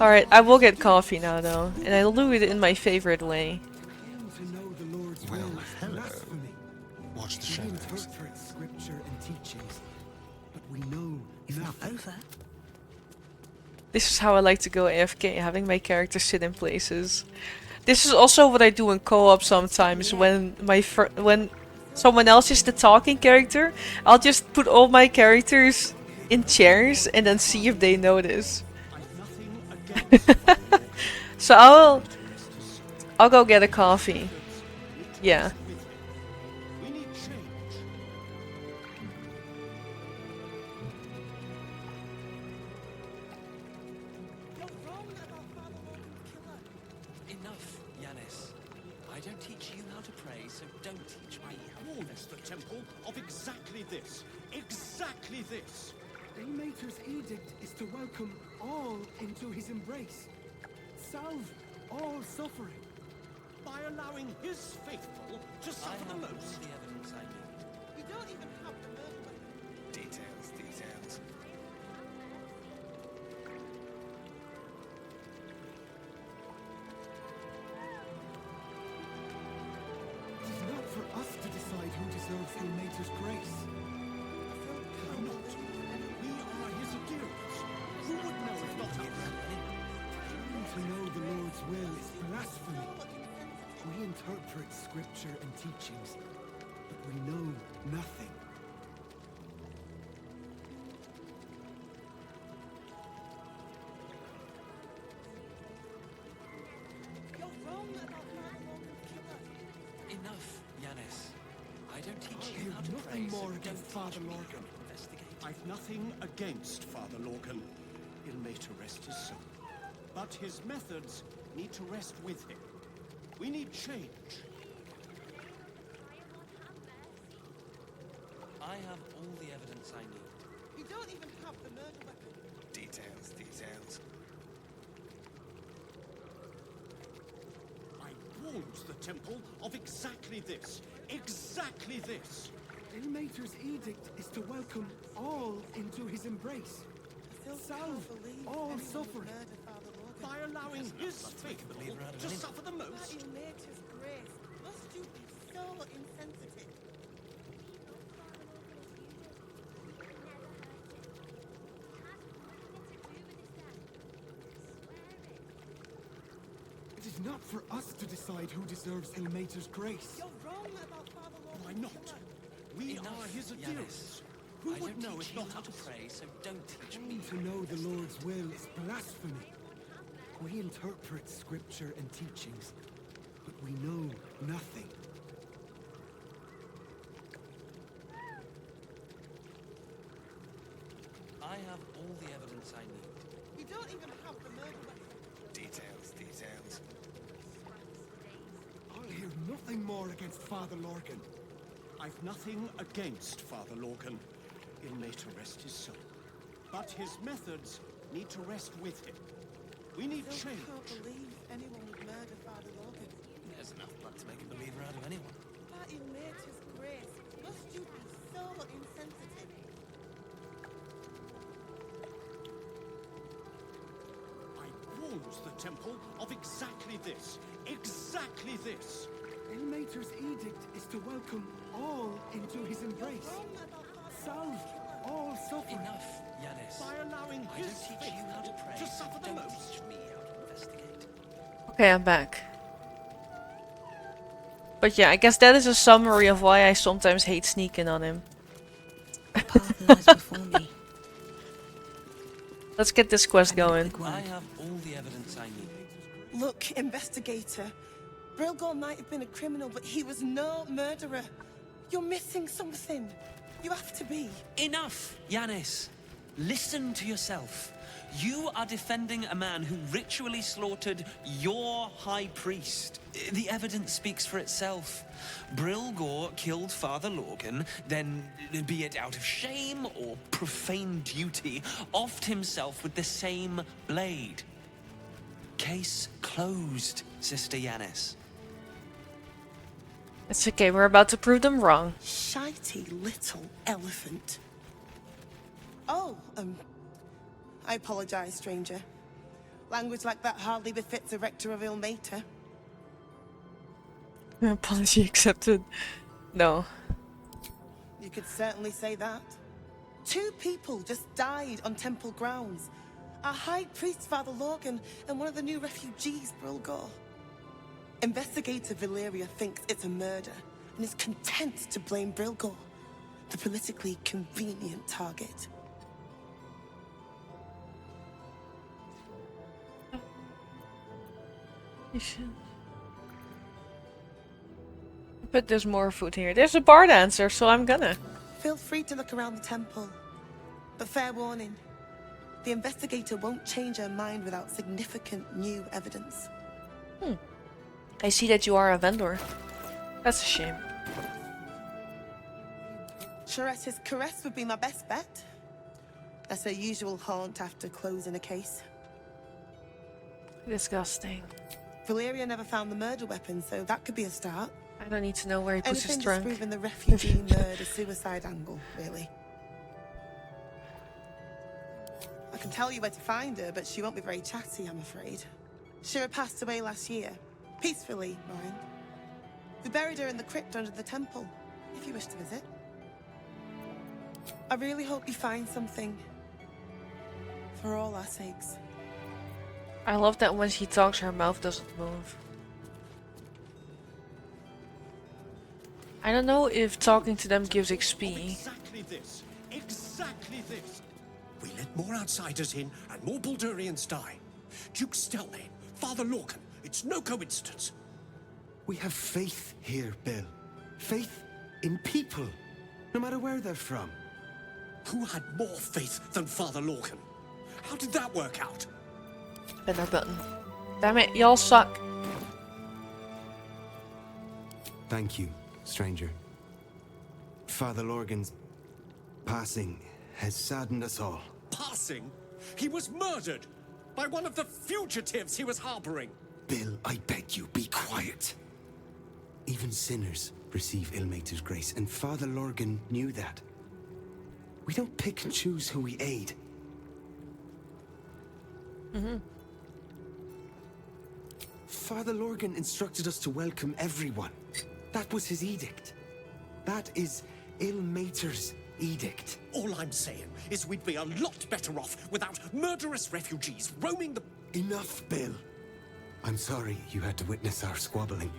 Alright, I will get coffee now though, and I'll do it in my favorite way. Well, hello. Watch the shadows. This is how I like to go AFK, having my character sit in places. This is also what I do in co-op sometimes when when someone else is the talking character. I'll just put all my characters in chairs and then see if they notice. So I'll go get a coffee. Yeah. Enough, Yanis. I don't teach you how to pray, so don't teach me. Warns the temple of exactly this. Exactly this. Ilmater's edict is to welcome all into his embrace. Salve all suffering. By allowing his faithful to suffer the most. The evidence I need. We don't even have the murder. Details. It is not for us to decide who deserves Ilmater's grace. Why not? We are his adherents. Who would know if not us? To know the Lord's will is blasphemy. We interpret scripture and teachings, but we know nothing. Enough, Yanis. I don't teach you how I to have pray, nothing so more don't against teach Father me how Lorcan. to investigate. I've nothing against Father Lorcan. Ilmater rest his soul. But his methods need to rest with him. We need change. I have all the evidence I need. We don't even have the murder weapon. Details. I warned the temple of exactly this. Exactly this. Ilmater's edict is to welcome all into his embrace. Salve all suffering. By allowing his faithful to suffer the most. Ilmater's grace. Must you be so insensitive? It is is not for us to decide who deserves Ilmater's grace. You're wrong about Father Lord. Why not? We are his adherents. Who I would don't know teach if you not how to us? pray, so don't teach me. To know the Lord's will is blasphemy. We interpret scripture and teachings, but we know nothing. I have all the evidence I need. You don't even have the murder weapon. Details. I'll hear nothing more against Father Lorgan. I've nothing against Father Lorgan. Ilmater rest his soul. But his methods need to rest with him. We need I change. can't believe anyone would murder Father Logan. There's enough blood to make a believer out of anyone. But in Nature's grace, must you be so insensitive? I warned the temple of exactly this. Exactly this. Ilmater's edict is to welcome all into his embrace. Salve all suffering. Enough, Yanis. By allowing I his don't teach you how to pray, to so suffer the don't most. teach me how to investigate. Okay, I'm back. But yeah, I guess that is a summary of why I sometimes hate sneaking on him. Path lies before me. Let's get this quest going. I have all the evidence I need. Look, investigator. Brilgor might have been a criminal, but he was no murderer. You're missing something. You have to be. Enough, Yanis. Listen to yourself. You are defending a man who ritually slaughtered your high priest. The evidence speaks for itself. Brilgor killed Father Lorgan, then, be it out of shame or profane duty, offed himself with the same blade. Case closed, Sister Yanis. It's okay, we're about to prove them wrong. Shitey little elephant. Oh, I apologize, stranger. Language like that hardly befits a rector of Ilmater. Apology accepted. No. You could certainly say that. 2 people just died on temple grounds. Our high priest, Father Lorgan, and one of the new refugees, Brilgor. Investigator Valeria thinks it's a murder and is content to blame Brilgor, the politically convenient target. You should. But there's more food here. There's a bar dancer, so I'm gonna. Feel free to look around the temple. But fair warning, the investigator won't change her mind without significant new evidence. I see that you are a vendor. That's a shame. Charette's caress would be my best bet. That's her usual haunt after closing a case. Disgusting. Valeria never found the murder weapon, so that could be a start. I don't need to know where he puts his Anything trunk. disproving the refugee murder-suicide angle, really. I can tell you where to find her, but she won't be very chatty, I'm afraid. Shira passed away last year. Peacefully, mind. We buried her in the crypt under the temple, if you wish to visit. I really hope you find something. For all our sakes. I love that when she talks, her mouth doesn't move. I don't know if talking to them gives XP. Exactly this. Exactly this. We let more outsiders in and more Baldurians die. Duke Stelmane, Father Lorcan, it's no coincidence. We have faith here, Bill. Faith in people, no matter where they're from. Who had more faith than Father Lorcan? How did that work out? Spinner button. Damn it, y'all suck. Thank you, stranger. Father Lorgan's passing has saddened us all. Passing? He was murdered by one of the fugitives he was harboring. Bill, I beg you, be quiet. Even sinners receive Ilmater's grace, and Father Lorgan knew that. We don't pick and choose who we aid. Father Lorgan instructed us to welcome everyone. That was his edict. That is Ilmater's edict. All I'm saying is we'd be a lot better off without murderous refugees roaming the... Enough, Bill. I'm sorry you had to witness our squabbling.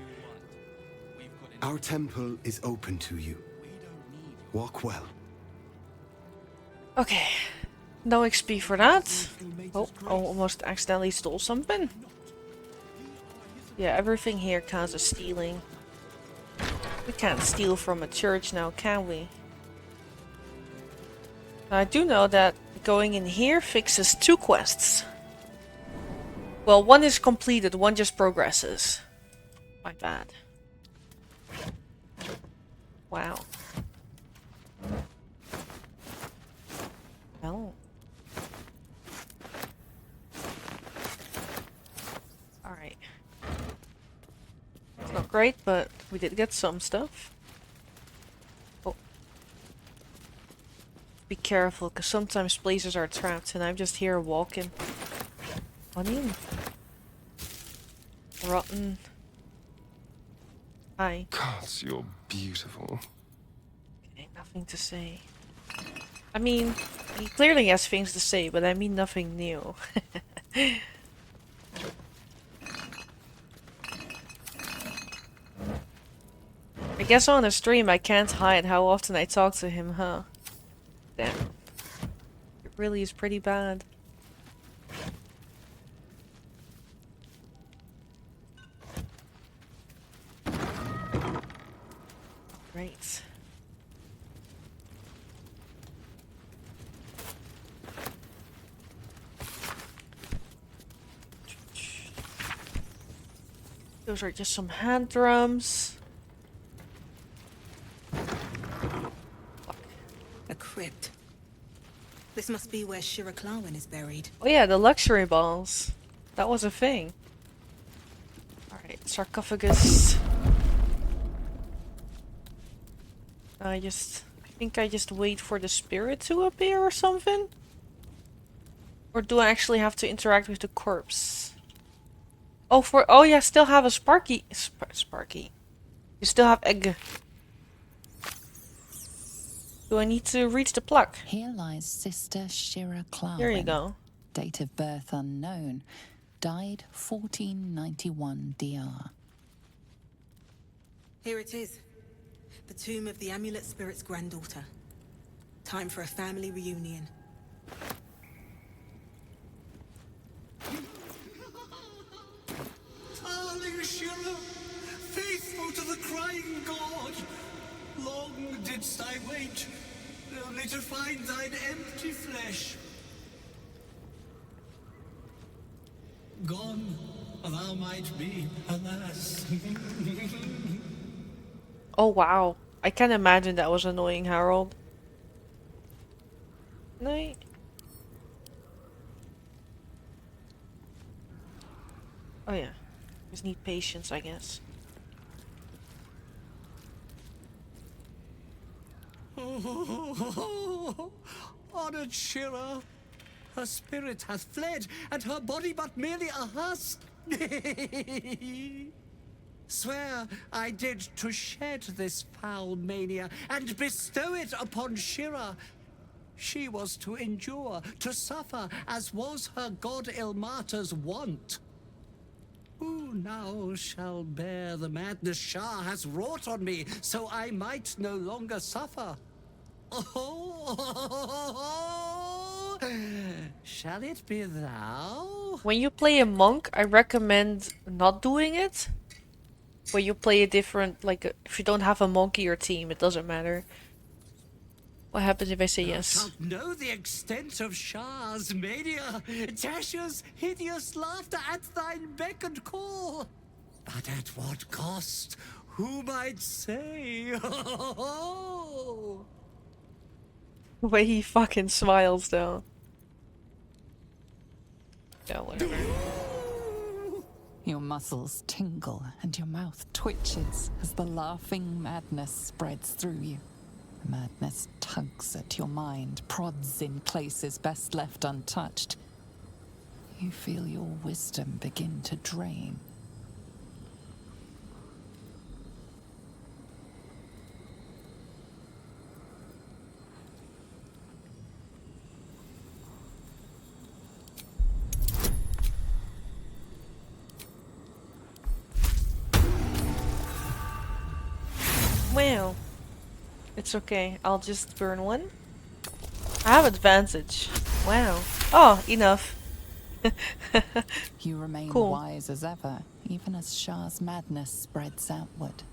Our temple is open to you. Walk well. Okay. No XP for that. Oh, I almost accidentally stole something. Yeah, everything here counts as stealing. We can't steal from a church now, can we? I do know that going in here fixes 2 quests. Well, one is completed, one just progresses. My bad. Wow. Oh. Alright. It's not great, but we did get some stuff. Oh. Be careful, because sometimes places are trapped and I'm just here walking. Onion? Rotten. Hi. Gods, you're beautiful. Okay, nothing to say. I mean, he clearly has things to say, but I mean nothing new. I guess on a stream I can't hide how often I talk to him, huh? Damn. It really is pretty bad. Great. Those are just some hand drums. A crypt. This must be where Shira Clawin is buried. Oh yeah, the luxury balls. That was a thing. Alright, sarcophagus. I think I just wait for the spirit to appear or something? Or do I actually have to interact with the corpse? Oh yeah, still have a Sparky. Sparky. You still have egg. Do I need to reach the plug? Here lies Sister Shira Clawin. There you go. Date of birth unknown. Died 1491 DR. Here it is. The tomb of the Amulet Spirit's granddaughter. Time for a family reunion. Darling Shira, faithful to the crying god, long didst I wait, only to find thine empty flesh. Gone, thou might be, alas. Oh wow. I can imagine that was annoying, Harold. Night. Oh yeah. Just need patience, I guess. Honored Shira, her spirit hath fled, and her body but merely a husk. Swear I did to shed this foul mania and bestow it upon Shira. She was to endure, to suffer, as was her god Ilmata's wont. Who now shall bear the madness Shah has wrought on me, so I might no longer suffer? Oh, shall it be thou? When you play a monk, I recommend not doing it. When you play a different, if you don't have a monk in your team, it doesn't matter. What happens if I say yes? Thou shalt know the extent of Shah's mania, Tasha's hideous laughter at thine beck and call. But at what cost? Who might say? The way he fucking smiles, though. Yeah, whatever. Your muscles tingle and your mouth twitches as the laughing madness spreads through you. Madness tugs at your mind, prods in places best left untouched. You feel your wisdom begin to drain. Well, it's okay. I'll just burn one. I have advantage. Wow. Oh, enough. You remain Cool. wise as ever, even as Shah's madness spreads outward.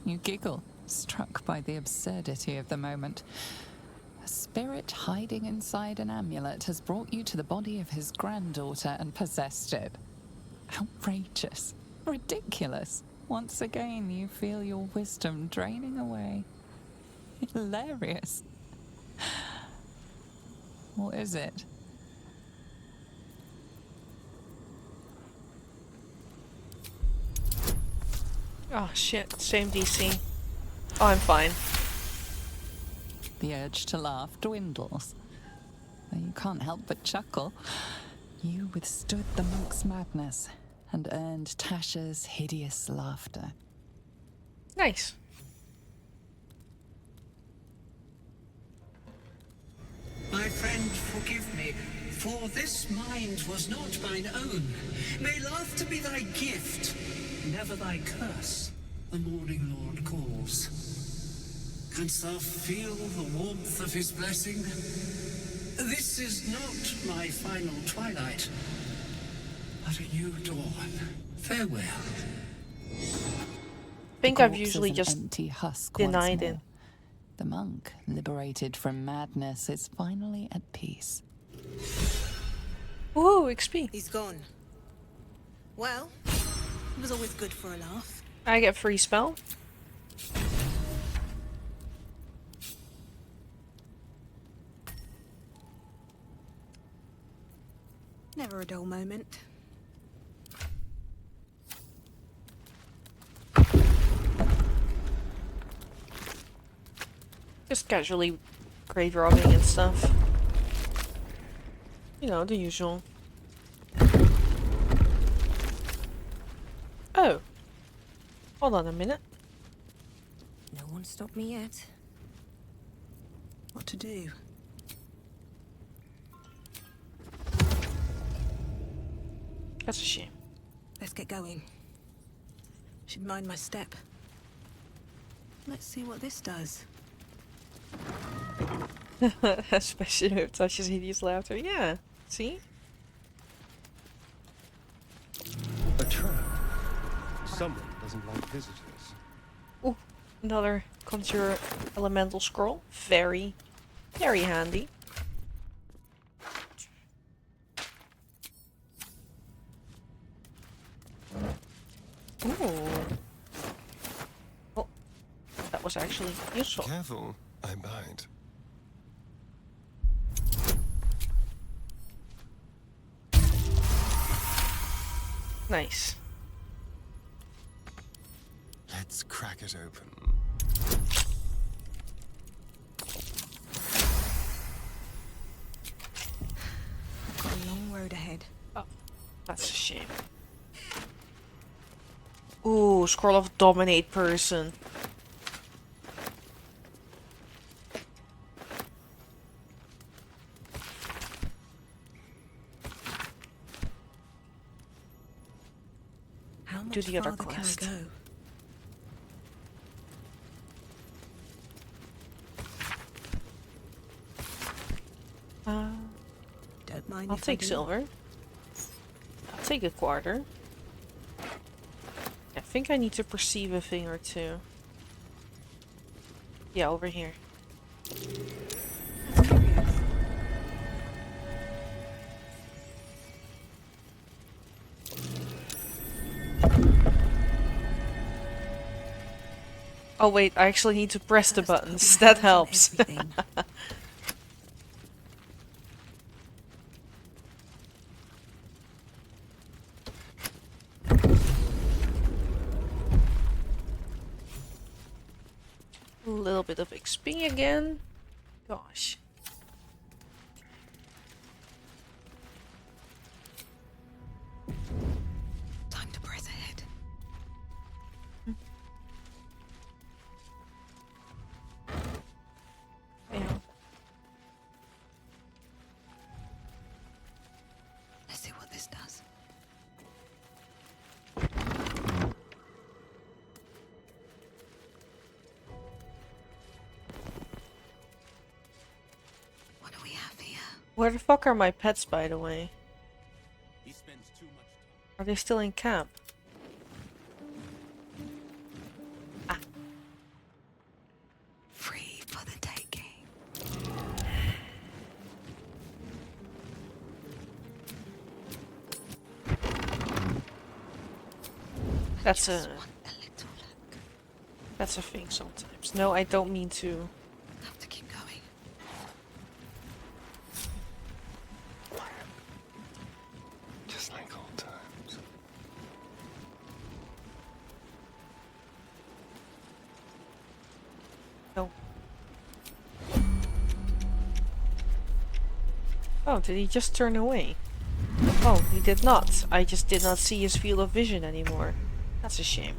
You giggle, struck by the absurdity of the moment. A spirit hiding inside an amulet has brought you to the body of his granddaughter and possessed it. Outrageous. Ridiculous. Once again, you feel your wisdom draining away. Hilarious. What is it? Oh shit, same DC. Oh, I'm fine. The urge to laugh dwindles. Though you can't help but chuckle. You withstood the monk's madness and earned Tasha's hideous laughter. Nice. My friend, forgive me, for this mind was not mine own. May laughter be thy gift, never thy curse. The morning Lord calls. Canst thou feel the warmth of his blessing? This is not my final twilight, but a new dawn. Farewell. I think The I've corpse usually is an just empty husk denied once it. more. The monk, liberated from madness, is finally at peace. Ooh, XP. He's gone. Well, it was always good for a laugh. I get free spell. Never a dull moment. Just casually grave robbing and stuff. You know, the usual. Oh. Hold on a minute. No one stopped me yet. What to do? That's a shame. Let's get going. Should mind my step. Let's see what this does. Especially with Tasha's hideous laughter. Yeah. See? A trap. Someone doesn't like visitors. Ooh, another conjure elemental scroll. Very, very handy. Ooh. Oh, that was actually useful. Careful, I bite. Nice. Let's crack it open. I've got a long road ahead. Oh, that's a shame. Ooh, scroll of dominate person. How much Do the other farther quest. can I go? Don't mind I'll if I take do. silver. I'll take a quarter. I think I need to perceive a thing or two. Yeah, over here. Oh wait, I actually need to press the buttons. That helps. A little bit of XP again. Gosh. Time to press ahead. Yeah. Let's see what this does. Where the fuck are my pets, by the way? He spends too much time. Are they still in camp? Free for the taking. That's a thing sometimes. No, I don't mean to. Have to keep going. Just like old times. No. Oh, did he just turn away? Oh, he did not. I just did not see his field of vision anymore. That's a shame.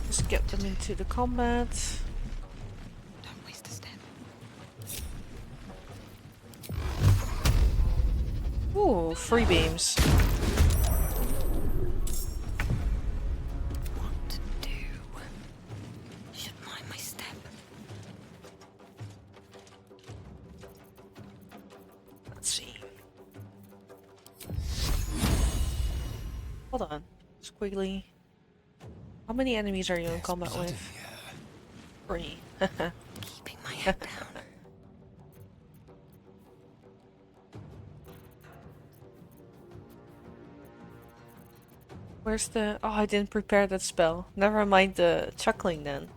Just get them into the combat. Don't waste a step. Ooh, free beams. What to do? Should mind my step. Let's see. Hold on. Squiggly. How many enemies are you in combat with? 3. Keeping my head down. Where's the... Oh, I didn't prepare that spell. Never mind the chuckling then.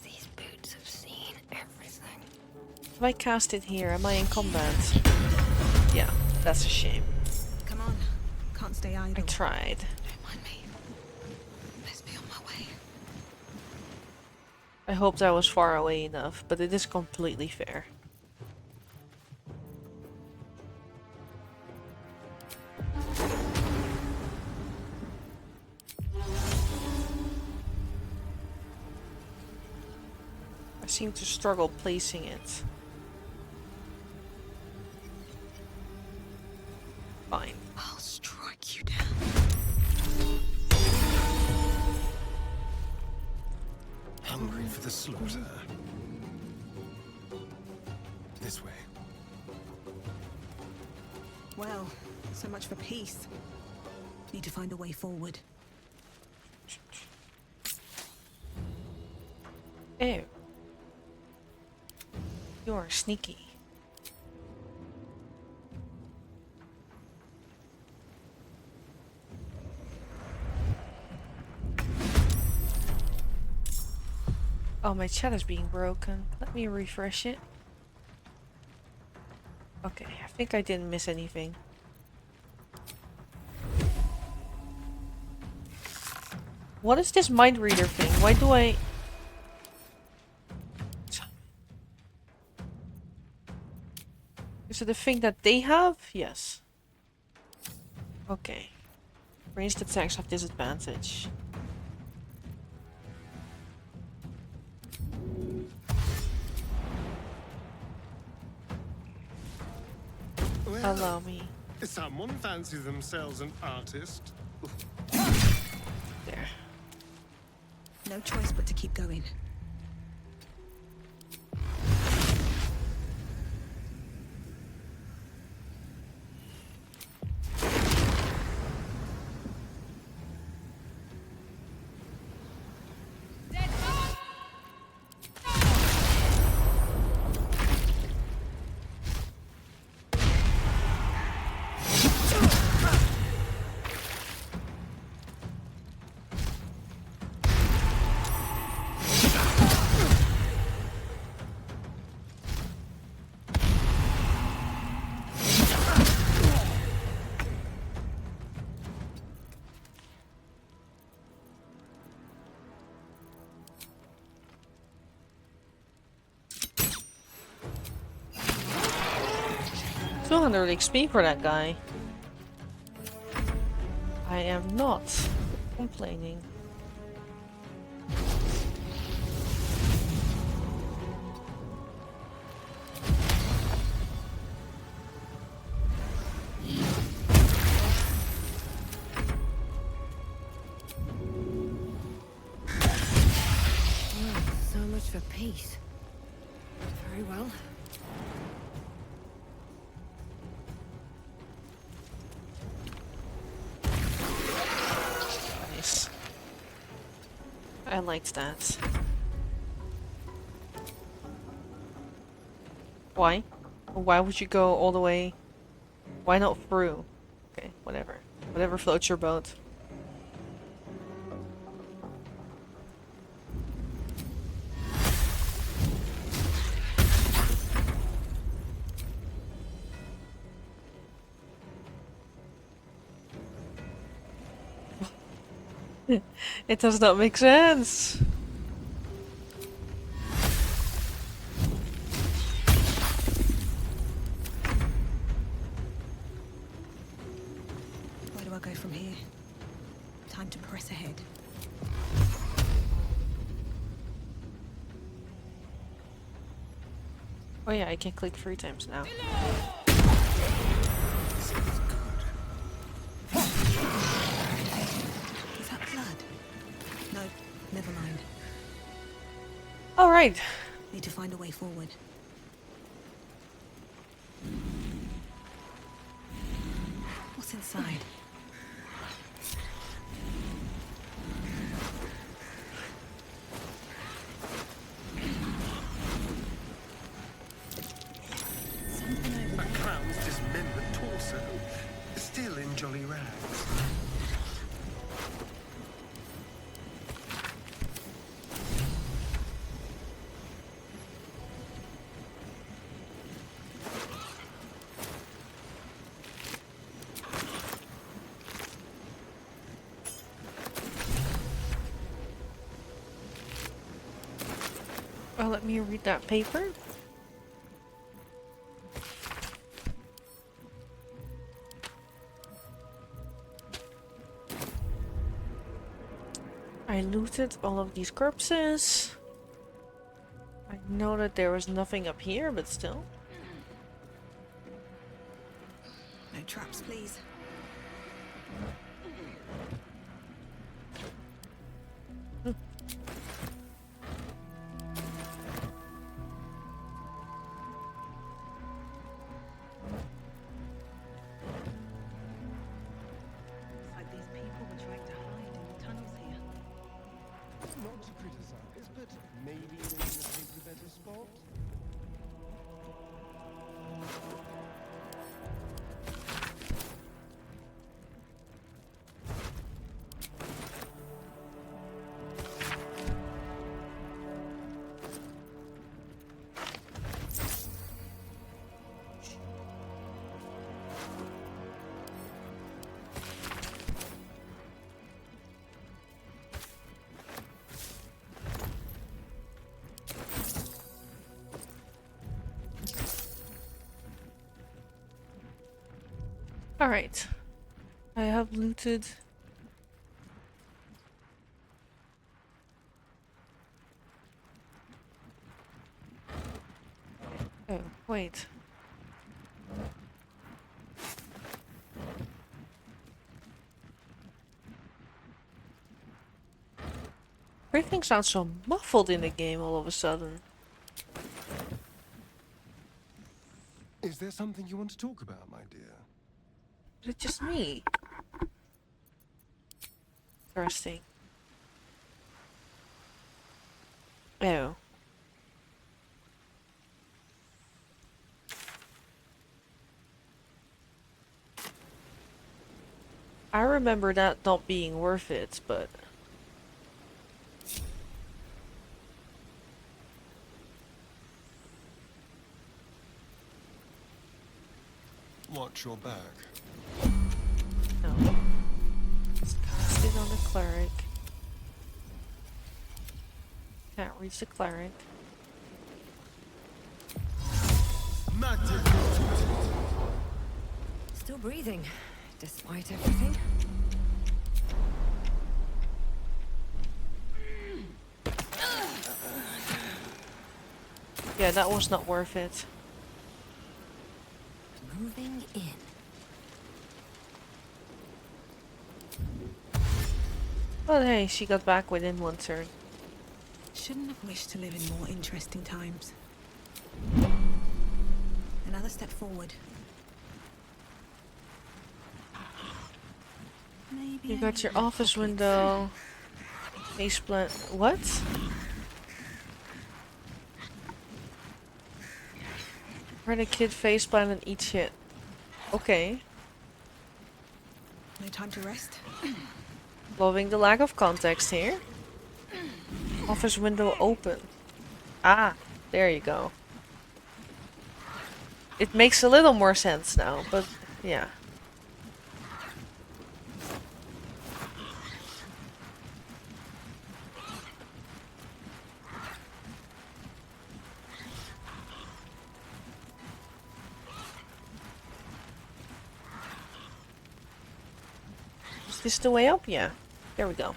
These boots have seen everything. If I cast it here, am I in combat? Yeah, that's a shame. Come on. Can't stay idle. I tried. Don't mind me. Let's be on my way. I hoped I was far away enough, but it is completely fair. I seem to struggle placing it. Fine. I'll strike you down. Hungry for the slaughter. This way. Well, so much for peace. Need to find a way forward. Ew. You're sneaky. Oh, my chat is being broken. Let me refresh it. Okay, I think I didn't miss anything. What is this mind reader thing? Why do I... Is it a thing that they have? Yes. Okay. Ranged attacks have disadvantage. Well, Allow me. Someone fancies themselves an artist. There. No choice but to keep going. $200 XP for that guy. I am not complaining. Very well. Nice. I liked that. Why? Why would you go all the way? Why not through? Okay, whatever. Whatever floats your boat. It does not make sense. Where do I go from here? Time to press ahead. Oh yeah, I can click 3 times now. Is that blood? No, never mind. Alright. Need to find a way forward. What's inside? A crown's dismembered torso, still in jolly rags. Well, let me read that paper. I looted all of these corpses. I know that there was nothing up here, but still. No traps, please. Like these people were trying to hide in the tunnels here. Not to criticize, but maybe they would have picked a better spot. Alright. I have looted. Oh, wait. Everything sounds so muffled in the game all of a sudden. Is there something you want to talk about, my dear? Is it just me? Interesting. Oh. I remember that not being worth it, but... Watch your back. No. Let's cast it on the cleric. Can't reach the cleric. Still breathing, despite everything. Yeah, that was not worth it. Moving in. But hey, she got back within 1 turn. Shouldn't have wished to live in more interesting times. Another step forward. Maybe You got your office window. Faceplant. What? Where the kid faceplant and eat shit. Okay. No time to rest. Loving the lack of context here. Office window open. Ah, there you go. It makes a little more sense now, but yeah. Is this the way up? Yeah. There we go.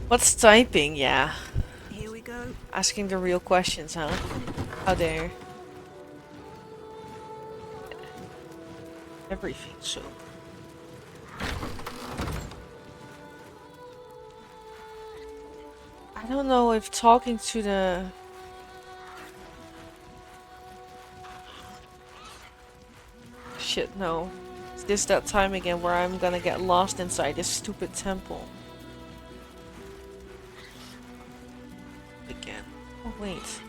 What's typing? Yeah. Here we go. Asking the real questions, huh? How dare. Everything, so. I don't know if talking to the... Shit, no. Is this that time again where I'm gonna get lost inside this stupid temple? Again. Oh, wait.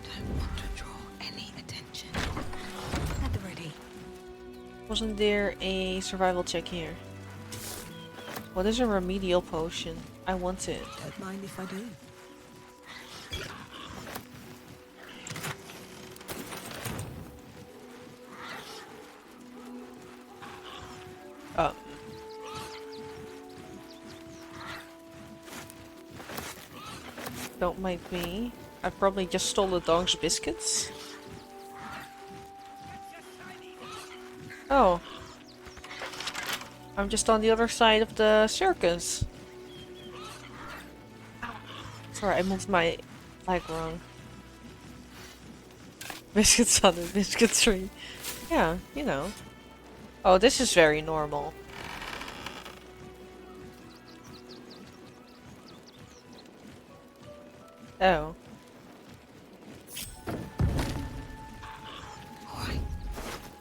Don't want to draw any attention. At the ready. Wasn't there a survival check here? What is a remedial potion? I want it. Don't mind if I do. Oh. Don't mind me. I probably just stole the dog's biscuits. Oh. I'm just on the other side of the circus. Sorry, I moved my leg wrong. Biscuits on the biscuit tree. Yeah, you know. Oh, this is very normal. Oh. Alright.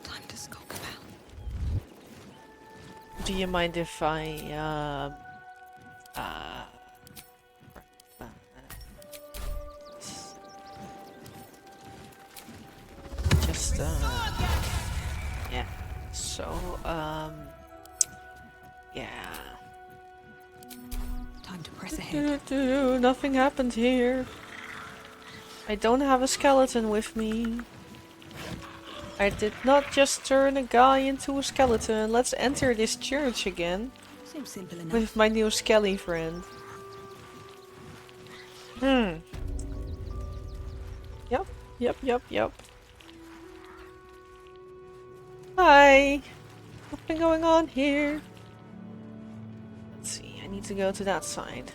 Time to skulk about. Do you mind if I, just, yeah. So, yeah. Time to press ahead. Nothing happened here. I don't have a skeleton with me. I did not just turn a guy into a skeleton. Let's enter this church again. Seems simple enough. With my new skelly friend. Yep. Hi! What's been going on here? Let's see, I need to go to that side.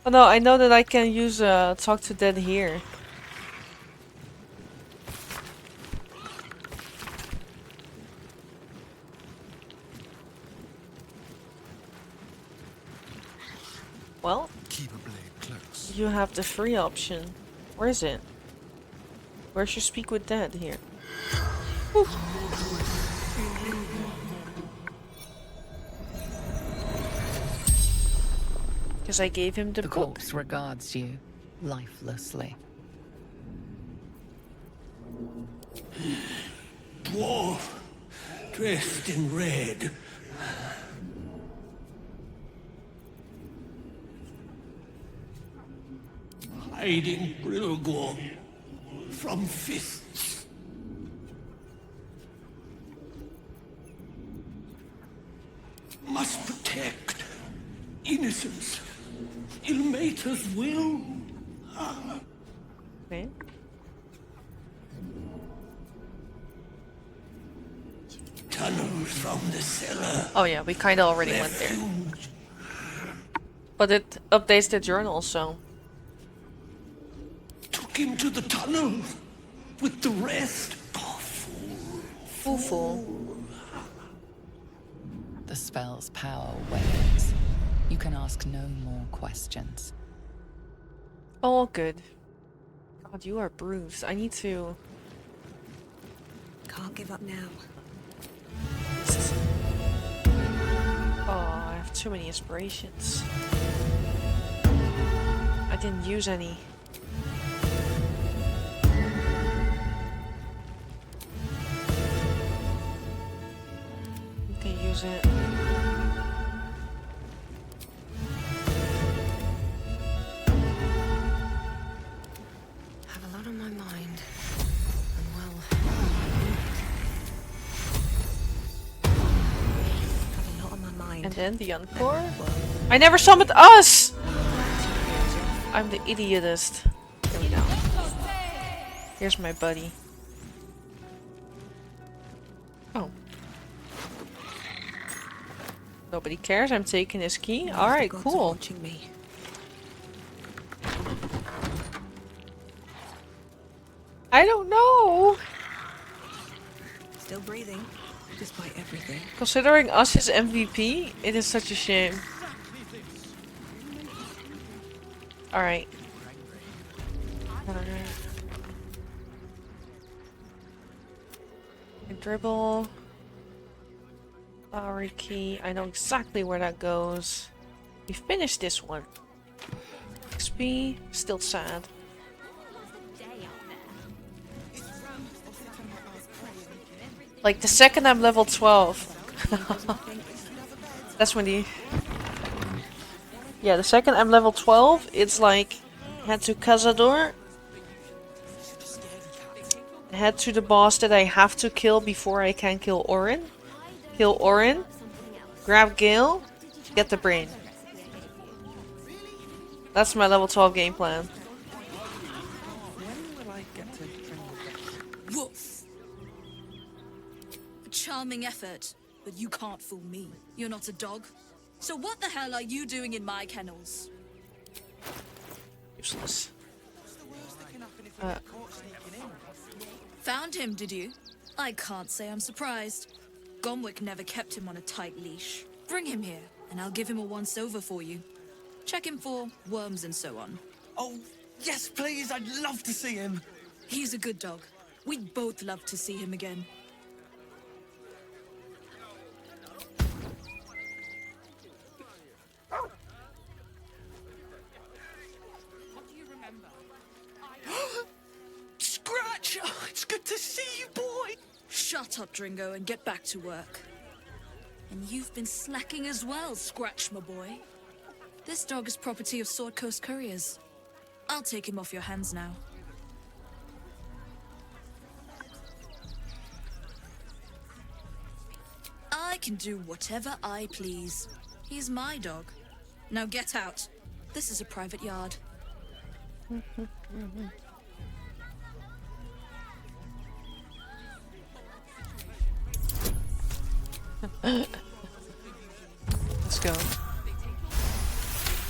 Oh no, I know that I can use talk to dead here. Well, keep a blade close. You have the free option. Where is it? Where's your speak with dead here? Because I gave him the book. Corpse regards you lifelessly. Dwarf, dressed in red. Hiding Brilgor from fists. Must protect innocence. Ilmater's will. Okay. Tunnels from the cellar. Oh yeah, we kinda already went there. But it updates the journal, so... Took him to the tunnel with the rest. Fool. spell's power wanes. You can ask no more questions. All good. God, you are bruised. I need to... Can't give up now. Oh, I have too many inspirations. I didn't use any. You can use it. Have a lot on my mind. And well, have a lot on my mind. And then the encore. I never summoned us! I'm the idiotest. There we go. Here's my buddy. Oh. Nobody cares, I'm taking his key. Alright, cool. I don't know. Still breathing, despite everything. Considering us is MVP, it is such a shame. Alright. Dribble. Flowery key. I know exactly where that goes. We finished this one. XP. Still sad. Like the second I'm level 12. That's when the... Yeah, the second I'm level 12, it's like... Head to Cazador. Head to the boss that I have to kill before I can kill Orin. Kill Orin. Grab Gale. Get the brain. That's my level 12 game plan. Woof. A charming effort, but you can't fool me. You're not a dog. So what the hell are you doing in my kennels? Useless. Found him, did you? I can't say I'm surprised. Gomwick never kept him on a tight leash. Bring him here, and I'll give him a once-over for you. Check him for worms and so on. Oh, yes, please. I'd love to see him. He's a good dog. We'd both love to see him again. Scratch! Oh, it's good to see you, boy! Shut up, Dringo, and get back to work. And you've been slacking as well, Scratch, my boy. This dog is property of Sword Coast Couriers. I'll take him off your hands now. I can do whatever I please. He's my dog. Now get out. This is a private yard. Let's go.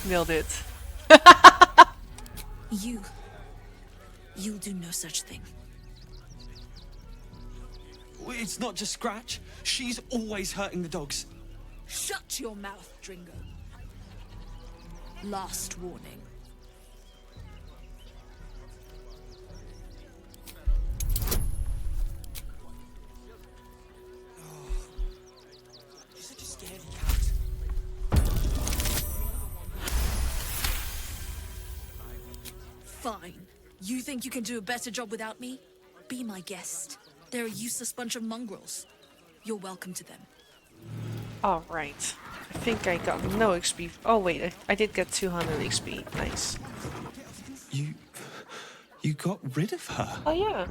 Nailed it. You'll do no such thing. It's not just Scratch. She's always hurting the dogs. Shut your mouth, Dringo. Last warning. You're such a scaredy cat. Fine. You think you can do a better job without me? Be my guest. They're a useless bunch of mongrels. You're welcome to them. Alright. I think I got no XP. Oh wait, I did get 200 XP. Nice. You got rid of her? Oh yeah.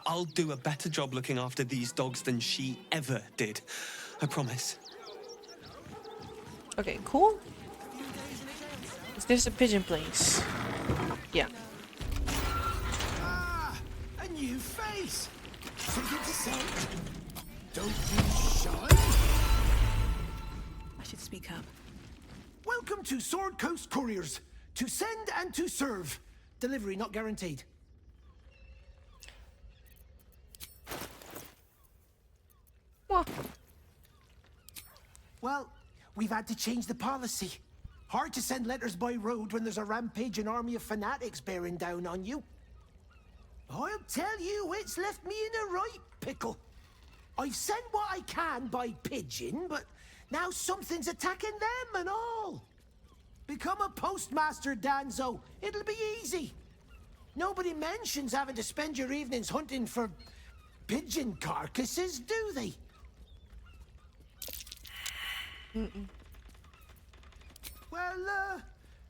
I'll do a better job looking after these dogs than she ever did. I promise. Okay, cool. Is this a pigeon place? Yeah. A new face! Something to say? Don't be shy! I should speak up. Welcome to Sword Coast Couriers. To send and to serve. Delivery not guaranteed. Well, Well, we've had to change the policy. Hard to send letters by road when there's a rampaging army of fanatics bearing down on you. I'll tell you, it's left me in a right pickle. I've sent what I can by pigeon, but now something's attacking them and all. Become a postmaster, Danzo. It'll be easy. Nobody mentions having to spend your evenings hunting for pigeon carcasses, do they? Well,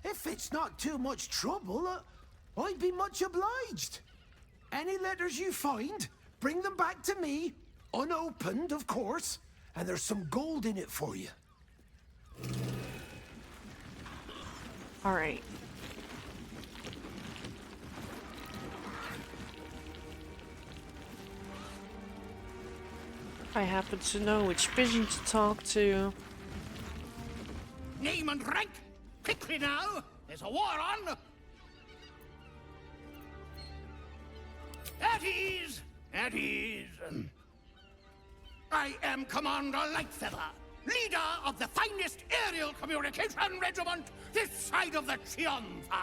if it's not too much trouble, I'd be much obliged. Any letters you find, bring them back to me, unopened, of course, and there's some gold in it for you. All right. I happen to know which pigeon to talk to. Name and rank! Quickly now! There's a war on! At ease! At ease! I am Commander Lightfeather, leader of the finest aerial communication regiment this side of the Triumpha.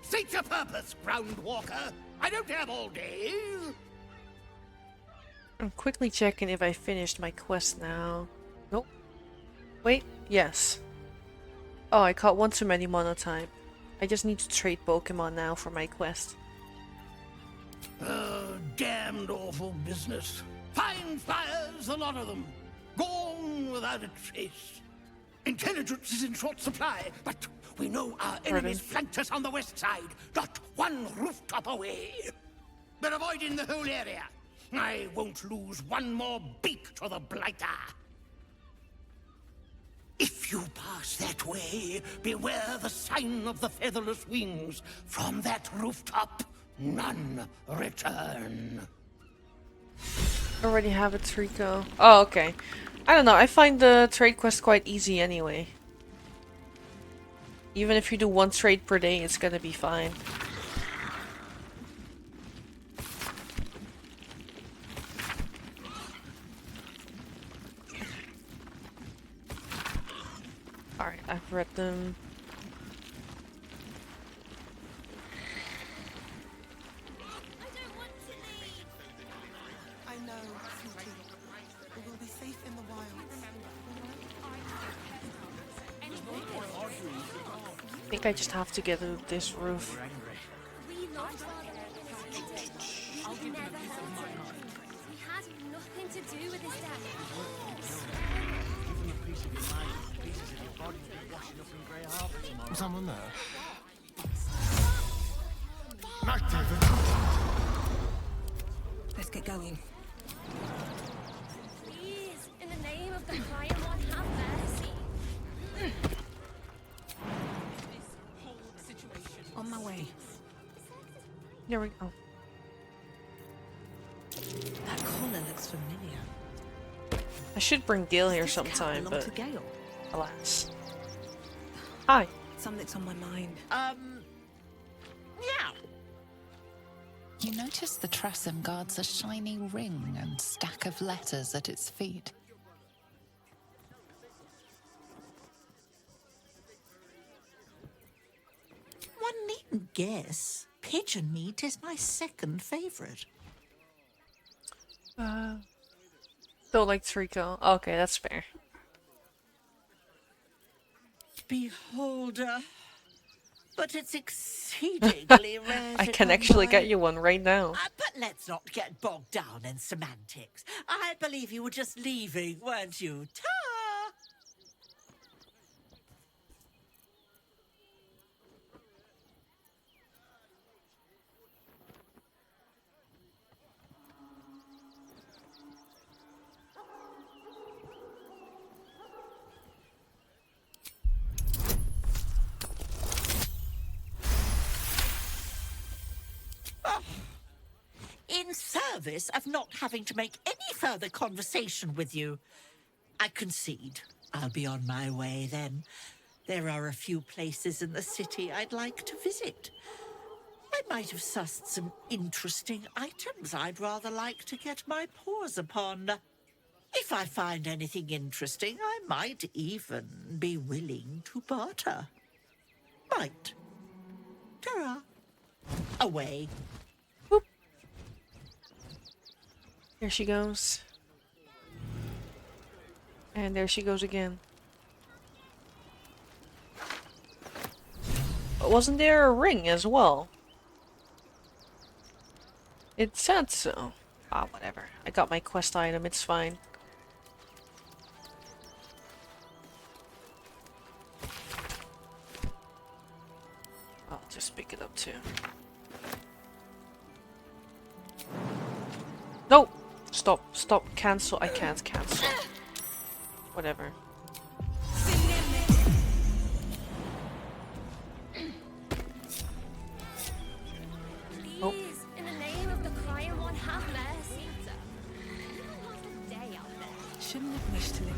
State your purpose, Groundwalker. I don't have all day. I'm quickly checking if I finished my quest now. Nope. Wait, yes. Oh, I caught one too many monotype. I just need to trade Pokemon now for my quest. Damned awful business. Fine flyers, a lot of them. Gone without a trace. Intelligence is in short supply, but we know our enemies flanked us on the west side, not one rooftop away. They're avoiding the whole area. I won't lose one more beak to the blighter. If you pass that way, beware the sign of the featherless wings. From that rooftop, none return. Already have a Trico. Oh, okay. I don't know, I find the trade quest quite easy anyway. Even if you do one trade per day, it's gonna be fine. Alright, I've read them. I know, sweetie. We will be safe in the wild. I think I just have to get to this roof. We loved Father. We never hurt him. We had nothing to do with his death. Give him a piece of your mind, pieces of your body will be washing up in Grey Harbour tomorrow. Was someone there? Let's get going. Please, in the name of the Crying One, have mercy. On my way. Here we go. That collar looks familiar. I should bring Gil here Does this cat sometime, belong but to Gale? alas. Hi. Something's on my mind. Yeah. You notice the Tressum guards a shiny ring and stack of letters at its feet. One needn't guess. Pigeon meat is my second favorite. Don't like Trico. Okay, that's fair. Beholder. But it's exceedingly rare I to can come actually by. get you one right now. But let's not get bogged down in semantics. I believe you were just leaving, weren't you? Ta! In service of not having to make any further conversation with you, I concede. I'll be on my way then. There are a few places in the city I'd like to visit. I might have sussed some interesting items I'd rather like to get my paws upon. If I find anything interesting, I might even be willing to barter. Might. Ta-ra. Away. Boop. There she goes. And there she goes again. But wasn't there a ring as well? It said so. Ah, whatever. I got my quest item, it's fine. I'll just pick it up too. No! Stop, stop, cancel. I can't cancel. Whatever. Oh. Please, in the name of the crying one, have mercy. You don't last a day out there. Shouldn't have wished to live.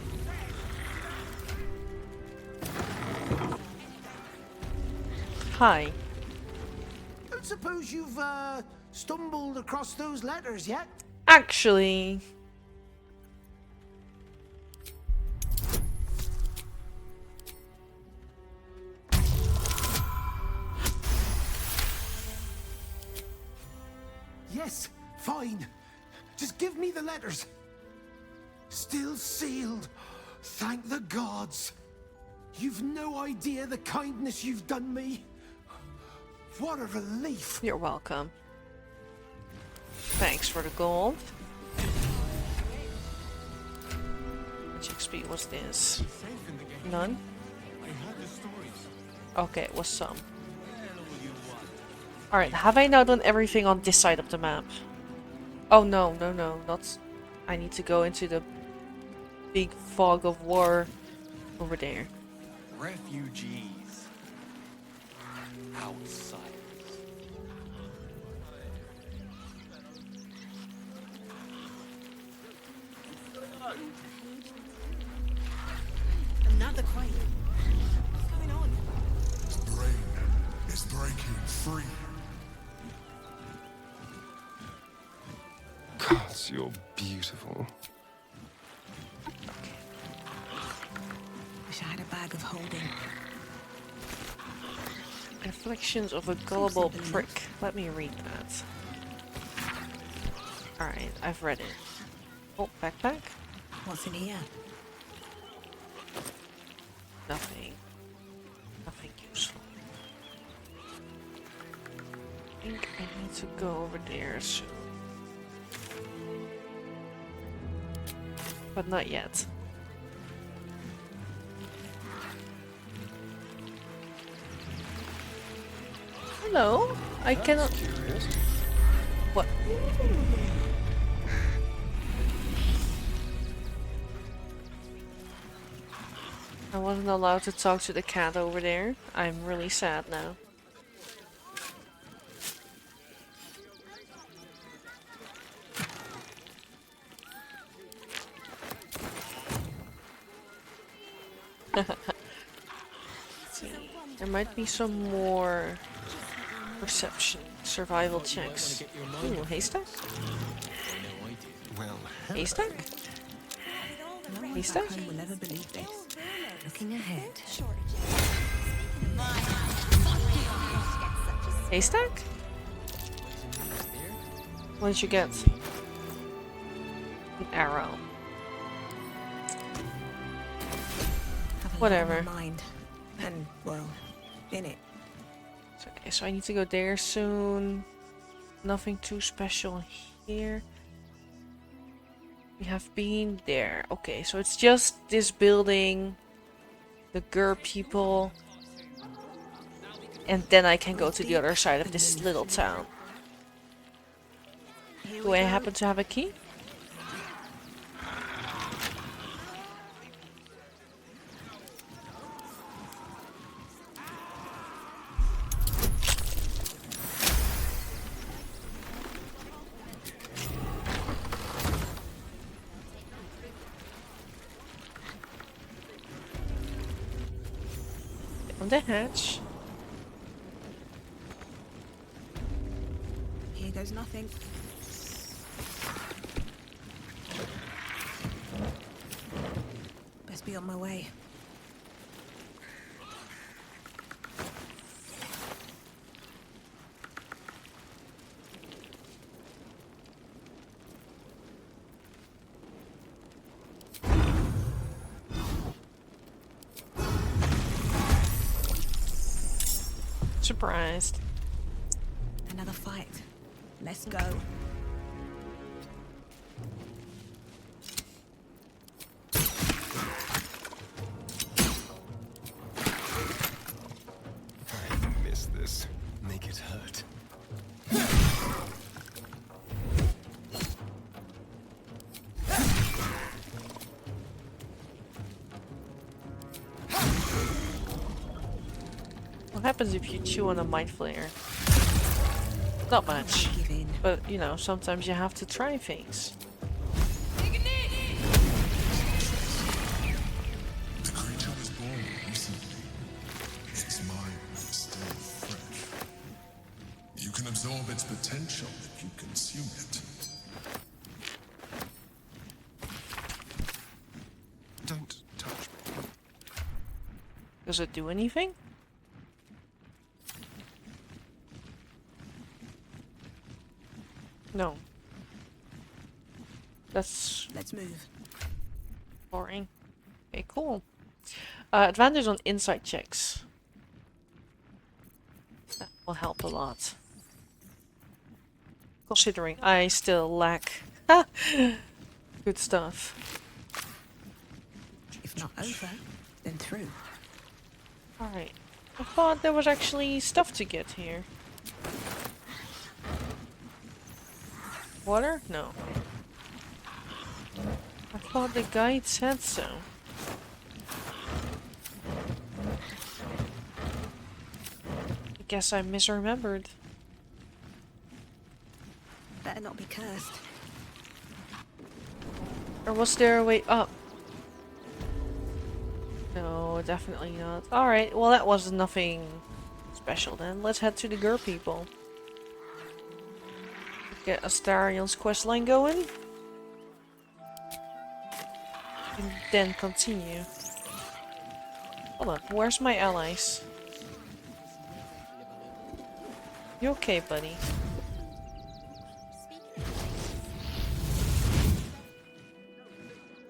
Hi. Don't suppose you've stumbled across those letters yet? Actually... Yes, fine. Just give me the letters. Still sealed. Thank the gods. You've no idea the kindness you've done me. What a relief. You're welcome. Thanks for the gold. Which XP was this? None? Okay, it was some. Alright, have I now done everything on this side of the map? Oh no, no, no, not... I need to go into the big fog of war over there. Refugees. Outsiders. Another quake. What's going on? The brain is breaking free. Gods, you're beautiful. Wish I had a bag of holding. Afflictions of a gullible prick. Let me read that. Alright, I've read it. Oh, backpack? What's in here? Nothing. Nothing useful. I think I need to go over there soon. But not yet. Hello? I cannot... What? I wasn't allowed to talk to the cat over there. I'm really sad now. See, there might be some more perception, survival checks. Ooh, haystack? Well, haystack? Haystack? I will never believe this. Looking ahead. Haystack? What did you get? An arrow. Whatever. Mind. And, well, in it. Okay, so I need to go there soon. Nothing too special here. We have been there. Okay, so it's just this building, the Gur people, and then I can go to the other side of this little town. Do I happen to have a key? On the hatch. Here goes nothing. be on my way. Surprised. Another fight. Let's go. I miss this. Make it hurt. What happens if you chew on a mind flare? Not much. But, you know, sometimes you have to try things. The creature was born recently. Its mind still fresh. You can absorb its potential if you consume it. Don't touch me. Does it do anything? No. Let's move. Boring. Okay, cool. Advantage on insight checks. That will help a lot. Considering I still lack good stuff. If not over, then through. Alright. I thought there was actually stuff to get here. Water? No. I thought the guide said so. I guess I misremembered. Better not be cursed. Or was there a way up? No, definitely not. Alright, well that was nothing special then. Let's head to the Gur people. Get Astarion's questline going. And then continue. Hold on, where's my allies? You okay, buddy?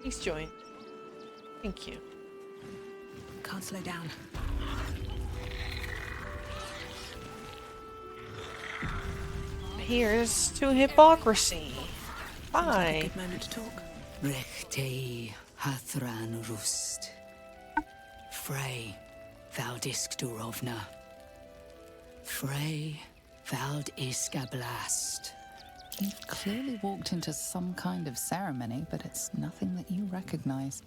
Please join. Thank you. Can't slow down. Here's to hypocrisy. Bye. Good moment to talk. Rechtei hathran rust. Frey valdisk durovna. Frey vald iska blast. You've clearly walked into some kind of ceremony, but it's nothing that you recognize.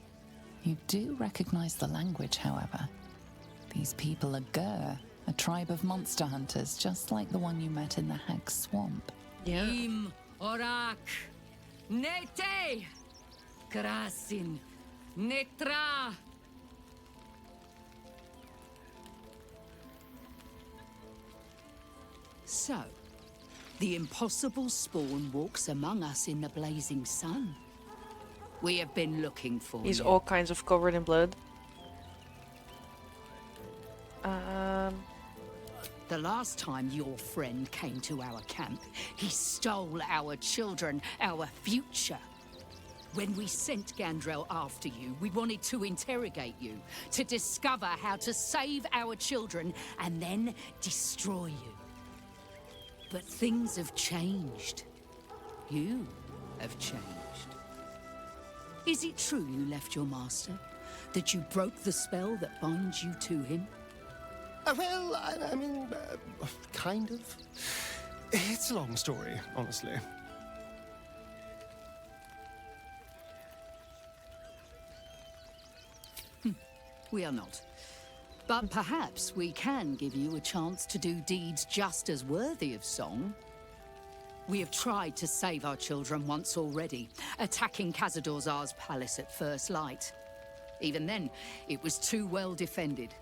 You do recognize the language, however. These people are Gur, a tribe of monster hunters, just like the one you met in the Hag Swamp. Yeah. Im orak. Nete. Krasin. Netra. So, the impossible spawn walks among us in the blazing sun. We have been looking for He's you. all kinds of covered in blood. The last time your friend came to our camp, he stole our children, our future. When we sent Gandrel after you, we wanted to interrogate you, to discover how to save our children, and then destroy you. But things have changed. You have changed. Is it true you left your master? That you broke the spell that binds you to him? Well, I mean, kind of. It's a long story, honestly. We are not. But perhaps we can give you a chance to do deeds just as worthy of song. We have tried to save our children once already, attacking Khazad-dûr's palace at first light. Even then, it was too well defended.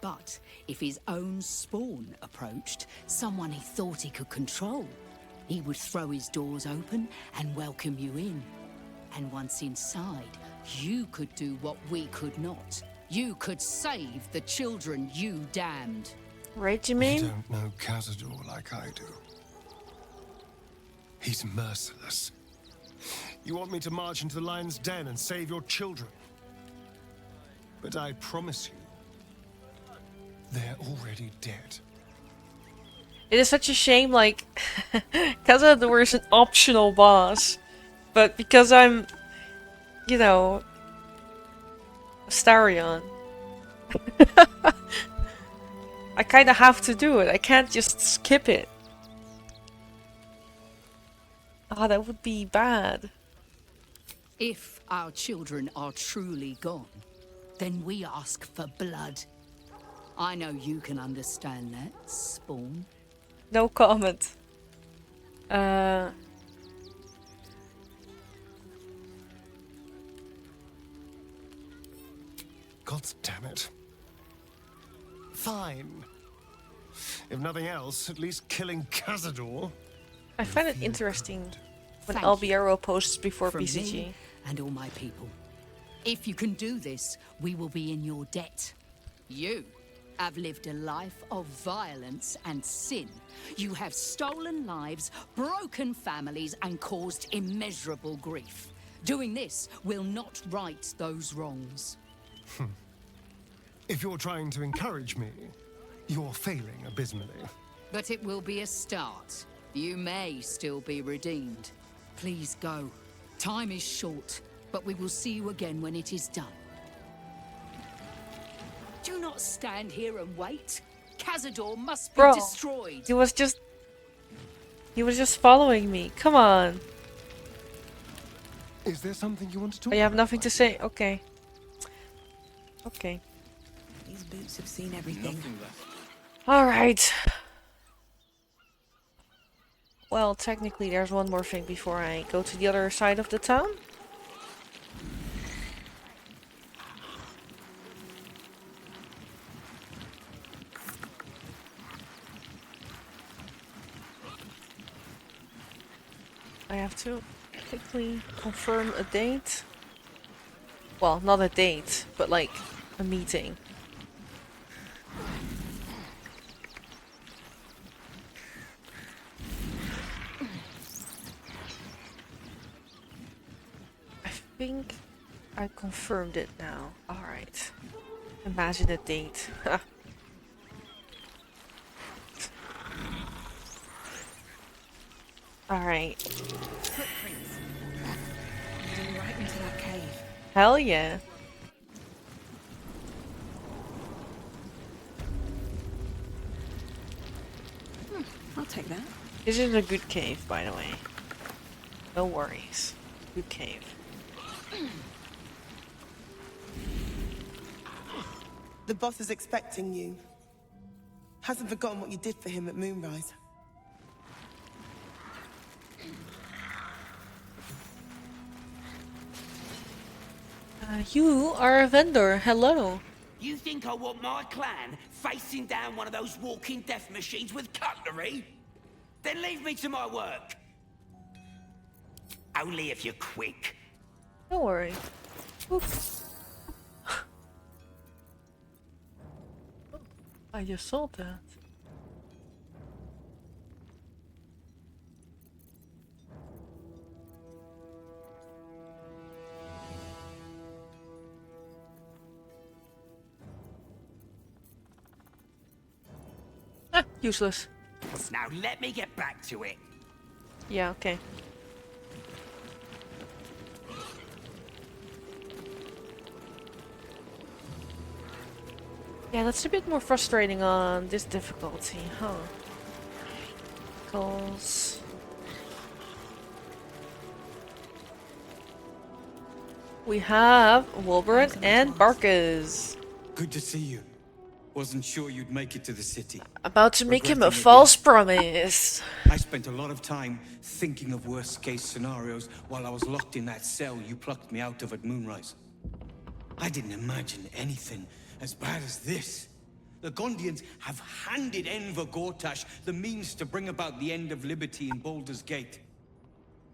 But if his own spawn approached, someone he thought he could control, he would throw his doors open and welcome you in. And once inside, you could do what we could not. You could save the children you damned. Right, you You mean? don't know Cazador like I do. He's merciless. You want me to march into the lion's den and save your children? But I promise you, they're already dead. It is such a shame, like, Cazador is an optional boss. But because I'm, you know, Astarion, I kinda have to do it. I can't just skip it. Ah, that would be bad. If our children are truly gone, then we ask for blood. I know you can understand that, Spawn. No comment. God damn it. Fine. If nothing else, at least killing Cazador. I find it interesting when Thank Albiero posts before From PCG. me and all my people. If you can do this, we will be in your debt. You have lived a life of violence and sin. You have stolen lives, broken families, and caused immeasurable grief. Doing this will not right those wrongs. If you're trying to encourage me, you're failing abysmally. But it will be a start. You may still be redeemed. Please go. Time is short, but we will see you again when it is done. Do not stand here and wait. Cazador must be Bro, destroyed. he was just following me. Come on. Is there something you want to talk Oh, you have about? nothing to say? Okay. Okay. These boots have seen everything. Alright. Well, technically there's one more thing before I go to the other side of the town. I have to quickly confirm a date. Well, not a date, but like a meeting. I think I confirmed it now. Alright. Imagine a date. Alright. Footprints. Leading right into that cave. Hell yeah. I'll take that. This is a good cave, by the way. No worries. Good cave. The boss is expecting you. Hasn't forgotten what you did for him at Moonrise. You are a vendor. Hello. You think I want my clan facing down one of those walking death machines with cutlery? Then leave me to my work. Only if you're quick. Don't worry. Oof. I just saw that. Ah, useless. Now let me get back to it. Yeah, okay. Yeah, that's a bit more frustrating on this difficulty, huh? Because we have Wilburn and Barkers. Good to see you. Wasn't sure you'd make it to the city. About to make him a Regretting it false yet? promise. I spent a lot of time thinking of worst-case scenarios while I was locked in that cell you plucked me out of at Moonrise. I didn't imagine anything as bad as this. The Gondians have handed Enver Gortash the means to bring about the end of liberty in Baldur's Gate.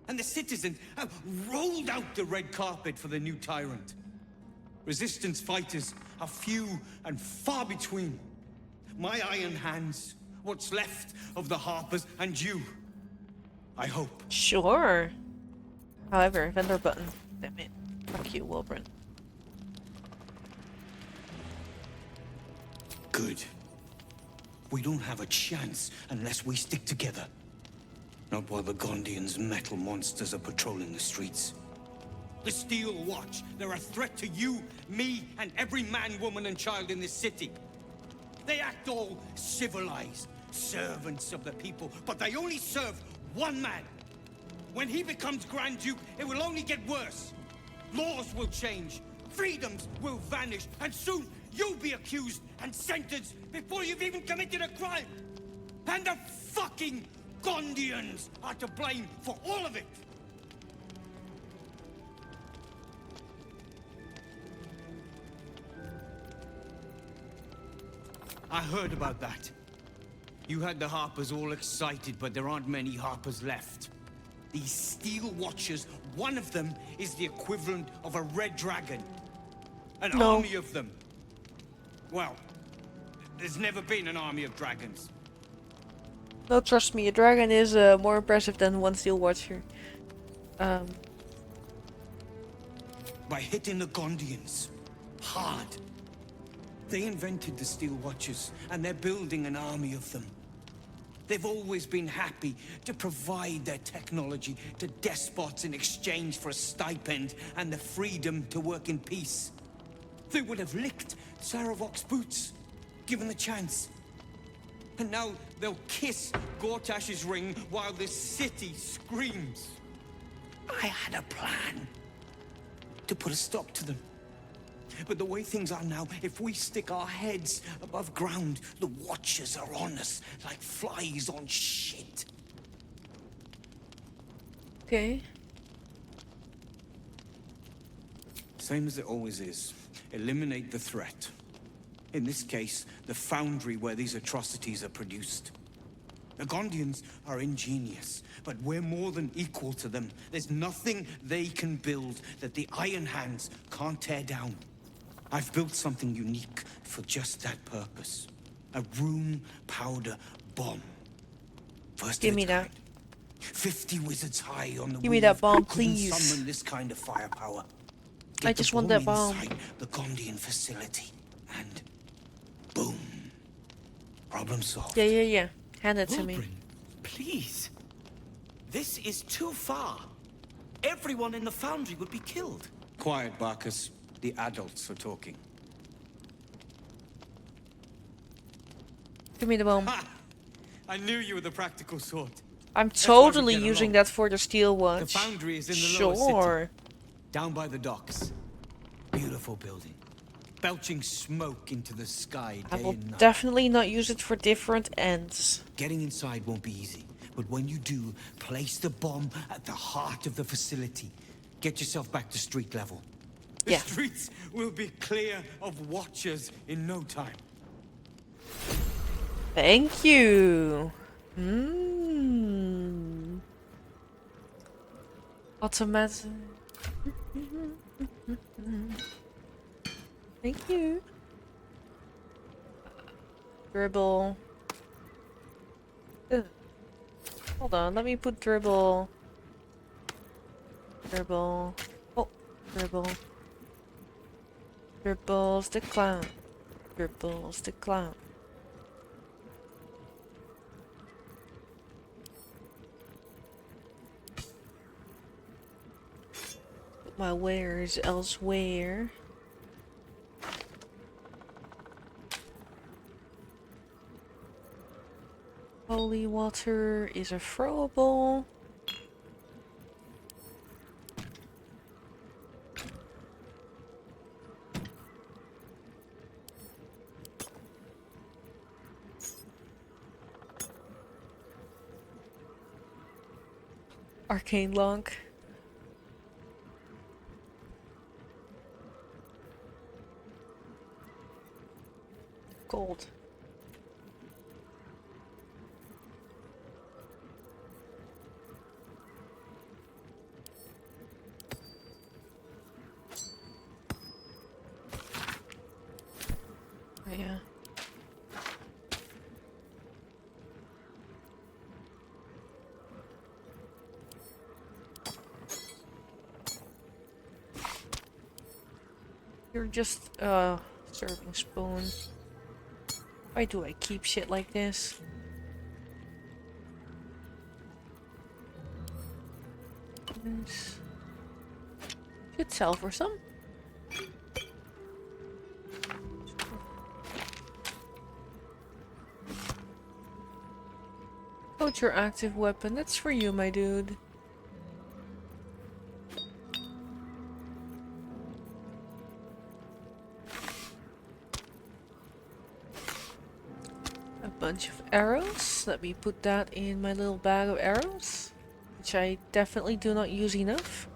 And the citizens have rolled out the red carpet for the new tyrant. Resistance fighters are few and far between. My iron hands, what's left of the Harpers, and you. I hope. Sure. However, vendor button. Damn it. Fuck you, Wilburn. Good. We don't have a chance unless we stick together. Not while the Gondians' metal monsters are patrolling the streets. The Steel Watch, they're a threat to you, me, and every man, woman, and child in this city. They act all civilized, servants of the people, but they only serve one man. When he becomes Grand Duke, it will only get worse. Laws will change, freedoms will vanish, and soon you'll be accused and sentenced before you've even committed a crime. And the fucking Gondians are to blame for all of it. I heard about that. You had the Harpers all excited, but there aren't many Harpers left. These Steel Watchers, one of them is the equivalent of a red dragon. An army of them. Well, there's never been an army of dragons. No, trust me, a dragon is more impressive than one Steel Watcher. By hitting the Gondians hard. They invented the Steel Watchers, and they're building an army of them. They've always been happy to provide their technology to despots in exchange for a stipend and the freedom to work in peace. They would have licked Saravok's boots, given the chance. And now they'll kiss Gortash's ring while this city screams. I had a plan to put a stop to them. But the way things are now, if we stick our heads above ground, the Watchers are on us like flies on shit. Okay. Same as it always is. Eliminate the threat. In this case, the foundry where these atrocities are produced. The Gondians are ingenious, but we're more than equal to them. There's nothing they can build that the Iron Hands can't tear down. I've built something unique for just that purpose. A room powder bomb. First Give me that. 50 wizards high on the Give me that bomb, couldn't please. summon this kind of firepower. I just want that bomb. Inside the Gondian facility, and boom. Problem solved. Yeah. Hand it to me. Wilburn, please. This is too far. Everyone in the foundry would be killed. Quiet, Barkus. The adults are talking. Give me the bomb. Ha! I knew you were the practical sort. I'm That's why we totally get using along. that for the Steel The Watch. foundry is in the lower Sure. city. Down by the docks. Beautiful building. Belching smoke into the sky I day will and night. definitely not use it for different ends. Getting inside won't be easy. But when you do, place the bomb at the heart of the facility. Get yourself back to street level. The Yeah. streets will be clear of Watchers in no time. Thank you. Automatic. Thank you. Dribble. Ugh. Hold on, let me put dribble. Dribble. Oh, dribble. Dribbles the clown. Dribbles the clown. Put my wares elsewhere. Holy water is a throwable. Arcane Lunk. Gold. yeah. You're just serving spoon. Why do I keep shit like this? This should sell for some. Coach your active weapon. That's for you, my dude. A bunch of arrows. Let me put that in my little bag of arrows, which I definitely do not use enough.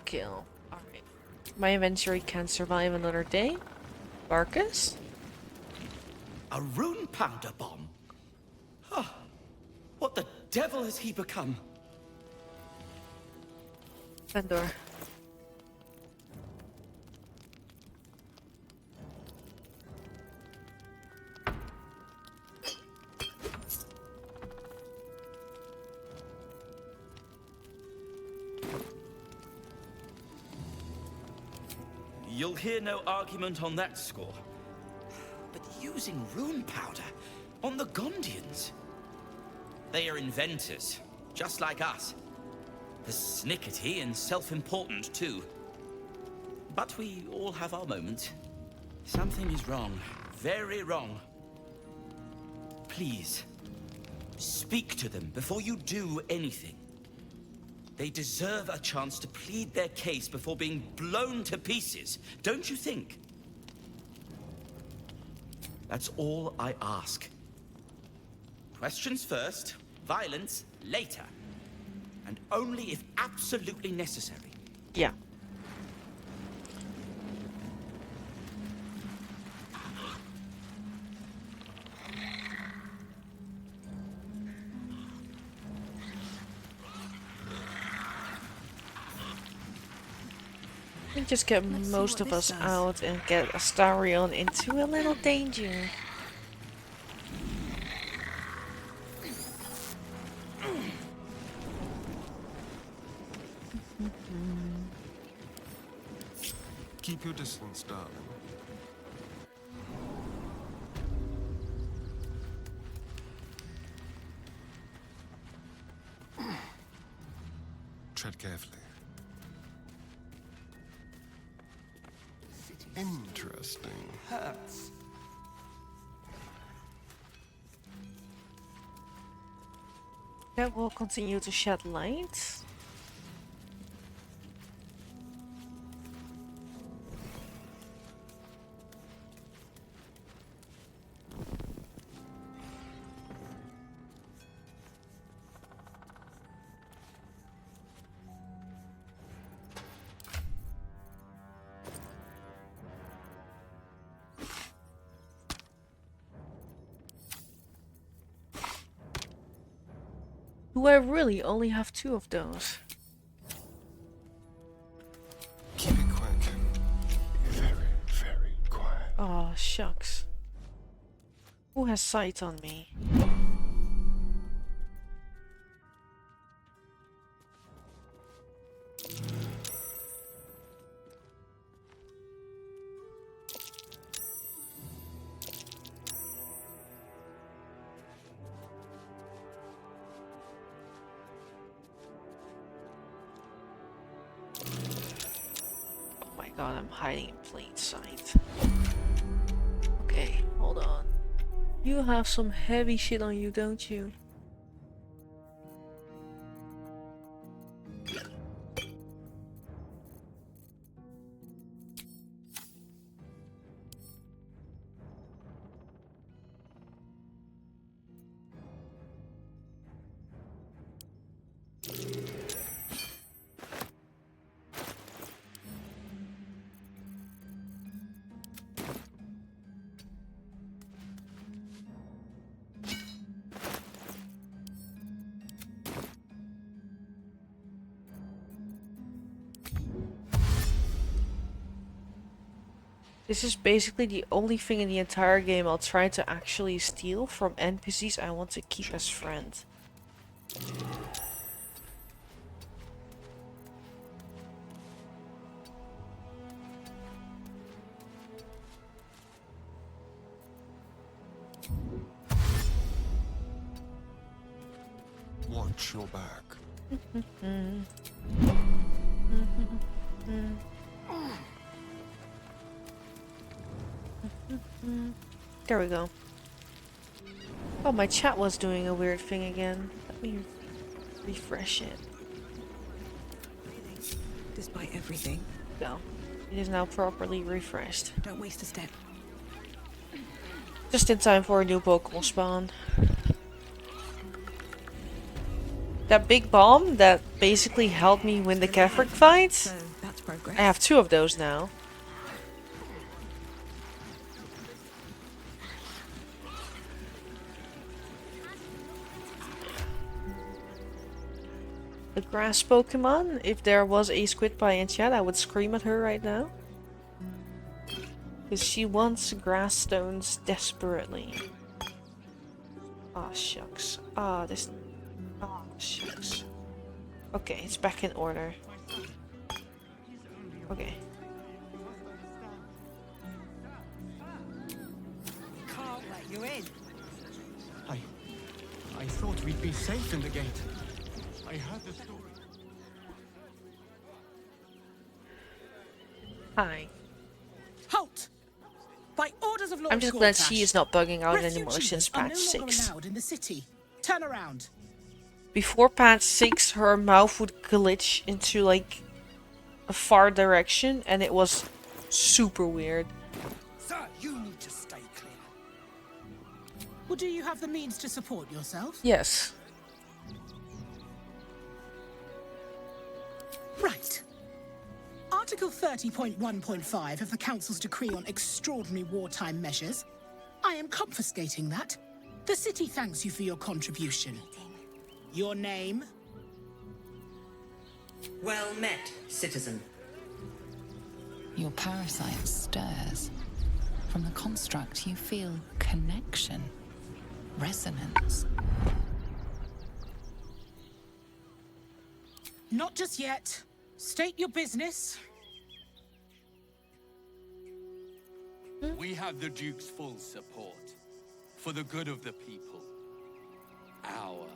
Kill. Alright. My inventory can survive another day. Barkus? A rune powder bomb? Huh. What the devil has he become? Baldur. You'll hear no argument on that score. But using rune powder on the Gondians? They are inventors, just like us. Persnickety and self-important, too. But we all have our moments. Something is wrong. Very wrong. Please, speak to them before you do anything. They deserve a chance to plead their case before being blown to pieces, don't you think? That's all I ask. Questions first, violence later. And only if absolutely necessary. Yeah. And just get most of us out and get Astarion into a little danger. Keep your distance, darling. Tread carefully. Interesting. Hurts. That will continue to shed light. Do I really only have 2 of those? Keep it quick. Very, very quiet. Oh, shucks. Who has sight on me? God, I'm hiding in plain sight. Okay, hold on. You have some heavy shit on you, don't you? This is basically the only thing in the entire game I'll try to actually steal from NPCs I want to keep as friends. Watch your back. There we go. Oh, my chat was doing a weird thing again. Let me refresh it. Despite everything. Go. It is now properly refreshed. Don't waste a step. Just in time for a new Pokemon spawn. That big bomb that basically helped me win the Kefric fight. So that's progress. I have 2 of those now. The grass Pokemon, if there was a Squidpie in chat, I would scream at her right now. Because she wants grass stones desperately. Ah, shucks. Ah, this... Ah, shucks. Okay, it's back in order. Okay. Can't let you in. I thought we'd be safe in the gate. I heard the story. Hi. Halt! By orders of Lord I'm just glad Gortash, she is not bugging out anymore refugees since are patch no longer 6. allowed in the city. Turn around. Before patch 6, her mouth would glitch into like a far direction and it was super weird. Sir, you need to stay clear. Well, do you have the means to support yourself? Yes. Right. Article 30.1.5 of the Council's decree on extraordinary wartime measures. I am confiscating that. The city thanks you for your contribution. Your name? Well met, citizen. Your parasite stirs. From the construct, you feel connection, resonance. Not just yet. State your business. We have the Duke's full support. For the good of the people. Our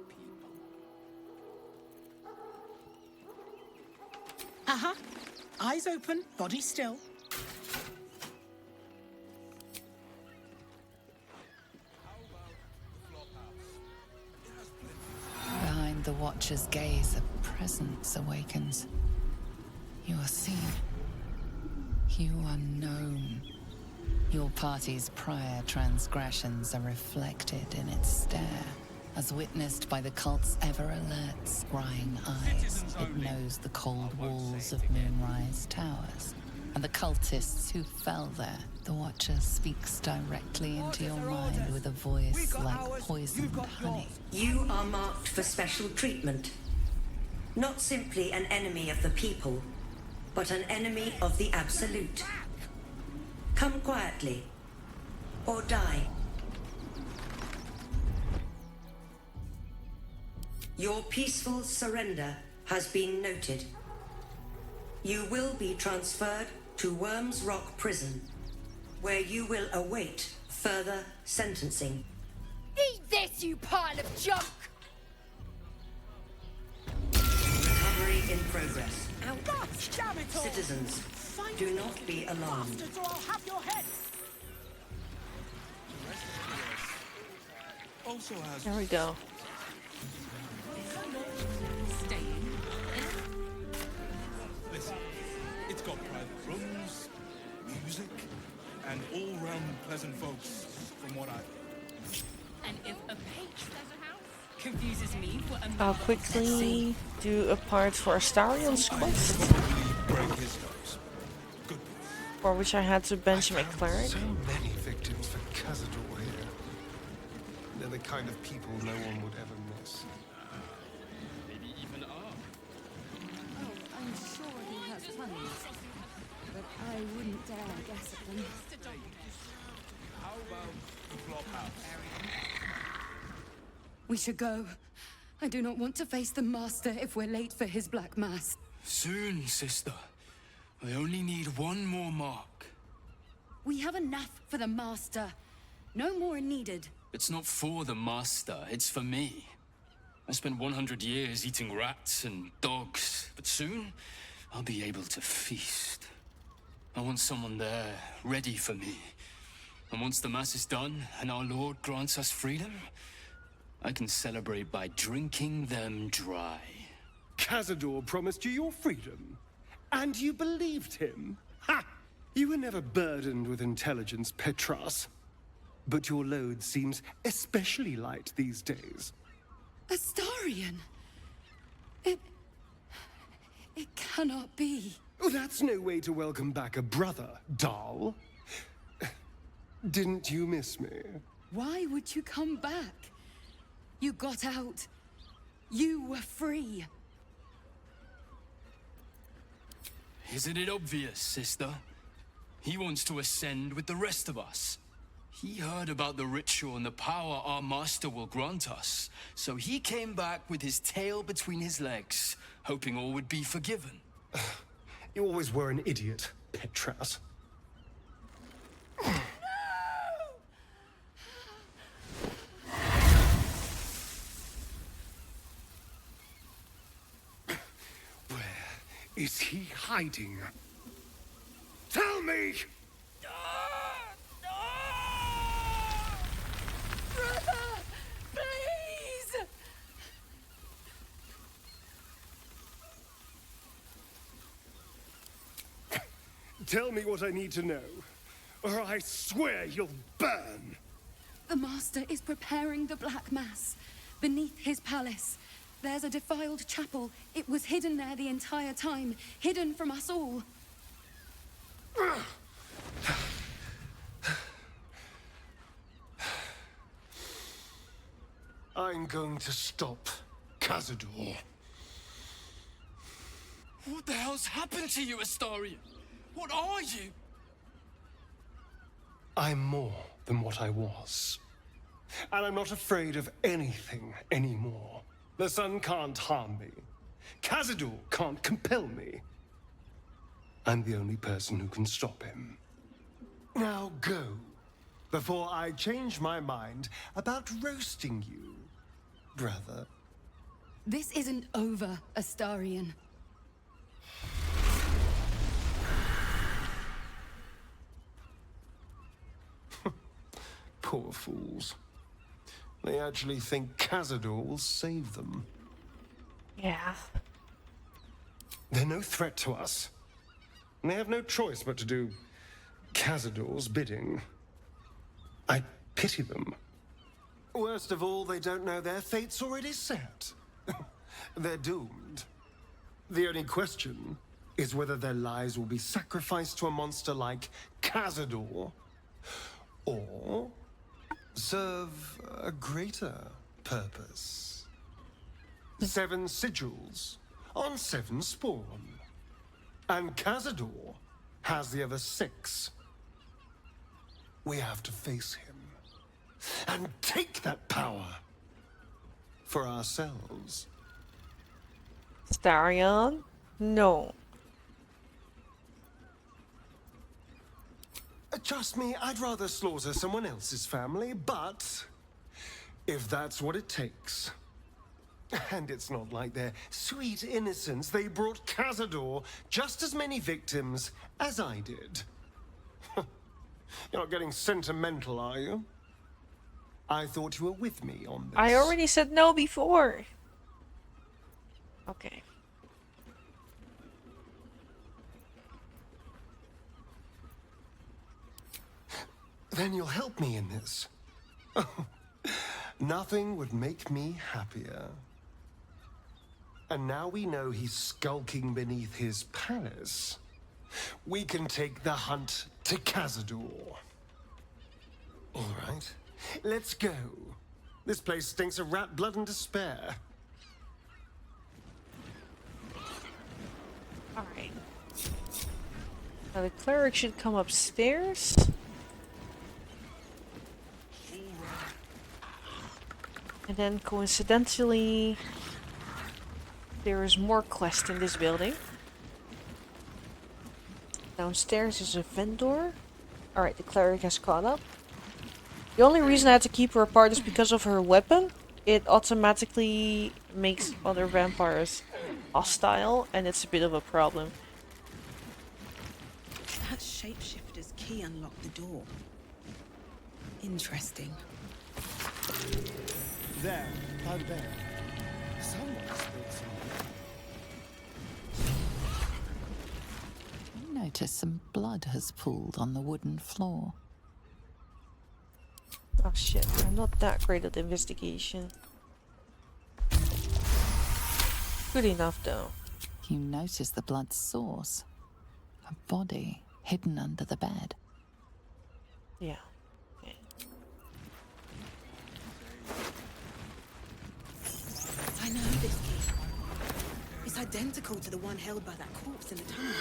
people. Uh-huh. Eyes open, body still. Behind the Watcher's gaze, a presence awakens. You are seen. You are known. Your party's prior transgressions are reflected in its stare, as witnessed by the cult's ever-alert, scrying eyes. It knows the cold walls of Moonrise Towers, and the cultists who fell there. The Watcher speaks directly into your mind with a voice like poisoned honey. You are marked for special treatment. Not simply an enemy of the people, but an enemy of the Absolute. Come quietly, or die. Your peaceful surrender has been noted. You will be transferred to Worms Rock Prison, where you will await further sentencing. Eat this, you pile of junk! Recovery in progress. God damn it all! Citizens, do not be alarmed. Bastards, or I'll have your heads! Also has... There we go. Listen, it's got private rooms, music, and all-round pleasant folks, from what I... And if a page confuses me for a I'll quickly do a part for Astarion's quest, break his nose. for which I had to bench my cleric. So many victims for Cazador here. They're the kind of people no one would ever miss. Maybe even are. Oh, I'm sure he has tons. But I wouldn't dare guess at them. How about the flophouse? We should go. I do not want to face the Master if we're late for his Black Mass. Soon, sister. I only need one more mark. We have enough for the Master. No more are needed. It's not for the Master, it's for me. I spent 100 years eating rats and dogs, but soon I'll be able to feast. I want someone there, ready for me. And once the Mass is done, and our Lord grants us freedom, I can celebrate by drinking them dry. Cazador promised you your freedom, and you believed him? Ha! You were never burdened with intelligence, Petras. But your load seems especially light these days. Astarion! It cannot be. Oh, that's no way to welcome back a brother, doll. Didn't you miss me? Why would you come back? You got out. You were free. Isn't it obvious, sister? He wants to ascend with the rest of us. He heard about the ritual and the power our master will grant us, so he came back with his tail between his legs, hoping all would be forgiven. You always were an idiot, Petras. Where is he hiding? Tell me! Brother! Please! Tell me what I need to know, or I swear you'll burn! The Master is preparing the Black Mass. Beneath his palace, there's a defiled chapel. It was hidden there the entire time, hidden from us all. I'm going to stop Cazador. What the hell's happened to you, Astarion? What are you? I'm more than what I was. And I'm not afraid of anything anymore. The sun can't harm me. Cazador can't compel me. I'm the only person who can stop him. Now go, before I change my mind about roasting you, brother. This isn't over, Astarion. Poor fools. They actually think Cazador will save them. Yeah. They're no threat to us. And they have no choice but to do Cazador's bidding. I pity them. Worst of all, they don't know their fate's already set. They're doomed. The only question is whether their lives will be sacrificed to a monster like Cazador, or serve a greater purpose. 7 sigils on 7 spawn. And Cazador has the other 6. We have to face him and take that power for ourselves. Astarion? No. Trust me, I'd rather slaughter someone else's family, but if that's what it takes. And it's not like their sweet innocence. They brought Cazador just as many victims as I did. You're not getting sentimental, are you? I thought you were with me on this. I already said no before. Okay. Then you'll help me in this. Nothing would make me happier. And now we know he's skulking beneath his palace. We can take the hunt to Cazador. All right, let's go. This place stinks of rat blood and despair. Alright. Now the cleric should come upstairs. And then coincidentally, there is more quest in this building. Downstairs is a vendor. Alright, the cleric has caught up. The only reason I had to keep her apart is because of her weapon. It automatically makes other vampires hostile, and it's a bit of a problem. That shapeshifter's key unlocked the door. Interesting. There, Baldur. Someone spilled something. You notice some blood has pooled on the wooden floor. Oh shit, I'm not that great at investigation. Good enough though. You notice the blood's source. A body hidden under the bed. Yeah. Okay. I know this key. It's identical to the one held by that corpse in the tunnel.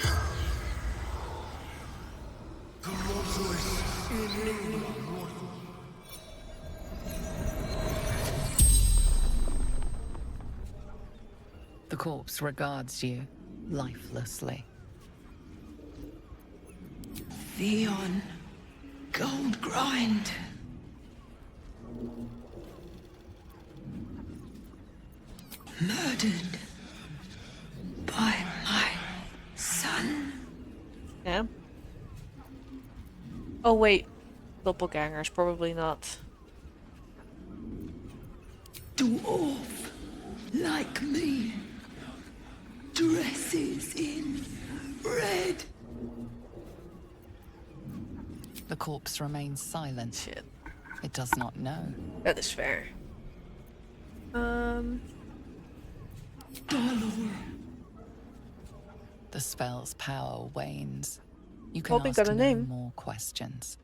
The corpse regards you lifelessly. Theon Goldgrind. Murdered by my son. Yeah. Oh wait, doppelgangers, probably not. Dwarf like me. Dresses in red. The corpse remains silent. Shit. It does not know. That is fair. The spell's power wanes. You can Hope it ask got a no name. more questions.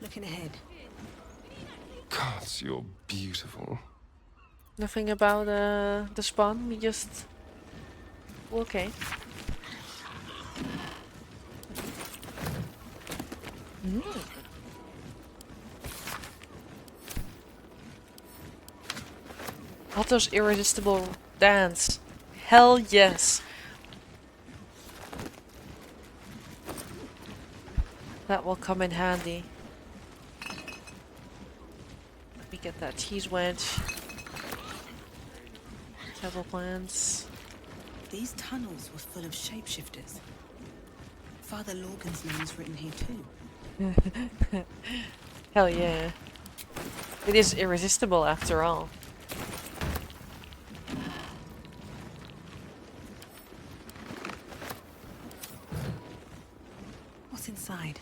Looking ahead. Gods, you're beautiful. Nothing about the spawn. We just okay. Otto's irresistible dance. Hell yes. That will come in handy. Let me get that cheese wedge. Several plants. These tunnels were full of shapeshifters. Father Lorgan's name is written here too. Hell yeah. It is irresistible after all. What's inside?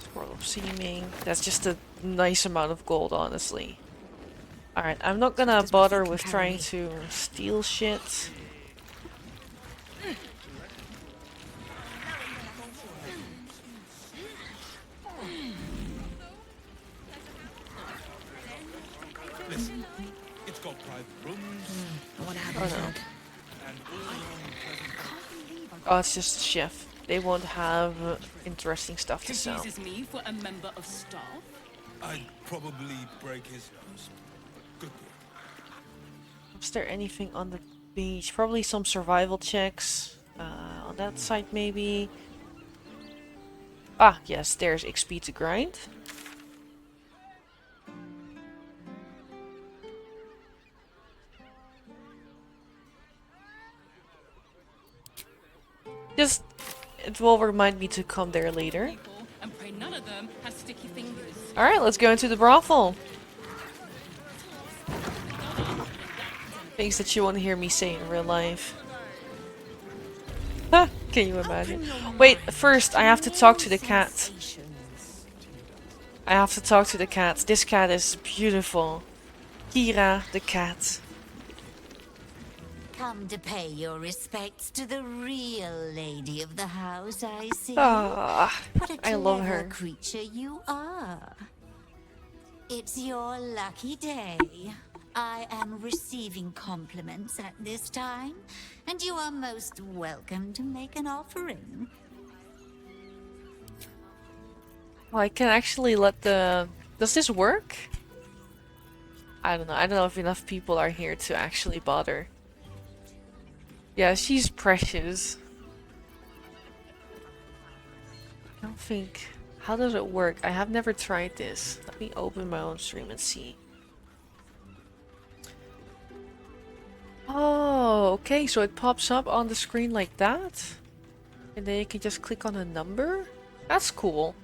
Scroll of Seeming. That's just a nice amount of gold, honestly. Alright, I'm not gonna bother with trying to steal shit. Listen, it's got private rooms. I want to have Oh a no. look. And all around Oh, it's just a chef. They won't have interesting stuff to sell. Confuses me for a member of staff. I'd probably break his nose. Good boy. Is there anything on the beach? Probably some survival checks. On that side maybe. Ah, yes, there's XP to grind. Just, it will remind me to come there later. And pray none of them have sticky fingers. Alright, let's go into the brothel. Things that you won't hear me say in real life. Huh, can you imagine? Wait, first I have to talk to the cat. I have to talk to the cat. This cat is beautiful. Kira, the cat. Come to pay your respects to the real lady of the house, I see. Ah, What a I love clever her. creature you are. It's your lucky day. I am receiving compliments at this time, and you are most welcome to make an offering. Oh, I can actually let the... Does this work? I don't know. I don't know if enough people are here to actually bother. Yeah, she's precious. I don't think... How does it work? I have never tried this. Let me open my own stream and see. Oh, okay. So it pops up on the screen like that. And then you can just click on a number. That's cool.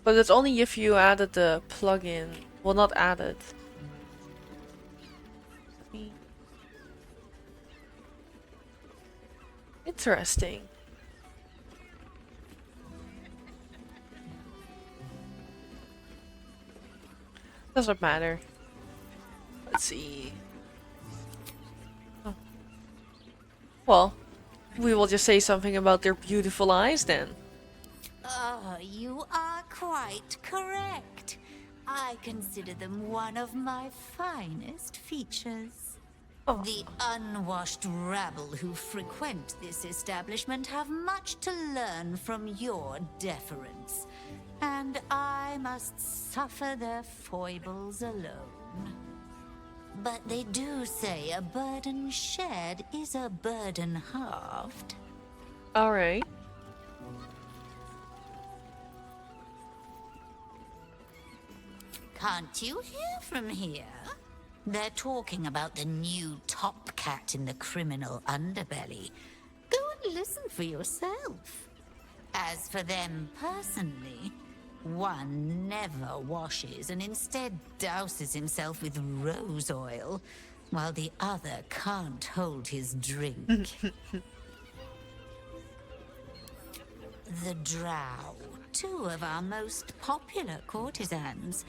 But it's only if you added the plugin. Well, not added. Interesting. Doesn't matter. Let's see. Oh. Well, we will just say something about their beautiful eyes then. Oh, you are quite correct. I consider them one of my finest features. Oh. The unwashed rabble who frequent this establishment have much to learn from your deference, and I must suffer their foibles alone. But they do say a burden shared is a burden halved. Alright. Can't you hear from here? They're talking about the new top cat in the criminal underbelly. Go and listen for yourself. As for them personally, one never washes and instead douses himself with rose oil, while the other can't hold his drink. The Drow, two of our most popular courtesans.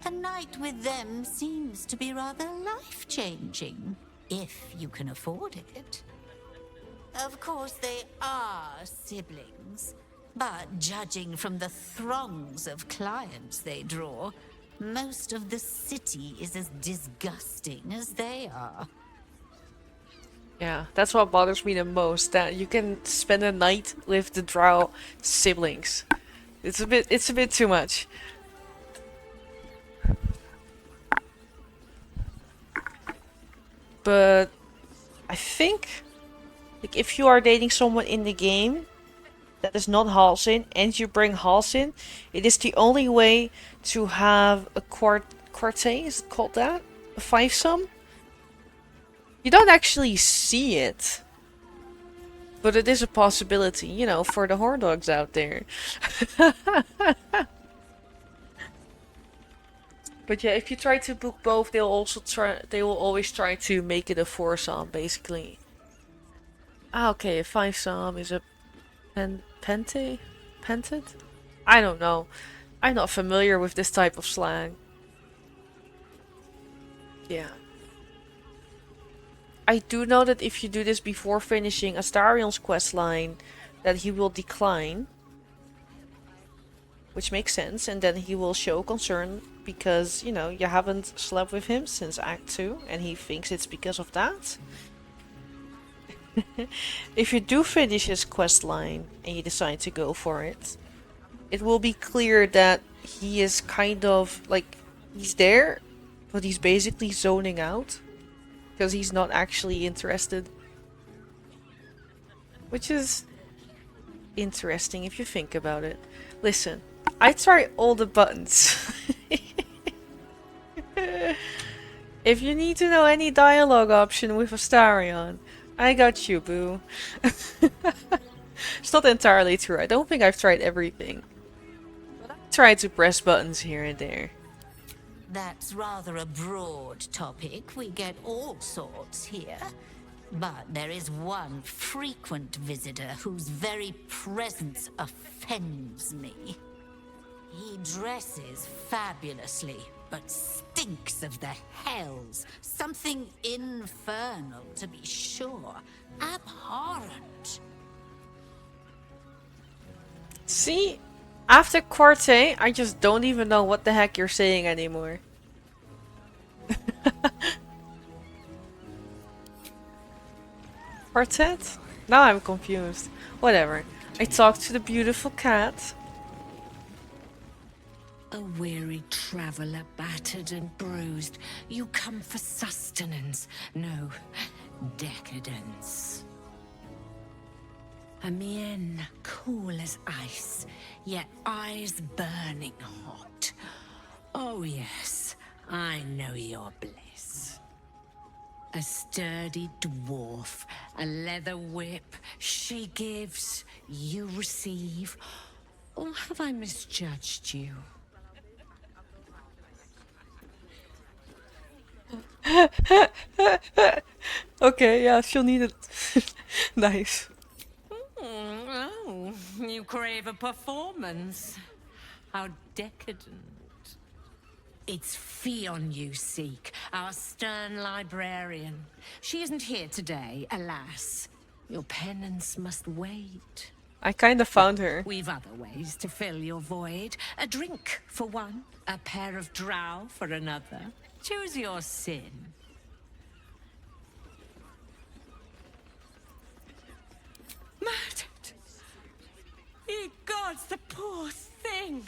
A night with them seems to be rather life-changing, if you can afford it. Of course, they are siblings, but judging from the throngs of clients they draw, most of the city is as disgusting as they are. Yeah, that's what bothers me the most, that you can spend a night with the Drow siblings. It's a bit too much. But I think, like, if you are dating someone in the game that is not Halsin and you bring Halsin, it is the only way to have a quartet, is it called that? A fivesome? You don't actually see it. But it is a possibility, you know, for the horn dogs out there. But yeah, if you try to book both, they will always try to make it a foursome, basically. Ah, okay, a fivesome is a pented? I don't know. I'm not familiar with this type of slang. Yeah. I do know that if you do this before finishing Astarion's questline, that he will decline. Which makes sense, and then he will show concern because, you know, you haven't slept with him since Act 2, and he thinks it's because of that. If you do finish his quest line and you decide to go for it, it will be clear that he is kind of, like, he's there, but he's basically zoning out. Because he's not actually interested. Which is interesting if you think about it. Listen, I try all the buttons. If you need to know any dialogue option with Astarion, I got you, boo. It's not entirely true. I don't think I've tried everything. But I tried to press buttons here and there. That's rather a broad topic. We get all sorts here. But there is one frequent visitor whose very presence offends me. He dresses fabulously, but stinks of the hells. Something infernal, to be sure. Abhorrent. See? After Quartet, I just don't even know what the heck you're saying anymore. Quartet? Now I'm confused. Whatever. I talked to the beautiful cat. A weary traveler, battered and bruised, you come for sustenance, no, decadence. A mien cool as ice, yet eyes burning hot. Oh yes, I know your bliss. A sturdy dwarf, a leather whip, she gives, you receive. Or have I misjudged you? Okay, yeah, she'll need it. Nice. Oh, you crave a performance. How decadent. It's Fionn you seek, our stern librarian. She isn't here today, alas. Your penance must wait. I kind of found her. We've other ways to fill your void. A drink for one, a pair of drow for another. Choose your sin. Murdered! Ye gods, the poor thing!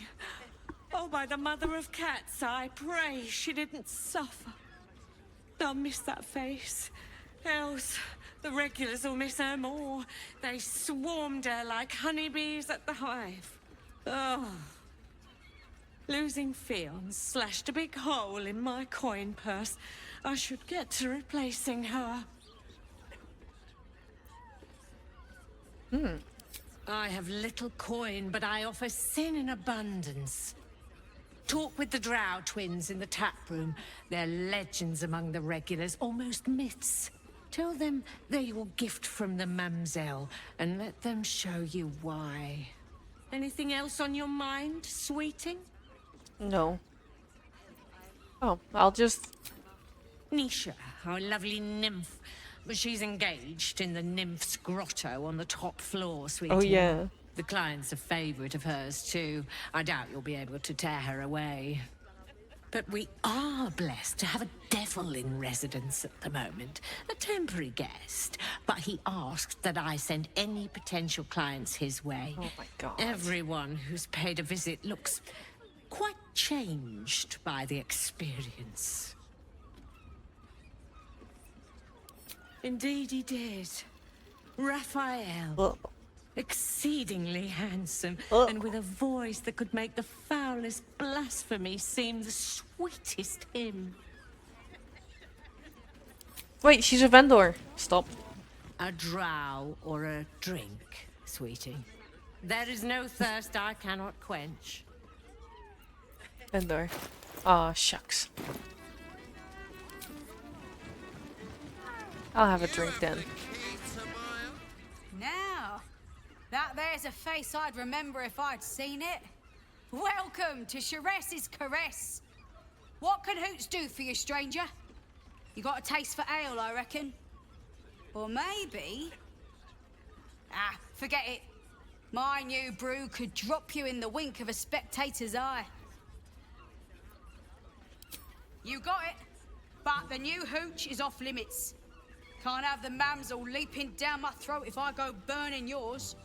Oh, by the mother of cats, I pray she didn't suffer. They'll miss that face. Else, the regulars will miss her more. They swarmed her like honeybees at the hive. Oh. Losing Fionn slashed a big hole in my coin purse. I should get to replacing her. I have little coin, but I offer sin in abundance. Talk with the Drow twins in the tap room. They're legends among the regulars, almost myths. Tell them they're your gift from the Mamselle, and let them show you why. Anything else on your mind, sweeting? No. Oh, I'll just... Nisha, our lovely nymph. But she's engaged in the nymph's grotto on the top floor, sweetie. Oh, yeah. The client's a favorite of hers, too. I doubt you'll be able to tear her away. But we are blessed to have a devil in residence at the moment. A temporary guest. But he asked that I send any potential clients his way. Oh my god. Everyone who's paid a visit looks quite changed by the experience. Indeed he did. Raphael. Exceedingly handsome, and with a voice that could make the foulest blasphemy seem the sweetest hymn. Wait, she's a vendor. Stop. A drow or a drink, sweetie. There is no thirst I cannot quench. Vendor. Aw, shucks. I'll have a drink then. Now, that there's a face I'd remember if I'd seen it. Welcome to Sharess's Caress. What can Hoots do for you, stranger? You got a taste for ale, I reckon? Or maybe... Ah, forget it. My new brew could drop you in the wink of a spectator's eye. You got it, but the new hooch is off limits. Can't have the mamsel leaping down my throat if I go burning yours.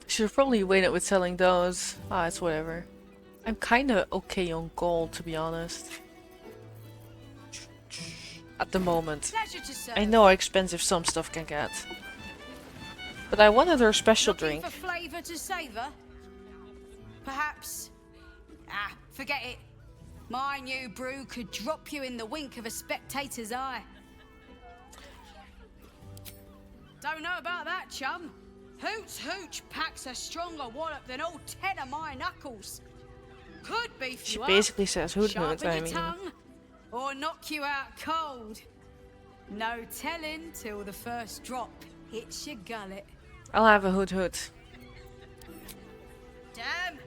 Should have probably waited with selling those. Ah, it's whatever. I'm kinda okay on gold, to be honest. At the moment. I know how expensive some stuff can get. But I wanted her special drink. For flavour to savour? Perhaps. Ah, forget it. My new brew could drop you in the wink of a spectator's eye. Don't know about that, chum. Hoots Hooch packs a stronger wallop than all 10 of my knuckles. Could beef She you up, basically says hoot hoot, sharpen I your mean. tongue, or knock you out cold. No telling till the first drop hits your gullet. I'll have a hoot hoot. Damn!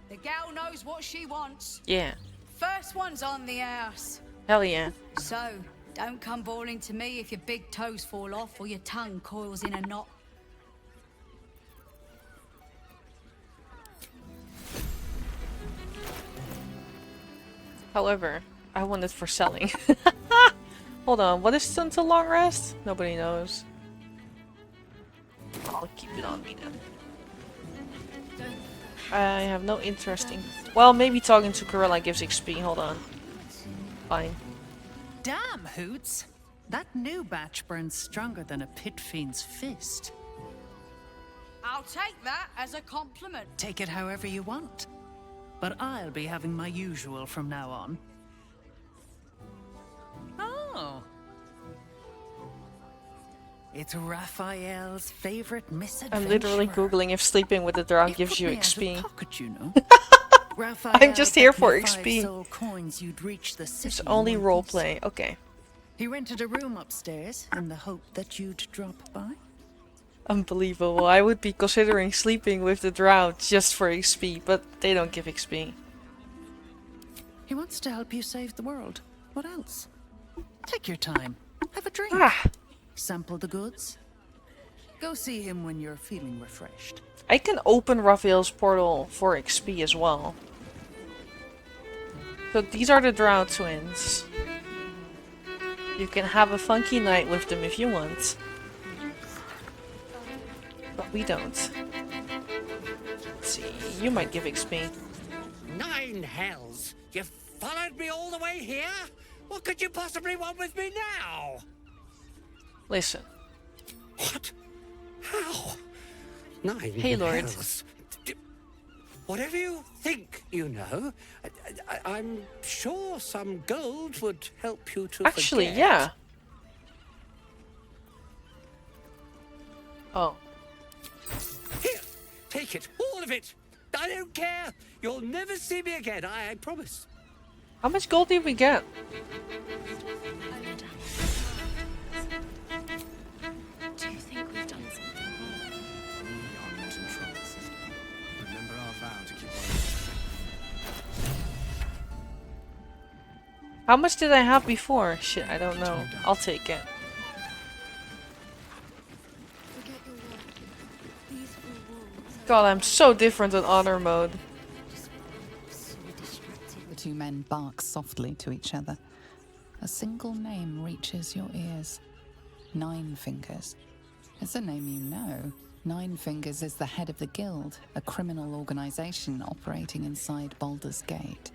The gal knows what she wants. Yeah. First one's on the house. Hell yeah. So, don't come bawling to me if your big toes fall off or your tongue coils in a knot. However, I want it for selling. Hold on, what is until long rest? Nobody knows. I'll keep it on me then. I have no interest in... Well, maybe talking to Gorilla gives XP. Hold on. Fine. Damn, Hoots! That new batch burns stronger than a pit fiend's fist. I'll take that as a compliment. Take it however you want. But I'll be having my usual from now on. Oh. It's Raphael's favorite misadventure. I'm literally googling if sleeping with the drow gives you XP. Pocket, you know. I'm just here for XP. Soul coins, you'd reach the city. It's only roleplay. Okay. He rented a room upstairs in the hope that you'd drop by. Unbelievable. I would be considering sleeping with the drow just for XP, but they don't give XP. He wants to help you save the world. What else? Take your time. Have a drink. Sample the goods. Go see him when you're feeling refreshed. I can open Raphael's portal for XP as well. So these are the drow twins. You can have a funky night with them if you want. But we don't. Let's see, you might give XP. 9 hells! You followed me all the way here? What could you possibly want with me now? Listen. What? How? 9 Hey, Lord. hells. Whatever you think you know, I'm sure some gold would help you to Actually, forget. yeah. Oh. Here, take it, all of it. I don't care. You'll never see me again, I promise. How much gold did we get? Do you think we've done something wrong? We are not in trouble, sister. Remember our vow to keep one. How much did I have before? Shit, I don't know. I'll take it. God, I'm so different in honor mode. The two men bark softly to each other. A single name reaches your ears. 9 Fingers. It's a name you know. 9 Fingers is the head of the Guild, a criminal organization operating inside Baldur's Gate.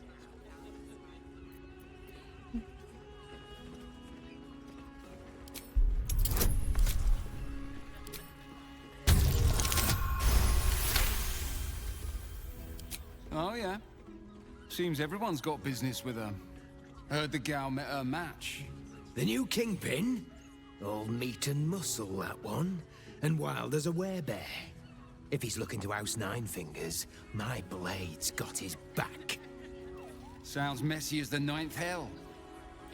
Oh, yeah. Seems everyone's got business with her. Heard the gal met her match. The new kingpin? All meat and muscle, that one. And wild as a werebear. If he's looking to oust 9 Fingers, my blade's got his back. Sounds messy as the 9th hell.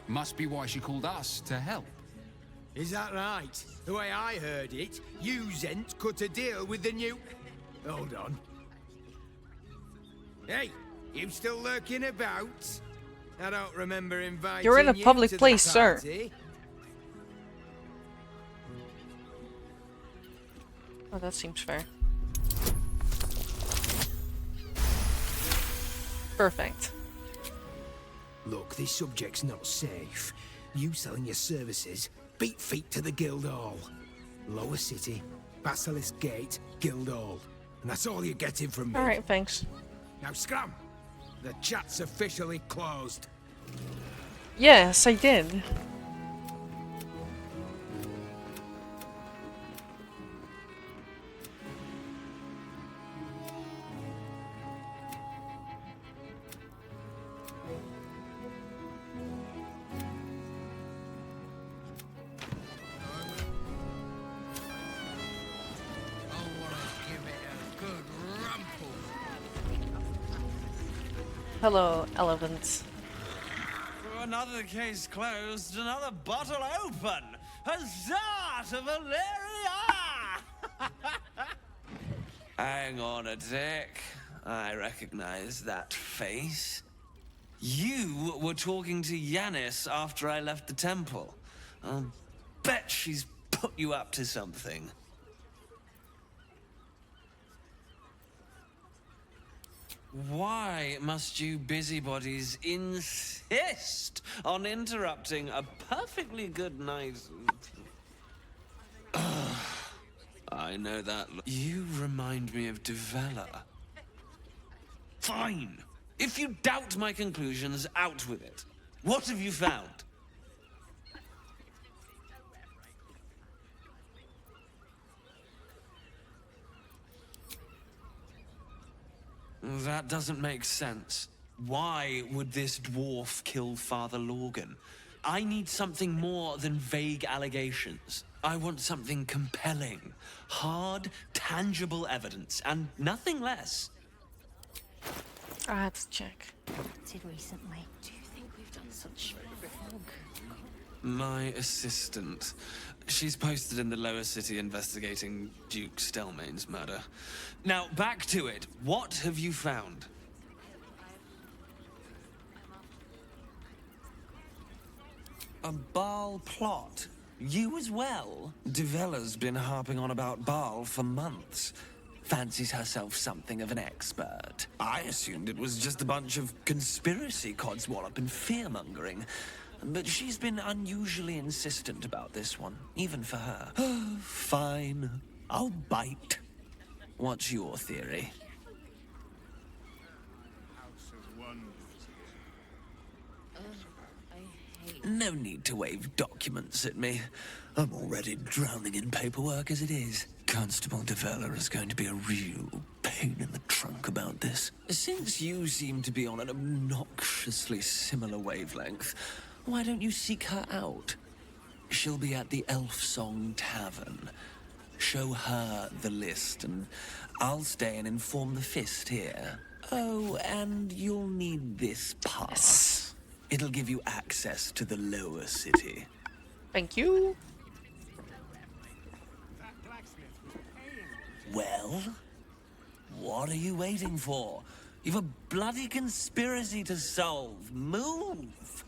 Must be why she called us to help. Is that right? The way I heard it, you Zent cut a deal with the new... Hold on. Hey, you still lurking about? I don't remember inviting You're in a you public to the place, sir. party. Oh, that seems fair. Perfect. Look, this subject's not safe. You selling your services, beat feet to the Guildhall. Lower City, Basilisk Gate, Guildhall. And that's all you're getting from me. Alright, thanks. Now scram! The chat's officially closed. Yes, I did. Hello, elephants. Another case closed, another bottle open. Huzzah to Valeria! Hang on a tick. I recognize that face. You were talking to Yanis after I left the temple. I'll bet she's put you up to something. Why must you busybodies insist on interrupting a perfectly good night? I know that. You remind me of Devella. Fine. If you doubt my conclusions, out with it. What have you found? That doesn't make sense. Why would this dwarf kill Father Lorgan? I need something more than vague allegations. I want something compelling, hard, tangible evidence, and nothing less. I have to check. Recently. Do you think we've done such fog? My assistant. She's posted in the lower city investigating Duke Stelmane's murder. Now, back to it. What have you found? A Baal plot? You as well? Devella's been harping on about Baal for months. Fancies herself something of an expert. I assumed it was just a bunch of conspiracy codswallop and fear-mongering. But she's been unusually insistent about this one, even for her. Fine. I'll bite. What's your theory? No need to wave documents at me. I'm already drowning in paperwork as it is. Constable Devella is going to be a real pain in the trunk about this. Since you seem to be on an obnoxiously similar wavelength, why don't you seek her out? She'll be at the Elf Song Tavern. Show her the list, and I'll stay and inform the Fist here. Oh, and you'll need this pass. It'll give you access to the lower city. Thank you. Well, what are you waiting for? You've a bloody conspiracy to solve. Move!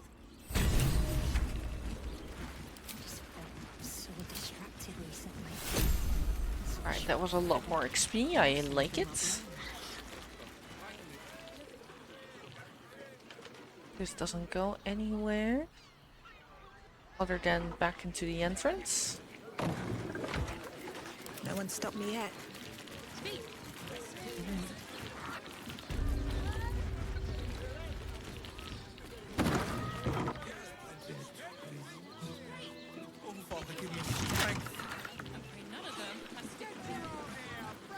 So distracted recently. Alright, that was a lot more XP. I like it. This doesn't go anywhere other than back into the entrance. No one stopped me yet.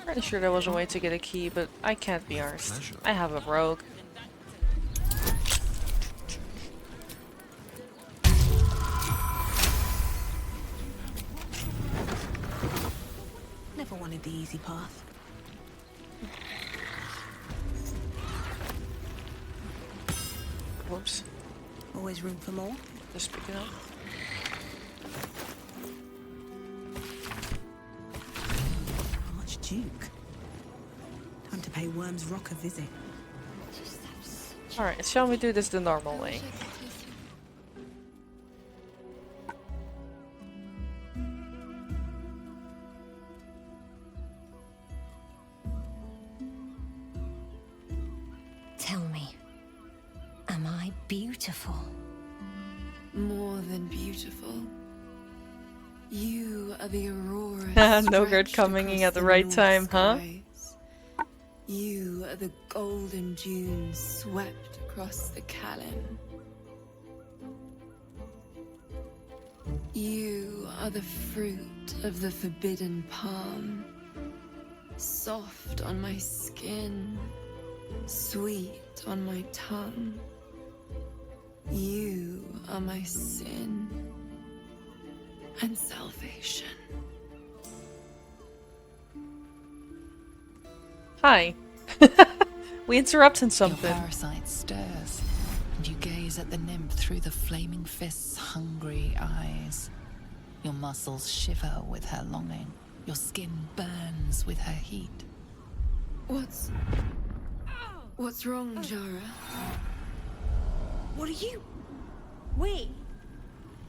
Pretty sure there was a way to get a key, but I can't be arsed. I have a rogue. Never wanted the easy path. Whoops. Always room for more. Just pick it up. Duke. Time to pay Worm's Rock a visit. Alright, shall we do this the normal way? Tell me, am I beautiful? More than beautiful. You are the aurora. Nogard coming in at the right time, huh? You are the golden dunes swept across the Callan. You are the fruit of the forbidden palm, soft on my skin, sweet on my tongue. You are my sin and salvation. Hi. We interrupted something. Your parasite stirs, and you gaze at the nymph through the flaming fist's hungry eyes. Your muscles shiver with her longing. Your skin burns with her heat. What's wrong, Jara? What are you? Wait.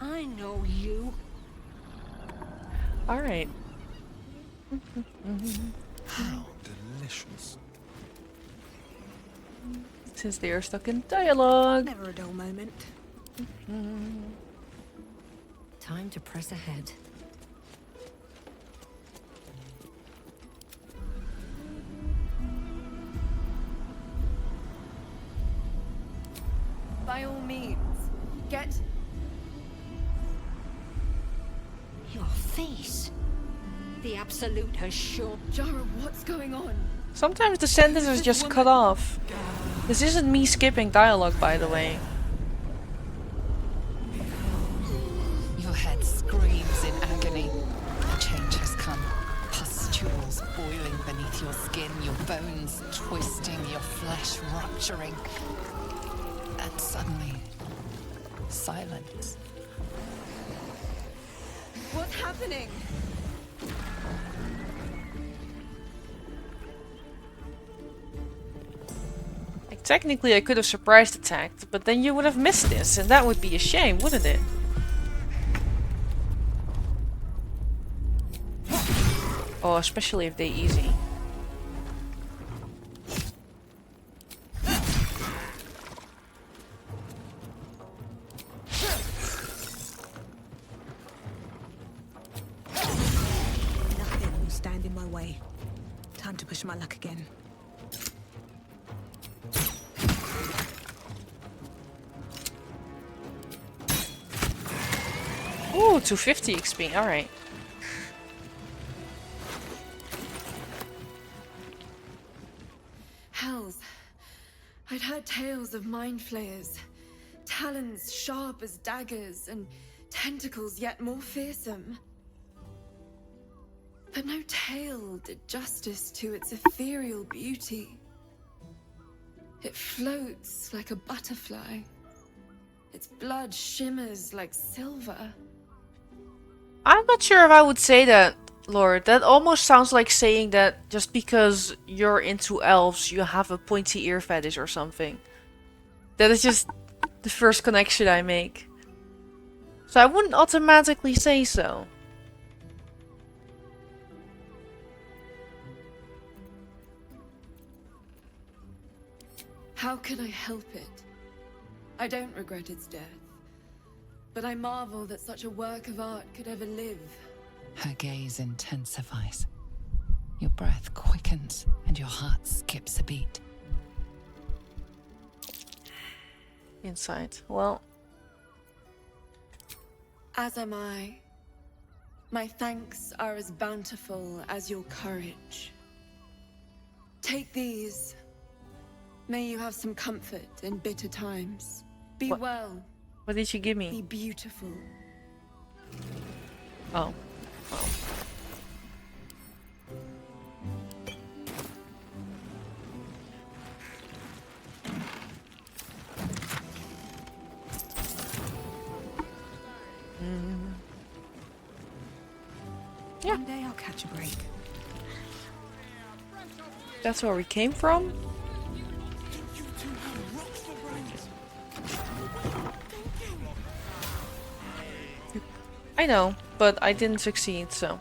I know you. Alright. How delicious. Since they are stuck in dialogue. Never a dull moment. Time to press ahead. By all means, get... Your face. The Absolute has sure... Jara, what's going on? Sometimes the sentence is just cut off. This isn't me skipping dialogue, by the way. Your head screams in agony. The change has come. Pustules boiling beneath your skin, your bones twisting, your flesh rupturing. And suddenly, silence. What's happening? Like, technically I could have surprise attacked, but then you would have missed this, and that would be a shame, wouldn't it? Oh, especially if they easy. Nothing will stand in my way. Time to push my luck again. Ooh, 250 XP, alright. Hells. I'd heard tales of mind flayers. Talons sharp as daggers and tentacles yet more fearsome. But no tale did justice to its ethereal beauty. It floats like a butterfly. Its blood shimmers like silver. I'm not sure if I would say that, Lord. That almost sounds like saying that just because you're into elves, you have a pointy ear fetish or something. That is just the first connection I make. So I wouldn't automatically say so. How can I help it? I don't regret its death. But I marvel that such a work of art could ever live. Her gaze intensifies. Your breath quickens and your heart skips a beat. Insight. Well. As am I. My thanks are as bountiful as your courage. Take these. May you have some comfort in bitter times. Be well. What did you give Be me? beautiful. Oh. Well. Yeah. One day I'll catch a break. That's where we came from? I know, but I didn't succeed, so.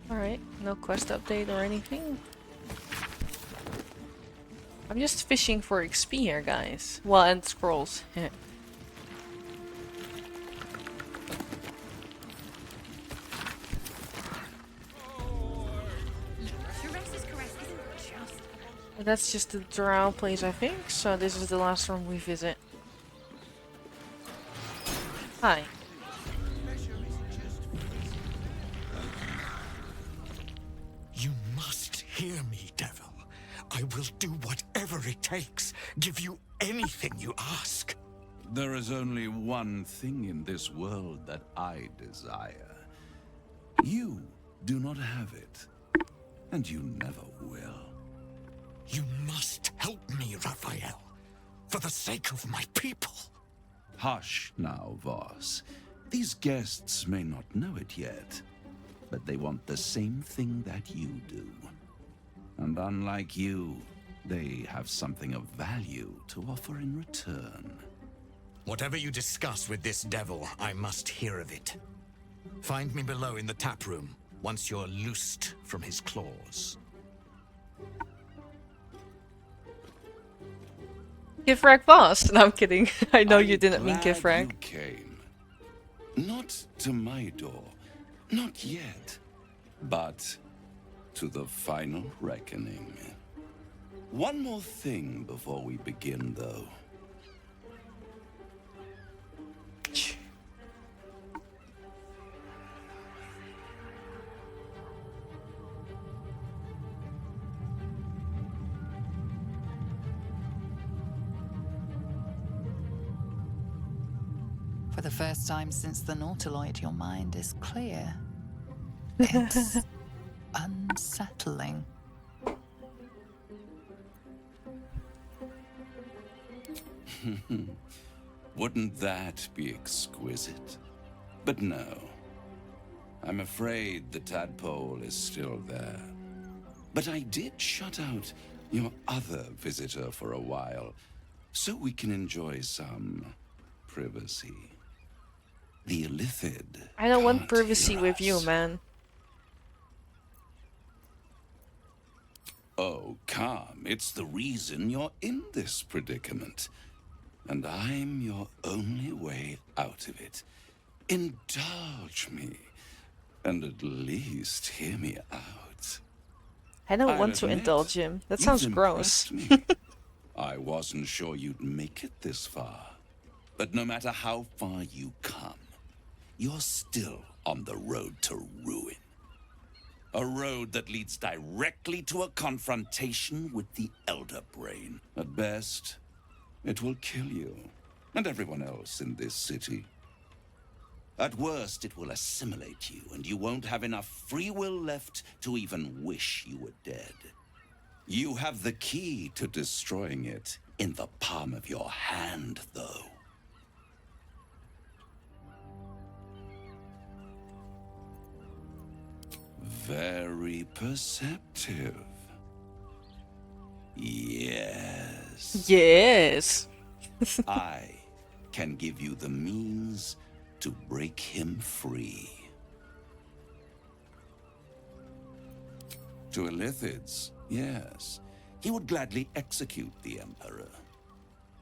Alright, no quest update or anything. I'm just fishing for XP here, guys. Well, and scrolls. That's just the drow place, I think. So this is the last room we visit. Hi. You must hear me, devil. I will do whatever it takes. Give you anything you ask. There is only one thing in this world that I desire. You do not have it, and you never will. You must help me, Raphael, for the sake of my people. Hush now, Voss. These guests may not know it yet, but they want the same thing that you do. And unlike you, they have something of value to offer in return. Whatever you discuss with this devil, I must hear of it. Find me below in the tap room, once you're loosed from his claws. Kifrak Voss. No, I'm kidding. I know you didn't mean Kifrak. You came. Not to my door. Not yet. But to the final reckoning. One more thing before we begin, though. For the first time since the Nautiloid, your mind is clear. It's unsettling. Wouldn't that be exquisite? But no. I'm afraid the tadpole is still there. But I did shut out your other visitor for a while, so we can enjoy some privacy. The Illithid. I don't want privacy with you, man. Oh, come. It's the reason you're in this predicament. And I'm your only way out of it. Indulge me. And at least hear me out. I don't I'll want to admit, indulge him. That you've sounds gross. impressed me. I wasn't sure you'd make it this far. But no matter how far you come, you're still on the road to ruin. A road that leads directly to a confrontation with the Elder Brain. At best, it will kill you and everyone else in this city. At worst, it will assimilate you, and you won't have enough free will left to even wish you were dead. You have the key to destroying it in the palm of your hand, though. Very perceptive. Yes. Yes. I can give you the means to break him free. To Illithids, yes. He would gladly execute the Emperor.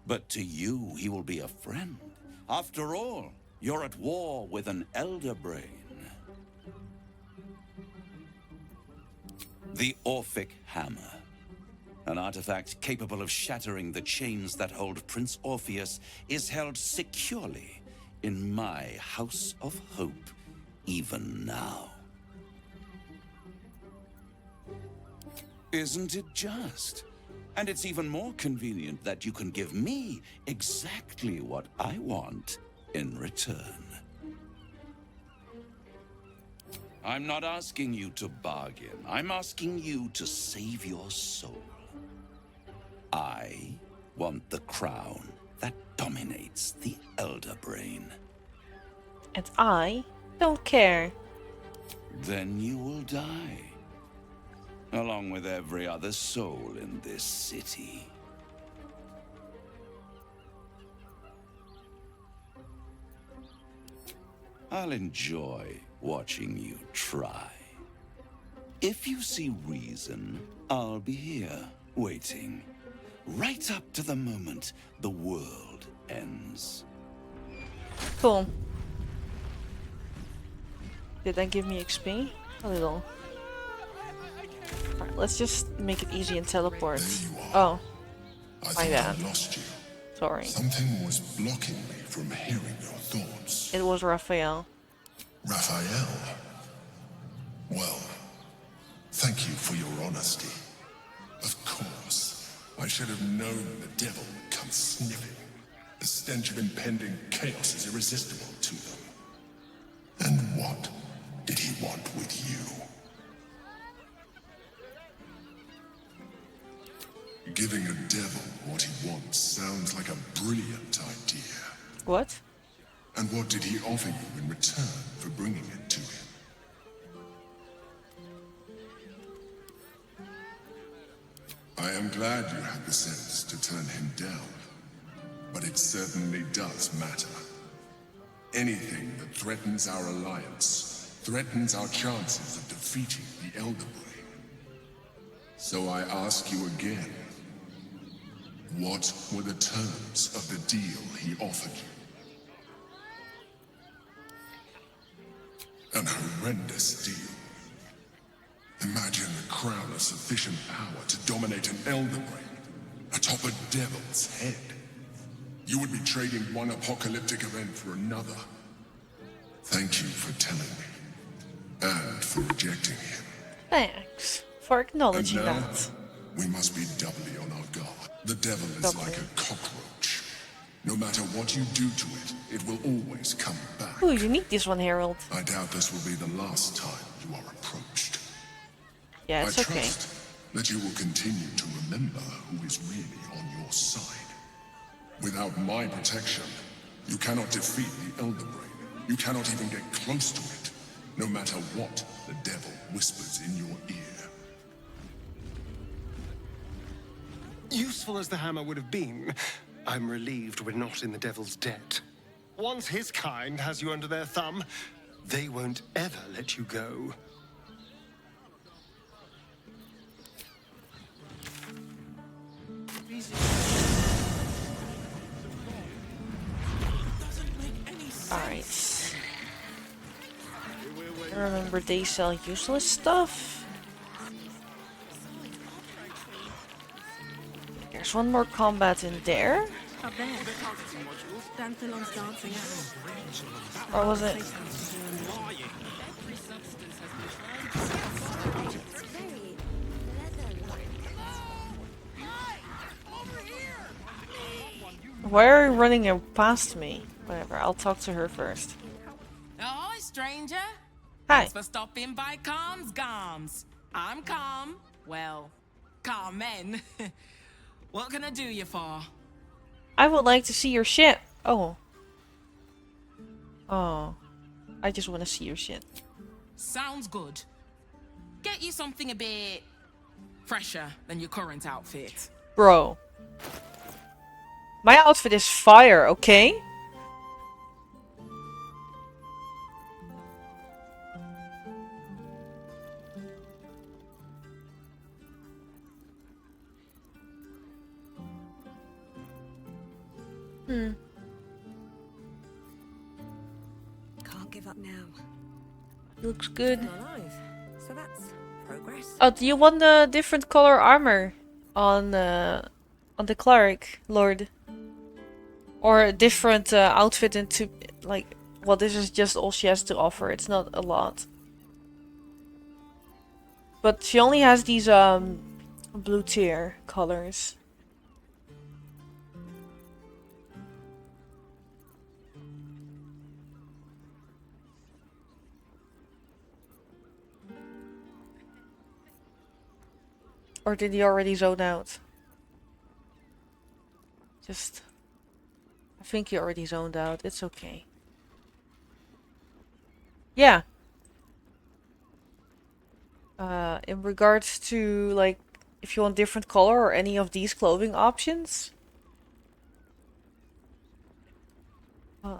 But to you, he will be a friend. After all, you're at war with an Elder Brain. The Orphic Hammer. An artifact capable of shattering the chains that hold Prince Orpheus is held securely in my House of Hope, even now. Isn't it just? And it's even more convenient that you can give me exactly what I want in return. I'm not asking you to bargain. I'm asking you to save your soul. I want the crown that dominates the Elder Brain. And I don't care. Then you will die. Along with every other soul in this city. I'll enjoy watching you try. If you see reason, I'll be here, waiting. Right up to the moment the world ends. Cool. Did that give me XP? A little. Alright, let's just make it easy and teleport. Oh. My bad. Lost you. Sorry. Something was blocking me from hearing your thoughts. It was Raphael. Raphael? Well, thank you for your honesty. Of course, I should have known the devil would come sniffing. The stench of impending chaos is irresistible to them. And what did he want with you? Giving a devil what he wants sounds like a brilliant idea. What? And what did he offer you in return for bringing it to him? I am glad you had the sense to turn him down, but it certainly does matter. Anything that threatens our alliance threatens our chances of defeating the Elder Brain. So I ask you again, what were the terms of the deal he offered you? An horrendous deal. Imagine the crown of sufficient power to dominate an Elder Brain atop a devil's head. You would be trading one apocalyptic event for another. Thank you for telling me. And for rejecting him. Thanks for acknowledging And now, that. we must be doubly on our guard. The devil is like a cockroach. No matter what you do to it, it will always come back. Ooh, you need this one, Harold. I doubt this will be the last time you are approached. Yeah, it's I okay. trust that you will continue to remember who is really on your side. Without my protection, you cannot defeat the Elder Brain. You cannot even get close to it, no matter what the devil whispers in your ear. Useful as the hammer would have been, I'm relieved we're not in the devil's debt. Once his kind has you under their thumb, they won't ever let you go. Alright. I remember they sell useless stuff. There's one more combat in there. Up there, Danthalon's dancing out. Or was it? Why are you running past me? Whatever, I'll talk to her first. Ahoy, stranger. Hi. Thanks for stopping by Calm's Gums. I'm Calm. Well, Carmen. What can I do you for? I would like to see your shit. Oh. Oh. I just want to see your shit. Sounds good. Get you something a bit fresher than your current outfit. Bro. My outfit is fire, okay? Can't give up now. Looks good. Still alive. So that's progress. Oh, do you want the different color armor on the cleric lord? Or a different outfit into, like, well, this is just all she has to offer. It's not a lot. But she only has these blue tier colors. Or did he already zone out? Just... I think he already zoned out. It's okay. Yeah. In regards to, like, if you want different color or any of these clothing options. Oh.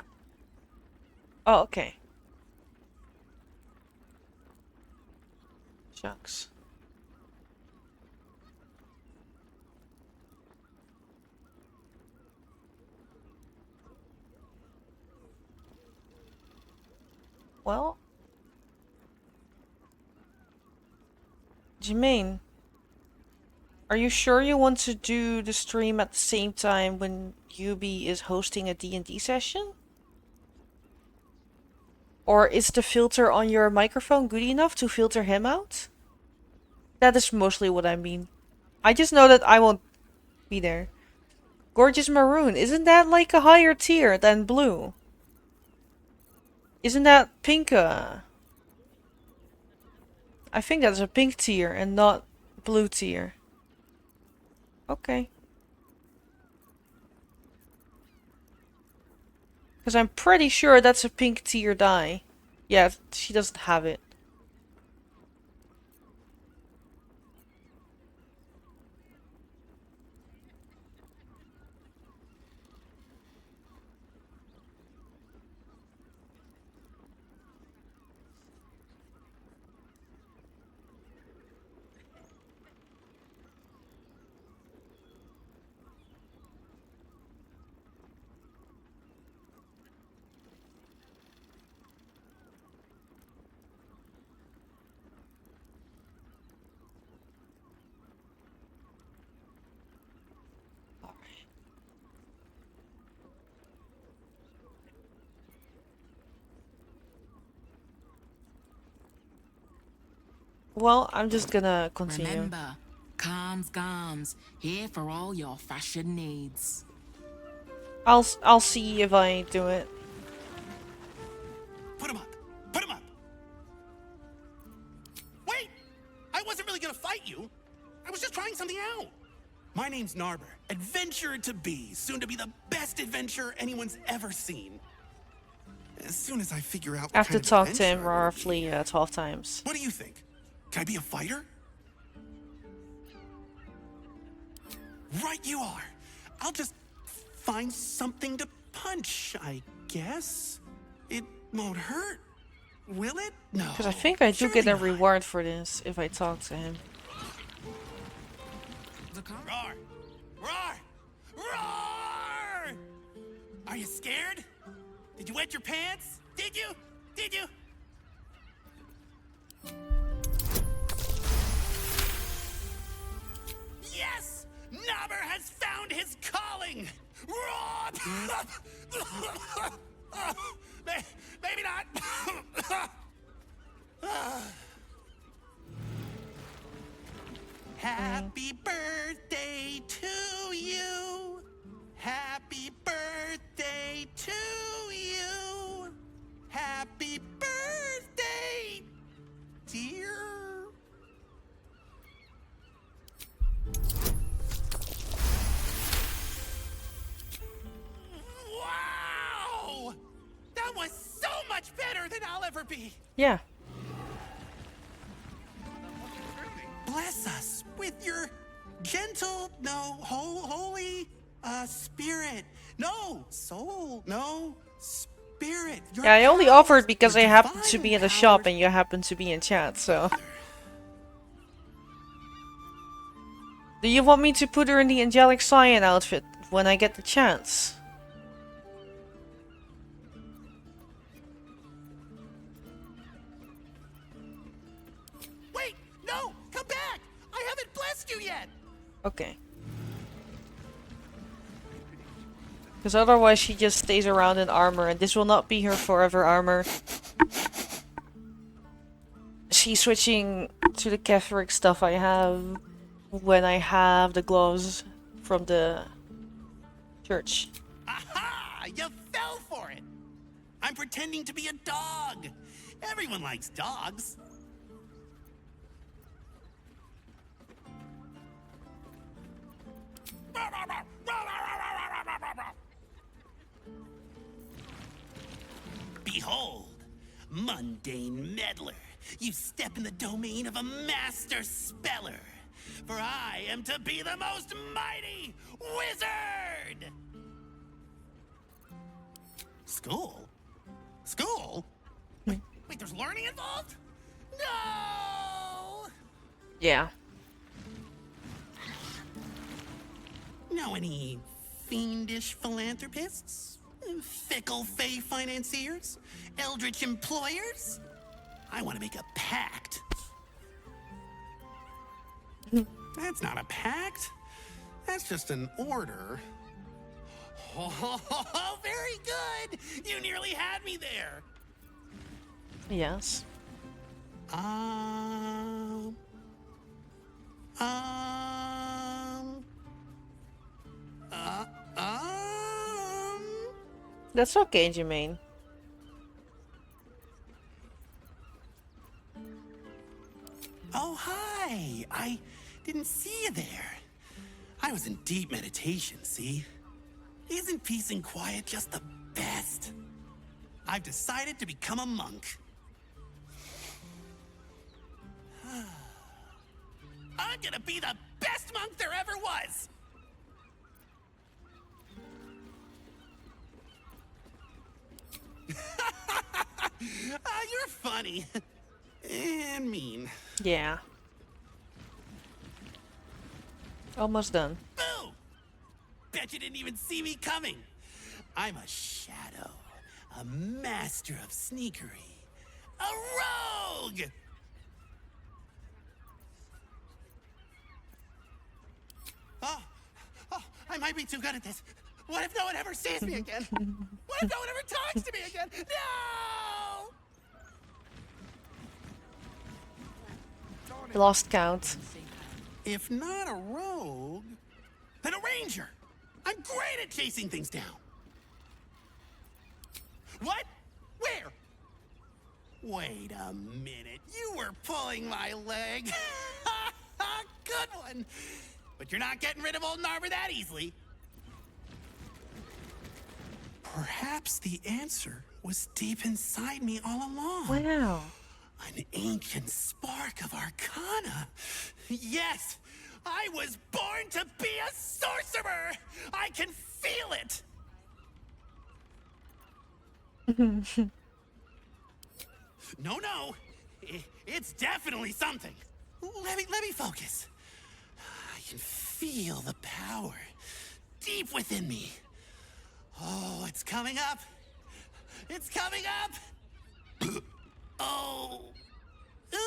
Oh, okay. Shucks. Well, Jermaine, are you sure you want to do the stream at the same time when Yubi is hosting a D&D session? Or is the filter on your microphone good enough to filter him out? That is mostly what I mean. I just know that I won't be there. Gorgeous maroon. Isn't that like a higher tier than blue? Isn't that pink? I think that's a pink tier and not blue tier. Okay. Because I'm pretty sure that's a pink tier dye. Yeah, she doesn't have it. Well, I'm just gonna continue. Remember, calms gums, here for all your fashion needs. I'll see if I do it. Put him up! Put him up! Wait! I wasn't really gonna fight you. I was just trying something out. My name's Narber, adventurer to be, soon to be the best adventurer anyone's ever seen. As soon as I figure out I have to talk to him roughly 12 times. What do you think? Can I be a fighter? Right you are. I'll just find something to punch, I guess. It won't hurt, will it? No. Because I think I do get a reward for this if I talk to him. Roar! Roar! Roar! Are you scared? Did you wet your pants? Did you? Did you? Yes! Nobber has found his calling! Maybe not. Happy birthday to you. Happy birthday to you. Happy birthday, dear. Wow! That was so much better than I'll ever be. Yeah. Bless us with your gentle, no, holy, spirit. No, soul, no, spirit. Yeah, I only offered because I happened to be in the shop and you happened to be in chat, so. Do you want me to put her in the angelic cyan outfit when I get the chance? Wait, no, come back. I haven't blessed you yet. Okay. Because otherwise she just stays around in armor, and this will not be her forever armor. She's switching to the Catholic stuff I have when I have the gloves from the church. Aha! You fell for it. I'm pretending to be a dog. Everyone likes dogs. Behold, mundane meddler, you step in the domain of a master speller. For I am to be the most mighty wizard! School? School? Wait, there's learning involved? No! Yeah. Know any fiendish philanthropists? Fickle fey financiers? Eldritch employers? I want to make a pact. That's not a pact. That's just an order. Oh, very good! You nearly had me there. Yes. That's okay, Jermaine. Oh, hi! I didn't see you there. I was in deep meditation, see? Isn't peace and quiet just the best? I've decided to become a monk. I'm gonna be the best monk there ever was! You're funny. And mean. Yeah. Almost done. Boo! Bet you didn't even see me coming. I'm a shadow, a master of sneakery, a rogue! Oh, I might be too good at this. What if no one ever sees me again? What if no one ever talks to me again? No! Lost count. If not a rogue, then a ranger. I'm great at chasing things down. What? Where? Wait a minute. You were pulling my leg. Good one. But you're not getting rid of old Narver that easily. Perhaps the answer was deep inside me all along. Wow. An ancient spark of arcana. Yes, I was born to be a sorcerer. I can feel it. No. It's definitely something. Let me focus. I can feel the power deep within me. Oh, it's coming up. It's coming up. Oh.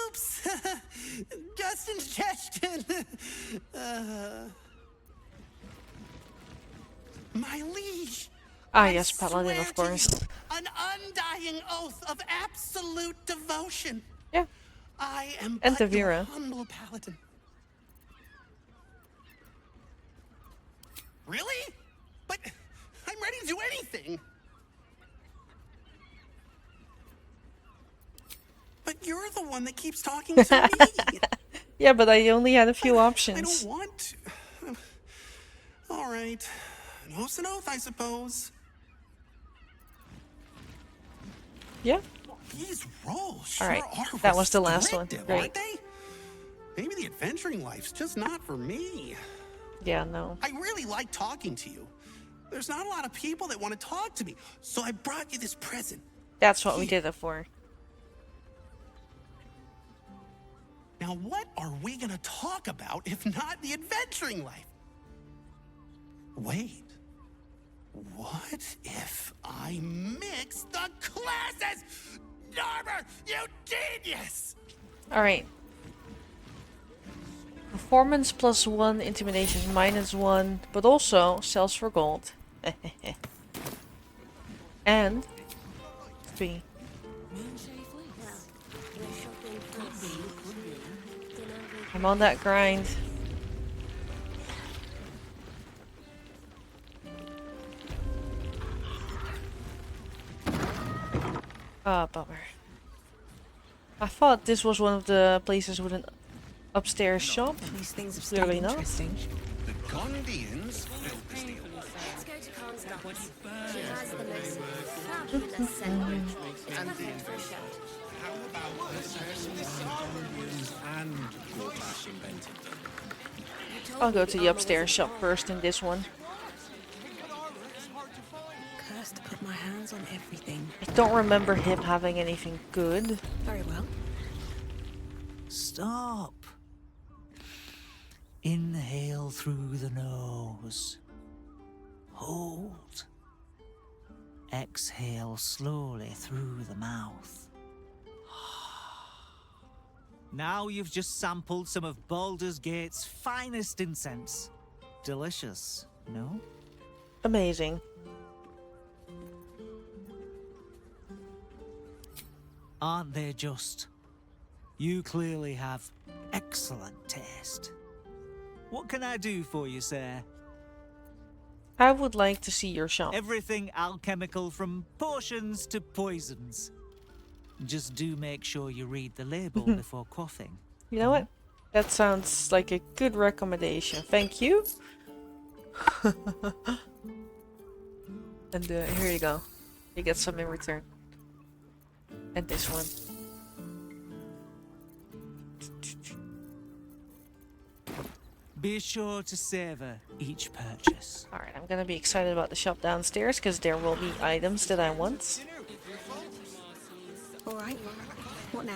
Oops. Just indigestion. My liege. Ah, yes, Paladin, of course. An undying oath of absolute devotion. Yeah. I am And but your Tavira. humble paladin. Really? But I'm ready to do anything. But you're the one that keeps talking to me. Yeah, but I only had a few I options. don't want to. All right. An oath's an oath, I suppose. Yeah. These roles sure All right. are That was the last one. restrictive, Great. aren't they? Maybe the adventuring life's just not for me. Yeah, no. I really like talking to you. There's not a lot of people that want to talk to me, so I brought you this present. That's what we did it for. Now, what are we gonna talk about if not the adventuring life? Wait. What if I mix the classes? Narber, you genius! Alright. Performance +1, intimidation -1, but also sells for gold. And 3. I'm on that grind. Ah, bummer. I thought this was one of the places with an upstairs shop. These things have Clearly stayed not. interesting. The Gondians built this deal. Let's go to Khan's Guts. She has the most fabulous sandwich. It's perfect for a show. How about the Saracens and Gortash invented them? I'll go to the upstairs shop first in this one. Cursed to put my hands on everything. I don't remember him having anything good. Very well. Stop. Inhale through the nose. Hold. Exhale slowly through the mouth. Now you've just sampled some of Baldur's Gate's finest incense. Delicious, no? Amazing. Aren't they just? You clearly have excellent taste. What can I do for you, sir? I would like to see your shop. Everything alchemical from potions to poisons. Just do make sure you read the label before quaffing. You know what? That sounds like a good recommendation. Thank you. And here you go. You get some in return. And this one. Be sure to savor each purchase. Alright, I'm gonna be excited about the shop downstairs because there will be items that I want. All right. What now?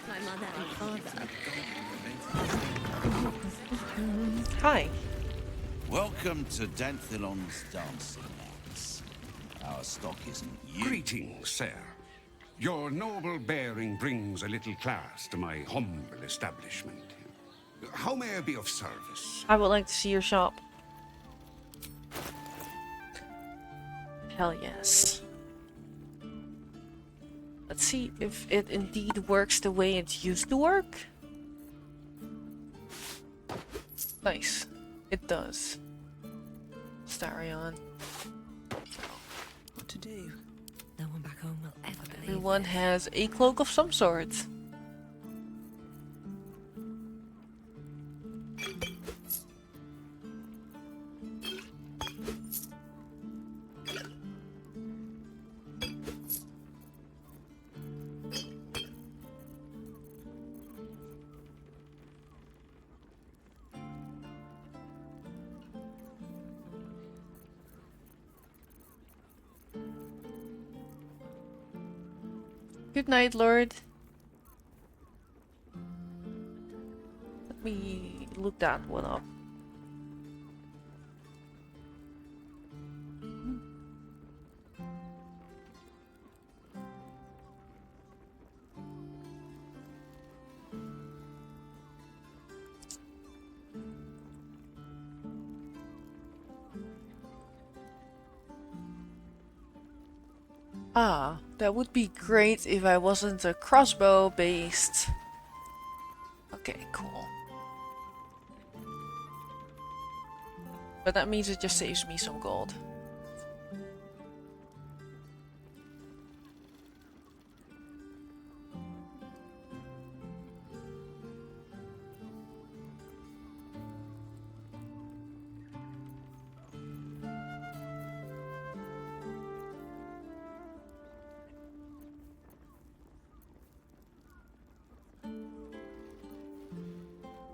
My mother and father. Hi. Welcome to Danthilon's dancing mats. Our stock isn't you. Greetings, sir. Your noble bearing brings a little class to my humble establishment. How may I be of service? I would like to see your shop. Hell yes. Let's see if it indeed works the way it used to work. Nice. It does. Starion. What to do? No one back home will ever believe. Everyone has a cloak of some sort. Good night, Lord. Let me look that one up. Ah, that would be great if I wasn't a crossbow based. Okay, cool. But that means it just saves me some gold.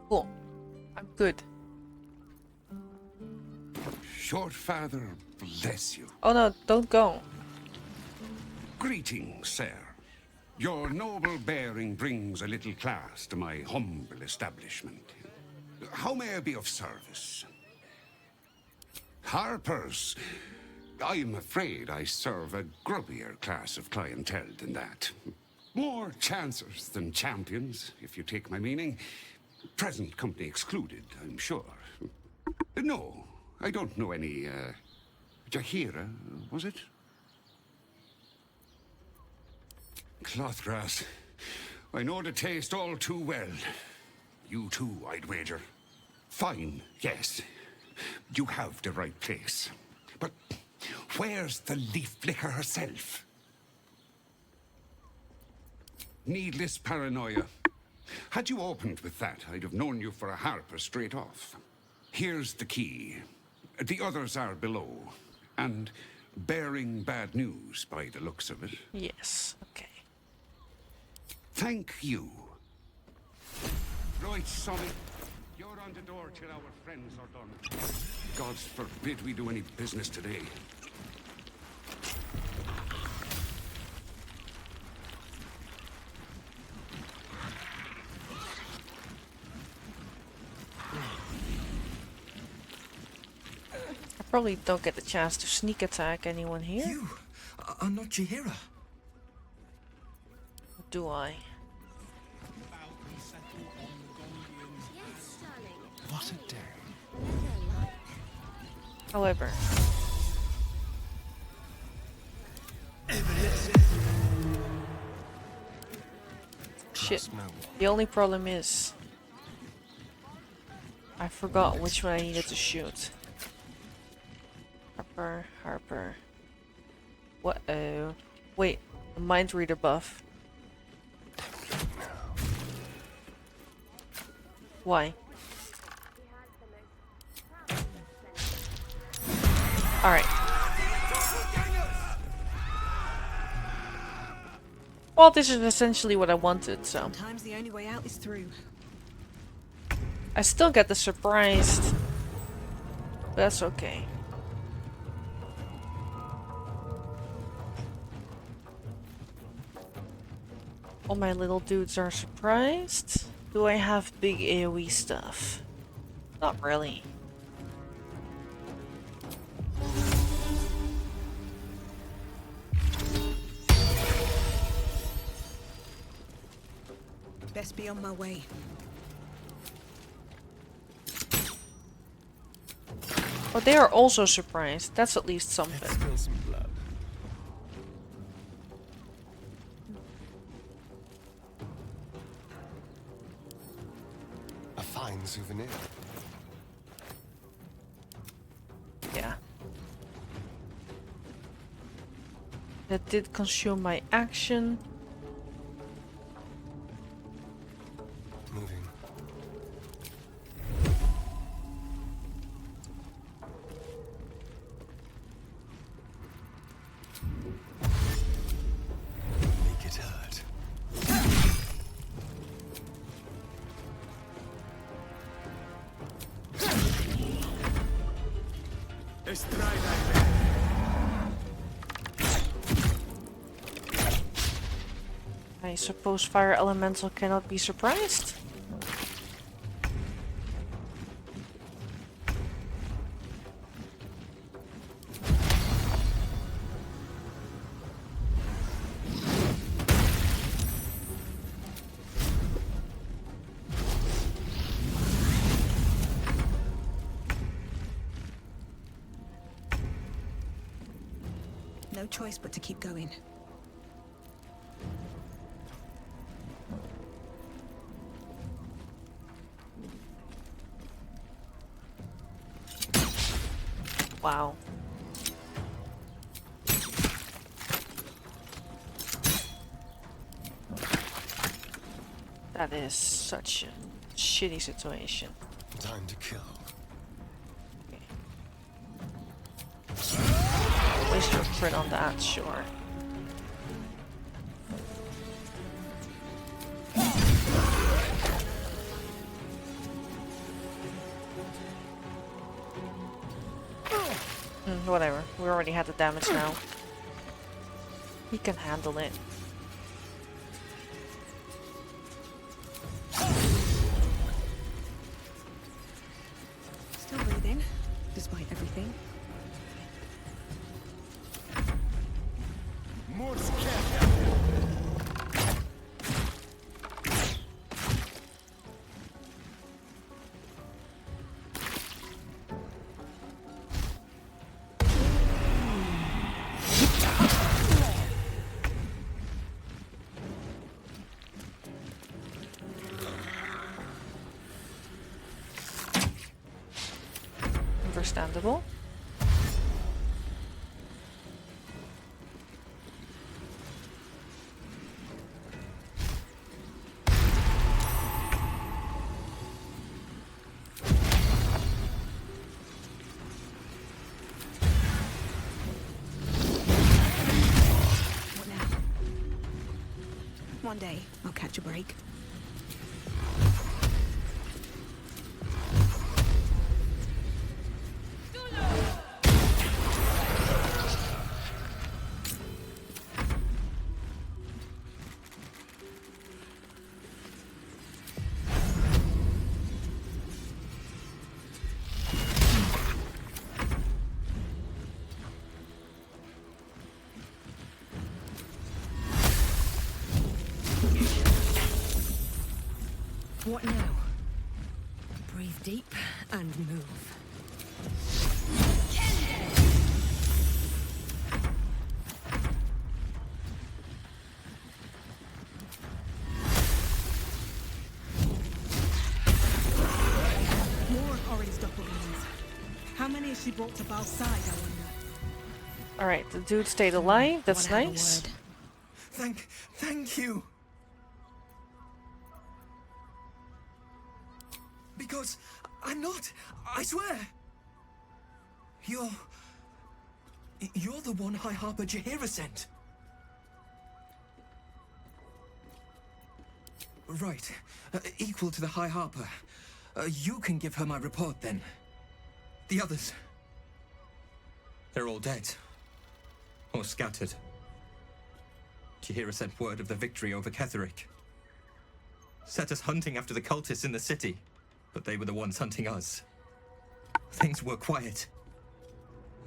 Cool. I'm good. Short father bless you. Oh no, don't go. Greetings, sir. Your noble bearing brings a little class to my humble establishment. How may I be of service? Harpers. I'm afraid I serve a grubbier class of clientele than that. More chancers than champions, if you take my meaning. Present company excluded, I'm sure. No, I don't know any, Jahira, was it? Clothgrass. I know the taste all too well. You too, I'd wager. Fine, yes. You have the right place. But where's the leaf flicker herself? Needless paranoia. Had you opened with that, I'd have known you for a harper straight off. Here's the key. The others are below. And bearing bad news by the looks of it. Yes, okay. Thank you. Right, Sonny. You're on the door till our friends are done. Gods forbid we do any business today. I probably don't get the chance to sneak attack anyone here. You are not Jahira. Do I? What a day. However. Shit. The only problem is I forgot which one I needed to shoot. Harper. What-oh. Wait, a mind reader buff. Why? Alright. Well, this is essentially what I wanted, so. Sometimes the only way out is through. I still get the surprised. But that's okay. All my little dudes are surprised. Do I have big AoE stuff? Not really. Best be on my way. Oh, they are also surprised. That's at least something. Let's spill some blood. A fine souvenir. Yeah. That did consume my action. Moving. Make it hurt. I suppose fire elemental cannot be surprised. No choice but to keep going. Wow. That is such a shitty situation. Time to kill. Waste your crit on that, sure. Whatever, we already had the damage now. He can handle it. Still breathing, despite everything. More Understandable. What now? One day, I'll catch a break. What now? Breathe deep and move. More Ori's doppelgangers. How many has she brought to Bal's side, I wonder? Alright, the dude stayed alive. That's nice. Thank you. Because I'm not, I swear. You're the one High Harper Jaheira sent. Right. Equal to the High Harper. You can give her my report then. The others. They're all dead. Or scattered. Jaheira sent word of the victory over Ketheric. Set us hunting after the cultists in the city, but they were the ones hunting us. Things were quiet.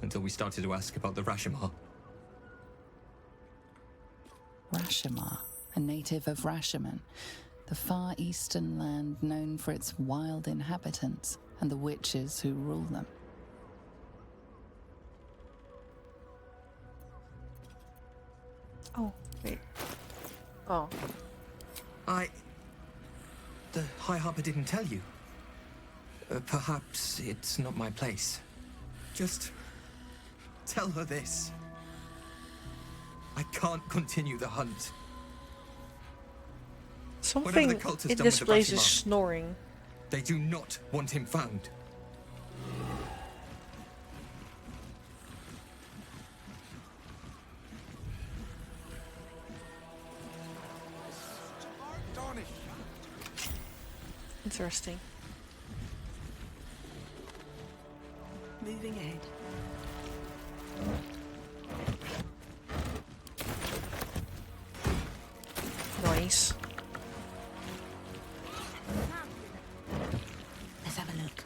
Until we started to ask about the Rashomar. Rashomar, a native of Rashomon, the far eastern land known for its wild inhabitants and the witches who rule them. Oh, wait. Oh. The High Harper didn't tell you. Perhaps it's not my place. Just tell her this. I can't continue the hunt. Something in this place is snoring. They do not want him found. Interesting. Moving ahead. Nice. Let's have a look.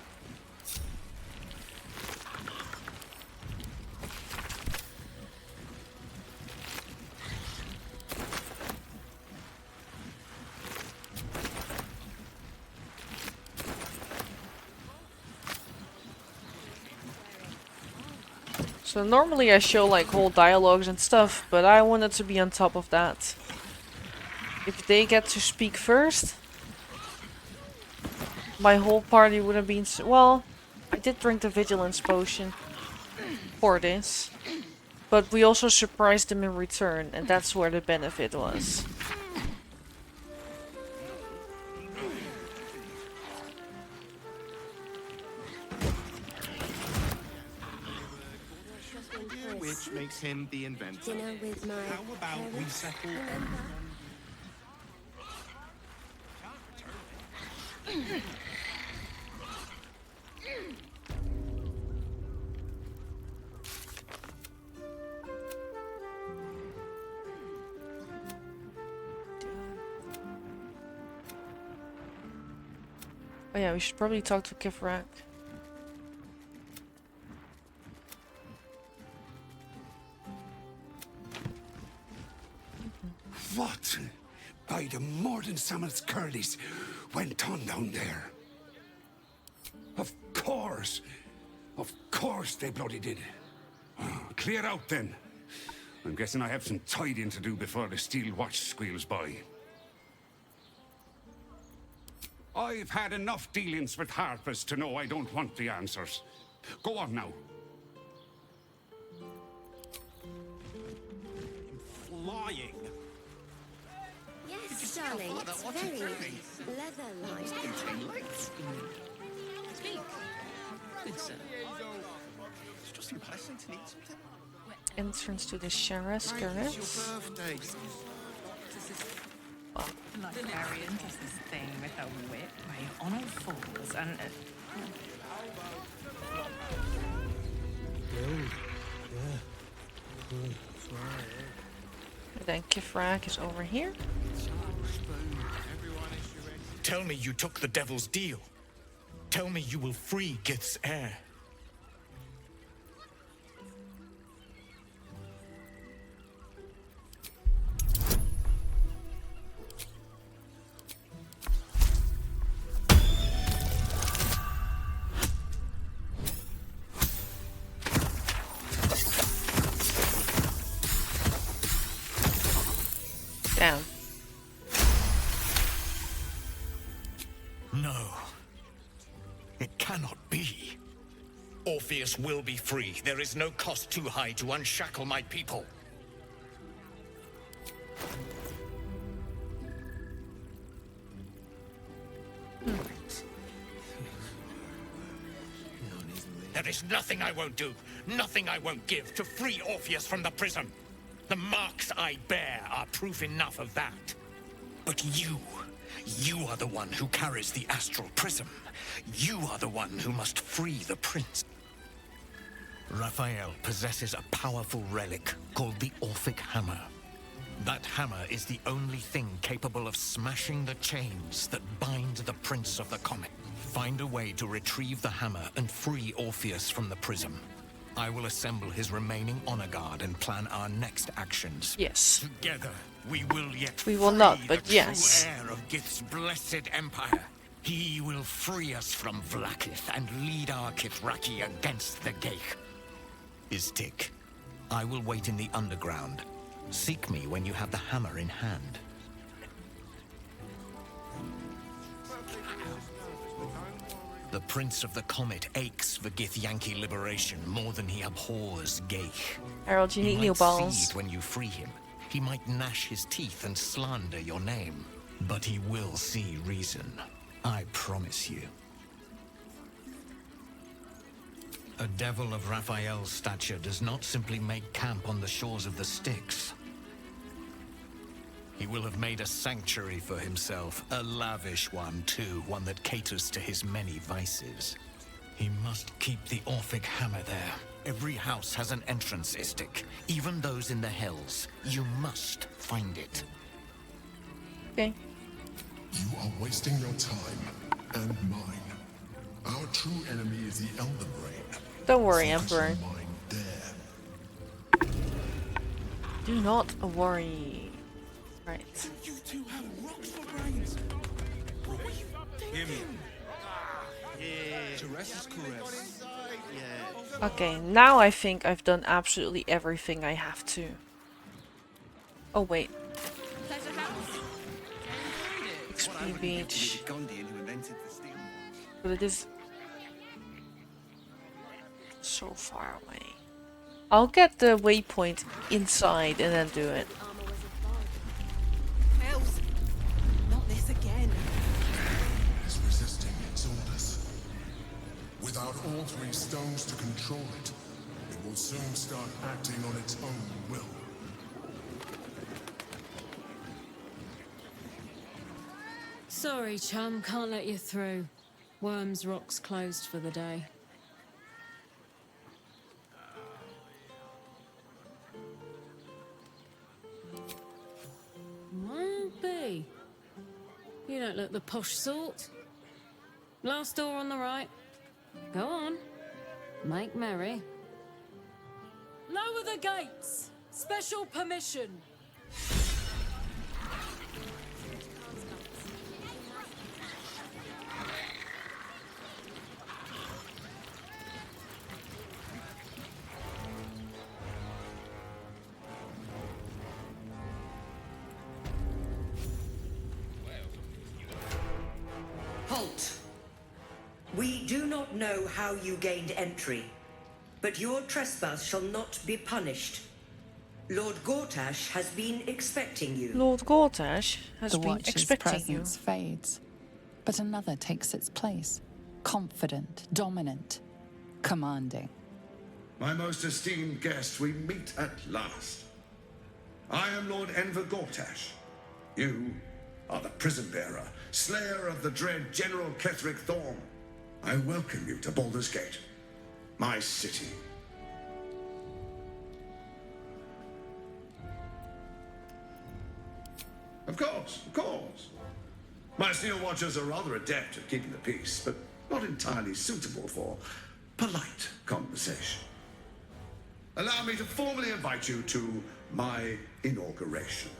So normally I show like whole dialogues and stuff, but I wanted to be on top of that. If they get to speak first, my whole party would have been... Well, I did drink the vigilance potion for this, but we also surprised them in return, and that's where the benefit was. Which makes him the inventor. Dinner with my How about we settle? Oh yeah, we should probably talk to Kithrak. What? By the Morden Sammel's curlies went on down there. Of course they bloody did. Oh, clear out then. I'm guessing I have some tidying to do before the steel watch squeals by. I've had enough dealings with Harpers to know I don't want the answers. Go on now. Flying. Yes, darling. It's very leather-like. Speak. It's just impressing to need something. Entrance to the Shara's garage. Birthday. Like Arian does this thing with her whip, right, on all fours, and Then Kithrak is over here. Tell me you took the devil's deal. Tell me you will free Gith's heir. Down. No. It cannot be. Orpheus will be free. There is no cost too high to unshackle my people. There is nothing I won't do, nothing I won't give to free Orpheus from the prison. The marks I bear are proof enough of that. But you are the one who carries the astral prism. You are the one who must free the prince. Raphael possesses a powerful relic called the Orphic Hammer. That hammer is the only thing capable of smashing the chains that bind the Prince of the Comet. Find a way to retrieve the hammer and free Orpheus from the prism. I will assemble his remaining honor guard and plan our next actions. Yes. Together, we will yet We will not, free but the yes. true heir of Gith's blessed empire. He will free us from Vlaakith and lead our Kithraki against the Geich. Istik, I will wait in the underground. Seek me when you have the hammer in hand. The Prince of the Comet aches for Githyanki liberation more than he abhors Geich. Harold, you need new balls. Seed when you free him. He might gnash his teeth and slander your name. But he will see reason. I promise you. A devil of Raphael's stature does not simply make camp on the shores of the Styx. He will have made a sanctuary for himself, a lavish one too, one that caters to his many vices. He must keep the Orphic Hammer there. Every house has an entrance, Istik, even those in the Hells. You must find it. Okay. You are wasting your time and mine. Our true enemy is the Elder Brain. Don't worry, Focus Emperor. your mind there. Do not worry. Right. You two have rocks for brains. What were you thinking? Teresa's caress. Yeah. Okay, now I think I've done absolutely everything I have to. Oh wait. XP Beach. But it is so far away. I'll get the waypoint inside and then do it. Hells! Not this again. Is resisting its orders. Without altering stones to control it, it will soon start acting on its own will. Sorry, chum, can't let you through. Worms Rock's closed for the day. Might be. You don't look the posh sort. Last door on the right. Go on. Make merry. Lower the gates! Special permission! Halt! We do not know how you gained entry, but your trespass shall not be punished. Lord Gortash has been expecting you. Lord Gortash has The been Watcher's expecting you. presence fades, but another takes its place. Confident, dominant, commanding. My most esteemed guest, we meet at last. I am Lord Enver Gortash. You are the prison bearer, slayer of the dread General Ketheric Thorm. I welcome you to Baldur's Gate, my city. Of course, of course. My Steel Watchers are rather adept at keeping the peace, but not entirely suitable for polite conversation. Allow me to formally invite you to my inauguration.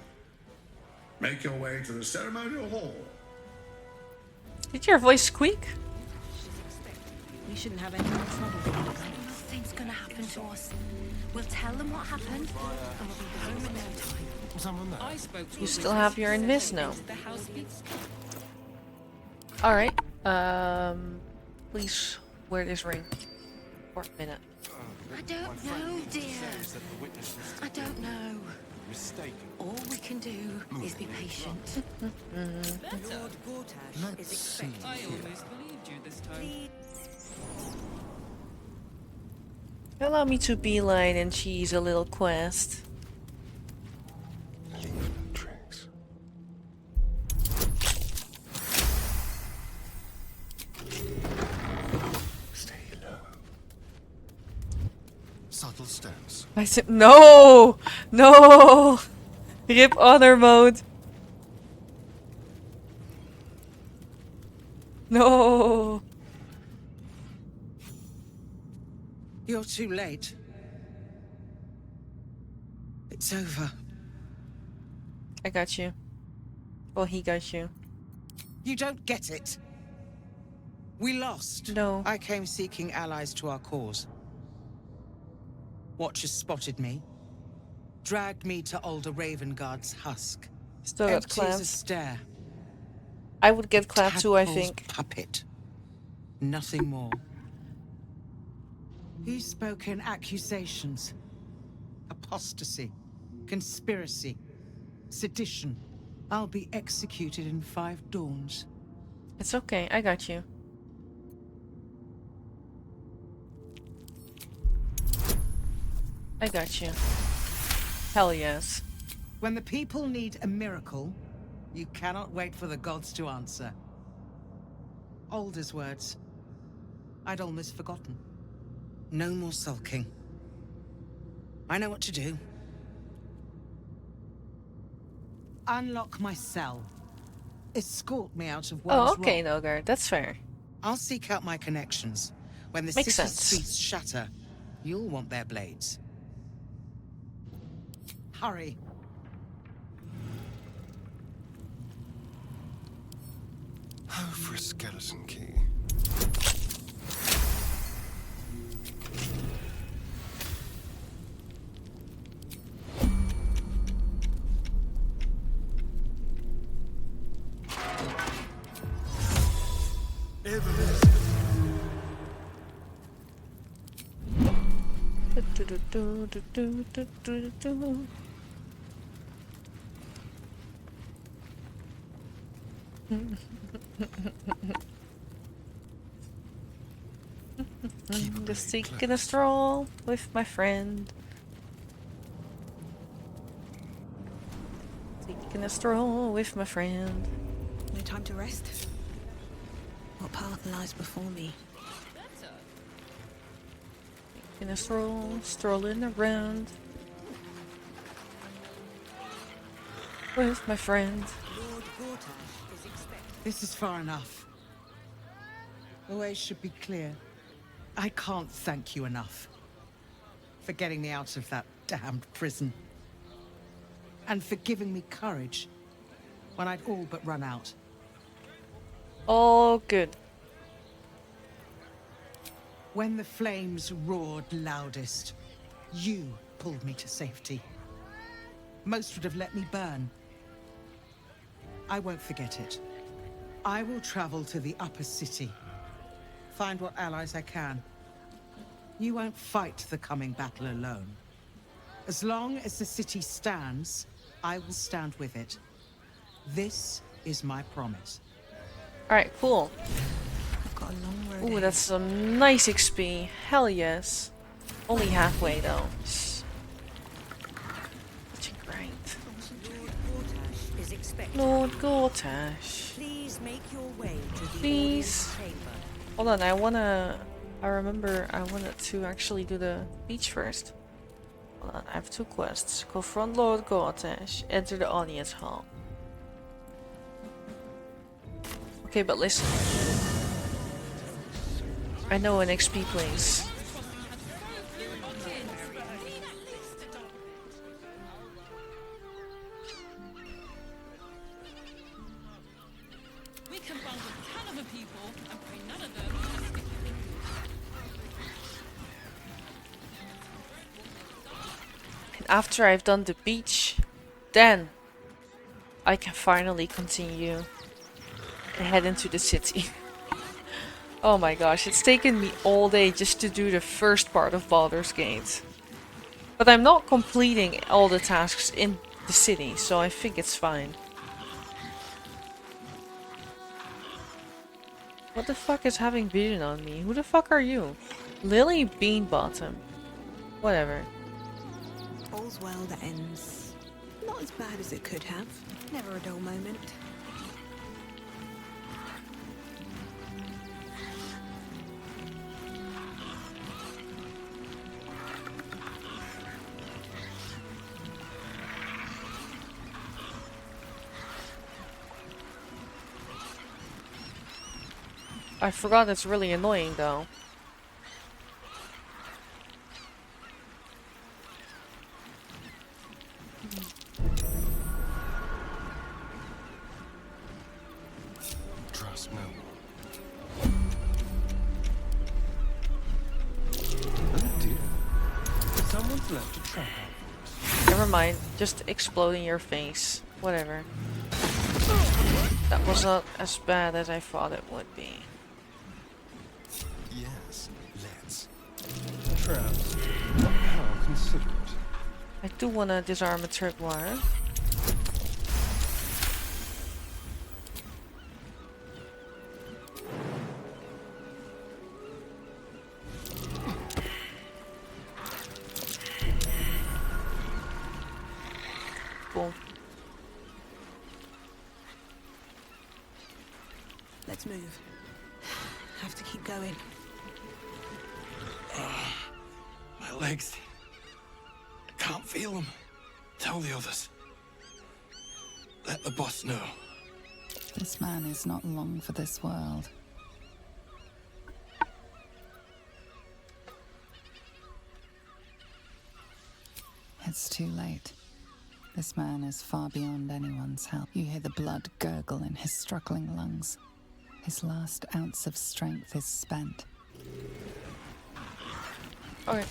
Make your way to the ceremonial hall. Did your voice squeak? We shouldn't have any more trouble. Nothing's gonna happen to us. We'll tell them what happened, and we'll be home in no time. Someone there? I spoke to You still have your invis now. the house beats. Alright. Please wear this ring. For a minute. I don't know, dear. I don't know. Mistaken. All we can do is be patient. Lord Gortash is expected. I always believed you this time. Allow me to beeline and cheese a little quest. Tricks. Stay low. Subtle steps. I said no! No! Rip honor mode. No! You're too late. It's over. I got you. Well, he got you. You don't get it. We lost. No. I came seeking allies to our cause. Watchers spotted me, dragged me to Older Ravengard's husk. Still got Empty as a clapped. stare. I would get clapped too, I Tadpole's think. Puppet. Nothing more. He's spoken accusations. Apostasy. Conspiracy. Sedition. I'll be executed in 5 dawns. It's okay, I got you. I got you. Hell yes. When the people need a miracle, you cannot wait for the gods to answer. Alder's words. I'd almost forgotten. No more sulking. I know what to do. Unlock my cell. Escort me out of Wells Oh, okay, Rock. Nogard, that's fair. I'll seek out my connections. When the Makes city sense. streets shatter, you'll want their blades. Hurry. Oh, for a skeleton key. Just taking a stroll with my friend. Taking a stroll with my friend. No time to rest. What path lies before me? Taking a stroll, strolling around with my friend. Lord Gortash is expected. This is far enough. The way should be clear. I can't thank you enough for getting me out of that damned prison. And for giving me courage when I'd all but run out. All good. When the flames roared loudest, you pulled me to safety. Most would have let me burn. I won't forget it. I will travel to the upper city. Find what allies I can. You won't fight the coming battle alone. As long as the city stands, I will stand with it. This is my promise. Alright, cool. I've got a long road Ooh, ahead. that's some nice XP. Hell yes. Only halfway though. Such a grind. Lord Gortash is expected. Lord Gortash. Please make your way to the Please. audience chamber. Hold on, I remember I wanted to actually do the beach first. Hold on, I have 2 quests. Confront Lord Gortash. Enter the audience hall. Okay, but listen. I know an XP place. We can bond a ton of people and pray none of them. And after I've done the beach, then I can finally continue and head into the city. Oh my gosh, it's taken me all day just to do the first part of Baldur's Gate. But I'm not completing all the tasks in the city, so I think it's fine. What the fuck is having vision on me? Who the fuck are you? Lily Beanbottom. Whatever. All's well that ends. Not as bad as it could have. Never a dull moment. I forgot it's really annoying though. Trust no one. Oh dear. Someone's left a trap out for us. Never mind, just explode in your face. Whatever. That was not as bad as I thought it would be. Yes, let's. Traps. How considerate. I do want to disarm a tripwire. Cool. Let's move. Have to keep going. My legs. I can't feel them. Tell the others. Let the boss know. This man is not long for this world. It's too late. This man is far beyond anyone's help. You hear the blood gurgle in his struggling lungs. His last ounce of strength is spent. Okay.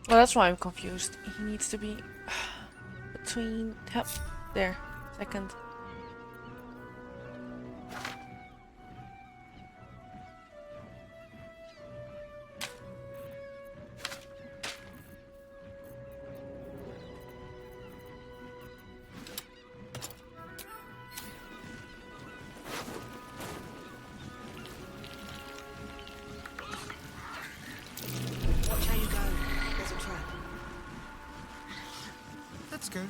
Well, that's why I'm confused. He needs to be between... Yep, there. Second. Watch how you go. There's a trap. Let's go.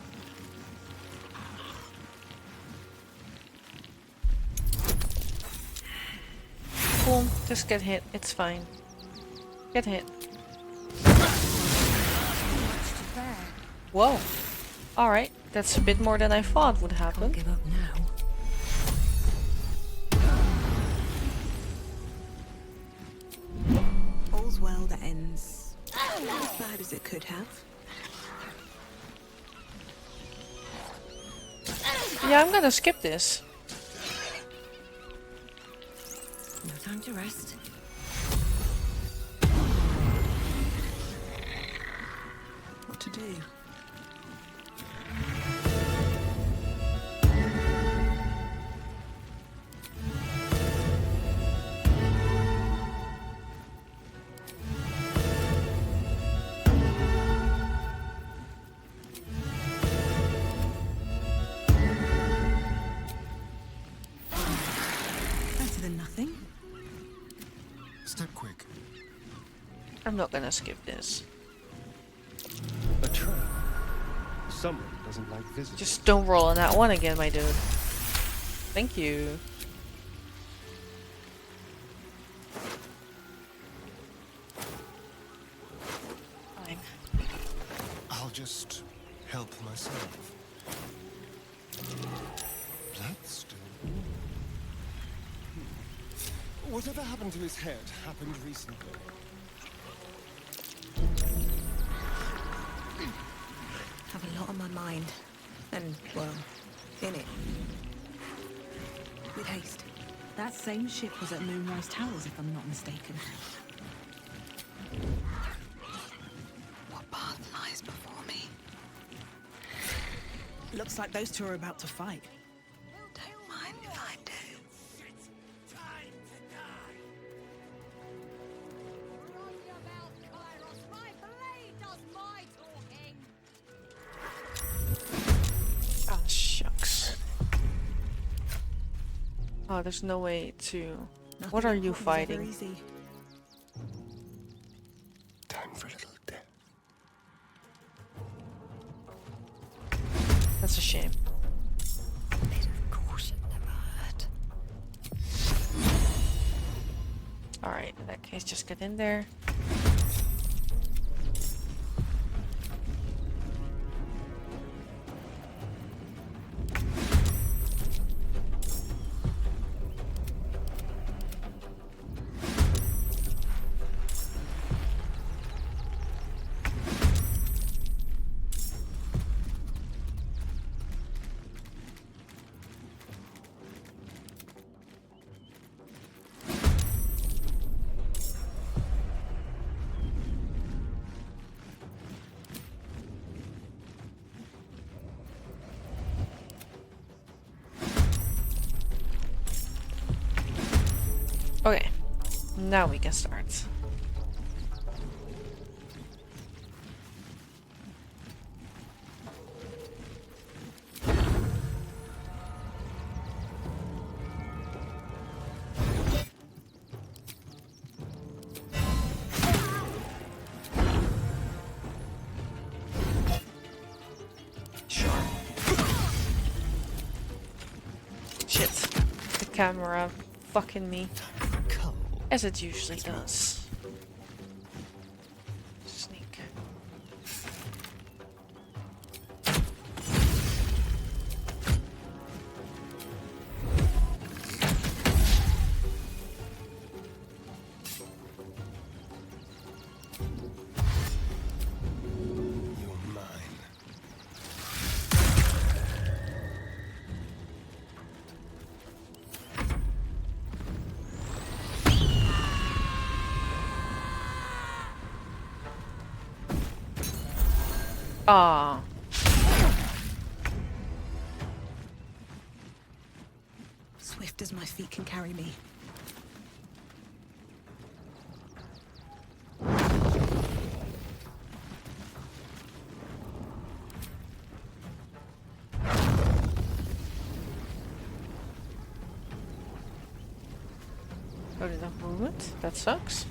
Cool. Just get hit. It's fine. Get hit. Whoa. Alright. That's a bit more than I thought would happen. Give up now. All's well that ends. Not as bad as it could have. Yeah, I'm gonna skip this. No time to rest. What to do? Better than nothing. Step quick. I'm not gonna skip this. A trap. Someone doesn't like visitors. Just don't roll on that one again, my dude. Thank you. Fine. I'll just help myself. That's still. Whatever happened to his head happened recently. Have a lot on my mind. And, well, in it. With haste. That same ship was at Moonrise Towers, if I'm not mistaken. What path lies before me? Looks like those two are about to fight. Don't mind if I do. Ah, shucks. Oh, there's no way to... What are you fighting? Time for a little death. That's a shame. Bit of caution never hurt. Alright, in that case, just get in there. Okay, now we can start. Sure. Shit. The camera fucking me. As it usually does. Sneak. You're mine. Ah. Swift as my feet can carry me. Not enough movement? That sucks.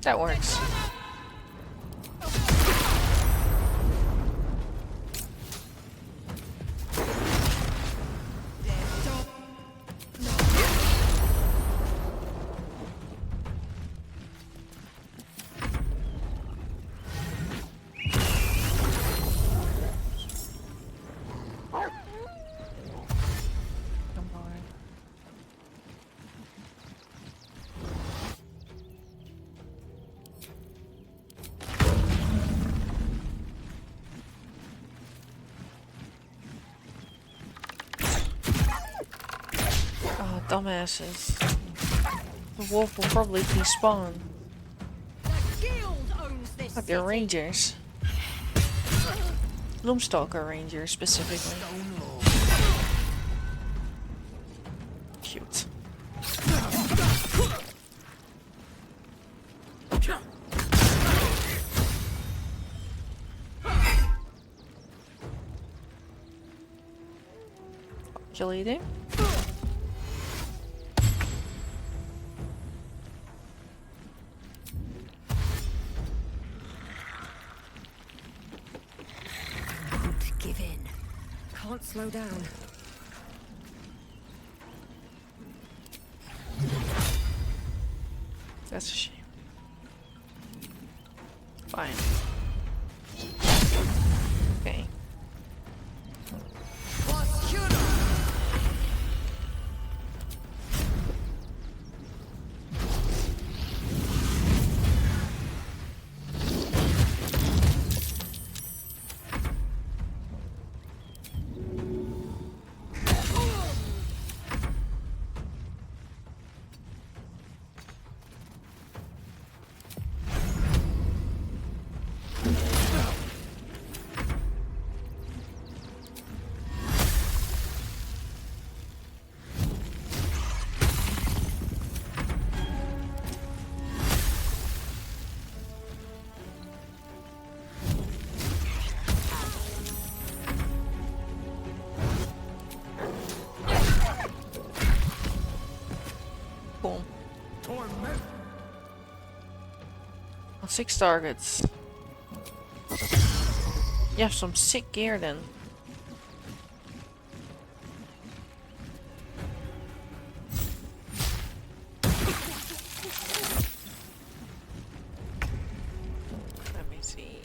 That works. Dumbasses. The wolf will probably despawn. But they're rangers. Loomstalker rangers specifically. Cute. Calculating. Give in. Can't slow down. That's a shame. Fine. Okay. 6 targets. You have some sick gear then. Let me see.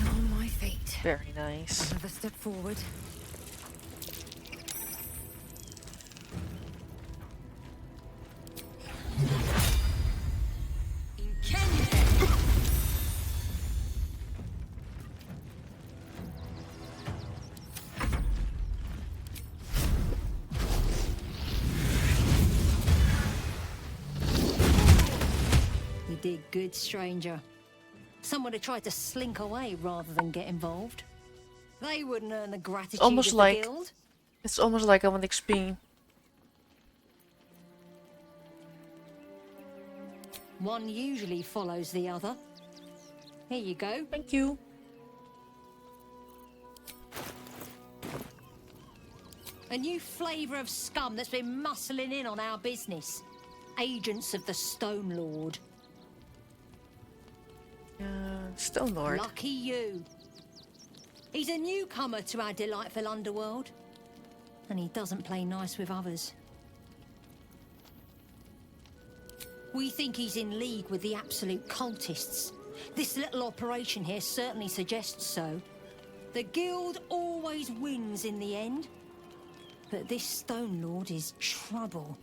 On my feet. Very nice. Another step forward. You did good, stranger. Someone had tried to slink away rather than get involved. They wouldn't earn the gratitude Almost of the like guild. it's almost like I want XP. One usually follows the other. Here you go. Thank you. A new flavour of scum that's been muscling in on our business. Agents of the Stone Lord. Stone Lord. Lucky you. He's a newcomer to our delightful underworld. And he doesn't play nice with others. We think he's in league with the absolute cultists. This little operation here certainly suggests so. The guild always wins in the end. But this Stone Lord is trouble.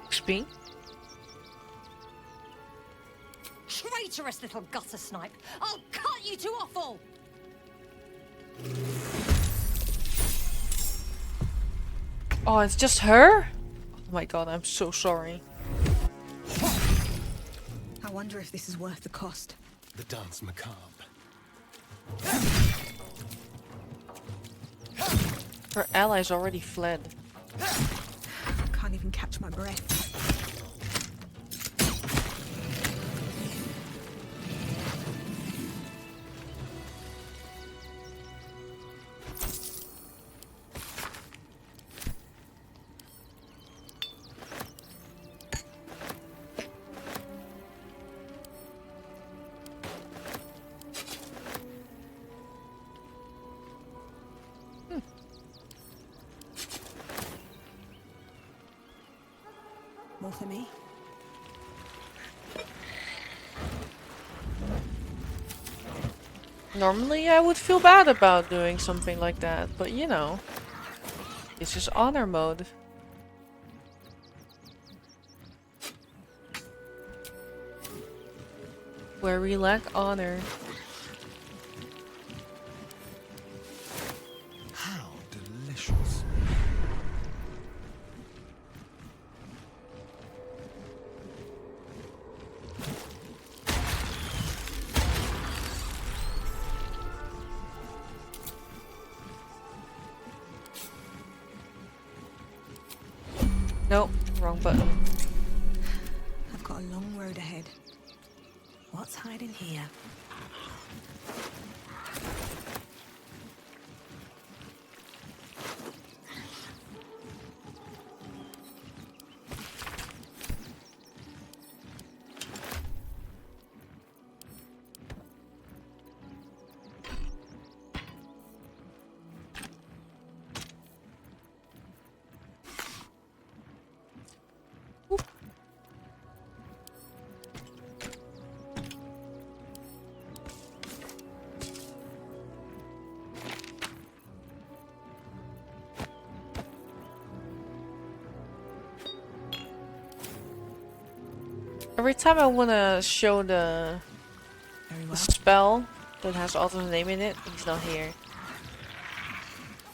XP? Traitorous little gutter snipe! I'll cut you to offal! Oh, it's just her? Oh my god, I'm so sorry. I wonder if this is worth the cost. The dance macabre. Her allies already fled. Can't even catch my breath. More for me? Normally I would feel bad about doing something like that, but you know, this is honor mode. Where we lack honor. How delicious. Nope, wrong button. I've got a long road ahead. What's hiding here? Every time I wanna show the spell that has Otto's name in it, he's not here.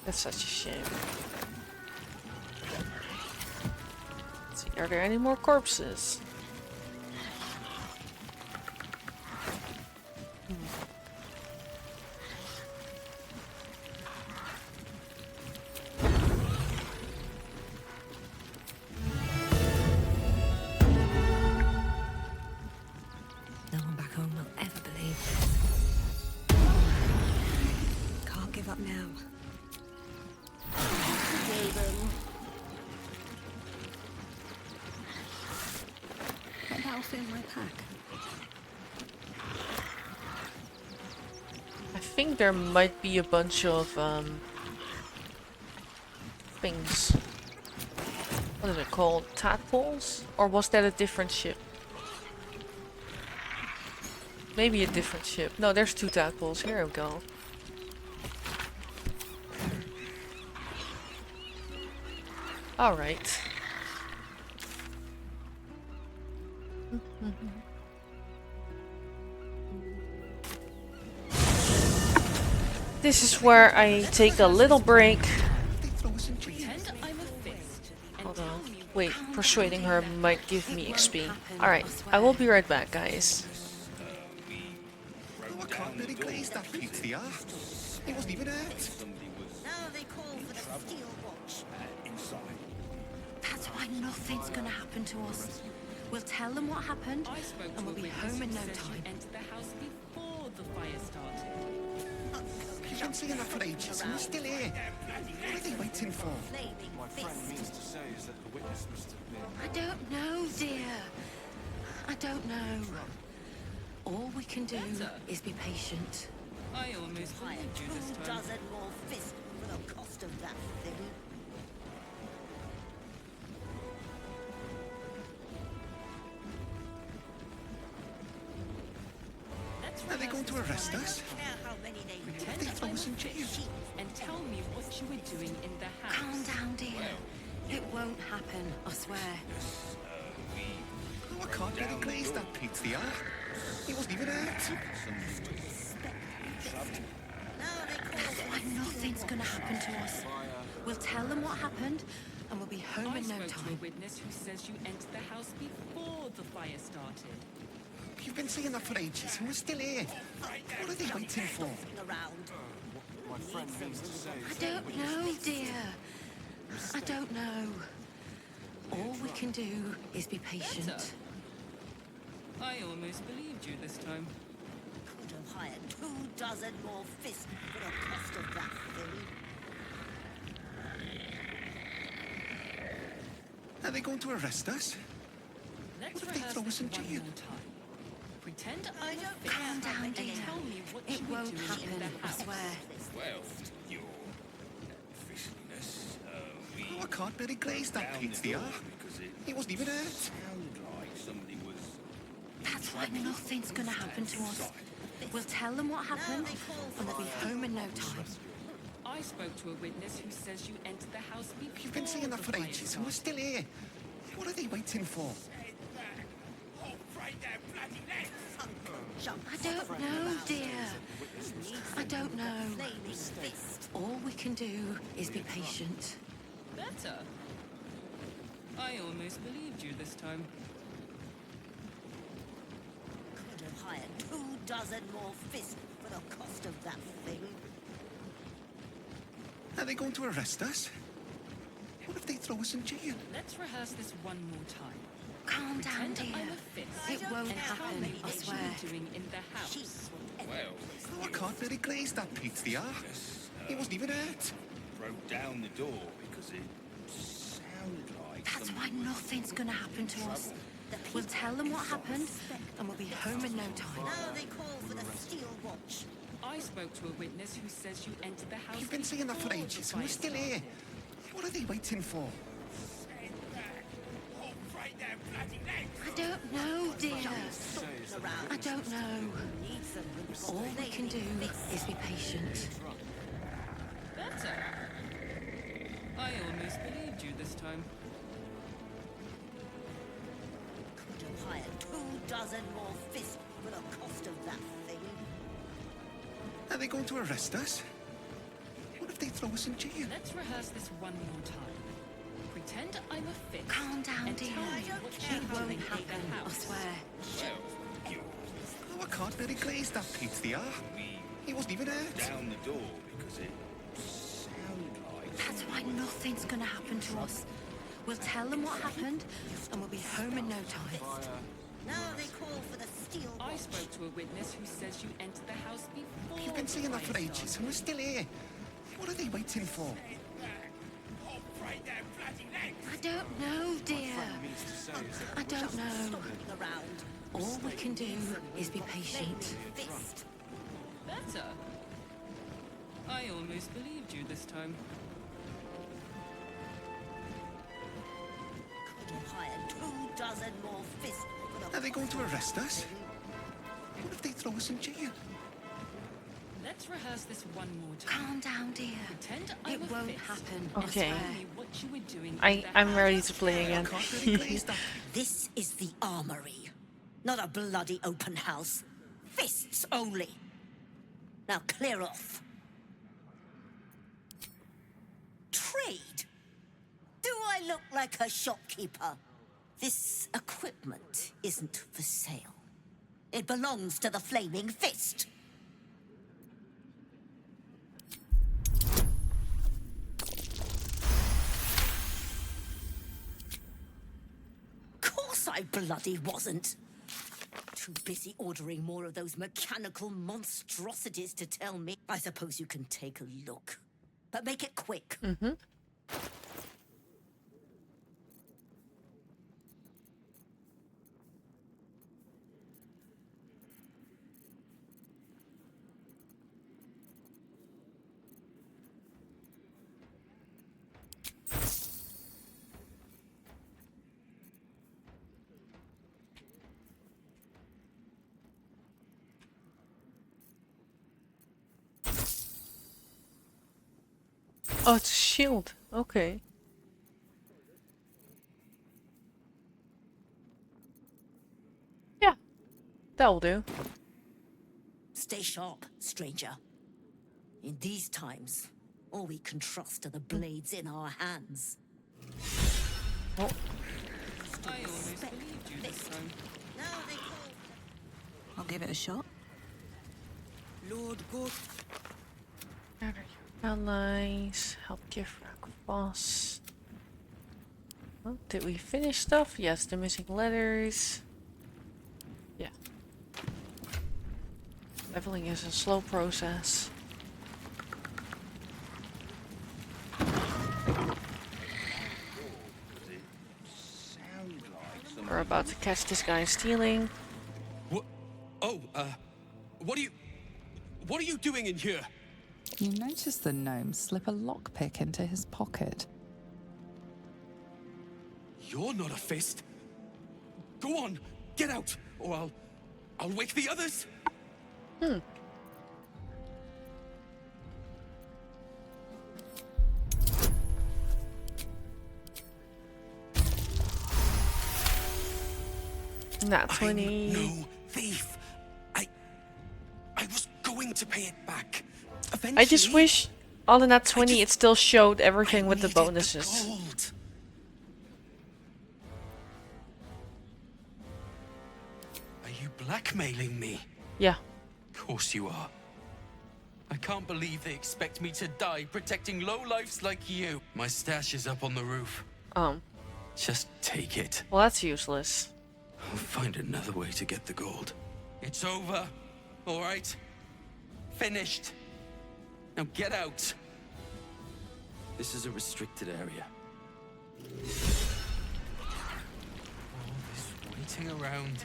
That's such a shame. Let's see, are there any more corpses? No one back home will ever believe. Can't give up now. But that'll fit in my pack. I think there might be a bunch of things. What is it called? Tadpoles? Or was that a different ship? Maybe a different ship. No, there's 2 tadpoles. Here we go. Alright. This is where I take a little break. Hold on. Wait, persuading her might give me XP. Alright, I will be right back, guys. I can't really glaze that pizza. It wasn't even hurt. Now they call for the steel watch. That's why nothing's gonna happen to us. We'll tell them what happened, and we'll be home in no time. Enter the house before the fire started. You've been saying that for ages, and we're still here. What are they waiting for? My friend means to say is that the witness must have been... I don't know, dear. I don't know. All we can do is be patient. I almost believed you this time. Dozen more fists for the cost of that thing. Are they going to arrest us? Pretend They throw us in jail. and tell me what you were doing in the house. Calm down, dear. It won't happen, I swear. I can't really glaze that pizza. It wasn't even hurt. That's why nothing's gonna happen to us. We'll tell them what happened, and we'll be home in no I spoke to a time. witness who says you entered the house before the fire started. You've been saying that for ages, and we're still here. What are they waiting for? I don't know, dear. I don't know. All we can do is be patient. I almost believed you this time. Could have hired 2 dozen more fists for the cost of that thing. Are they going to arrest us? Let's What if they rehearse throw us this in one jail? more time. Pretend I I'm a don't fish calm down, and dear. tell me what It you were won't doing in happen, the I house. swear. Well, your officialness, I can't really glaze that pizza. It wasn't even hurt. like somebody was... That's why nothing's gonna happen to us. We'll tell them what happened, and we'll be home in no time. I spoke to a witness who says you entered the house before You've been saying that the for fire ages, and we're started. still here. What are they waiting for? I don't know, dear. I don't know. All we can do is be patient. Better. I almost believed you this time. Could have hired 2 dozen more fists for the cost of that thing. Are they going to arrest us? What if they throw us in jail? Let's rehearse this one more time. Calm down, Pretend dear. I'm a fist. It won't and tell happen, me I what you swear. were doing in the house. Well, I can't really glaze that pizza. It wasn't even hurt. broke down the door because it sounded like... That's why nothing's gonna happen to us. We'll tell them what happened, and we'll be home in no time. Now they call for the steel watch. I spoke to a witness who says you entered the house You've been saying that for before the ages, and we're fire still here. What are they waiting for? I don't know, dear. I don't know. All we can do is be patient. Better. I almost believed you this time. Could have hired 2 dozen more fists for the cost of that thing. Are they going to arrest us? What if they throw us in jail? Let's rehearse this one more time. Pretend I'm a fist. Calm down, and dear. tell me what It you won't think happen, of the I house. swear. Oh, I can't really glaze that Pete the R. He wasn't even hurt. Down the door because it sounded like. That's why nothing's gonna happen to us. We'll tell them what happened, and we'll be home in no time. Now they call for the steel. I spoke to a witness who says you entered the house before. You've been saying that for ages, and we're still here. What are they waiting for? I don't know, dear. I don't know. All we can do is be patient. Better. I almost believed you this time. Could have hired 2 dozen more fists for the Are they going to arrest us? What if they throw us in jail? Let's rehearse this one more time. Calm down, dear. Pretend It I'm a won't fist. happen. Okay. And tell me what you were doing. I'm ready to play again. This is the armory, not a bloody open house. Fists only. Now clear off. Trade? Do I look like a shopkeeper? This equipment isn't for sale. It belongs to the Flaming Fist. Course I bloody wasn't. Too busy ordering more of those mechanical monstrosities to tell me. I suppose you can take a look. But make it quick. Mm-hmm. Oh, it's a shield. Okay. Yeah, that'll do. Stay sharp, stranger. In these times, all we can trust are the blades in our hands. Oh. I almost believed you this time. Now they call. I'll give it a shot. Lord Gort. Gather your allies. Help Gifrak boss. Oh, did we finish stuff? Yes, the missing letters. Yeah. Leveling is a slow process. We're about to catch this guy stealing. What? Oh, what are you doing in here? You notice the gnome slip a lockpick into his pocket. You're not a fist. Go on, get out, or I'll wake the others. Hmm. Not 20. I'm no thief. I was going to pay it back. Eventually. I just wish on the Nat 20 it still showed everything with the bonuses. Gold. Are you blackmailing me? Yeah. Of course you are. I can't believe they expect me to die protecting lowlifes like you. My stash is up on the roof. Just take it. Well, that's useless. I'll find another way to get the gold. It's over. All right? Finished. Now get out. This is a restricted area. All this waiting around.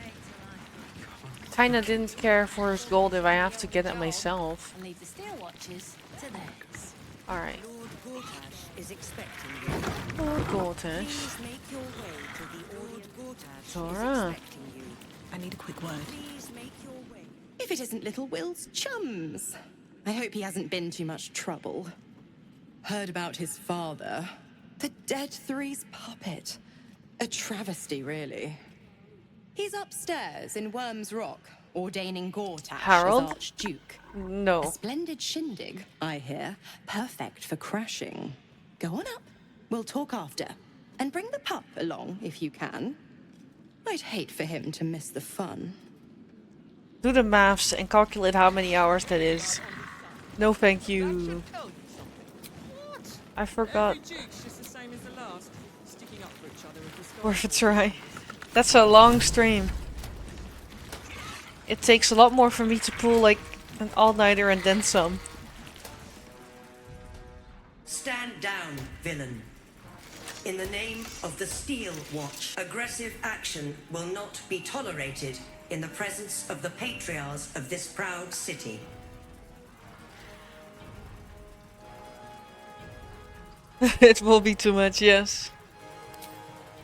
Tyna didn't care for his gold if I have to get it myself. And leave the steel watches to theirs. Alright. Lord Gortash is expecting you. Lord Gortash. Please make your way to the Lord Gortash Zora. is expecting you. I need a quick word. Please make your way. If it isn't little Will's chums. I hope he hasn't been too much trouble. Heard about his father. The Dead Three's puppet. A travesty, really. He's upstairs in Worm's Rock, ordaining Gortash Harold? as Archduke. No. A splendid shindig, I hear. Perfect for crashing. Go on up. We'll talk after. And bring the pup along, if you can. I'd hate for him to miss the fun. Do the maths and calculate how many hours that is. No thank you. I forgot. Worth a try. That's a long stream. It takes a lot more for me to pull like an all-nighter and then some. Stand down, villain. In the name of the Steel Watch, aggressive action will not be tolerated in the presence of the patriarchs of this proud city. It will be too much, yes.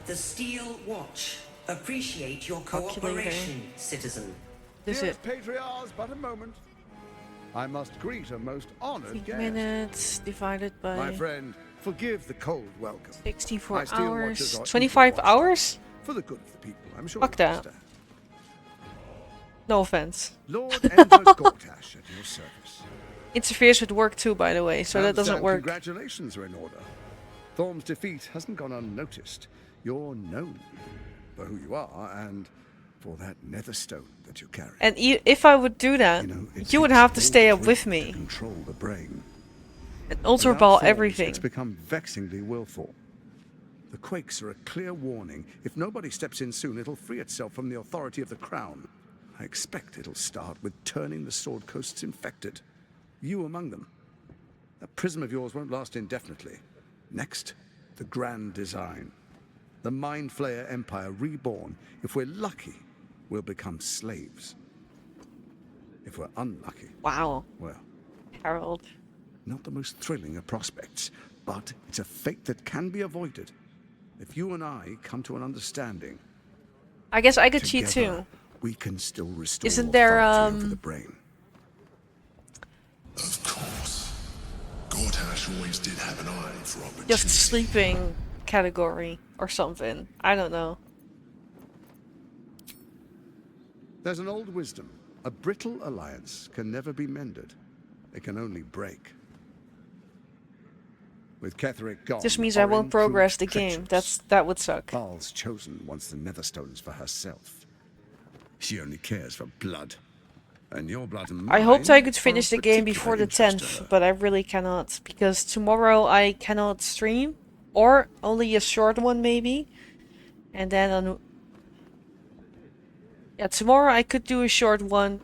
The Steel Watch appreciate your cooperation, citizen. Is it? Patriarchs, but a moment. I must greet a most honored guest. Minutes divided by... My friend, forgive the cold welcome. 64 My steel hours. watchers are 25 hours? For the good of the people, I'm sure. Fuck that. No offense. Lord Edward Gortash at your service. Interferes with work too, by the way, so that doesn't work. Congratulations are in order. Thorm's defeat hasn't gone unnoticed. You're known for who you are and for that nether stone that you carry. And if I would do that, you would have to stay up with me. Control the brain. And ultra ball Without Thorns, everything. It's become vexingly willful. The quakes are a clear warning. If nobody steps in soon, it'll free itself from the authority of the crown. I expect it'll start with turning the Sword Coasts infected. You among them. That prism of yours won't last indefinitely. Next, the grand design. The Mind Flayer Empire reborn. If we're lucky, we'll become slaves. If we're unlucky... Wow. Well... Harold. Not the most thrilling of prospects, but it's a fate that can be avoided. If you and I come to an understanding... I guess I could cheat too. We can still restore Isn't there, authority over the brain. Of course. Gortash always did have an eye for opportunity. Just sleeping category or something. I don't know. There's an old wisdom. A brittle alliance can never be mended. It can only break. With Ketheric gone, Just means I won't Orin progress the proved game. That would suck. Baal's chosen wants the Netherstones for herself. She only cares for blood. And your blood and mine I hoped I could finish are the game of before the particular interest to 10th, her. but I really cannot. Because tomorrow I cannot stream. Or only a short one maybe. And then on... Yeah, tomorrow I could do a short one.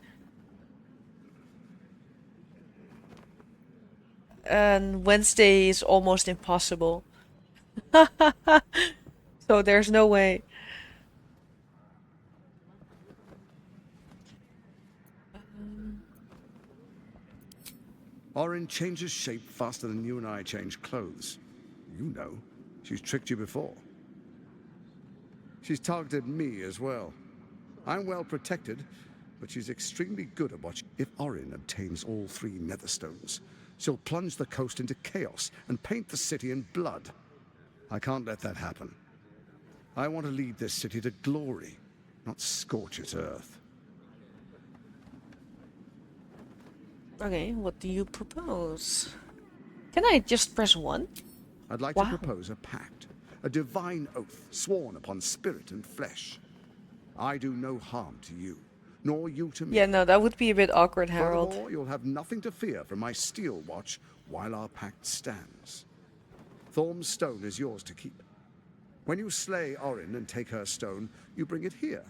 And Wednesday is almost impossible. So there's no way. Orin changes shape faster than you and I change clothes. You know, she's tricked you before. She's targeted me as well. I'm well protected, but she's extremely good at watching. If Orin obtains all 3 Netherstones, she'll plunge the coast into chaos and paint the city in blood. I can't let that happen. I want to lead this city to glory, not scorch its earth. Okay, what do you propose? Can I just press 1? I'd like to propose a pact, a divine oath sworn upon spirit and flesh. I do no harm to you, nor you to me. Yeah, no, that would be a bit awkward, Harold. Furthermore, you'll have nothing to fear from my steel watch while our pact stands. Thorm's stone is yours to keep. When you slay Orin and take her stone, you bring it here,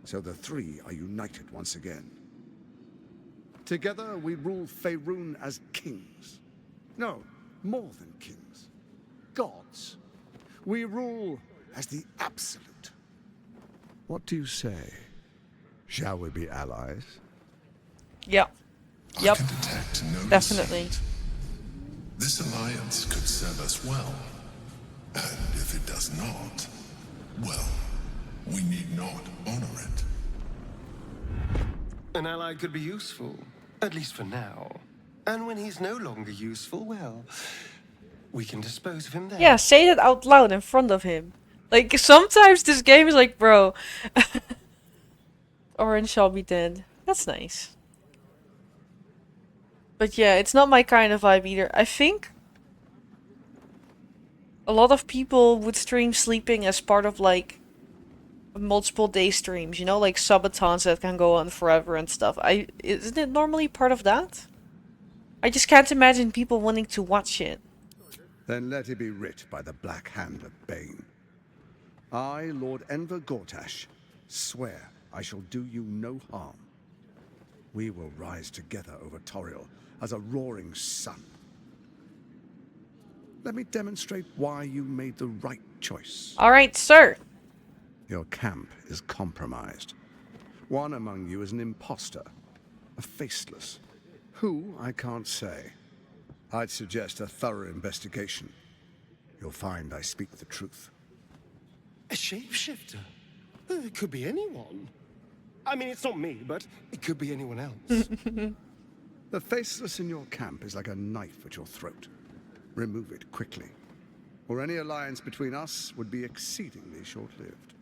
so the 3 are united once again. Together we rule Faerun as kings. No, more than kings. Gods. We rule as the absolute. What do you say? Shall we be allies? Yeah. Yep. I can detect no Definitely. deceit. This alliance could serve us well. And if it does not, well, we need not honor it. An ally could be useful, at least for now. And when he's no longer useful, well, we can dispose of him there. Yeah, say that out loud in front of him. Like, sometimes this game is like, bro, Orin shall be dead. That's nice. But yeah, it's not my kind of vibe either. I think a lot of people would stream sleeping as part of like multiple day streams, you know, like subathons that can go on forever and stuff. Isn't it normally part of that? I just can't imagine people wanting to watch it. Then let it be writ by the black hand of Bane. I, Lord Enver Gortash, swear I shall do you no harm. We will rise together over Toriel as a roaring sun. Let me demonstrate why you made the right choice. All right, sir. Your camp is compromised. One among you is an imposter, a faceless. Who, I can't say. I'd suggest a thorough investigation. You'll find I speak the truth. A shapeshifter? It could be anyone. I mean, it's not me, but it could be anyone else. The faceless in your camp is like a knife at your throat. Remove it quickly, or any alliance between us would be exceedingly short-lived.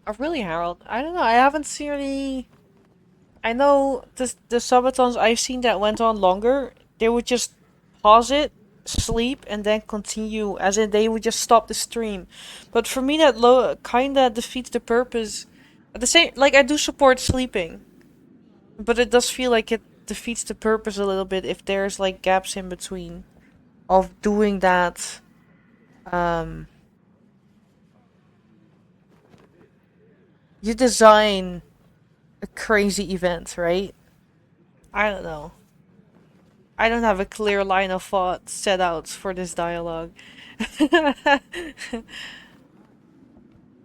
Oh, really, Harold? I don't know. I haven't seen any... I know the subathons I've seen that went on longer, they would just pause it, sleep, and then continue, as in they would just stop the stream. But for me, that kinda defeats the purpose. At the same, like, I do support sleeping, but it does feel like it defeats the purpose a little bit if there's like gaps in between of doing that. You design a crazy event, right? I don't know. I don't have a clear line of thought set out for this dialogue.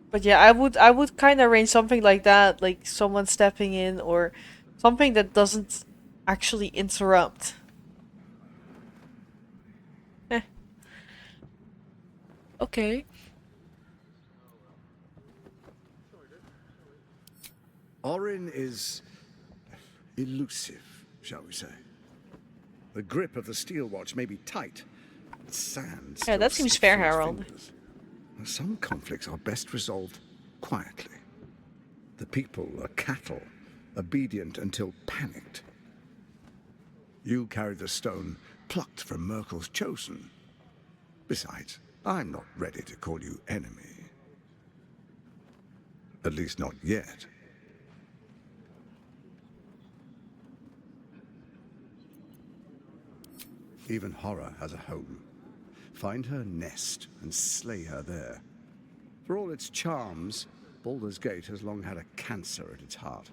But yeah, I would kind of arrange something like that, like someone stepping in or something that doesn't actually interrupt. Okay. Orin is elusive, shall we say. The grip of the steel watch may be tight, but sand Yeah, that seems fair, Harold. Some conflicts are best resolved quietly. The people are cattle, obedient until panicked. You carry the stone plucked from Merkel's chosen. Besides, I'm not ready to call you enemy. At least not yet. Even horror has a home. Find her nest and slay her there. For all its charms, Baldur's Gate has long had a cancer at its heart.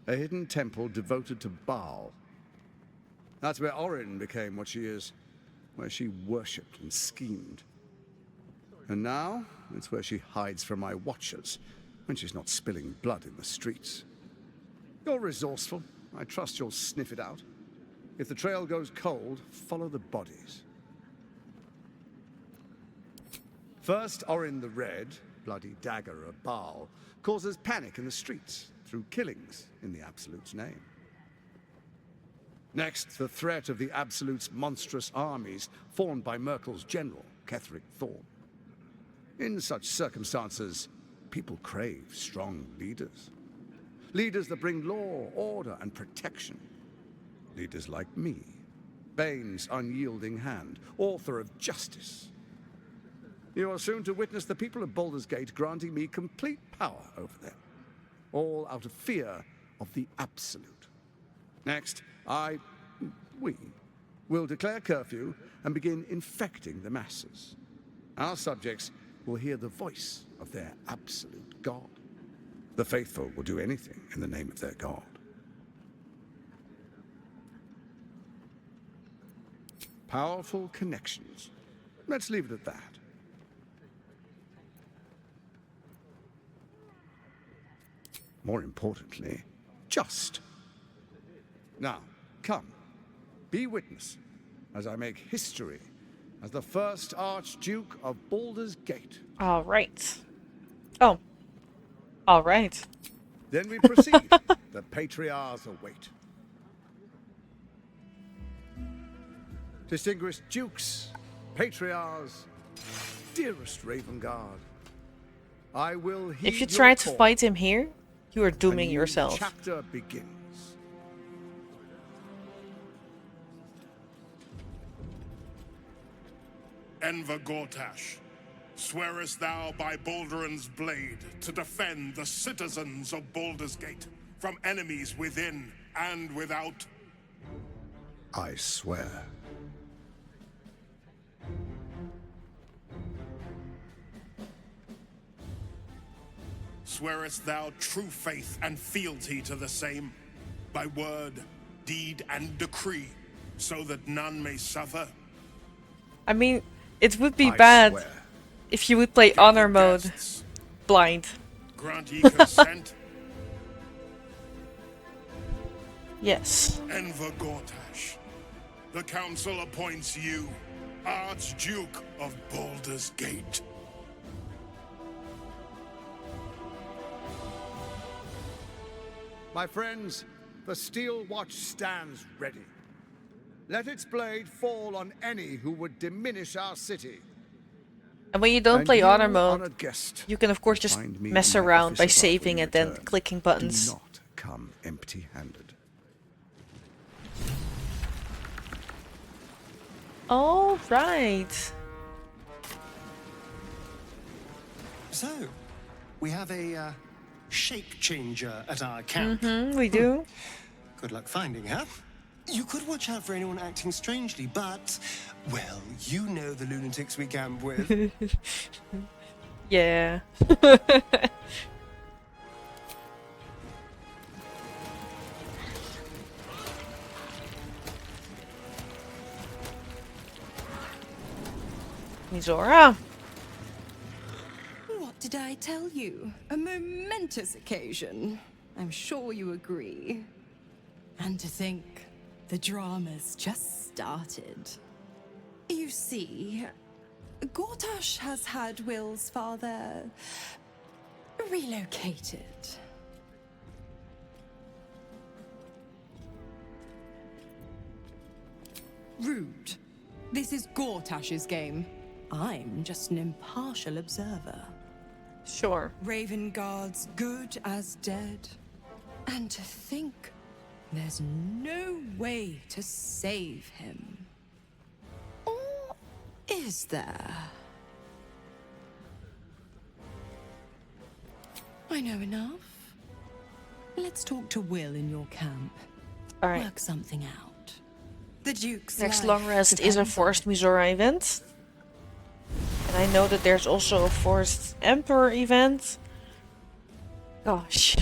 A hidden temple devoted to Baal. That's where Orin became what she is, where she worshipped and schemed. And now, it's where she hides from my watchers, when she's not spilling blood in the streets. You're resourceful. I trust you'll sniff it out. If the trail goes cold, follow the bodies. First, Orin the Red, bloody dagger of Baal, causes panic in the streets through killings in the Absolute's name. Next, the threat of the Absolute's monstrous armies formed by Merkel's general, Ketheric Thorn. In such circumstances, people crave strong leaders. Leaders that bring law, order, and protection. Leaders like me, Bane's unyielding hand, author of justice. You are soon to witness the people of Baldur's Gate granting me complete power over them, all out of fear of the Absolute. Next, we will declare curfew and begin infecting the masses. Our subjects will hear the voice of their absolute God. The faithful will do anything in the name of their God. Powerful connections. Let's leave it at that. More importantly, just. Now, come, be witness as I make history as the first Archduke of Baldur's Gate. All right. Oh. All right. Then we proceed. The Patriarchs await. Distinguished Dukes, Patriarchs, dearest Ravengard, I will heed If you your try to call. fight him here, you are A dooming new yourself. chapter begins. Enver Gortash, swearest thou by Balduran's blade to defend the citizens of Baldur's Gate from enemies within and without? I swear. Swearest thou true faith and fealty to the same, by word, deed, and decree, so that none may suffer? I mean, it would be I bad swear. if you would play honor mode blind. Grant ye consent? Yes. Enver Gortash, the council appoints you Archduke of Baldur's Gate. My friends, the Steel Watch stands ready. Let its blade fall on any who would diminish our city. And when you don't And play you, honor mode, honored guest, you can of course just find me mess in my around office by above when saving you and then return. clicking buttons. Do not come empty-handed. All right. So, we have a shape changer at our camp. We do. Good luck finding her. You could watch out for anyone acting strangely, but, well, you know the lunatics we camp with. Yeah. Mizora. What did I tell you? A momentous occasion. I'm sure you agree. And to think, the drama's just started. You see, Gortash has had Will's father relocated. Rude. This is Gortash's game. I'm just an impartial observer. Sure. Raven Guard's good as dead. And to think, there's no way to save him. Or is there? I know enough. Let's talk to Will in your camp. All right. Work something out. The Duke's Next life long rest is a depends on forced Mizora event. And I know that there's also a forced Emperor event. Gosh.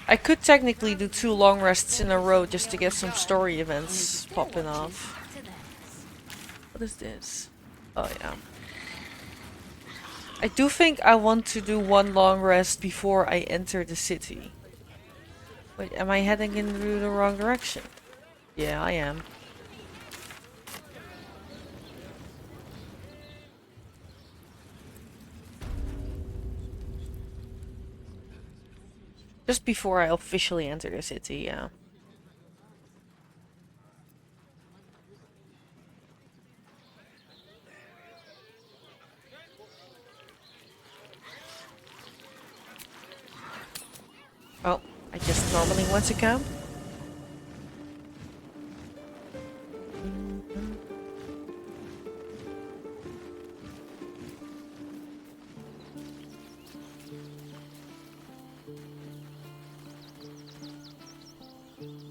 I could technically do 2 long rests in a row just to get some story events popping off. What is this? Oh yeah. I do think I want to do 1 long rest before I enter the city. Wait, am I heading in the wrong direction? Yeah, I am. Just before I officially enter the city, yeah. Well, I just normally want to camp.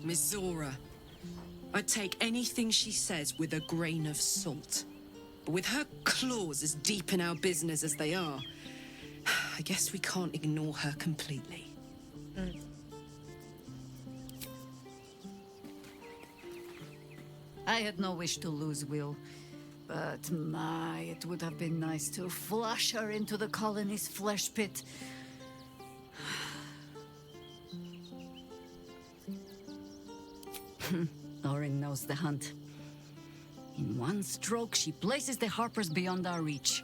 Miss Zora, I take anything she says with a grain of salt. But with her claws as deep in our business as they are, I guess we can't ignore her completely. I had no wish to lose Will, but my, it would have been nice to flush her into the colony's flesh pit. Orin knows the hunt. In one stroke, she places the Harpers beyond our reach.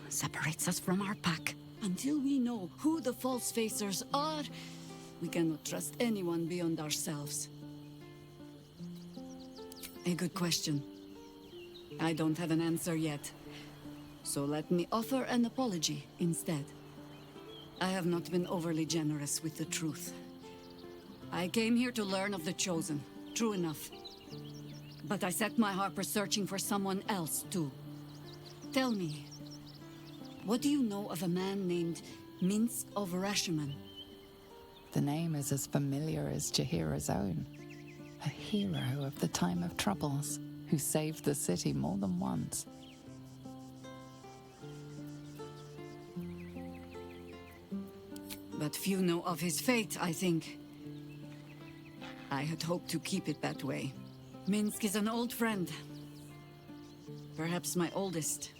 Separates us from our pack. Until we know who the false facers are, we cannot trust anyone beyond ourselves. A good question. I don't have an answer yet. So let me offer an apology instead. I have not been overly generous with the truth. I came here to learn of the Chosen, true enough. But I set my Harper searching for someone else too. Tell me, what do you know of a man named Minsk of Rashomon? The name is as familiar as Jahira's own. A hero of the time of troubles, who saved the city more than once. But few know of his fate, I think. I had hoped to keep it that way. Minsk is an old friend. Perhaps my oldest.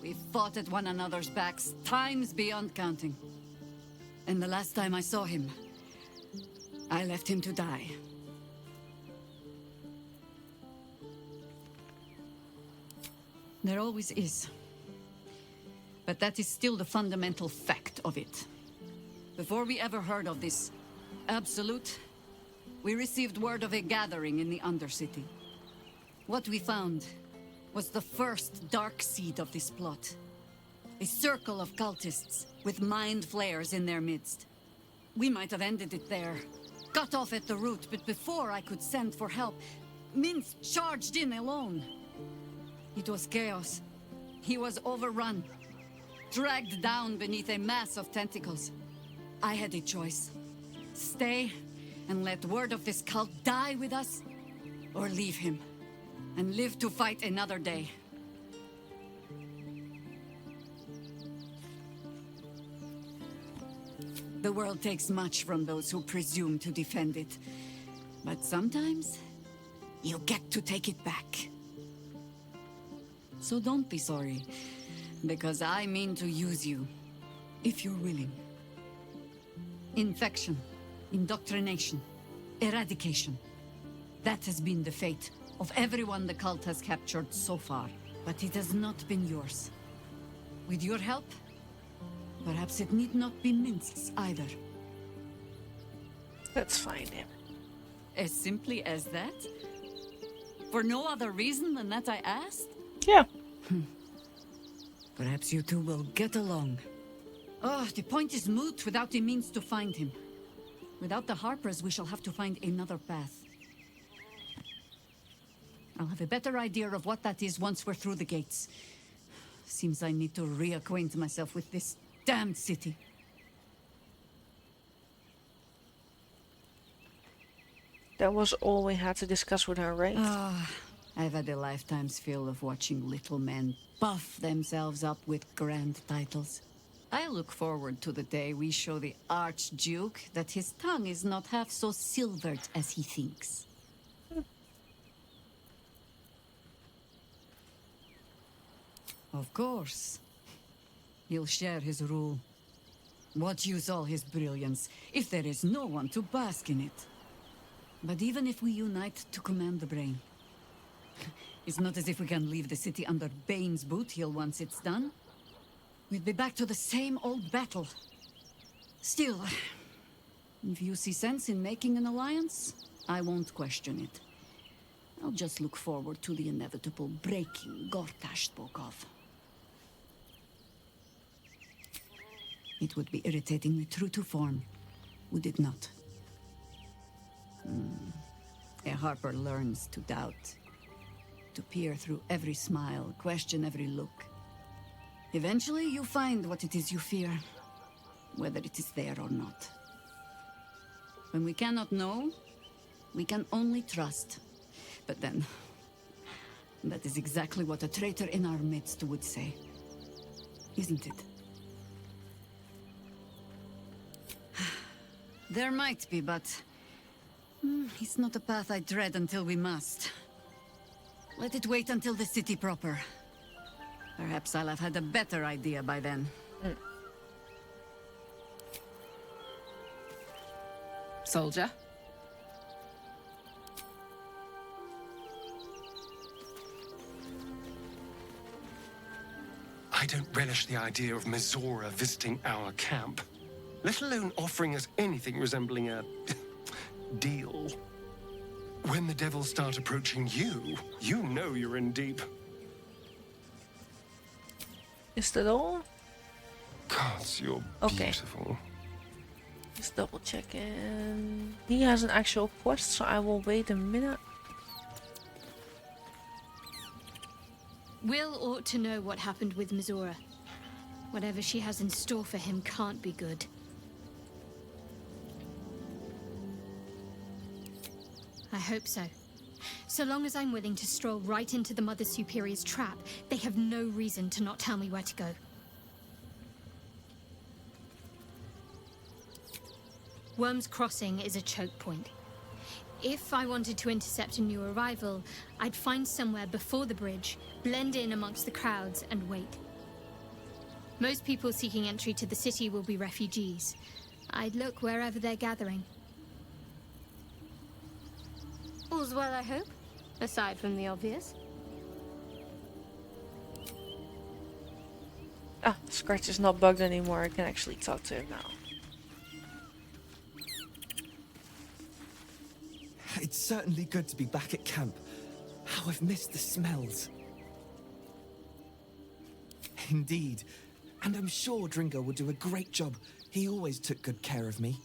We fought at one another's backs, times beyond counting. And the last time I saw him, I left him to die. There always is. But that is still the fundamental fact of it. Before we ever heard of this Absolute, we received word of a gathering in the Undercity. What we found was the first dark seed of this plot. A circle of cultists with mind flayers in their midst. We might have ended it there, cut off at the root, but before I could send for help, Minsk charged in alone. It was chaos. He was overrun, dragged down beneath a mass of tentacles. I had a choice. Stay and let word of this cult die with us, or leave him and live to fight another day. The world takes much from those who presume to defend it. But sometimes, you get to take it back. So don't be sorry, because I mean to use you, if you're willing. Infection, indoctrination, eradication. That has been the fate of everyone the cult has captured so far. But it has not been yours. With your help, perhaps it need not be Minsk's either. Let's find him. As simply as that? For no other reason than that I asked? Yeah. Perhaps you two will get along. Oh, the point is moot without the means to find him. Without the Harpers, we shall have to find another path. I'll have a better idea of what that is once we're through the gates. Seems I need to reacquaint myself with this damned city. That was all we had to discuss with her, right? I've had a lifetime's fill of watching little men buff themselves up with grand titles. I look forward to the day we show the Archduke that his tongue is not half so silvered as he thinks. Of course. He'll share his rule. What use all his brilliance if there is no one to bask in it? But even if we unite to command the brain, it's not as if we can leave the city under Bane's boot heel once it's done. We'd be back to the same old battle. Still, if you see sense in making an alliance, I won't question it. I'll just look forward to the inevitable breaking Gortash spoke of. It would be irritatingly true to form, would it not? A Harper learns to doubt, to peer through every smile, question every look. Eventually, you find what it is you fear, whether it is there or not. When we cannot know, we can only trust. But then, that is exactly what a traitor in our midst would say, isn't it? There might be, but it's not a path I tread until we must. Let it wait until the city proper. Perhaps I'll have had a better idea by then. Soldier? I don't relish the idea of Mizora visiting our camp, let alone offering us anything resembling a deal. When the devils start approaching you, you know you're in deep. Is that all? Gods, you're beautiful. Just double checking. He has an actual quest, so I will wait a minute. Will ought to know what happened with Mizora. Whatever she has in store for him can't be good. I hope so. So long as I'm willing to stroll right into the Mother Superior's trap, they have no reason to not tell me where to go. Worm's Crossing is a choke point. If I wanted to intercept a new arrival, I'd find somewhere before the bridge, blend in amongst the crowds, and wait. Most people seeking entry to the city will be refugees. I'd look wherever they're gathering. All's well, I hope, aside from the obvious. Ah, Scratch is not bugged anymore. I can actually talk to him now. It's certainly good to be back at camp. How I've missed the smells. Indeed. And I'm sure Dringo will do a great job. He always took good care of me.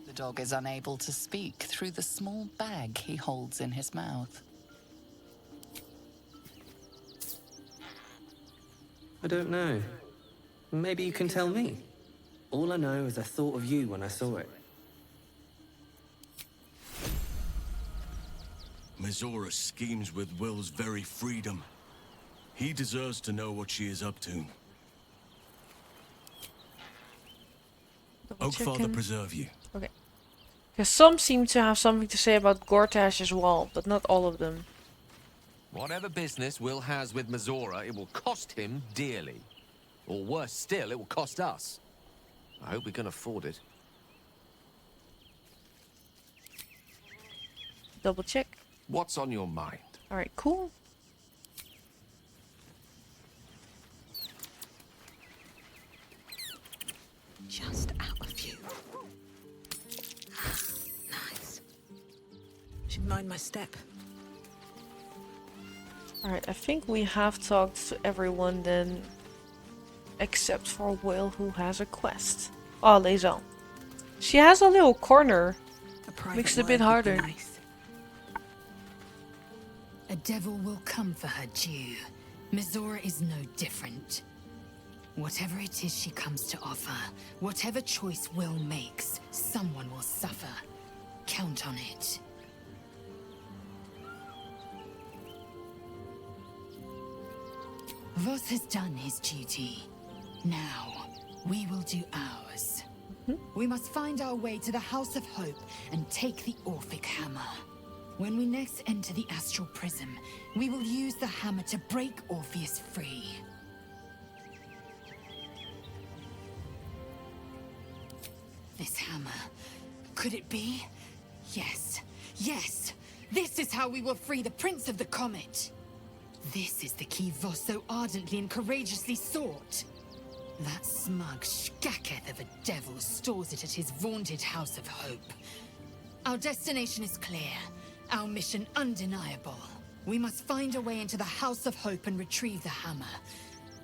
The dog is unable to speak through the small bag he holds in his mouth. I don't know. Maybe you can tell me. All I know is I thought of you when I saw it. Mizora schemes with Will's very freedom. He deserves to know what she is up to. Oakfather preserve you. Okay. Because some seem to have something to say about Gortash as well, but not all of them. Whatever business Will has with Mizora, it will cost him dearly. Or worse still, it will cost us. I hope we can afford it. Double check. What's on your mind? Alright, cool. Just out of view. Nice. Should mind my step. Alright, I think we have talked to everyone then. Except for Will, who has a quest. Oh, Liesel. She has a little corner. Makes it a bit harder. Nice. A devil will come for her due. Mizora is no different. Whatever it is she comes to offer, whatever choice Will makes, someone will suffer. Count on it. Voss has done his duty. Now, we will do ours. We must find our way to the House of Hope and take the Orphic Hammer. When we next enter the Astral Prism, we will use the hammer to break Orpheus free. This hammer, could it be? Yes, yes! This is how we will free the Prince of the Comet! This is the key Voss so ardently and courageously sought. That smug shkaketh of a devil stores it at his vaunted House of Hope. Our destination is clear, our mission undeniable. We must find a way into the House of Hope and retrieve the hammer.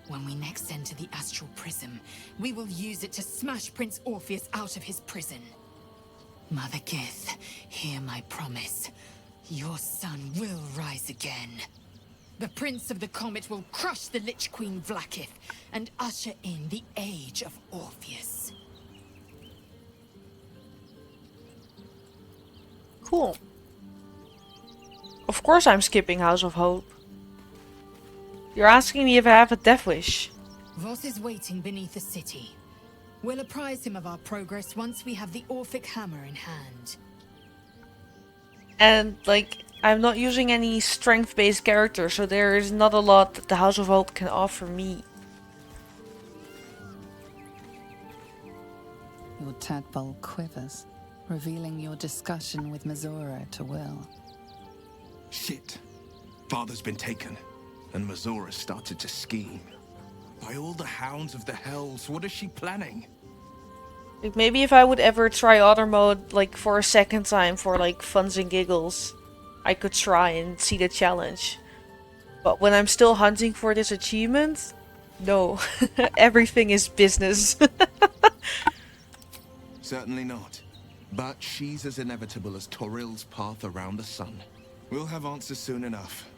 When we next enter the Astral Prism, we will use it to smash Prince Orpheus out of his prison. Mother Gith, hear my promise. Your son will rise again. The Prince of the Comet will crush the Lich Queen Vlaakith and usher in the Age of Orpheus. Cool. Of course I'm skipping House of Hope. You're asking me if I have a death wish. Voss is waiting beneath the city. We'll apprise him of our progress once we have the Orphic Hammer in hand. And, like, I'm not using any strength-based character, so there is not a lot that the House of Hope can offer me. Your tadpole quivers, revealing your discussion with Mizora to Will. Shit. Father's been taken, and Mizora started to scheme. By all the hounds of the hells, what is she planning? Like, maybe if I would ever try other mode, like, for a second time for, like, funs and giggles, I could try and see the challenge. But when I'm still hunting for this achievement, no. Everything is business. Certainly not. But she's as inevitable as Torril's path around the sun. We'll have answers soon enough.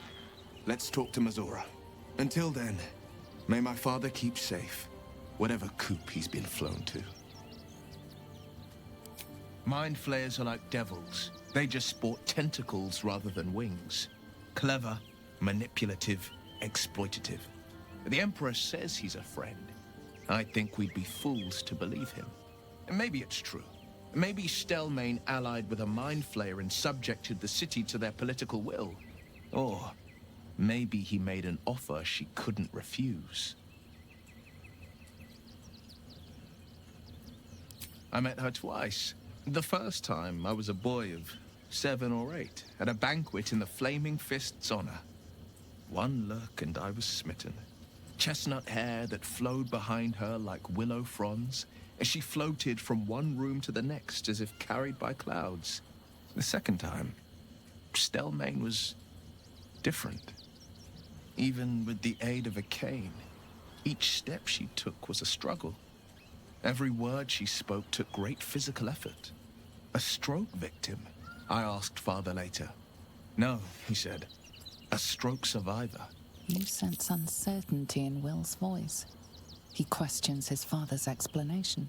Let's talk to Mazora. Until then, may my father keep safe, whatever coop he's been flown to. Mind flayers are like devils. They just sport tentacles rather than wings. Clever, manipulative, exploitative. The Emperor says he's a friend. I think we'd be fools to believe him. And maybe it's true. Maybe Stelmane allied with a mind flayer and subjected the city to their political will. Or maybe he made an offer she couldn't refuse. I met her twice. The first time, I was a boy of 7 or 8, at a banquet in the Flaming Fist's honor. One look and I was smitten. Chestnut hair that flowed behind her like willow fronds, as she floated from one room to the next as if carried by clouds. The second time, Stelmane was different. Even with the aid of a cane, each step she took was a struggle. Every word she spoke took great physical effort. A stroke victim? I asked father later. No, he said. A stroke survivor. You sense uncertainty in Will's voice. He questions his father's explanation.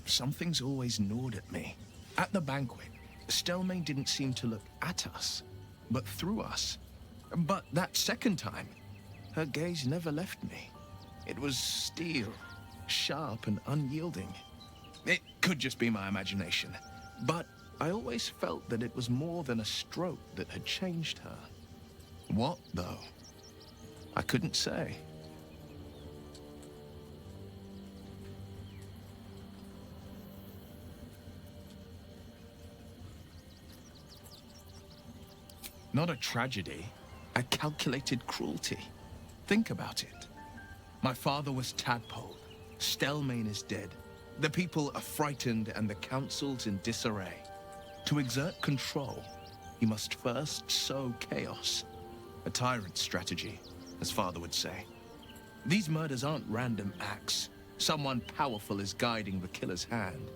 Something's always gnawed at me. At the banquet, Stelmane didn't seem to look at us, but through us. But that second time, her gaze never left me. It was steel, sharp and unyielding. It could just be my imagination, but I always felt that it was more than a stroke that had changed her. What, though? I couldn't say. Not a tragedy, a calculated cruelty. Think about it. My father was Tadpole. Stelmane is dead. The people are frightened and the council's in disarray. To exert control, he must first sow chaos. A tyrant's strategy, as father would say. These murders aren't random acts. Someone powerful is guiding the killer's hand,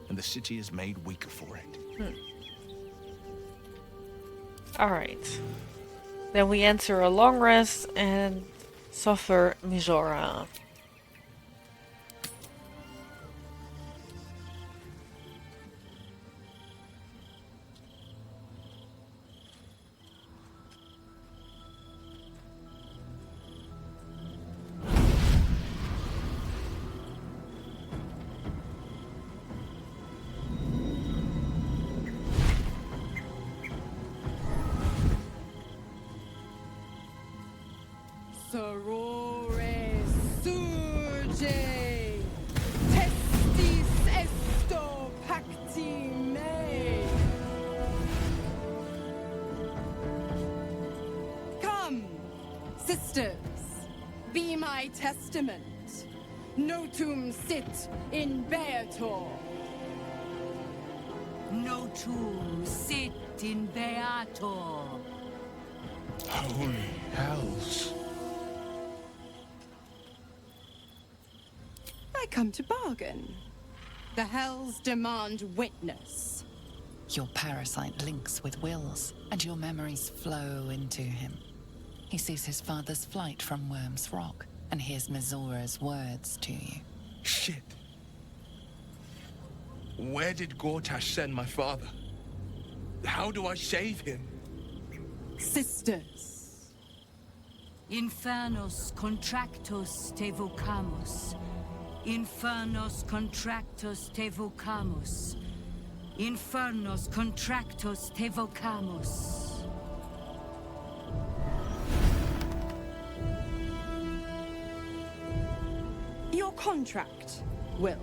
and the city is made weaker for it. Alright. Then we enter a long rest and suffer Mizora. Sorore surge, testis esto pacti me. Come, sisters, be my testament. Notum sit in Beator. Notum sit in Beator. Holy hells. I come to bargain. The hells demand witness. Your parasite links with Will's, and your memories flow into him. He sees his father's flight from Worm's Rock, and hears Mizora's words to you. Shit. Where did Gortash send my father? How do I save him? Sisters. Infernos contractus te vocamus. Infernos contractus te vocamus. Infernos contractus te vocamus. Your contract, Will.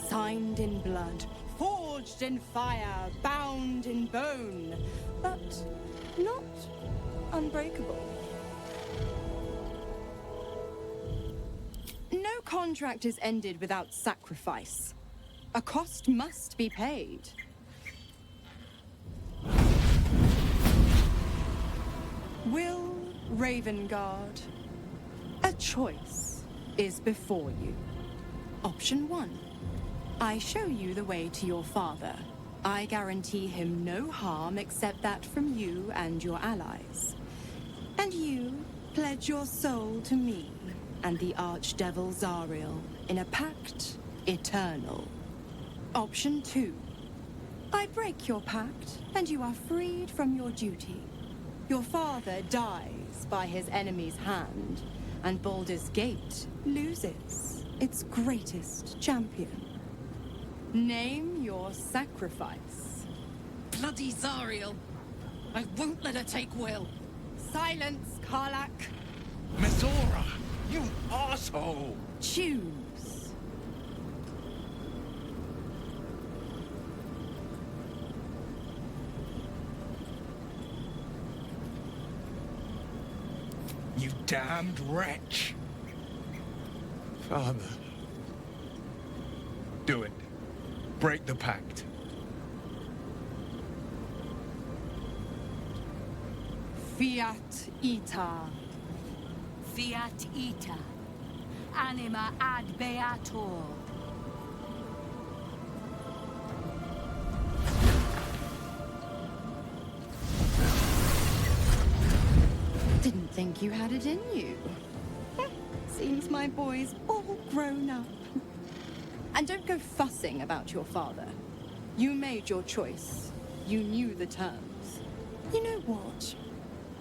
Signed in blood, forged forged in fire, bound in bone, but not unbreakable. No contract is ended without sacrifice. A cost must be paid. Will Ravengard, a choice is before you. Option 1. I show you the way to your father. I guarantee him no harm except that from you and your allies. And you pledge your soul to me and the Archdevil Zariel in a pact eternal. Option 2. I break your pact and you are freed from your duty. Your father dies by his enemy's hand, and Baldur's Gate loses its greatest champion. Name your sacrifice. Bloody Zariel! I won't let her take Will. Silence, Karlak. Mizora, you asshole! Choose. You damned wretch! Father. Do it. Break the pact. Fiat Ita. Fiat ita. Anima ad beator. Didn't think you had it in you. Seems my boy's all grown up. And don't go fussing about your father. You made your choice. You knew the terms. You know what?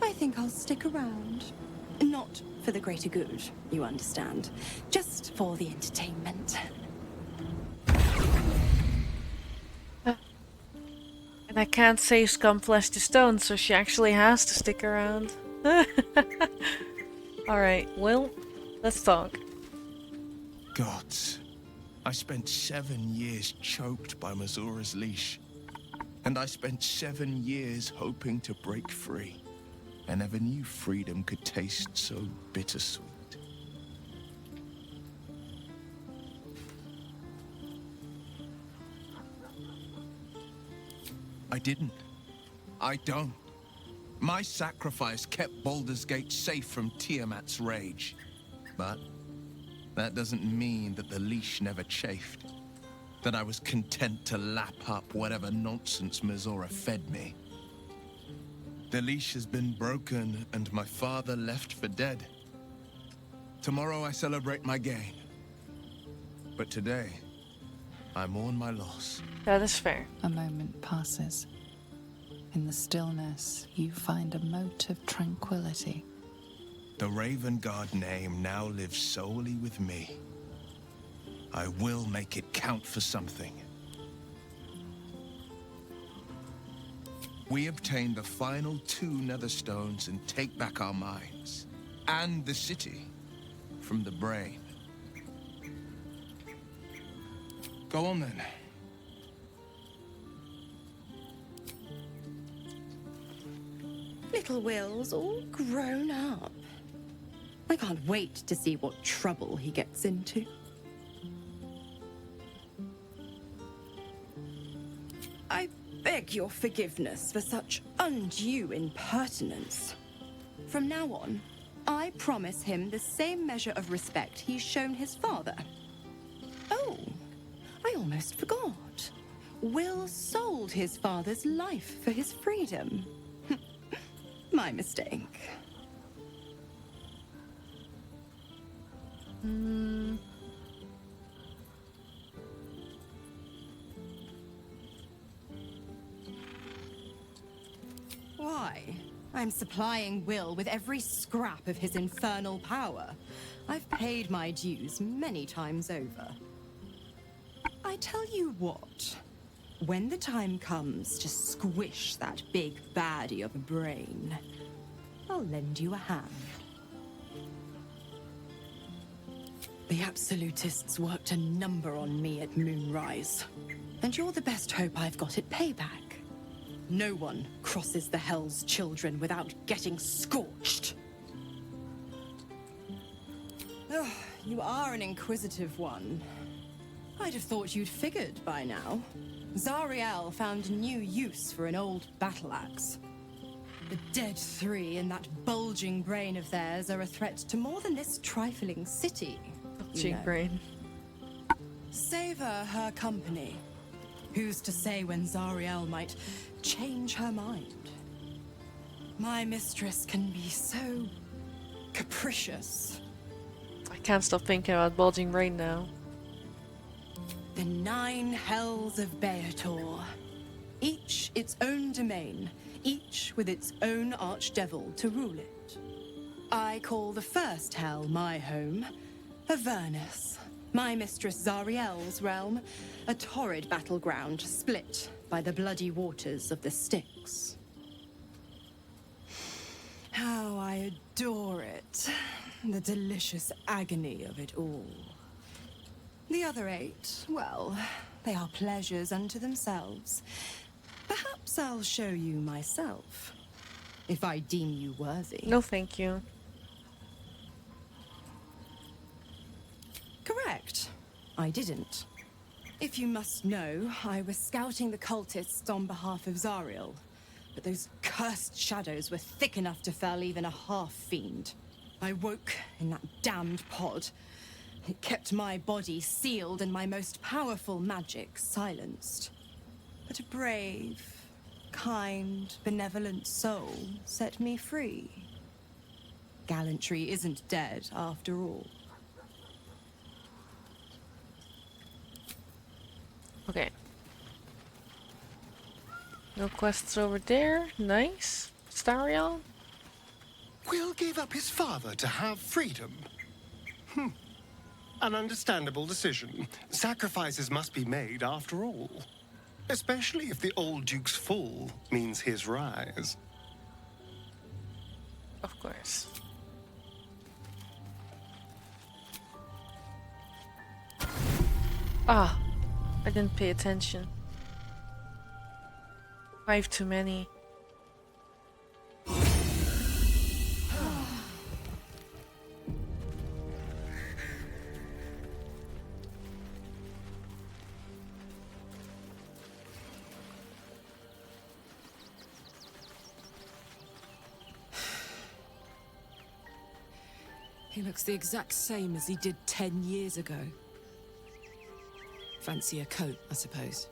I think I'll stick around. Not for the greater good, you understand. Just for the entertainment. And I can't save Scumflesh to Stone, so she actually has to stick around. Alright, Will, let's talk. Gods. I spent 7 years choked by Mizora's leash. And I spent 7 years hoping to break free. I never knew freedom could taste so bittersweet. I didn't. I don't. My sacrifice kept Baldur's Gate safe from Tiamat's rage. But that doesn't mean that the leash never chafed. That I was content to lap up whatever nonsense Mizora fed me. The leash has been broken and my father left for dead. Tomorrow I celebrate my gain. But today, I mourn my loss. That is fair. A moment passes. In the stillness, you find a mote of tranquility. The Ravengard name now lives solely with me. I will make it count for something. We obtain the final 2 Netherstones and take back our minds. And the city from the brain. Go on then. Little Will's all grown up. I can't wait to see what trouble he gets into. I beg your forgiveness for such undue impertinence. From now on, I promise him the same measure of respect he's shown his father. Oh, I almost forgot. Will sold his father's life for his freedom. My mistake. Why? I'm supplying Will with every scrap of his infernal power. I've paid my dues many times over. I tell you what, when the time comes to squish that big baddie of a brain, I'll lend you a hand. The Absolutists worked a number on me at Moonrise. And you're the best hope I've got at payback. No one crosses the Hell's Children without getting scorched. Oh, you are an inquisitive one. I'd have thought you'd figured by now. Zariel found new use for an old battle axe. The dead three in that bulging brain of theirs are a threat to more than this trifling city. Bulging brain. Savor her company. Who's to say when Zariel might change her mind? My mistress can be so capricious. I can't stop thinking about bulging brain now. The 9 hells of Beator. Each its own domain, each with its own archdevil to rule it. I call the first hell my home, Avernus. My mistress Zariel's realm, a torrid battleground split by the bloody waters of the Styx. How I adore it. The delicious agony of it all. The other 8, well, they are pleasures unto themselves. Perhaps I'll show you myself, if I deem you worthy. No, thank you. Correct. I didn't. If you must know, I was scouting the cultists on behalf of Zariel, but those cursed shadows were thick enough to fell even a half-fiend. I woke in that damned pod. It kept my body sealed and my most powerful magic silenced. But a brave, kind, benevolent soul set me free. Gallantry isn't dead after all. Okay. No quests over there. Nice. Stariel? Will gave up his father to have freedom. An understandable decision. Sacrifices must be made after all. Especially if the old Duke's fall means his rise. Of course. Ah, I didn't pay attention. 5 too many. He looks the exact same as he did 10 years ago. Fancy a coat, I suppose.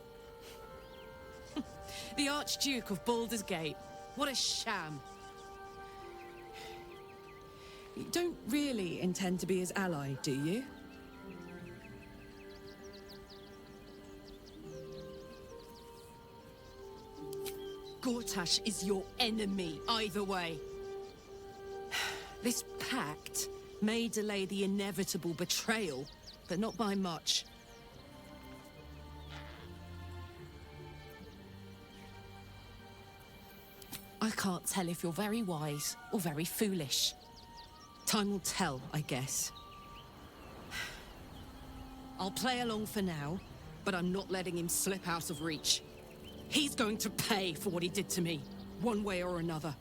The Archduke of Baldur's Gate. What a sham. You don't really intend to be his ally, do you? Gortash is your enemy, either way. This pact may delay the inevitable betrayal, but not by much. I can't tell if you're very wise or very foolish. Time will tell, I guess. I'll play along for now, but I'm not letting him slip out of reach. He's going to pay for what he did to me, one way or another.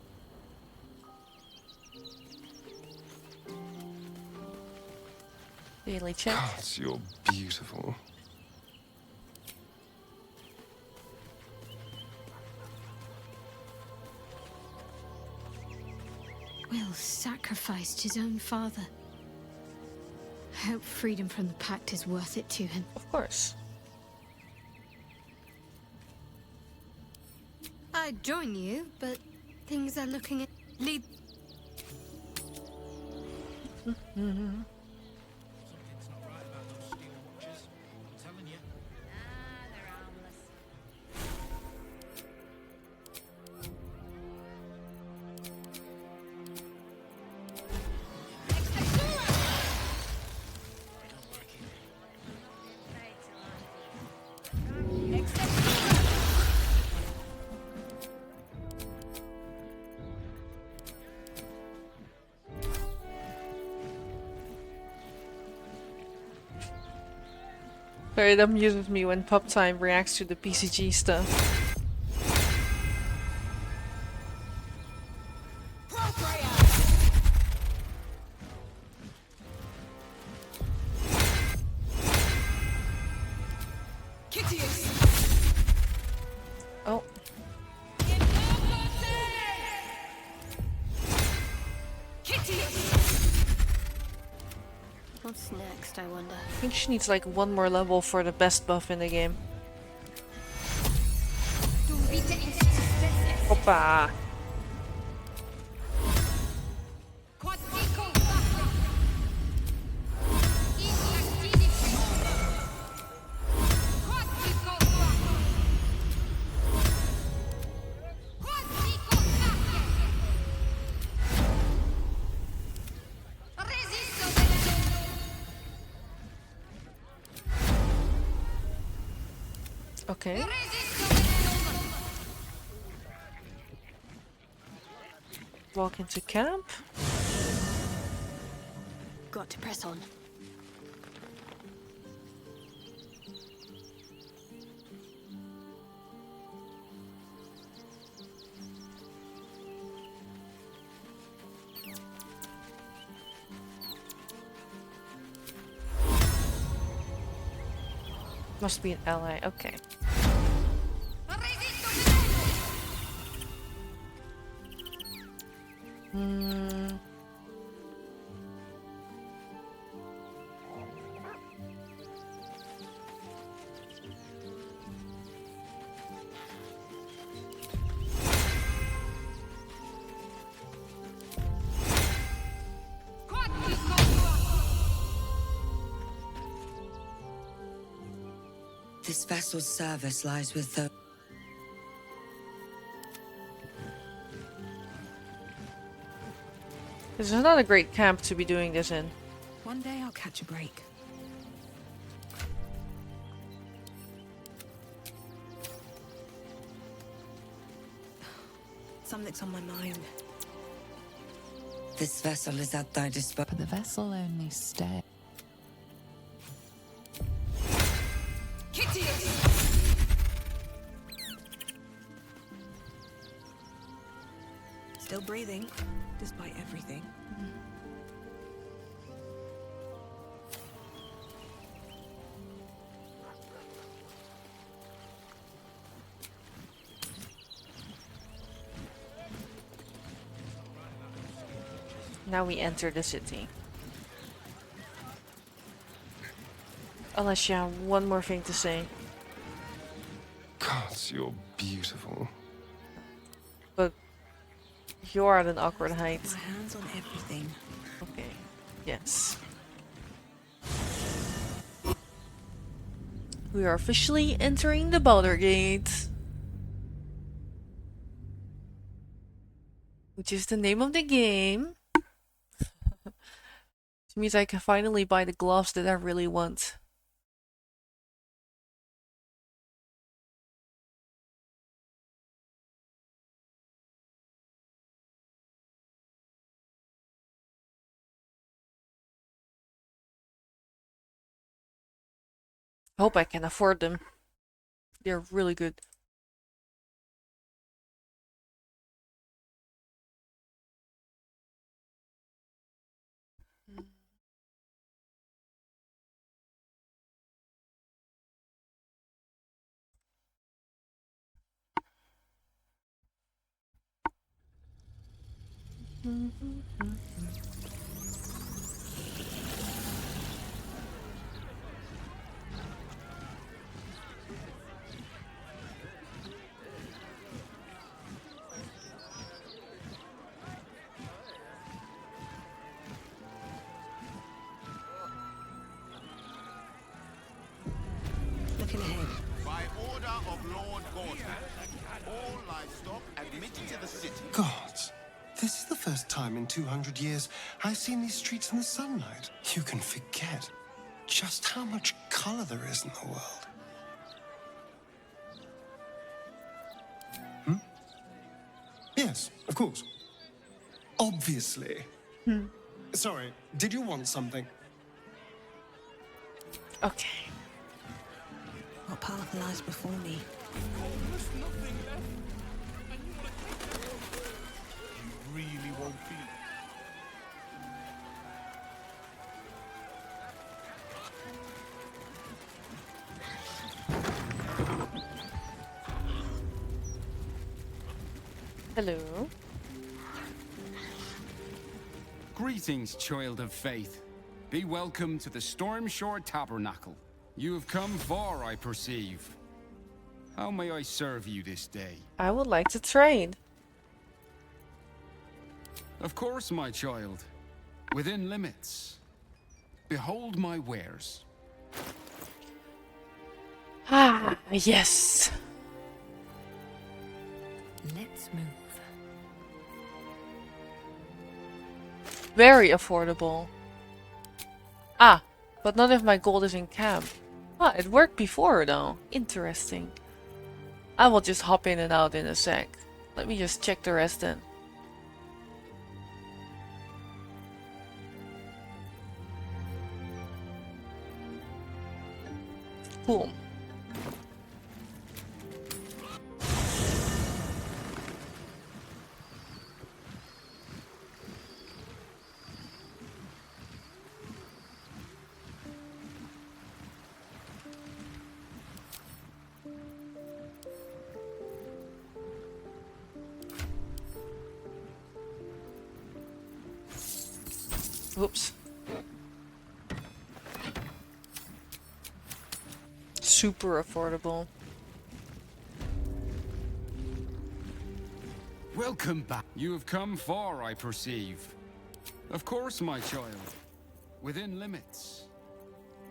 Daily check. God, you're beautiful. Will sacrificed his own father. I hope freedom from the pact is worth it to him. Of course. I'd join you, but things are looking at lead. Sorry, it amuses me when Pop Time reacts to the PCG stuff. Oh. What's next, I wonder? I think she needs like one more level for the best buff in the game. Hoppa! Okay. Walk into camp. Got to press on. Must be an ally. Okay. This vessel's service lies with the... This is not a great camp to be doing this in. One day I'll catch a break. Something's on my mind. This vessel is at thy disposal. But the vessel only stays. Still breathing, despite everything. Now we enter the city. Unless you have one more thing to say. Gods, you're beautiful. But you're at an awkward height. My hands on everything. Okay. Yes. We are officially entering the Baldur Gate. Which is the name of the game. Which means I can finally buy the gloves that I really want. I hope I can afford them. They're really good. Looking ahead. By order of Lord Gordon, all livestock admitted to the city. Gods, this is the first time in 200 years I've seen these streets in the sunlight. You can forget just how much color there is in the world. Yes, of course. Obviously. Sorry, did you want something? Okay. What path lies before me? There's nothing left. And you really won't be. Hello. Greetings, child of faith. Be welcome to the Stormshore Tabernacle. You have come far, I perceive. How may I serve you this day? I would like to trade. Of course, my child. Within limits. Behold my wares. Ah, yes. Let's move. Very affordable. Ah, but none of my gold is in camp. Ah, it worked before though. Interesting. I will just hop in and out in a sec. Let me just check the rest in. Cool. Whoops. Super affordable. Welcome back. You have come far, I perceive. Of course, my child. Within limits.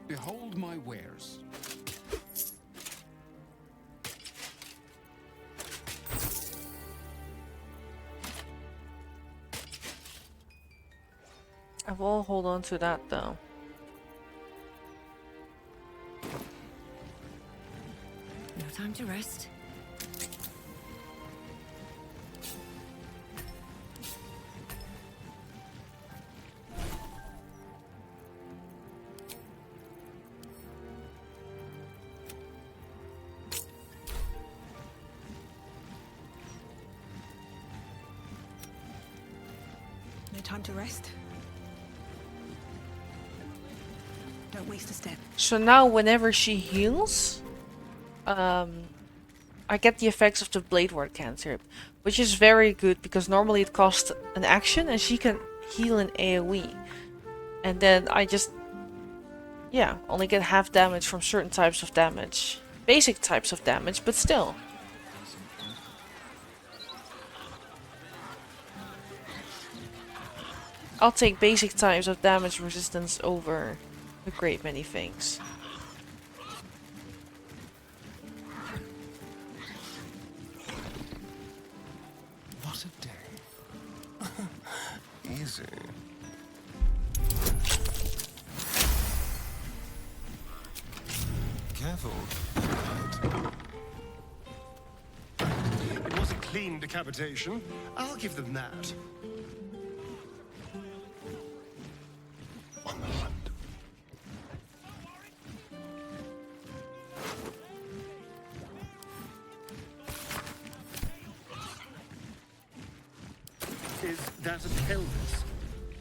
Behold my wares. I will hold on to that though. No time to rest. No time to rest. Don't waste a step. So now whenever she heals, I get the effects of the Blade Ward cantrip, which is very good because normally it costs an action and she can heal in AoE. And then I just, yeah, only get half damage from certain types of damage. Basic types of damage, but still. I'll take basic types of damage resistance over a great many things. What a day. Easy. Careful. It was a clean decapitation. I'll give them that. On the hunt. Is that a pelvis?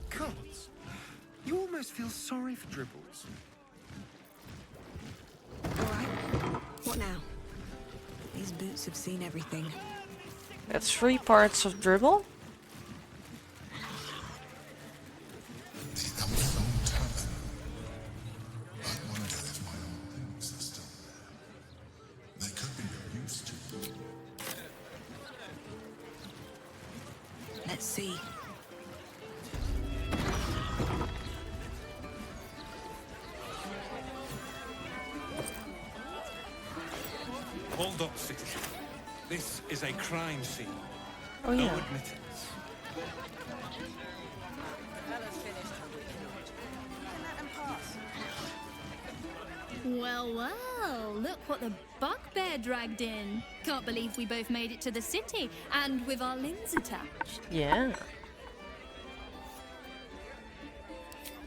Gods, you almost feel sorry for Dribbles. All right. What now? These boots have seen everything. That's 3 parts of dribble. Let's see. Hold up, citizen. This is a crime scene. Oh, no yeah. admittance. Well, well, look what the bugbear dragged in. Can't believe we both made it to the city, and with our limbs attached. Yeah.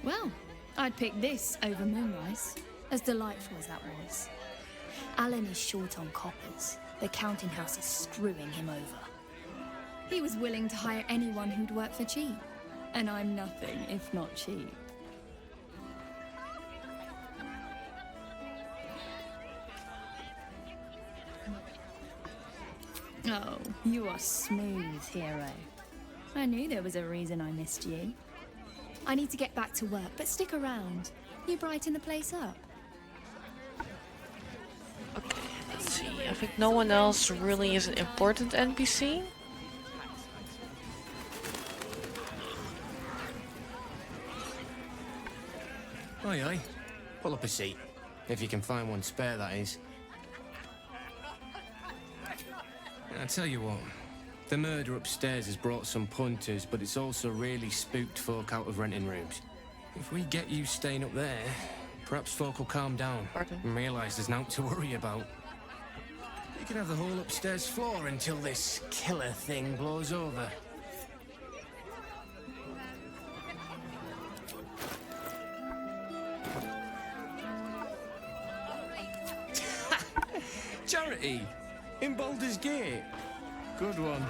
Well, I'd pick this over Moonrise, as delightful as that was. Alan is short on coppers. The counting house is screwing him over. He was willing to hire anyone who'd work for cheap. And I'm nothing if not cheap. Oh, you are smooth, hero. I knew there was a reason I missed you. I need to get back to work, but stick around. You brighten the place up. Okay, let's see. I think no one else really is an important NPC. Aye, aye. Pull up a seat. If you can find one spare, that is. I tell you what, the murder upstairs has brought some punters, but it's also really spooked folk out of renting rooms. If we get you staying up there, perhaps folk will calm down and realise there's naught to worry about. You can have the whole upstairs floor until this killer thing blows over. Charity! In Baldur's Gate. Good one.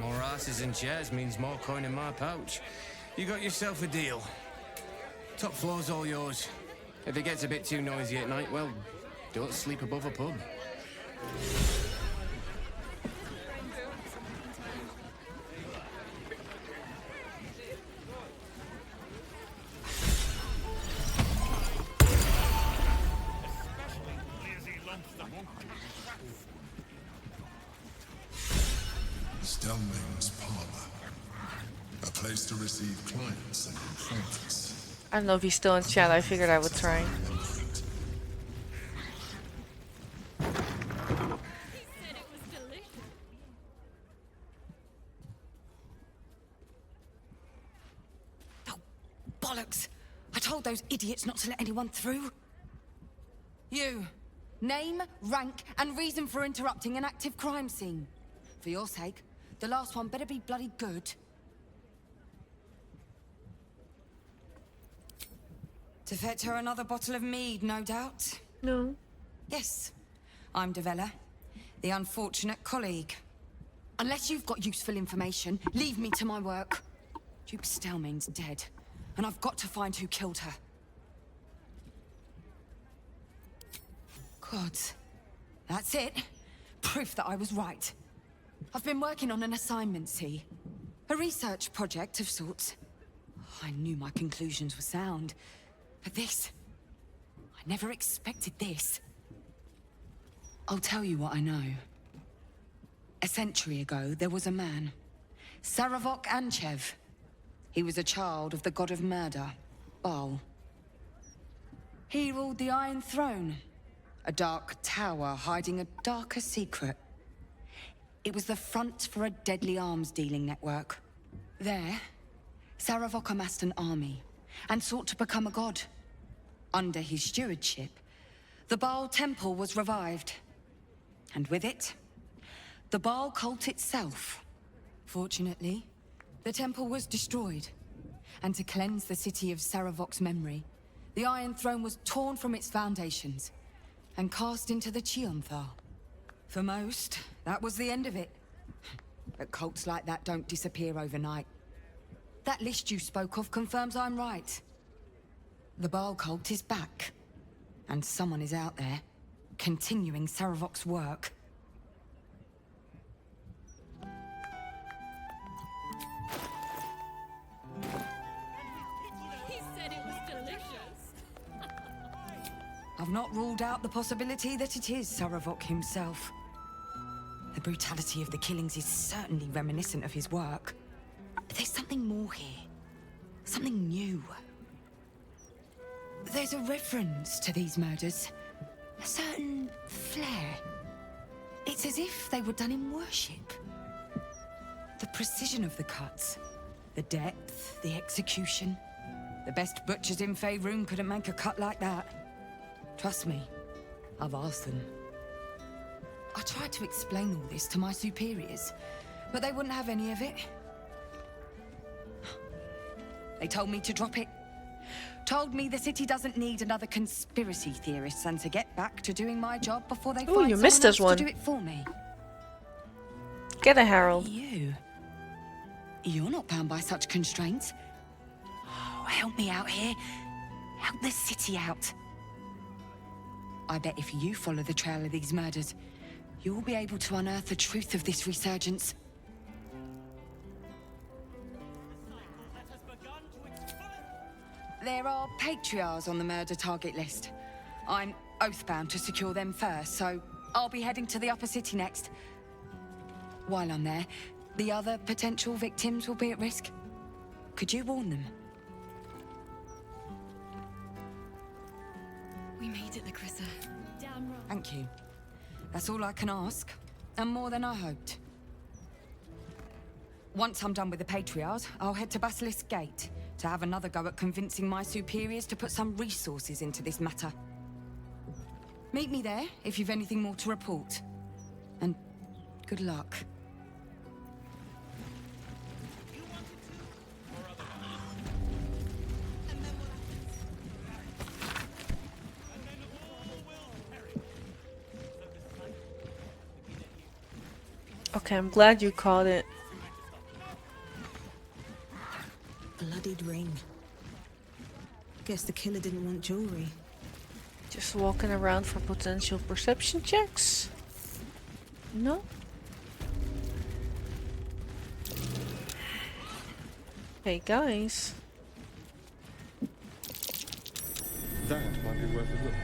More asses and chairs means more coin in my pouch. You got yourself a deal. Top floor's all yours. If it gets a bit too noisy at night, well, don't sleep above a pub. Stelming's parlor. A place to receive clients and informants. I don't know if he's still in chat. I figured I would try. Bollocks! I told those idiots not to let anyone through. You. Name, rank, and reason for interrupting an active crime scene. For your sake, the last one better be bloody good. To fetch her another bottle of mead, no doubt? No. Yes. I'm Devella, the unfortunate colleague. Unless you've got useful information, leave me to my work. Duke Stelming's dead, and I've got to find who killed her. Gods. That's it. Proof that I was right. I've been working on an assignment, see? A research project of sorts. I knew my conclusions were sound. But this... I never expected this. I'll tell you what I know. A century ago, there was a man. Saravok Anchev. He was a child of the god of murder, Baal. He ruled the Iron Throne. A dark tower hiding a darker secret. It was the front for a deadly arms-dealing network. There, Saravok amassed an army and sought to become a god. Under his stewardship, the Baal Temple was revived. And with it, the Baal cult itself. Fortunately, the temple was destroyed. And to cleanse the city of Saravok's memory, the Iron Throne was torn from its foundations and cast into the Chionthar. For most, that was the end of it. But cults like that don't disappear overnight. That list you spoke of confirms I'm right. The Baal cult is back. And someone is out there, continuing Saravok's work. He said it was delicious. I've not ruled out the possibility that it is Saravok himself. The brutality of the killings is certainly reminiscent of his work. But there's something more here. Something new. There's a reference to these murders. A certain flair. It's as if they were done in worship. The precision of the cuts. The depth, the execution. The best butchers in Faerun couldn't make a cut like that. Trust me, I've asked them. I tried to explain all this to my superiors, but they wouldn't have any of it. They told me to drop it. Told me the city doesn't need another conspiracy theorist and to get back to doing my job before they find you missed someone this else one. to do it for me. Get a Harold. You're not bound by such constraints. Oh, help me out here. Help the city out. I bet if you follow the trail of these murders, you'll be able to unearth the truth of this resurgence. There are patriarchs on the murder target list. I'm oath-bound to secure them first, so I'll be heading to the upper city next. While I'm there, the other potential victims will be at risk. Could you warn them? We made it, Larissa. Damn right. Thank you. That's all I can ask, and more than I hoped. Once I'm done with the Patriarchs, I'll head to Basilisk Gate to have another go at convincing my superiors to put some resources into this matter. Meet me there if you've anything more to report. And good luck. Okay, I'm glad you caught it. Bloodied ring. Guess the killer didn't want jewelry. Just walking around for potential perception checks? No? Hey guys. That might be worth a look.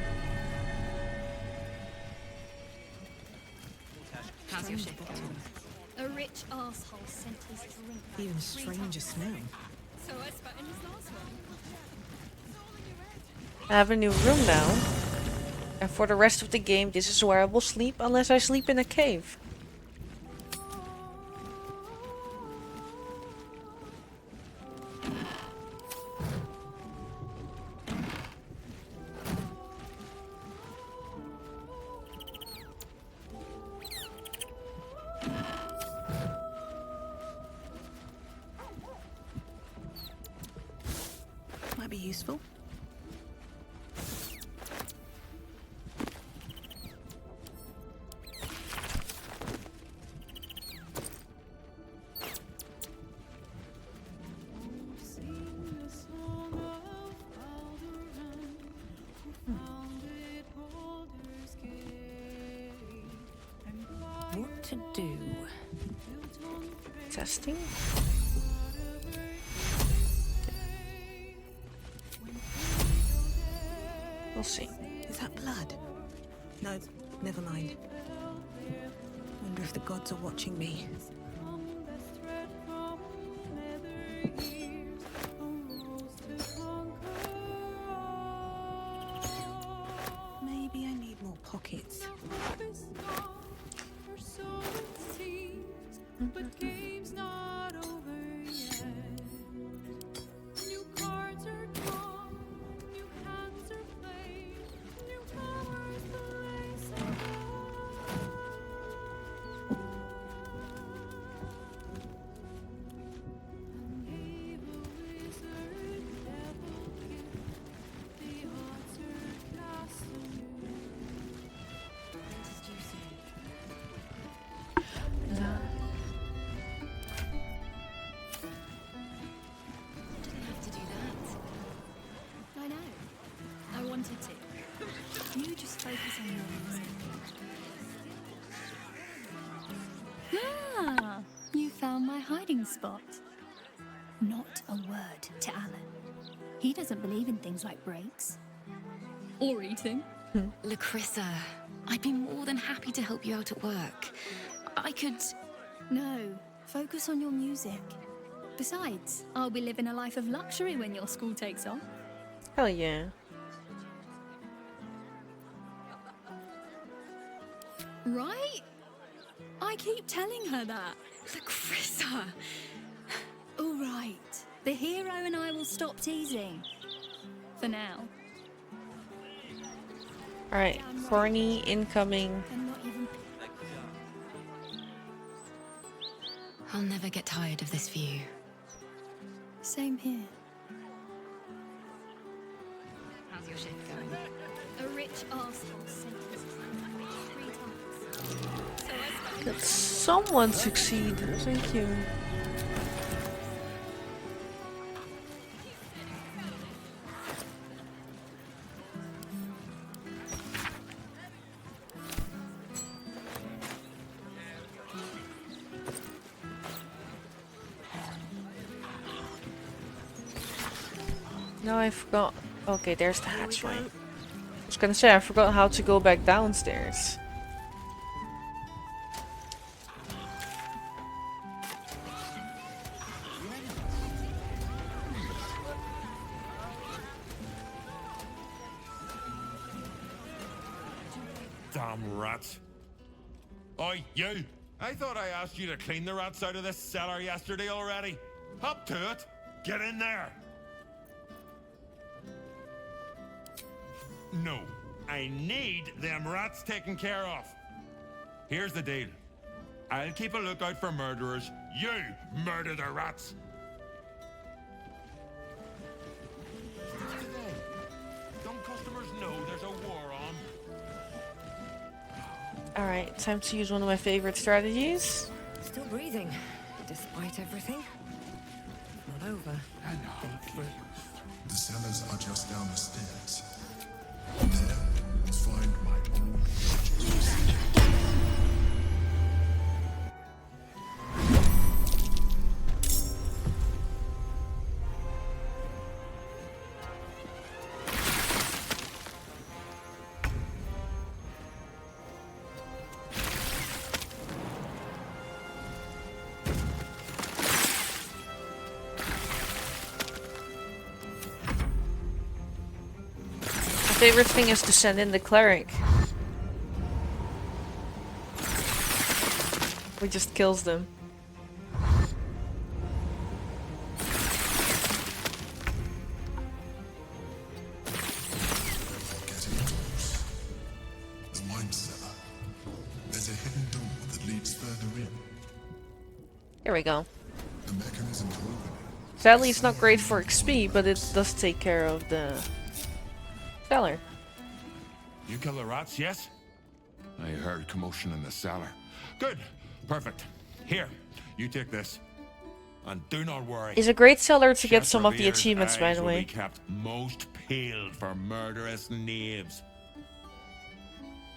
How's your ship? A rich asshole sent his drink. Even stranger smell. So I spat in his last one. I have a new room now. And for the rest of the game, this is where I will sleep unless I sleep in a cave. Might be useful. What to do? Testing. We'll see. Is that blood? No, never mind. Wonder if the gods are watching me. Maybe I need more pockets. But game's not over yet. New cards are drawn, new hands are played, new powers place an evil wizard, devil gift, the odds are cast anew. What did you say? I know. I wanted to. You just focus on your music. Ah, you found my hiding spot. Not a word to Alan. He doesn't believe in things like breaks. Or eating. Larissa, I'd be more than happy to help you out at work. I could... No, focus on your music. Besides, I'll be living a life of luxury when your school takes off. Hell yeah. Right? I keep telling her that. Larissa! All right. The hero and I will stop teasing. For now. Alright, horny incoming. And not even... I'll never get tired of this view. Same here. How's your shift going? A rich arsehole sentenced 3 times. So I spent Did someone succeed? Thank you. No, I forgot. Okay, there's the hatchway. I was gonna say, I forgot how to go back downstairs. Damn rats. Oi, you! I thought I asked you to clean the rats out of this cellar yesterday already. Up to it! Get in there! No, I need them rats taken care of. Here's the deal. I'll keep a lookout for murderers. You murder the rats. Don't customers know there's a war on? Alright, time to use one of my favorite strategies. Still breathing, despite everything. Not over. The cellars are just down the stairs. There, you'll find my old fortress. My favorite thing is to send in the cleric. He just kills them. Getting close. The wine cellar. There's a hidden door that leads further in. Here we go. The mechanism to open it. Sadly, it's not great for XP, but it does take care of the cellar. You kill the rats, yes? I heard commotion in the cellar. Good. Perfect. Here, you take this. And do not worry. It's a great cellar to get Chef some of the Revere's achievements, by eyes the will be way. kept most peeled for murderous knaves.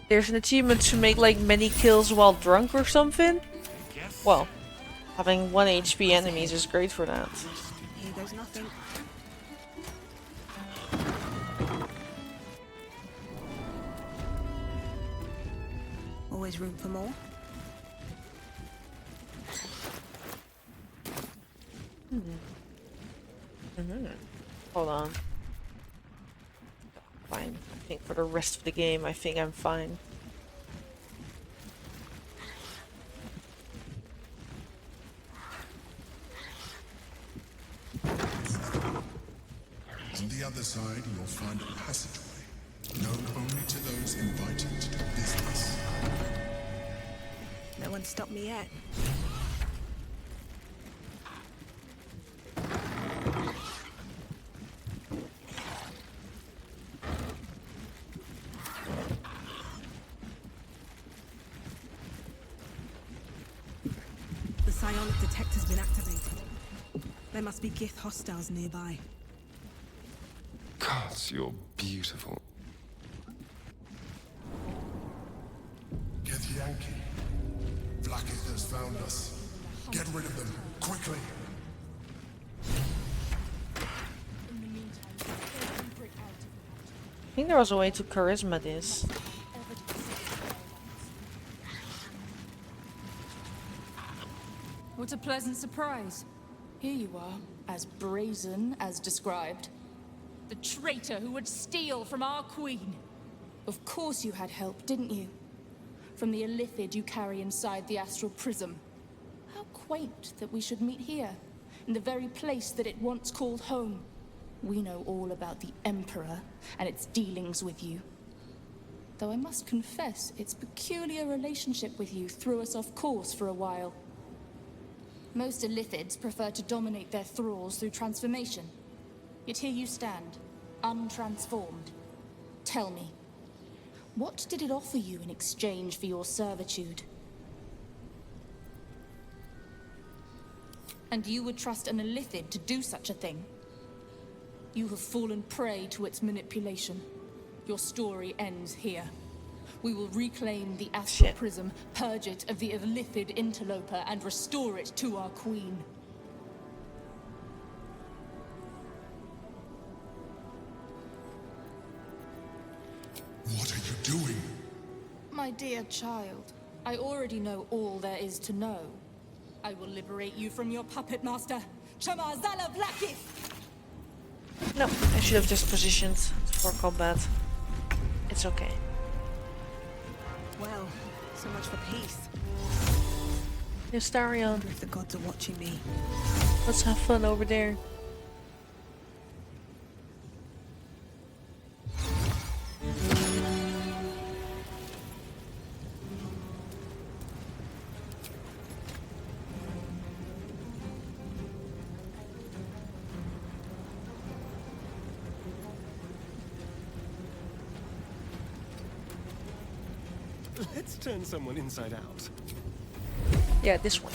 There's an achievement to make like many kills while drunk or something. Well, having 1 HP enemies is great for that. Here goes nothing. Always room for more. Hold on. Fine. I think for the rest of the game, I think I'm fine. On the other side, you'll find a passageway, known only to those invited to do business. No one stopped me yet. The psionic detector's been activated. There must be Gith hostiles nearby. Gods, you're beautiful. Get Yankee. Blackith has found us. Get rid of them, quickly. I think there was a way to charisma this. What a pleasant surprise. Here you are, as brazen as described. The traitor who would steal from our queen. Of course you had help, didn't you? From the illithid you carry inside the astral prism. How quaint that we should meet here, in the very place that it once called home. We know all about the Emperor and its dealings with you. Though I must confess, its peculiar relationship with you threw us off course for a while. Most Illithids prefer to dominate their thralls through transformation. Yet here you stand, untransformed. Tell me, what did it offer you in exchange for your servitude? And you would trust an Illithid to do such a thing? You have fallen prey to its manipulation. Your story ends here. We will reclaim the Astral Prism, purge it of the Illithid interloper, and restore it to our queen. What are you doing? My dear child, I already know all there is to know. I will liberate you from your puppet master, Chamazala Blakith! No, I should have just positioned for combat. It's okay. Well, so much for peace. Hystarion. I wonder if the gods are watching me. Let's have fun over there. Let's turn someone inside out. Yeah, this one.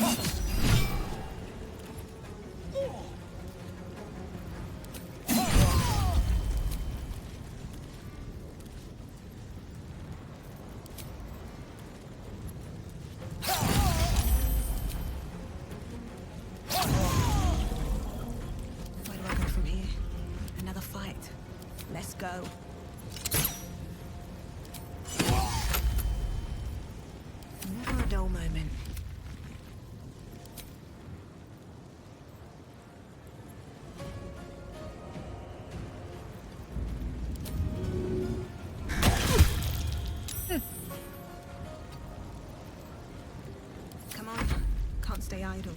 Where do I go from here? Another fight. Let's go. Never a dull moment. Come on, can't stay idle.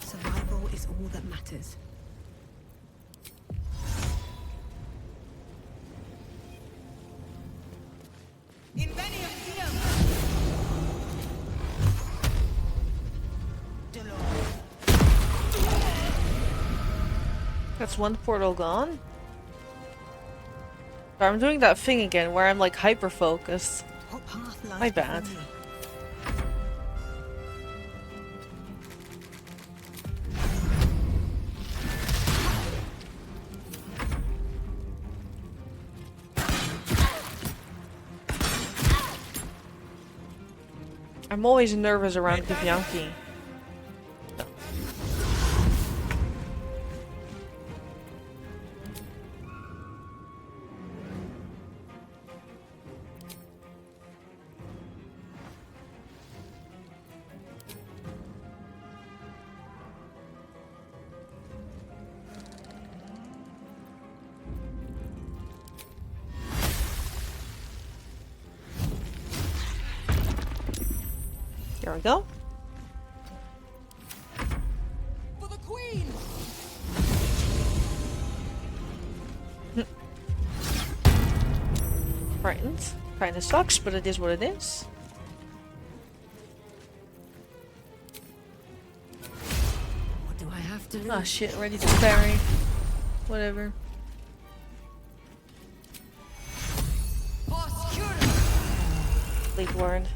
Survival is all that matters. That's one portal gone. But I'm doing that thing again where I'm like hyper focused. My bad. I'm always nervous around Githyanki. There we go. For the queen! Frightened. Kinda sucks, but it is what it is. What do I have to do? Ah shit, ready to parry. Whatever. Lead word.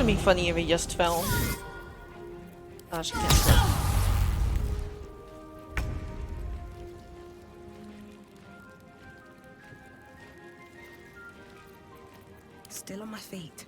have been funny if he just fell. As a caster. Still on my feet.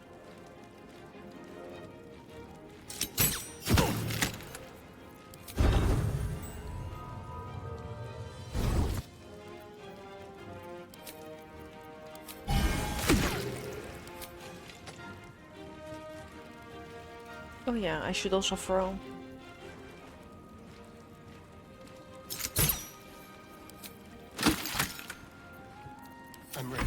Oh yeah, I should also throw. I'm ready.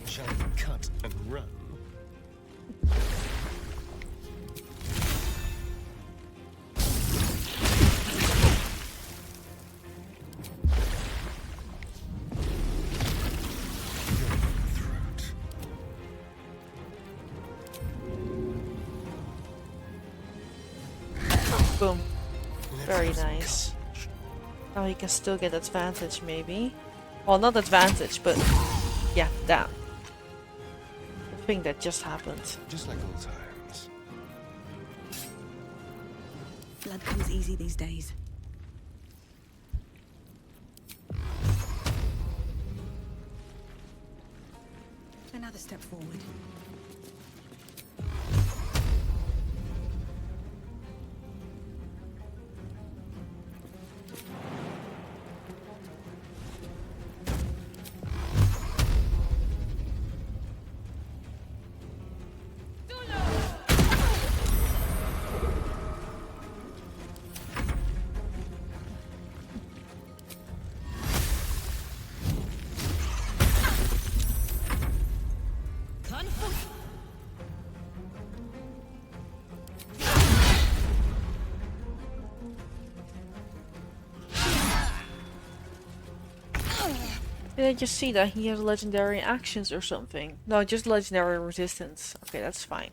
Shall we cut and run? Boom. Very nice. Now he can still get advantage, maybe. Well, not advantage, but yeah, that. The thing that just happened. Just like old times. Blood comes easy these days. Another step forward. Did I just see that he has legendary actions or something? No, just legendary resistance. Okay, that's fine.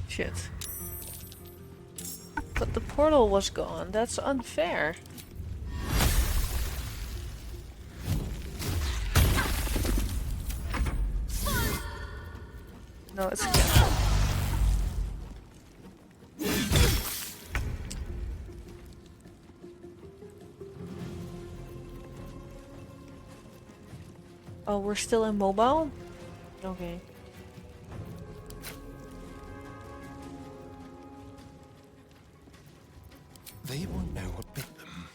Shit. But the portal was gone. That's unfair. No, it's good. Oh, we're still immobile? Okay. They won't know what bit them.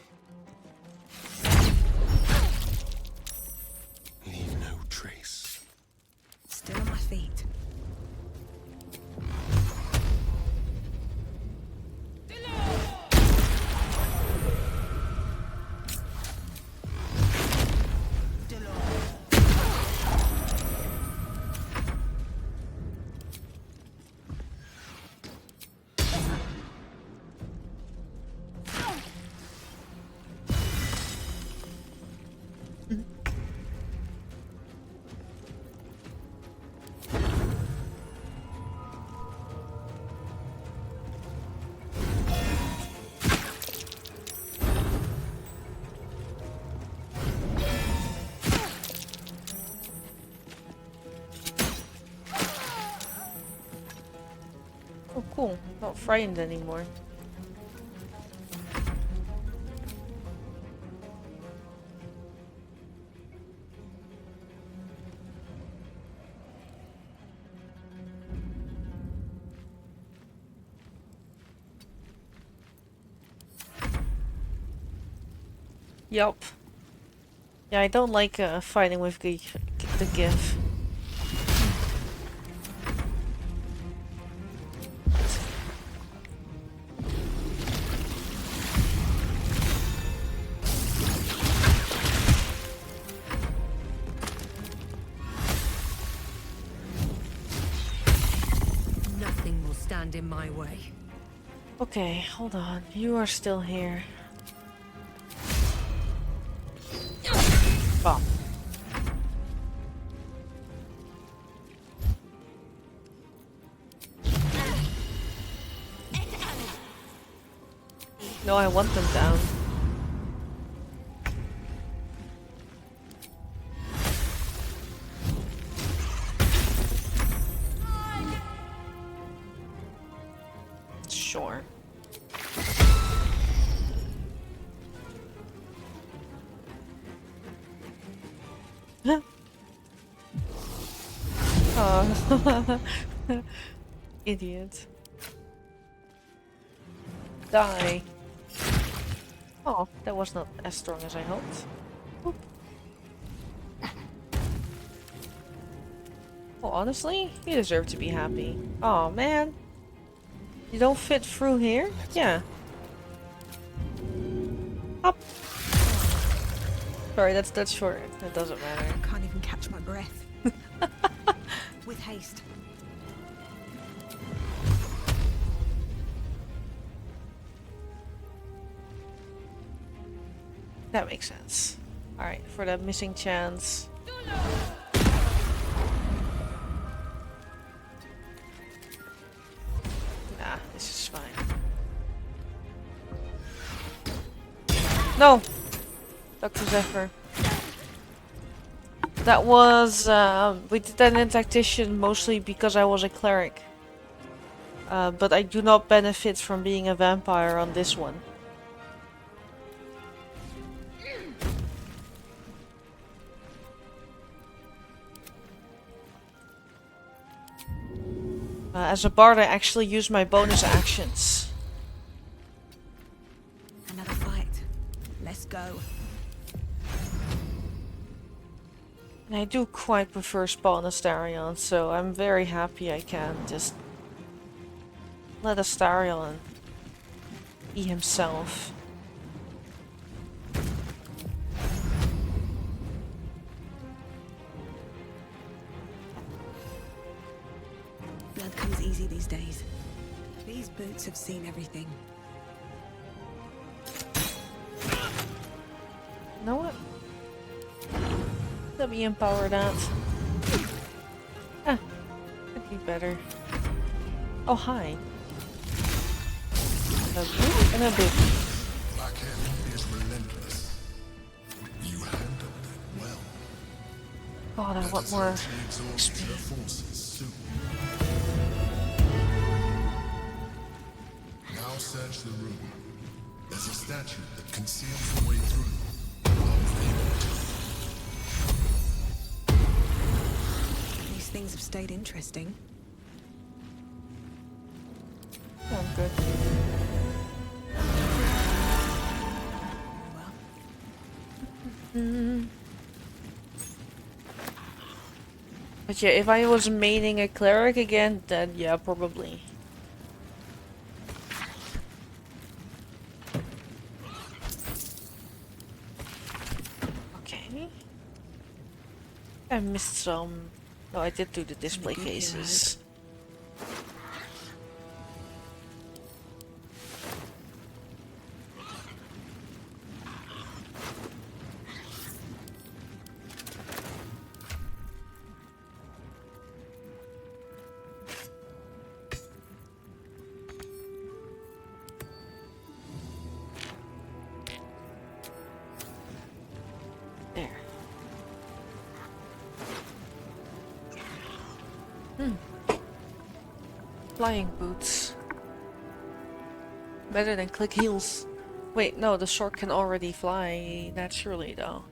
Leave no trace. Still on my feet. Oh, cool. Not frightened anymore. Yup. Yeah, I don't like fighting with the GIF. Nothing will stand in my way. Okay, hold on. You are still here. Bomb. No, I want them down. Sure. Oh. Idiot. Die. Oh, that was not as strong as I hoped. Oop. Well, honestly, you deserve to be happy. Oh man. You don't fit through here? Yeah. Up. Sorry, that's Dutch for it. That doesn't matter. I can't even catch my breath. With haste. That makes sense. Alright, for that missing chance. Nah, this is fine. No! Dr. Zephyr. That was, we did that in Tactician mostly because I was a cleric. But I do not benefit from being a vampire on this one. As a bard, I actually use my bonus actions. Another fight. Let's go. And I do quite prefer Spawn Astarion, so I'm very happy I can just let Astarion be himself. Blood comes easy these days. These boots have seen everything. You know what? Let me empower that. Ah, could be better. Oh, hi. A boot and a boot. Blackhead is relentless. You handled it well. God, I want more Exhaust their forces soon. Now search the room. There's a statue that conceals the way through. These things have stayed interesting. I'm good. But yeah, if I was maining a cleric again, then yeah, probably. Okay. I missed some. No, I did do the display cases. Flying boots. Better than click heels. Wait, no, the sword can already fly naturally though.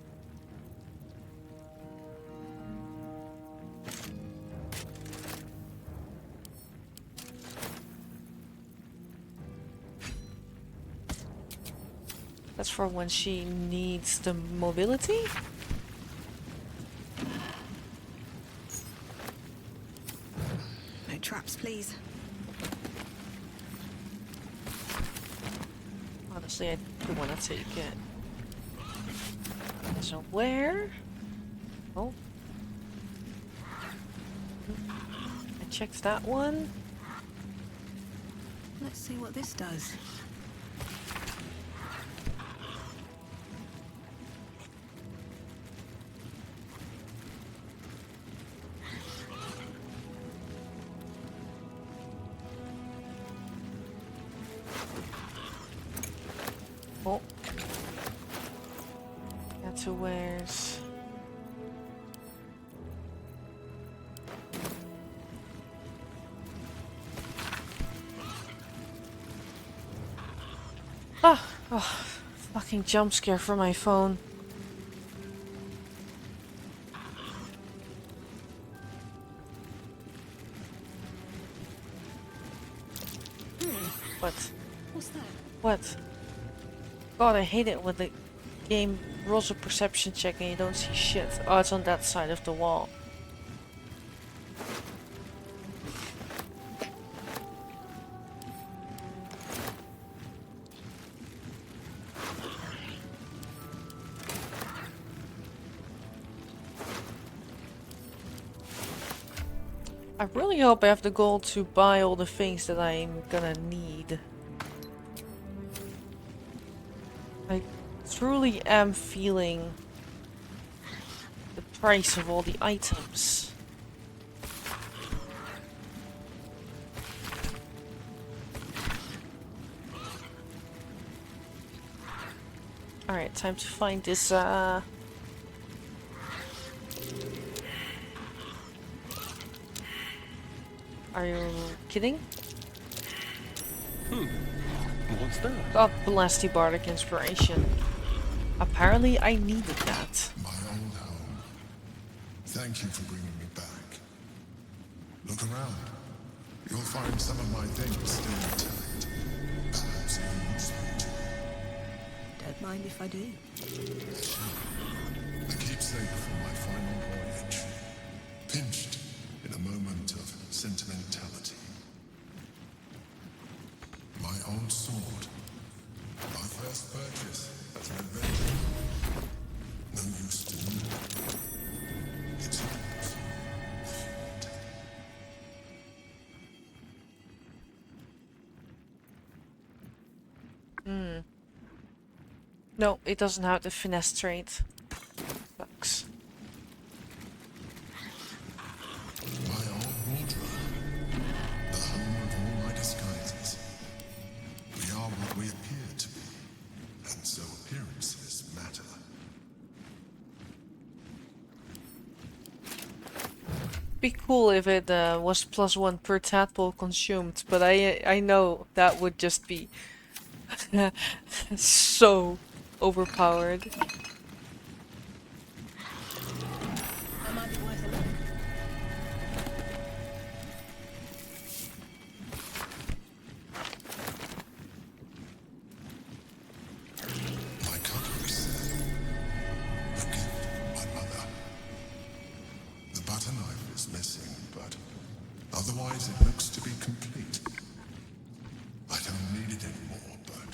That's for when she needs the mobility? No traps, please. Honestly, I do want to take it. So where? Oh. I checked that one. Let's see what this does. Oh. That's who wears. Oh, fucking jump scare from my phone. What? What's that? What? God, I hate it when the game rolls a perception check and you don't see shit. Oh, it's on that side of the wall. I really hope I have the gold to buy all the things that I'm gonna need. I truly am feeling the price of all the items. Alright, time to find this Are you kidding? What's that? God bless the bardic inspiration. Apparently I needed that. My old home. Thank you for bringing me back. Look around. You'll find some of my things still intact. Perhaps even useful too. Don't mind if I do. A keepsake from my final voyage. Pinched in a moment of sentimentality. My old sword. My first purchase as revenge. No use to me. It's yours. No, it doesn't have the finesse trait. Sucks. My old wardrobe. The home of all my disguises. We are what we appear to be. And so appearances matter. Be cool if it was +1 per tadpole consumed, but I know that would just be so overpowered. That might be worth a look. My cutlery set. A gift from my mother. The butter knife is missing, but otherwise it looks to be complete. I don't need it anymore, but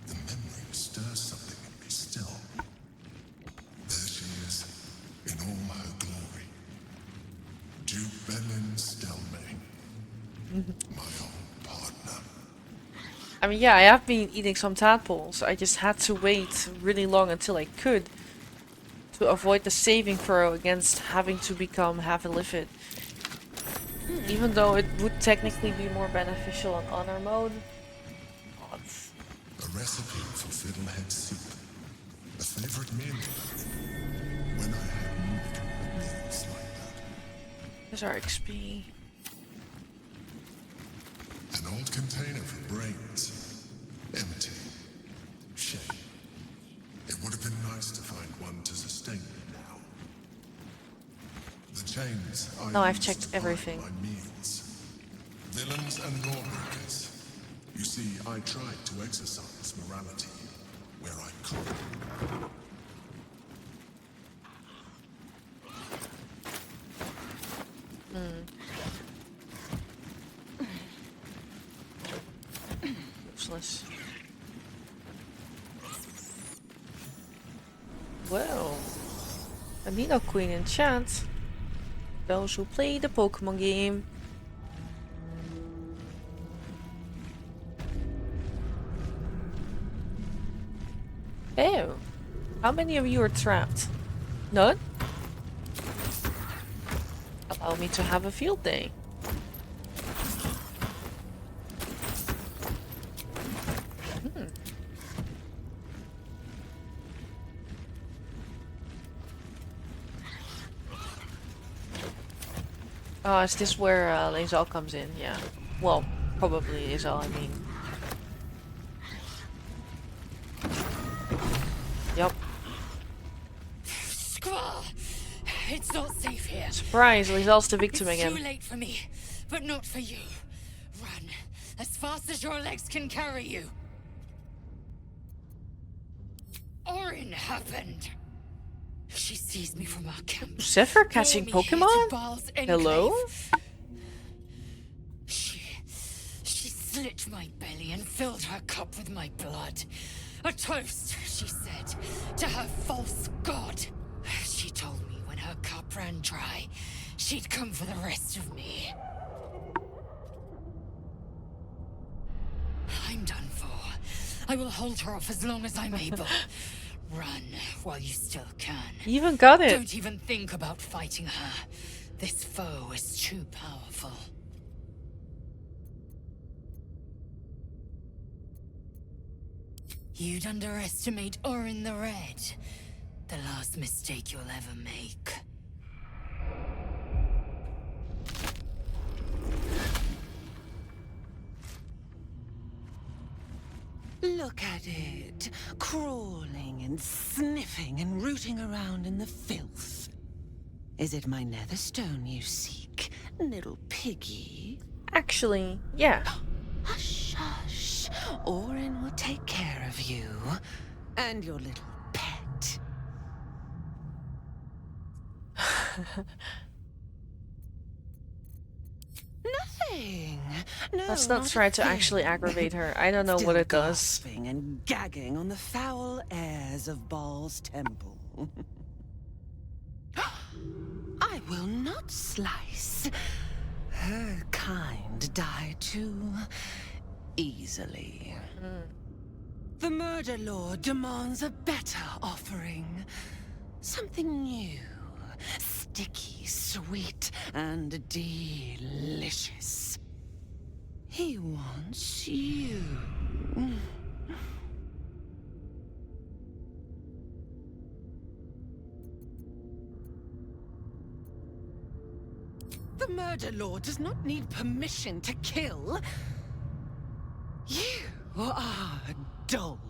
the memory stirs something in me still. There she is, in all her glory. Duke Belin Stelmane. My old partner. I mean, yeah, I have been eating some tadpoles. I just had to wait really long until I could to avoid the saving throw against having to become half-illithid. Even though it would technically be more beneficial on honor mode. A recipe for fiddlehead soup. A favorite meal when I had need of meals like that. There's our XP. An old container for brains. Empty. Shame. It would have been nice to find one to sustain me now. The chains I No, I've used checked to hide everything. my meals. Villains and lawbreakers. You see, I tried to exercise morality where I could. Useless. Well, a Nino Queen in chat. Those who play the Pokemon game. Oh. How many of you are trapped? None? Allow me to have a field day. Oh, is this where Lae'zel comes in? Yeah. Well, probably Lae'zel, I mean. Yup. Squall! It's not safe here. Surprise, Lae'zel's the victim It's again. too late for me, but not for you. Run, as fast as your legs can carry you. Orin happened. She seized me from our camp. Zephyr catching Pokemon? Hello? She slit my belly and filled her cup with my blood. A toast, she said, to her false god. She told me when her cup ran dry, she'd come for the rest of me. I'm done for. I will hold her off as long as I'm able. Run while you still can. You even got it. Don't even think about fighting her. This foe is too powerful. You'd underestimate Orin the Red. The last mistake you'll ever make. Look at it, crawling and sniffing and rooting around in the filth. Is it my netherstone you seek, little piggy? Actually, yeah. Hush, hush. Orin will take care of you and your little pet. Nothing. No, Let's not try to actually aggravate her. I don't know what it does. Gasping and gagging on the foul airs of Baal's temple. I will not slice. Her kind die too easily. The Murder Lord demands a better offering. Something new. Sticky, sweet, and delicious. He wants you. The Murder Lord does not need permission to kill. You are dull.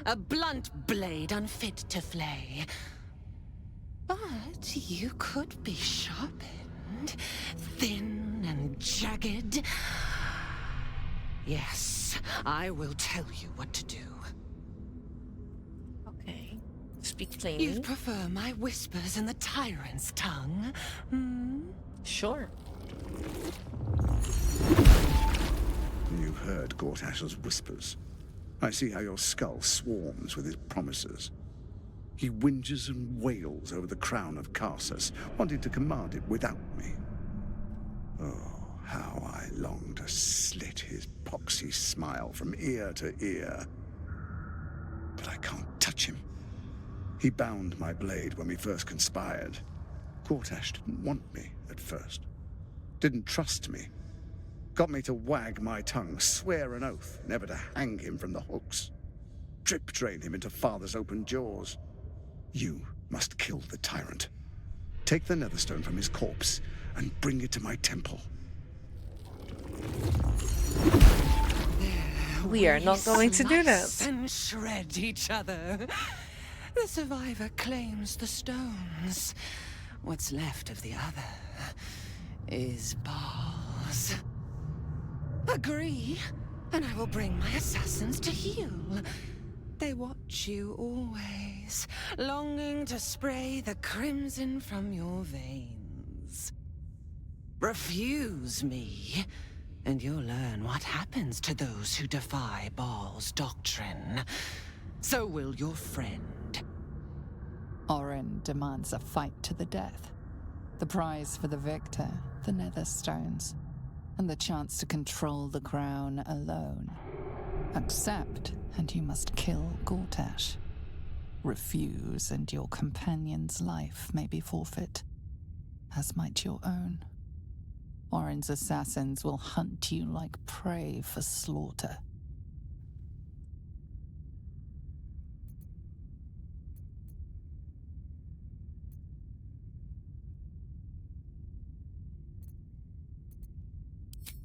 A blunt blade unfit to flay. But you could be sharpened, thin and jagged. Yes, I will tell you what to do. Okay. Speak plainly. You prefer my whispers and the tyrant's tongue? Hmm? Sure. You heard Gortash's whispers. I see how your skull swarms with his promises. He whinges and wails over the crown of Karsus, wanting to command it without me. Oh, how I long to slit his poxy smile from ear to ear. But I can't touch him. He bound my blade when we first conspired. Gortash didn't want me at first. Didn't trust me. Got me to wag my tongue, swear an oath never to hang him from the hooks. Drip drain him into father's open jaws. You must kill the tyrant. Take the netherstone from his corpse and bring it to my temple. We are not going to do that. And shred each other. The survivor claims the stones. What's left of the other is Baal's. Agree, and I will bring my assassins to heal. They watch you always, longing to spray the crimson from your veins. Refuse me, and you'll learn what happens to those who defy Baal's doctrine. So will your friend. Orin demands a fight to the death. The prize for the victor, the Netherstones, and the chance to control the crown alone. Accept, and you must kill Gortash. Refuse, and your companion's life may be forfeit, as might your own. Orin's assassins will hunt you like prey for slaughter.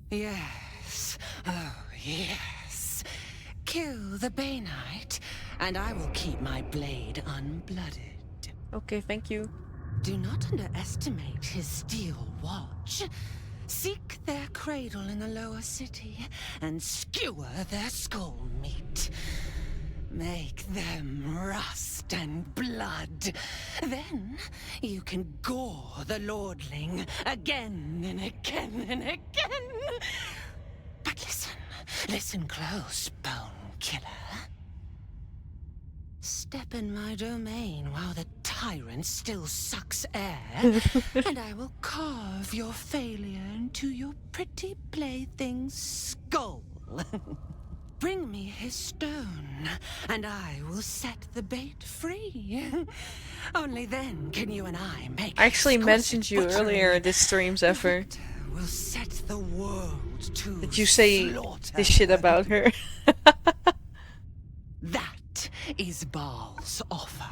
Yes. Oh, yes. Kill the Bay Knight, and I will keep my blade unblooded. Okay, thank you. Do not underestimate his steel watch. Seek their cradle in the lower city and skewer their skull meat. Make them rust and blood. Then you can gore the lordling again and again and again. But listen close, Bone Killer. Step in my domain while the tyrant still sucks air, and I will carve your failure into your pretty plaything's skull. Bring me his stone, and I will set the bait free. Only then can you and I make. I actually mentioned you earlier in this stream, Zephyr. Will set the world to Did you say slaughter. this shit about her? That is Baal's offer.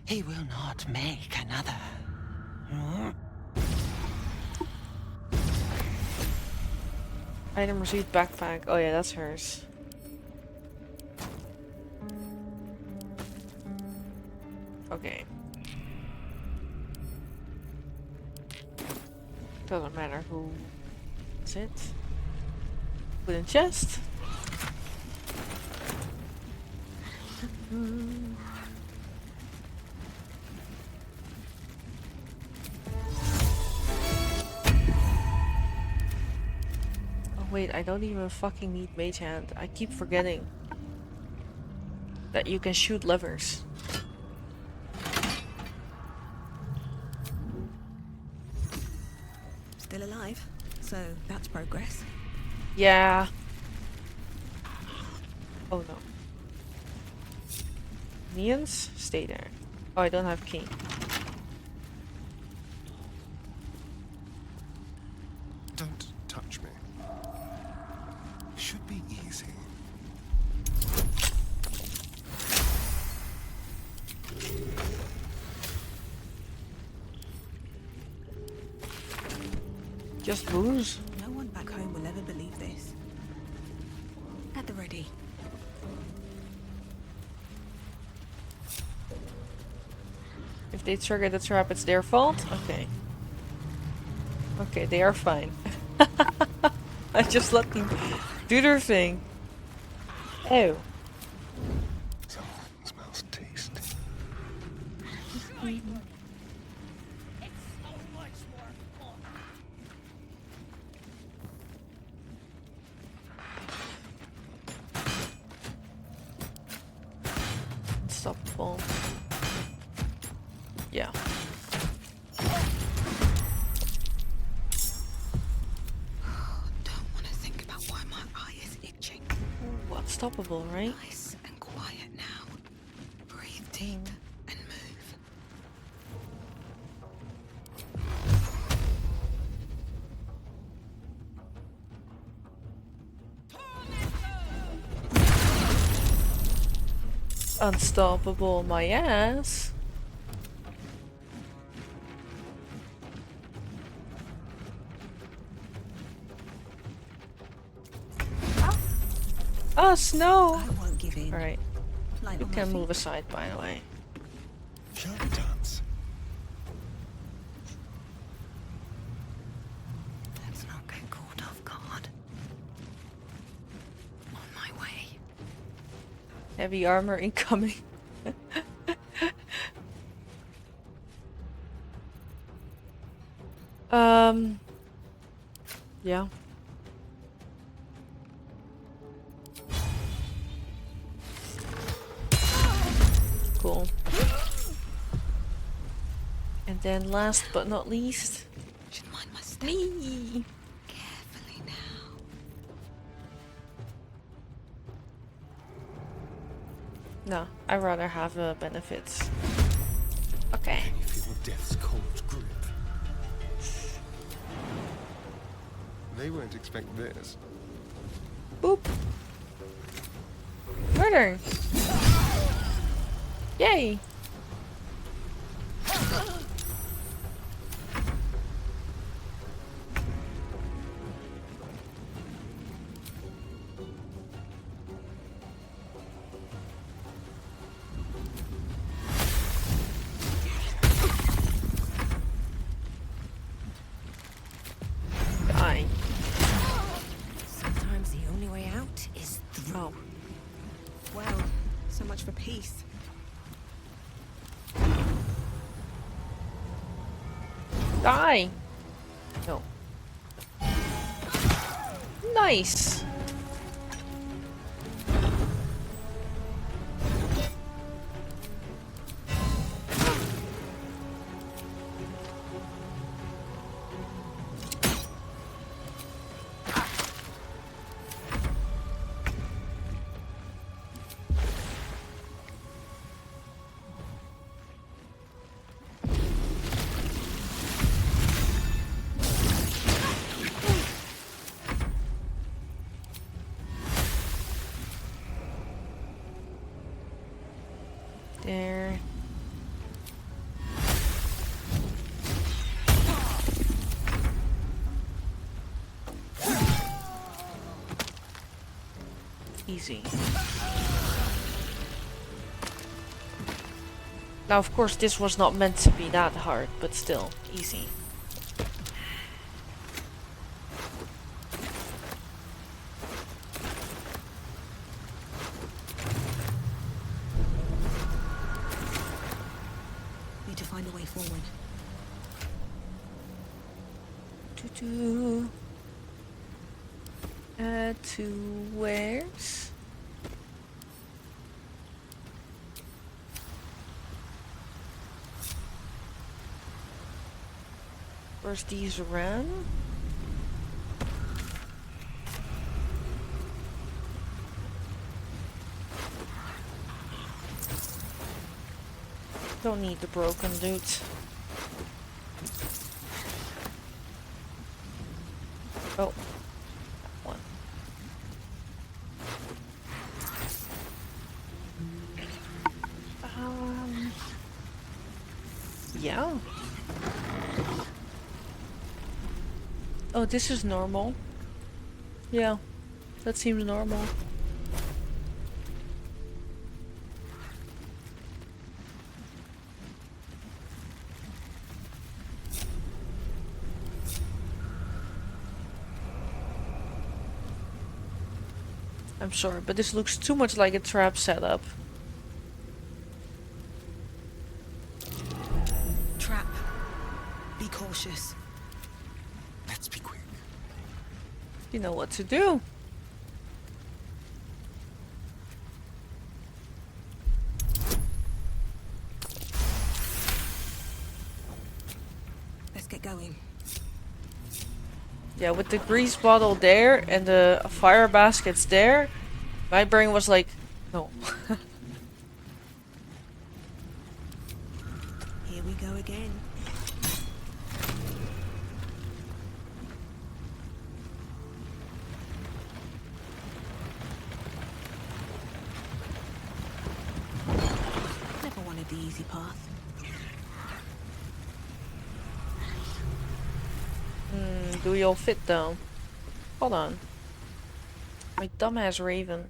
He will not make another. Item received backpack. Oh yeah, that's hers. Okay. Doesn't matter who is it. Put in chest. Oh wait, I don't even fucking need mage hand. I keep forgetting that you can shoot levers. Still alive, so that's progress. Yeah. Oh no. Minions? Stay there. Oh, I don't have key. Don't touch me. Should be easy. Just booze? No one back home will ever believe this. At the ready. If they trigger the trap, it's their fault? Okay. Okay, they are fine. I just let them do their thing. Oh. Smells tasty. Unstoppable. Yeah. Don't want to think about why my eye is itching. Ooh, unstoppable, right? Nice and quiet now. Breathe deep and move. Unstoppable, my ass. Oh, snow! I won't give in. Alright. Light You on my can feet. move aside, by the way. Shall we dance? Let's not get caught off guard. On my way. Heavy armor incoming. Yeah. Cool. And then last but not least, Should mind my step. me. Carefully now. No, I'd rather have benefits. Okay. Can you feel death's cold grip? They won't expect this. Boop. Murder. Yay. Die. Sometimes the only way out is through. Well, so much for peace. Die. No. Nice. There. Easy. Now, of course, this was not meant to be that hard, but still, easy. Need to find a way forward. To where's? Where's these ran? Don't need the broken loot. Oh. One. Yeah. Oh, this is normal. Yeah, that seems normal. I'm sorry, but this looks too much like a trap setup. Trap. Be cautious. Let's be quick. You know what to do. Let's get going. Yeah, with the grease bottle there and the fire baskets there, my brain was like, no. Here we go again. Never wanted the easy path. Do we all fit though? Hold on. My dumbass Raven.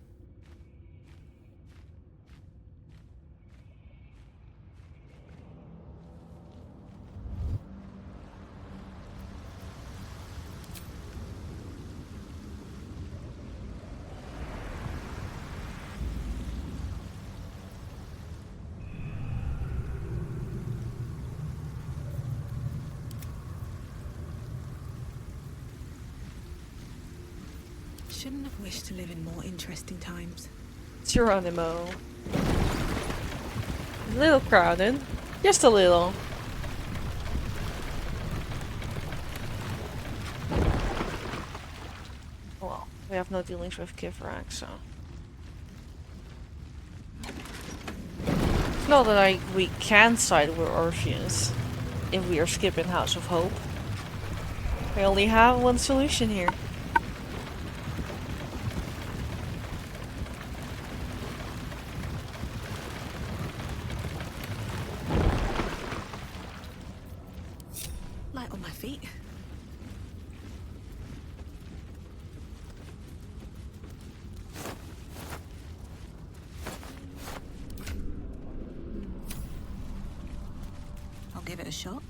Shouldn't have wished to live in more interesting times. Geronimo. A little crowded. Just a little. Well, we have no dealings with Kivrak, so. Not that we can side with Orpheus if we are skipping House of Hope. We only have one solution here. Light on my feet. I'll give it a shot.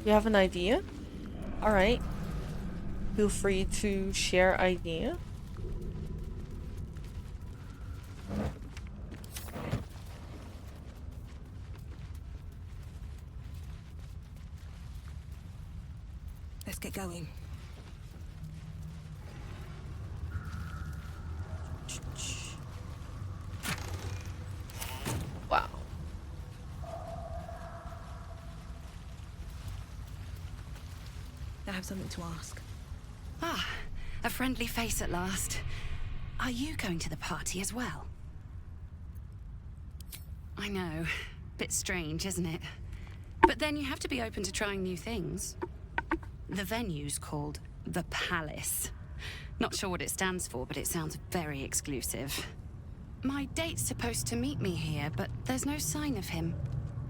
You have an idea? Alright. Feel free to share idea. Let's get going. Wow. I have something to ask. Ah, a friendly face at last. Are you going to the party as well? I know. Bit strange, isn't it? But then you have to be open to trying new things. The venue's called The Palace. Not sure what it stands for, but it sounds very exclusive. My date's supposed to meet me here, but there's no sign of him.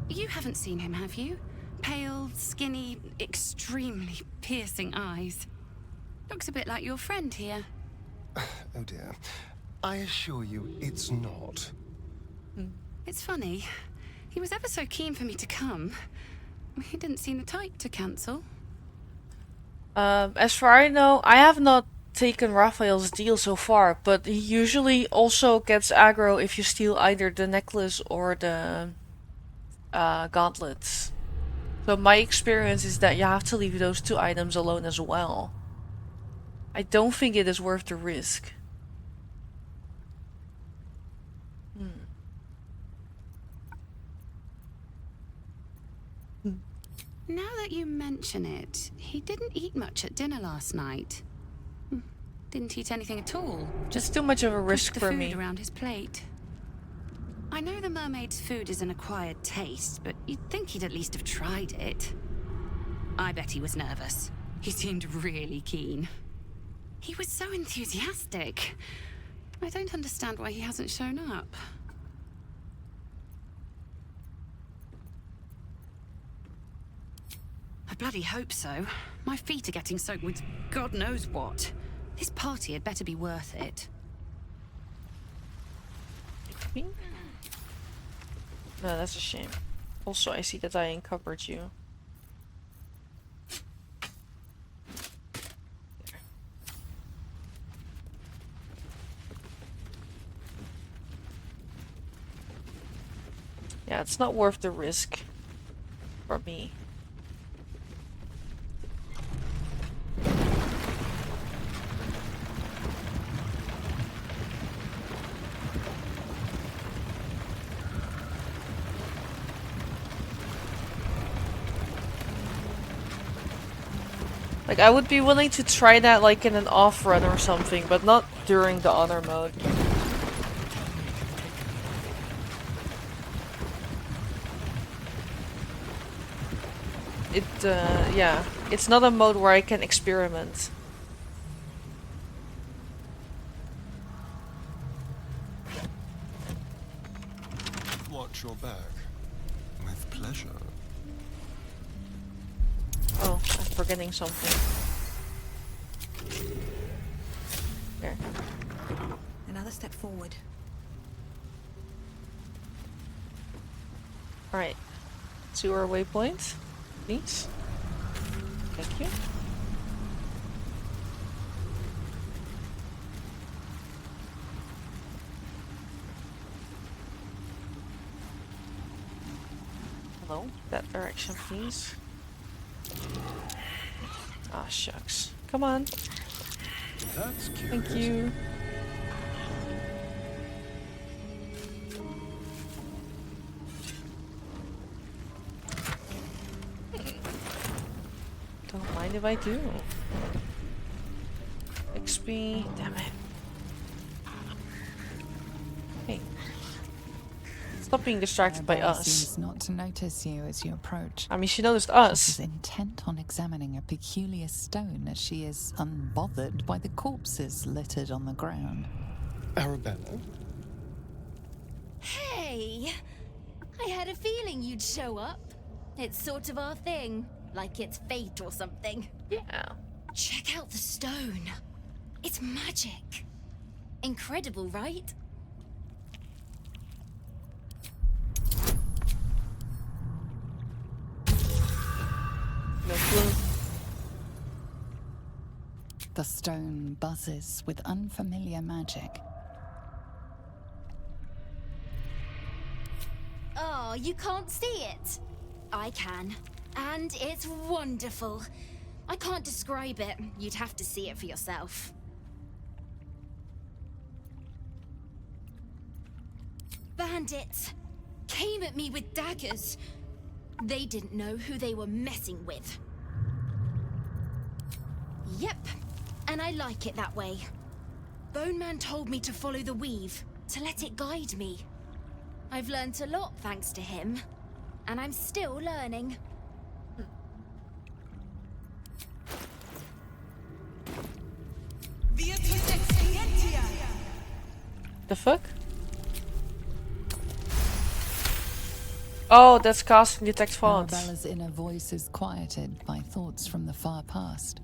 You haven't seen him, have you? Pale, skinny, extremely piercing eyes. Looks a bit like your friend here. Oh dear. I assure you, it's not. It's funny. He was ever so keen for me to come. He didn't seem the type to cancel. As far as I know, I have not taken Raphael's deal so far, but he usually also gets aggro if you steal either the necklace or the gauntlets. So my experience is that you have to leave those two items alone as well. I don't think it is worth the risk. Now that you mention it, he didn't eat much at dinner last night. Didn't eat anything at all. Just too much of a risk the for food me. Around his plate. I know the mermaid's food is an acquired taste, but you'd think he'd at least have tried it. I bet he was nervous. He seemed really keen. He was so enthusiastic. I don't understand why he hasn't shown up. I bloody hope so. My feet are getting soaked with God knows what. This party had better be worth it. No, that's a shame. Also, I see that I uncovered you. Yeah, it's not worth the risk for me. Like, I would be willing to try that, like, in an off-run or something, but not during the honor mode. Yeah, it's not a mode where I can experiment. Watch your back. With pleasure. Oh, I'm forgetting something. There. Another step forward. Alright. To our waypoint, please. Thank you. Hello, that direction, please. Ah, shucks. Come on. That's cute. Thank you. Don't mind if I do. XP, damn it. Stop being distracted by Arabella us. seems not to notice you as you approach. I mean, she noticed us. She's intent on examining a peculiar stone as she is unbothered by the corpses littered on the ground. Arabella? Hey! I had a feeling you'd show up. It's sort of our thing. Like it's fate or something. Yeah. Check out the stone. It's magic. Incredible, right? No clue. The stone buzzes with unfamiliar magic. Oh, you can't see it? I can. And it's wonderful. I can't describe it. You'd have to see it for yourself. Bandits came at me with daggers. They didn't know who they were messing with. Yep, and I like it that way. Bone Man told me to follow the weave, to let it guide me. I've learnt a lot thanks to him, and I'm still learning. The fuck? Oh, that's casting detect thoughts. Arabella's inner voice is quieted by thoughts from the far past.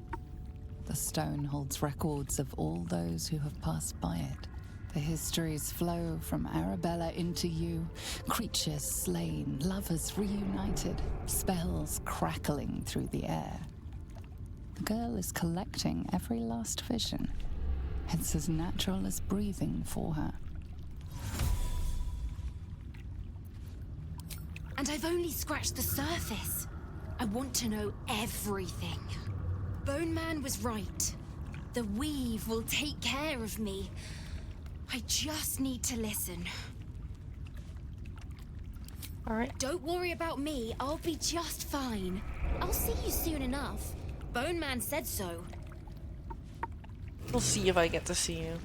The stone holds records of all those who have passed by it. The histories flow from Arabella into you. Creatures slain, lovers reunited, spells crackling through the air. The girl is collecting every last vision. It's as natural as breathing for her. And I've only scratched the surface. I want to know everything. Bone Man was right. The weave will take care of me. I just need to listen. Alright. Don't worry about me. I'll be just fine. I'll see you soon enough. Bone Man said so. We'll see if I get to see you.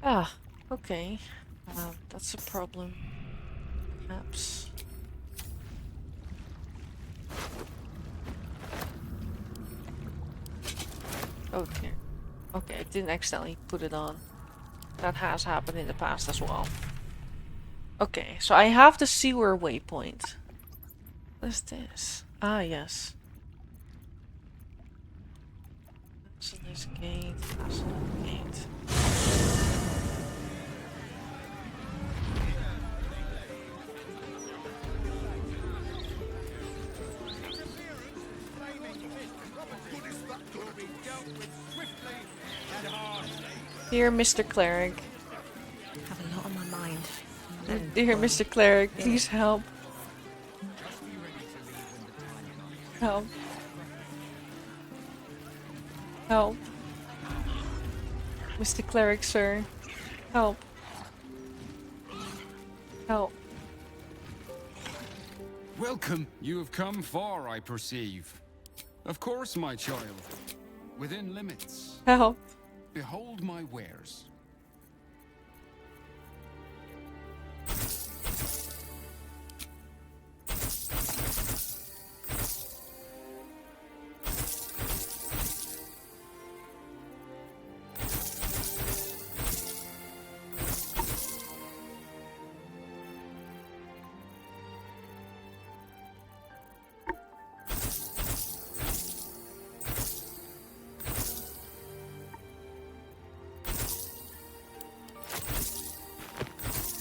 Ah, okay. That's a problem. Perhaps. Okay. Okay, I didn't accidentally put it on. That has happened in the past as well. Okay, so I have the sewer waypoint. What is this? Ah, yes. So this gate, that's another gate. Dear Mr. Cleric. I have a lot on my mind. Dear Mr. Cleric, please help. Help. Help. Mr. Cleric, sir. Help. Help. Welcome. You have come far, I perceive. Of course, my child. Within limits. Help. Behold my wares.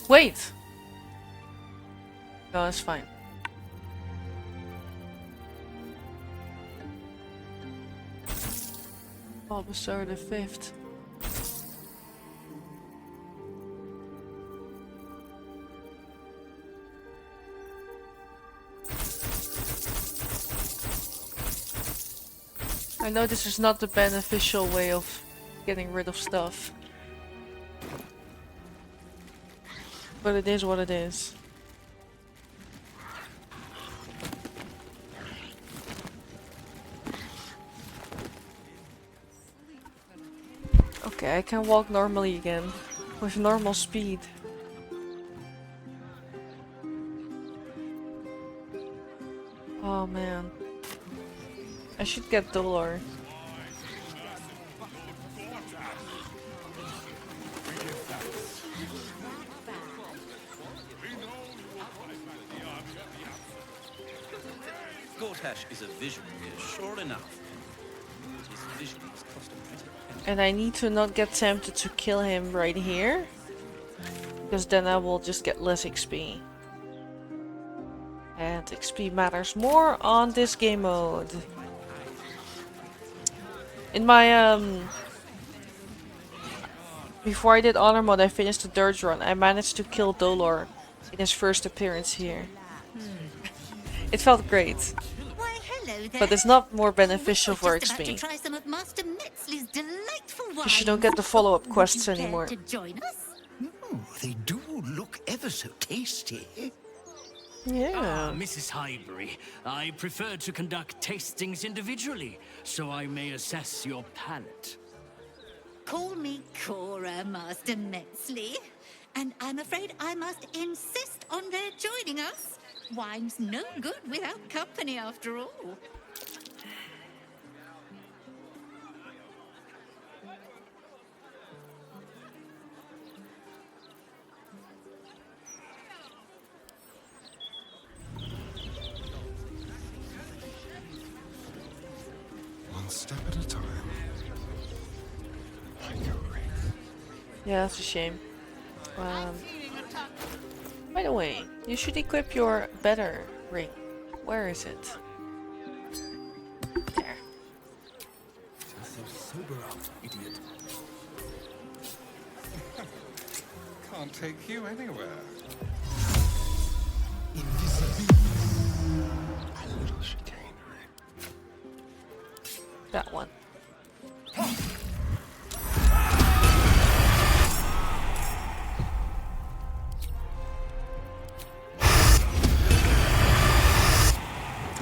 Wait! No, that's fine. Bulbasaur the 5th. I know this is not the beneficial way of getting rid of stuff. But it is what it is. Okay, I can walk normally again. With normal speed. Oh man. I should get Dolor. Gortash is a visionary, sure enough. His visions cost him pretty penny. And I need to not get tempted to kill him right here. Because then I will just get less XP. And XP matters more on this game mode. In my before I did honor mode, I finished the Dirge run. I managed to kill Dolor in his first appearance here. It felt great. Why, hello there. But it's not more beneficial for Just about to XP. try some of Master Metzley's delightful wine. Because you don't get the follow-up quests Would you anymore. care to join us? Oh, they do look ever so tasty. Yeah. Mrs. Highbury, I prefer to conduct tastings individually, so I may assess your palate. Call me Cora, Master Metzley. And I'm afraid I must insist on their joining us. Wine's no good without company, after all. One step at a time. Yeah, that's a shame. By the way, you should equip your better ring. Where is it? There. Sober up, idiot. Can't take you anywhere. A little chicanery. That one.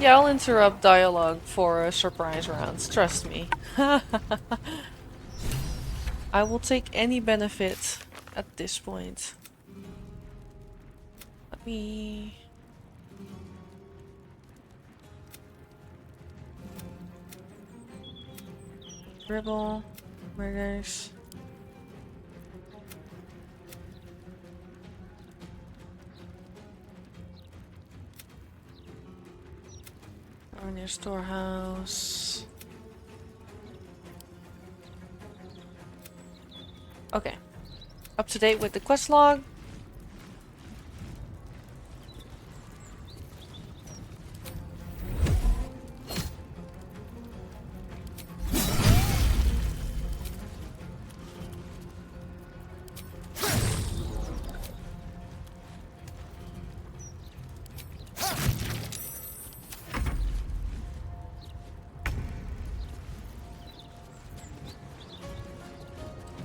Yeah, I'll interrupt dialogue for surprise rounds, trust me. I will take any benefit at this point. Let me... Dribble, murders. Or near storehouse. Okay. Up to date with the quest log.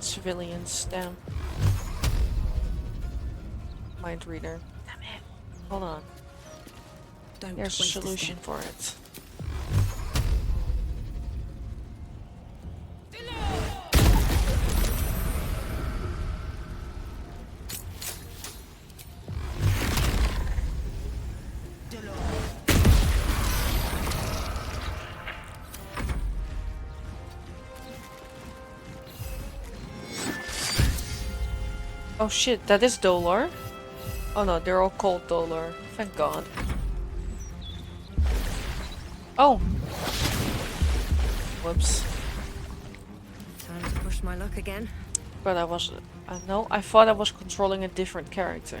Civilians down. Mind reader. Damn it. Hold on. Don't There's a waste a solution step. for it. Oh shit, that is Dolor. Oh no, they're all called Dolor. Thank God. Oh! Whoops. Time to push my luck again. But I was... no, I thought I was controlling a different character.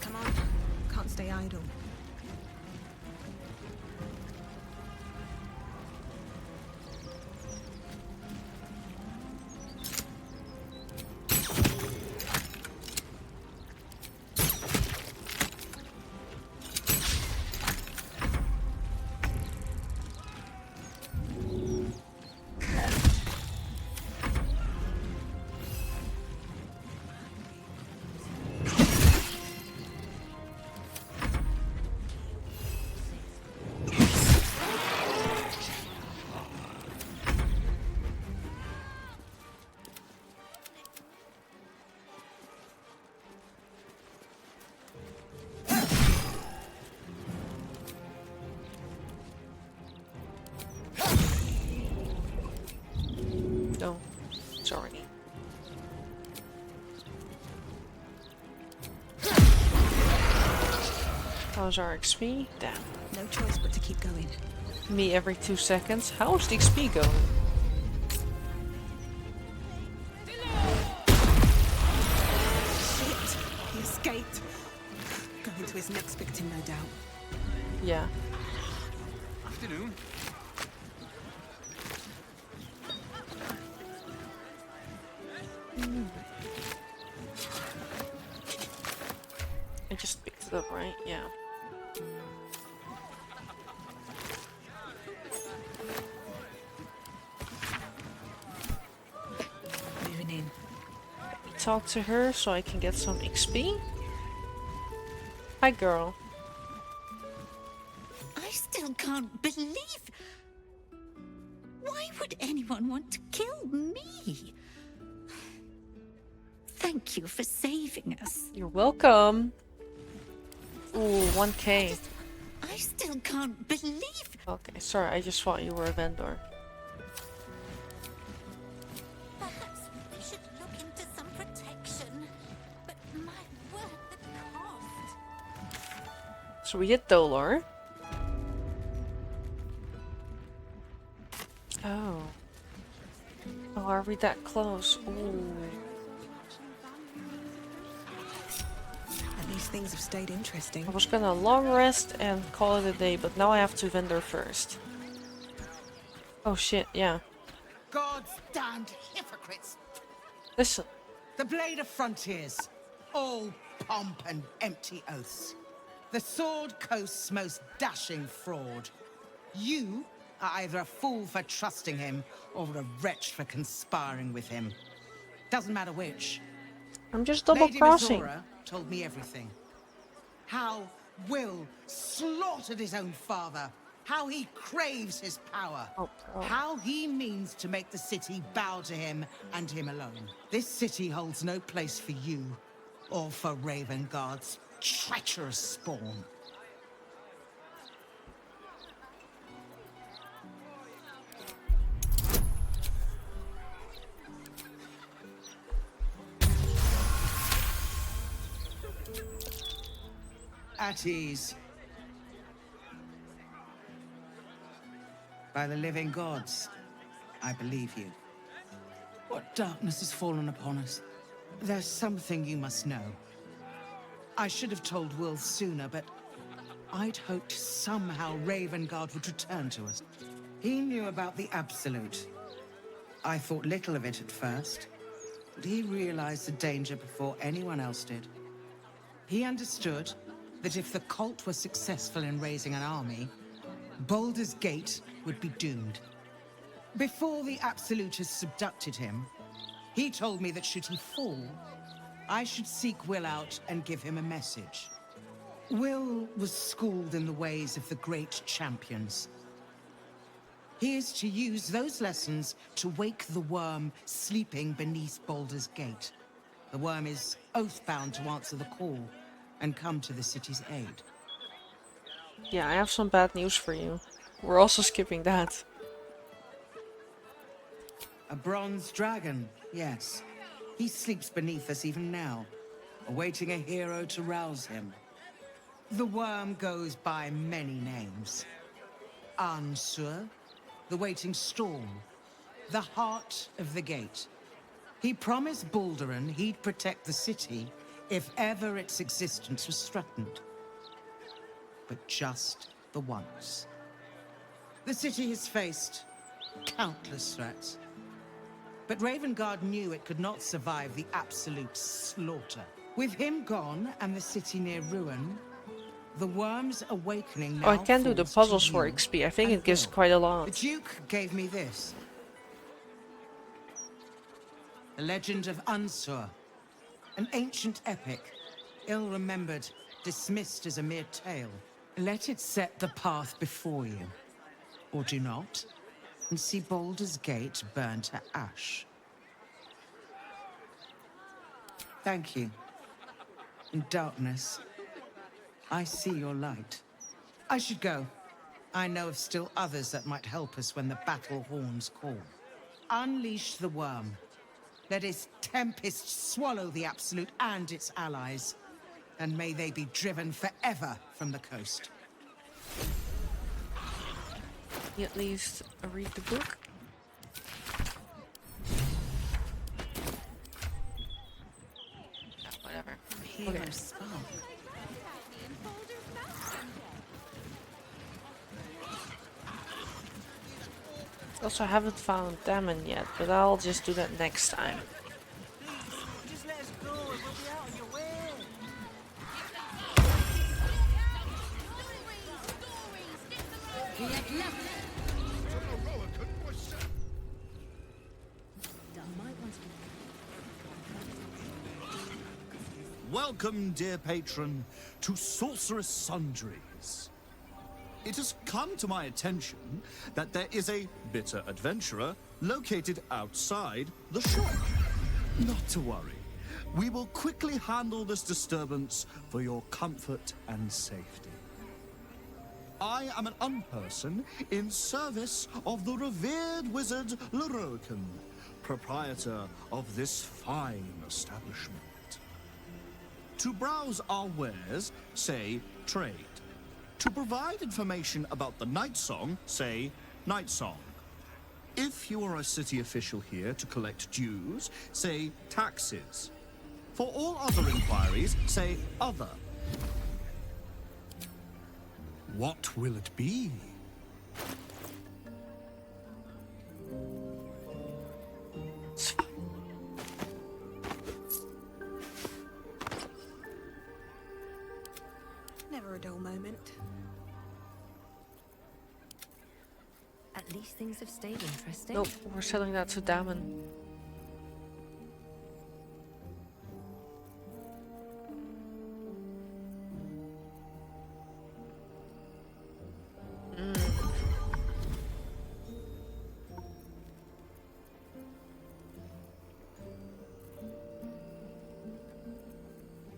Come on, can't stay idle. How's our XP? Damn. No choice but to keep going. Me every 2 seconds. How's the XP going? Shit! He escaped. Going to his next victim, no doubt. Yeah. Afternoon. I just picked it up, right? Yeah. Moving in. Let me talk to her so I can get some XP. Hi, girl. I still can't believe... Why would anyone want to kill me? Thank you for saving us. You're welcome. Ooh, 1k. I still can't believe... Okay, sorry, I just thought you were a vendor. Perhaps we should look into some protection. But my word, the cost... So we hit Dolor. Oh. Oh, are we that close? Ooh. At least things have stayed interesting. I was gonna long rest and call it a day, but now I have to vendor first. Oh shit, yeah. God's damned hypocrites! Listen. The Blade of Frontiers. All pomp and empty oaths. The Sword Coast's most dashing fraud. You are either a fool for trusting him, or a wretch for conspiring with him. Doesn't matter which. I'm just double-crossing. Lady Misora told me everything. How Will slaughtered his own father. How he craves his power. How he means to make the city bow to him and him alone. This city holds no place for you, or for Ravengard's treacherous spawn. At ease. By the living gods, I believe you. What darkness has fallen upon us? There's something you must know. I should have told Will sooner, but I'd hoped somehow Ravengard would return to us. He knew about the Absolute. I thought little of it at first, but he realized the danger before anyone else did. He understood that if the cult was successful in raising an army, Baldur's Gate would be doomed. Before the Absolutists subducted him, he told me that should he fall, I should seek Will out and give him a message. Will was schooled in the ways of the great champions. He is to use those lessons to wake the worm sleeping beneath Baldur's Gate. The worm is oath-bound to answer the call and come to the city's aid. Yeah, I have some bad news for you. We're also skipping that. A bronze dragon, yes. He sleeps beneath us even now, awaiting a hero to rouse him. The worm goes by many names. Ansur, the waiting storm, the heart of the gate. He promised Baldurin he'd protect the city if ever its existence was threatened. But just the once. The city has faced countless threats. But Ravengard knew it could not survive the absolute slaughter. With him gone and the city near ruin, the worm's awakening now Oh, I can do the puzzles for XP. I think it gives quite a lot. The Duke gave me this. The Legend of Ansur. An ancient epic, ill-remembered, dismissed as a mere tale. Let it set the path before you. Or do not, and see Baldur's Gate burn to ash. Thank you. In darkness, I see your light. I should go. I know of still others that might help us when the battle horns call. Unleash the worm. Let its tempest swallow the Absolute and its allies. and may they be driven forever from the coast. At least read the book. Whatever. Okay. Also, I haven't found Damon yet, but I'll just do that next time. Just let us go and we'll be out of your way. Welcome, dear patron, to Sorceress Sundries. It has come to my attention that there is a bitter adventurer located outside the shop. Not to worry. We will quickly handle this disturbance for your comfort and safety. I am an unperson in service of the revered wizard Lorokin, proprietor of this fine establishment. To browse our wares, say trade. To provide information about the Night Song, say Night Song. If you are a city official here to collect dues, say taxes. For all other inquiries, say other. What will it be? Never a dull moment. At least things have stayed interesting. Nope, we're selling that to Damon.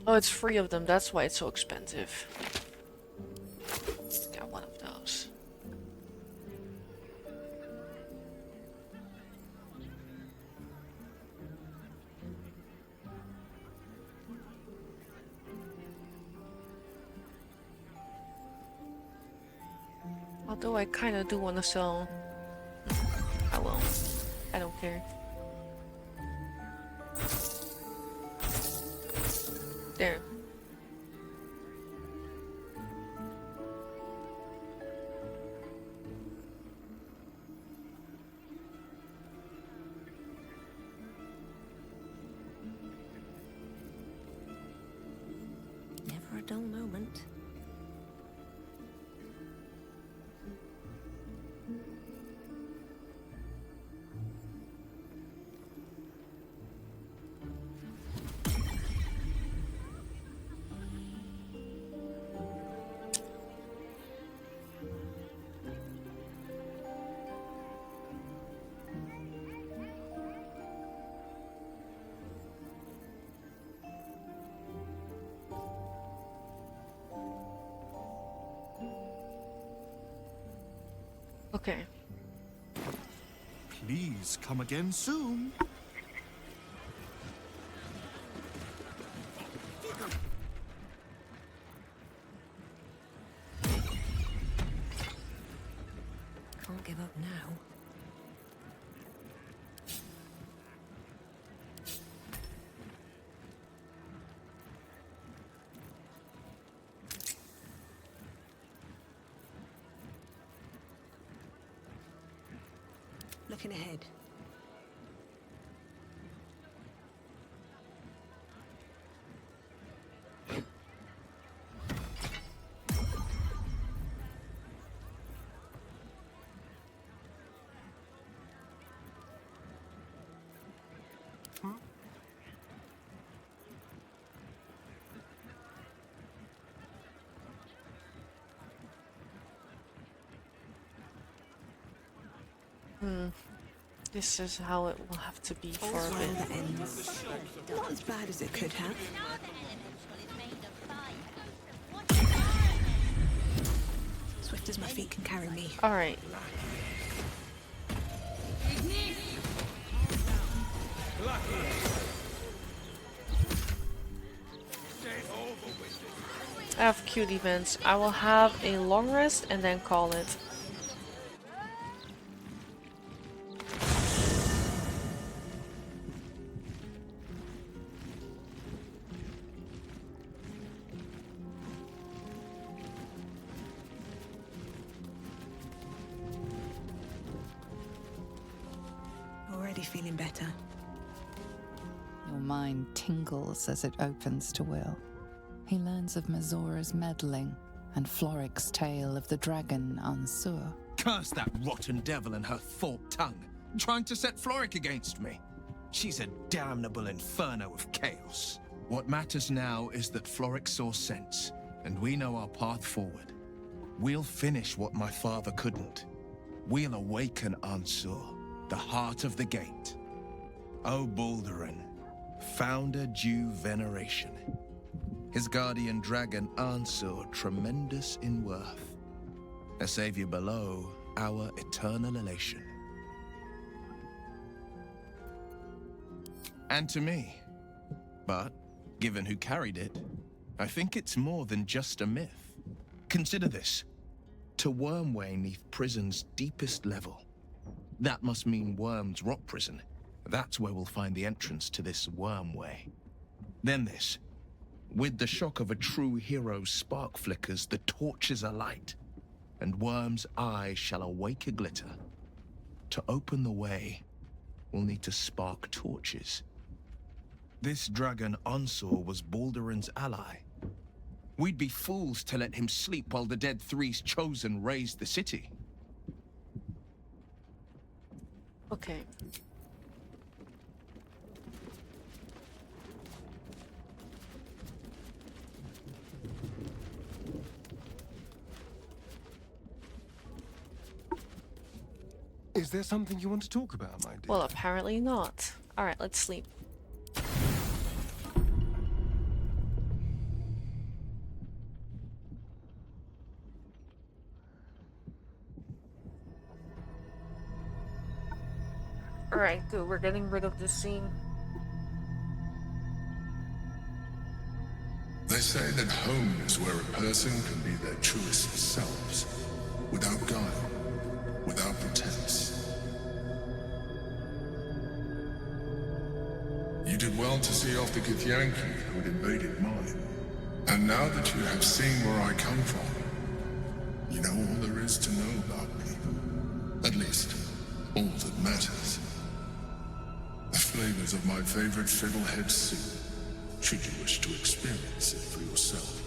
Oh, it's 3 of them, that's why it's so expensive. Got one of those. Although I kind of do want to sell. I won't. I don't care. There. Never a dull moment. Okay. Please come again soon. Can't give up now. Looking ahead. This is how it will have to be for a bit. That ends. Not as bad as it could have. Swift as my feet can carry me. Alright. Stay over with I have cute events. I will have a long rest and then call it. Already feeling better. Your mind tingles as it opens to Will. He learns of Mazora's meddling and Floric's tale of the dragon Ansur. Curse that rotten devil and her forked tongue, trying to set Floric against me. She's a damnable inferno of chaos. What matters now is that Floric saw sense, and we know our path forward. We'll finish what my father couldn't. We'll awaken Ansur, the heart of the gate. O Baldurin, founder due veneration. His guardian dragon Ansur, tremendous in worth. A savior below, our eternal elation. And to me. But, given who carried it, I think it's more than just a myth. Consider this. To Wormway 'neath prison's deepest level. That must mean Worm's rock prison. That's where we'll find the entrance to this Wormway. Then this. With the shock of a true hero's spark flickers, the torches alight, and Worm's eyes shall awake a glitter. To open the way, we'll need to spark torches. This dragon Ansur was Baldurin's ally. We'd be fools to let him sleep while the Dead Three's chosen raised the city. Okay. Is there something you want to talk about, my dear? Well, apparently not. Alright, let's sleep. Alright, good. We're getting rid of this scene. They say that home is where a person can be their truest selves, without guile, without pretense. You did well to see off the Githyanki who had invaded mine. And now that you have seen where I come from, you know all there is to know about me. At least, all that matters. The flavors of my favorite fiddlehead soup, should you wish to experience it for yourself.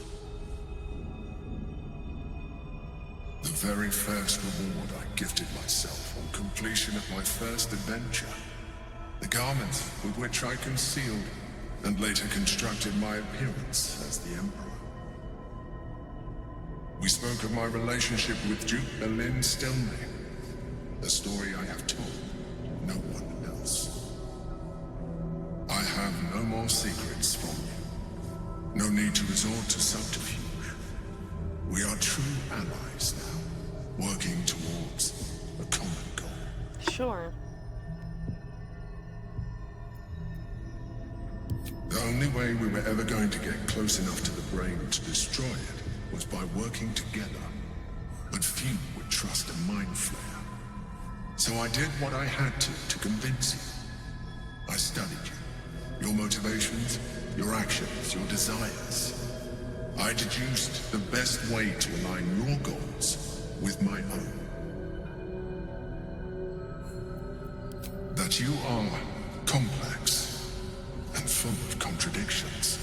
The very first reward I gifted myself on completion of my first adventure. The garments with which I concealed and later constructed my appearance as the Emperor. We spoke of my relationship with Duke Berlin Stelmane, a story I have told no one else. I have no more secrets from you. No need to resort to subterfuge. We are true allies now, working towards a common goal. Sure. The only way we were ever going to get close enough to the brain to destroy it was by working together. But few would trust a mind flare. So I did what I had to convince you. I studied you, your motivations, your actions, your desires. I deduced the best way to align your goals with my own. That you are complex and full of contradictions.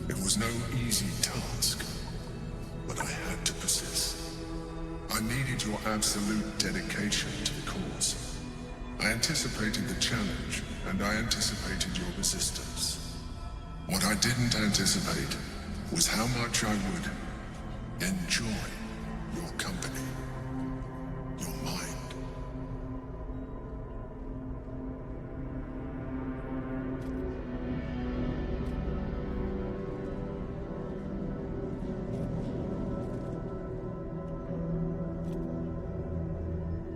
It was no easy task, but I had to persist. I needed your absolute dedication to the cause. I anticipated the challenge, and I anticipated your resistance. What I didn't anticipate was how much I would enjoy your company, your mind.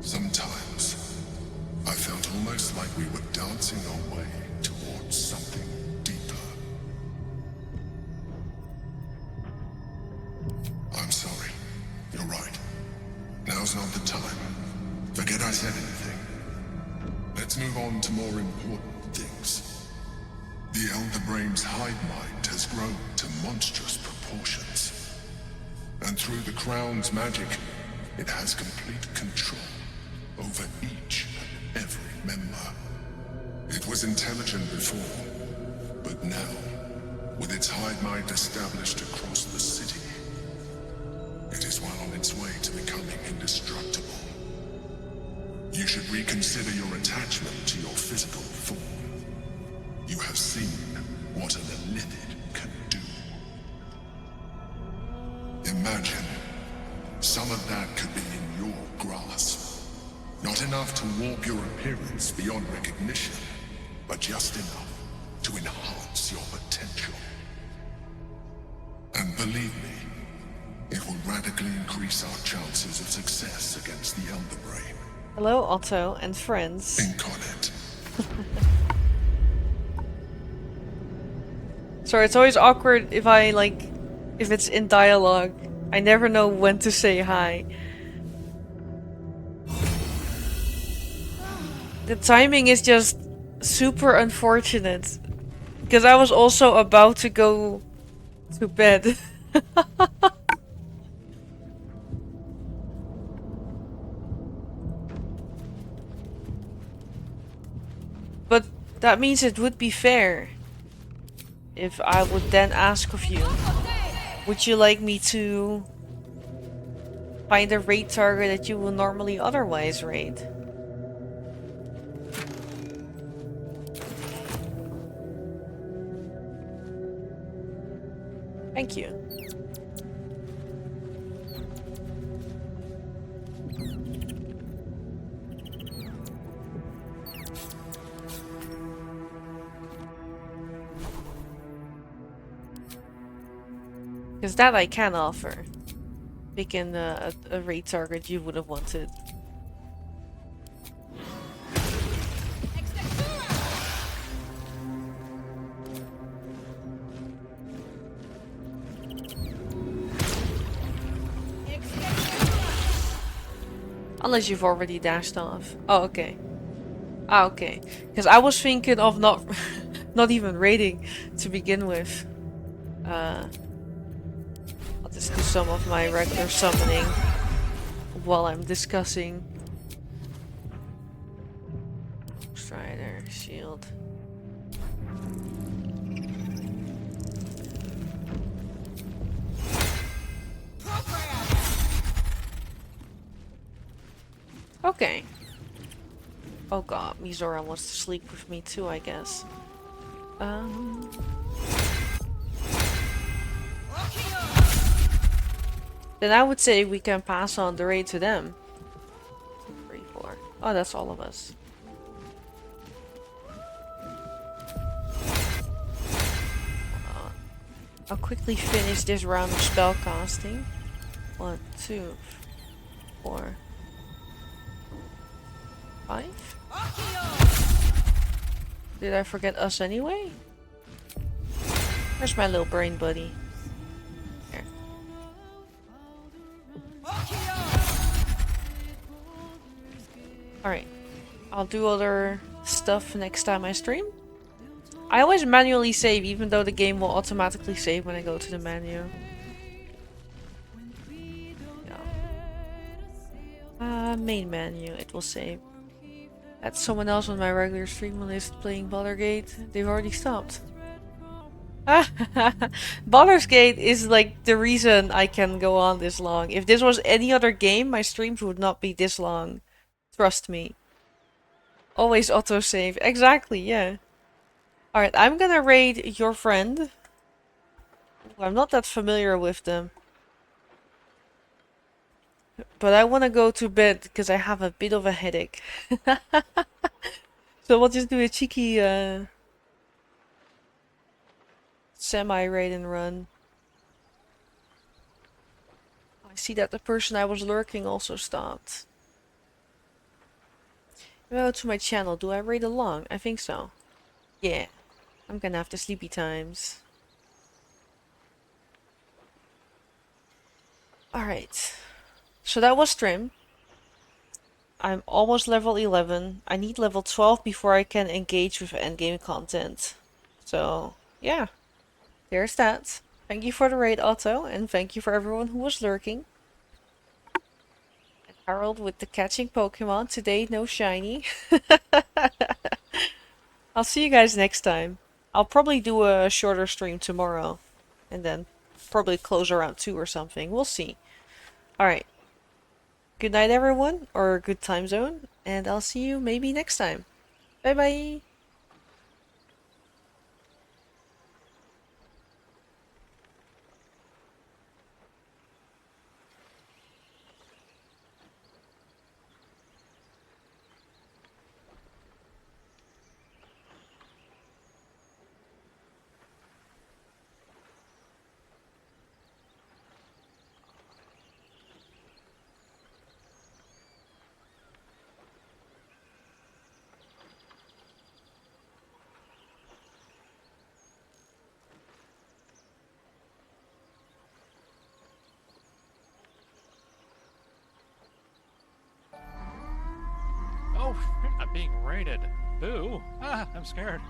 Sometimes, I felt almost like we were dancing our way towards something deeper. You're right. Now's not the time. Forget I said anything. Let's move on to more important things. The Elder Brain's hive mind has grown to monstrous proportions. And through the Crown's magic, it has complete control over each and every member. It was intelligent before, but now, with its hive mind established across the city, it is well on its way to becoming indestructible. You should reconsider your attachment to your physical form. You have seen what an Illithid can do. Imagine, some of that could be in your grasp. Not enough to warp your appearance beyond recognition, but just enough to enhance your potential. And believe me, it will radically increase our chances of success against the Elder Brain. Hello, Otto and friends. Incarnate. Sorry, it's always awkward if if it's in dialogue. I never know when to say hi. The timing is just super unfortunate. Because I was also about to go to bed. But that means it would be fair if I would then ask of you, would you like me to find a raid target that you will normally otherwise raid? Thank you. Because that I can offer. Picking a raid target you would have wanted. Unless you've already dashed off. Oh, okay. Ah, okay. Because I was thinking of not even raiding to begin with. I'll just do some of my regular summoning while I'm discussing. Strider, shield. Okay. Oh god, Mizora wants to sleep with me too, I guess. Then I would say we can pass on the raid to them. 3, 4. Oh, that's all of us. I'll quickly finish this round of spellcasting. 1, 2, 4, 5. Did I forget us anyway? Where's my little brain buddy? Here. Alright. I'll do other stuff next time I stream. I always manually save, even though the game will automatically save when I go to the menu. Yeah. Main menu, it will save. That's someone else on my regular stream list playing Baldur's Gate. They've already stopped. Baldur's Gate is like the reason I can go on this long. If this was any other game, my streams would not be this long. Trust me. Always autosave. Exactly, yeah. Alright, I'm gonna raid your friend. I'm not that familiar with them. But I want to go to bed because I have a bit of a headache. So we'll just do a cheeky semi-raid and run. I see that the person I was lurking also stopped. Go to my channel. Do I raid along? I think so. Yeah. I'm gonna have the sleepy times. Alright. So that was Trim. I'm almost level 11. I need level 12 before I can engage with endgame content. So, yeah. There's that. Thank you for the raid, Otto, and thank you for everyone who was lurking. And Harold with the catching Pokemon. Today, no shiny. I'll see you guys next time. I'll probably do a shorter stream tomorrow. And then probably close around 2 or something. We'll see. Alright. Good night, everyone. Or good time zone. And I'll see you maybe next time. Bye bye. Oh, you're not being raided. Boo. Ah, I'm scared.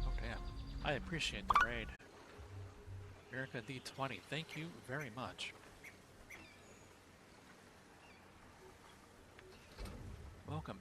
Oh, damn. I appreciate the raid. Mirika D20, thank you very much. Welcome.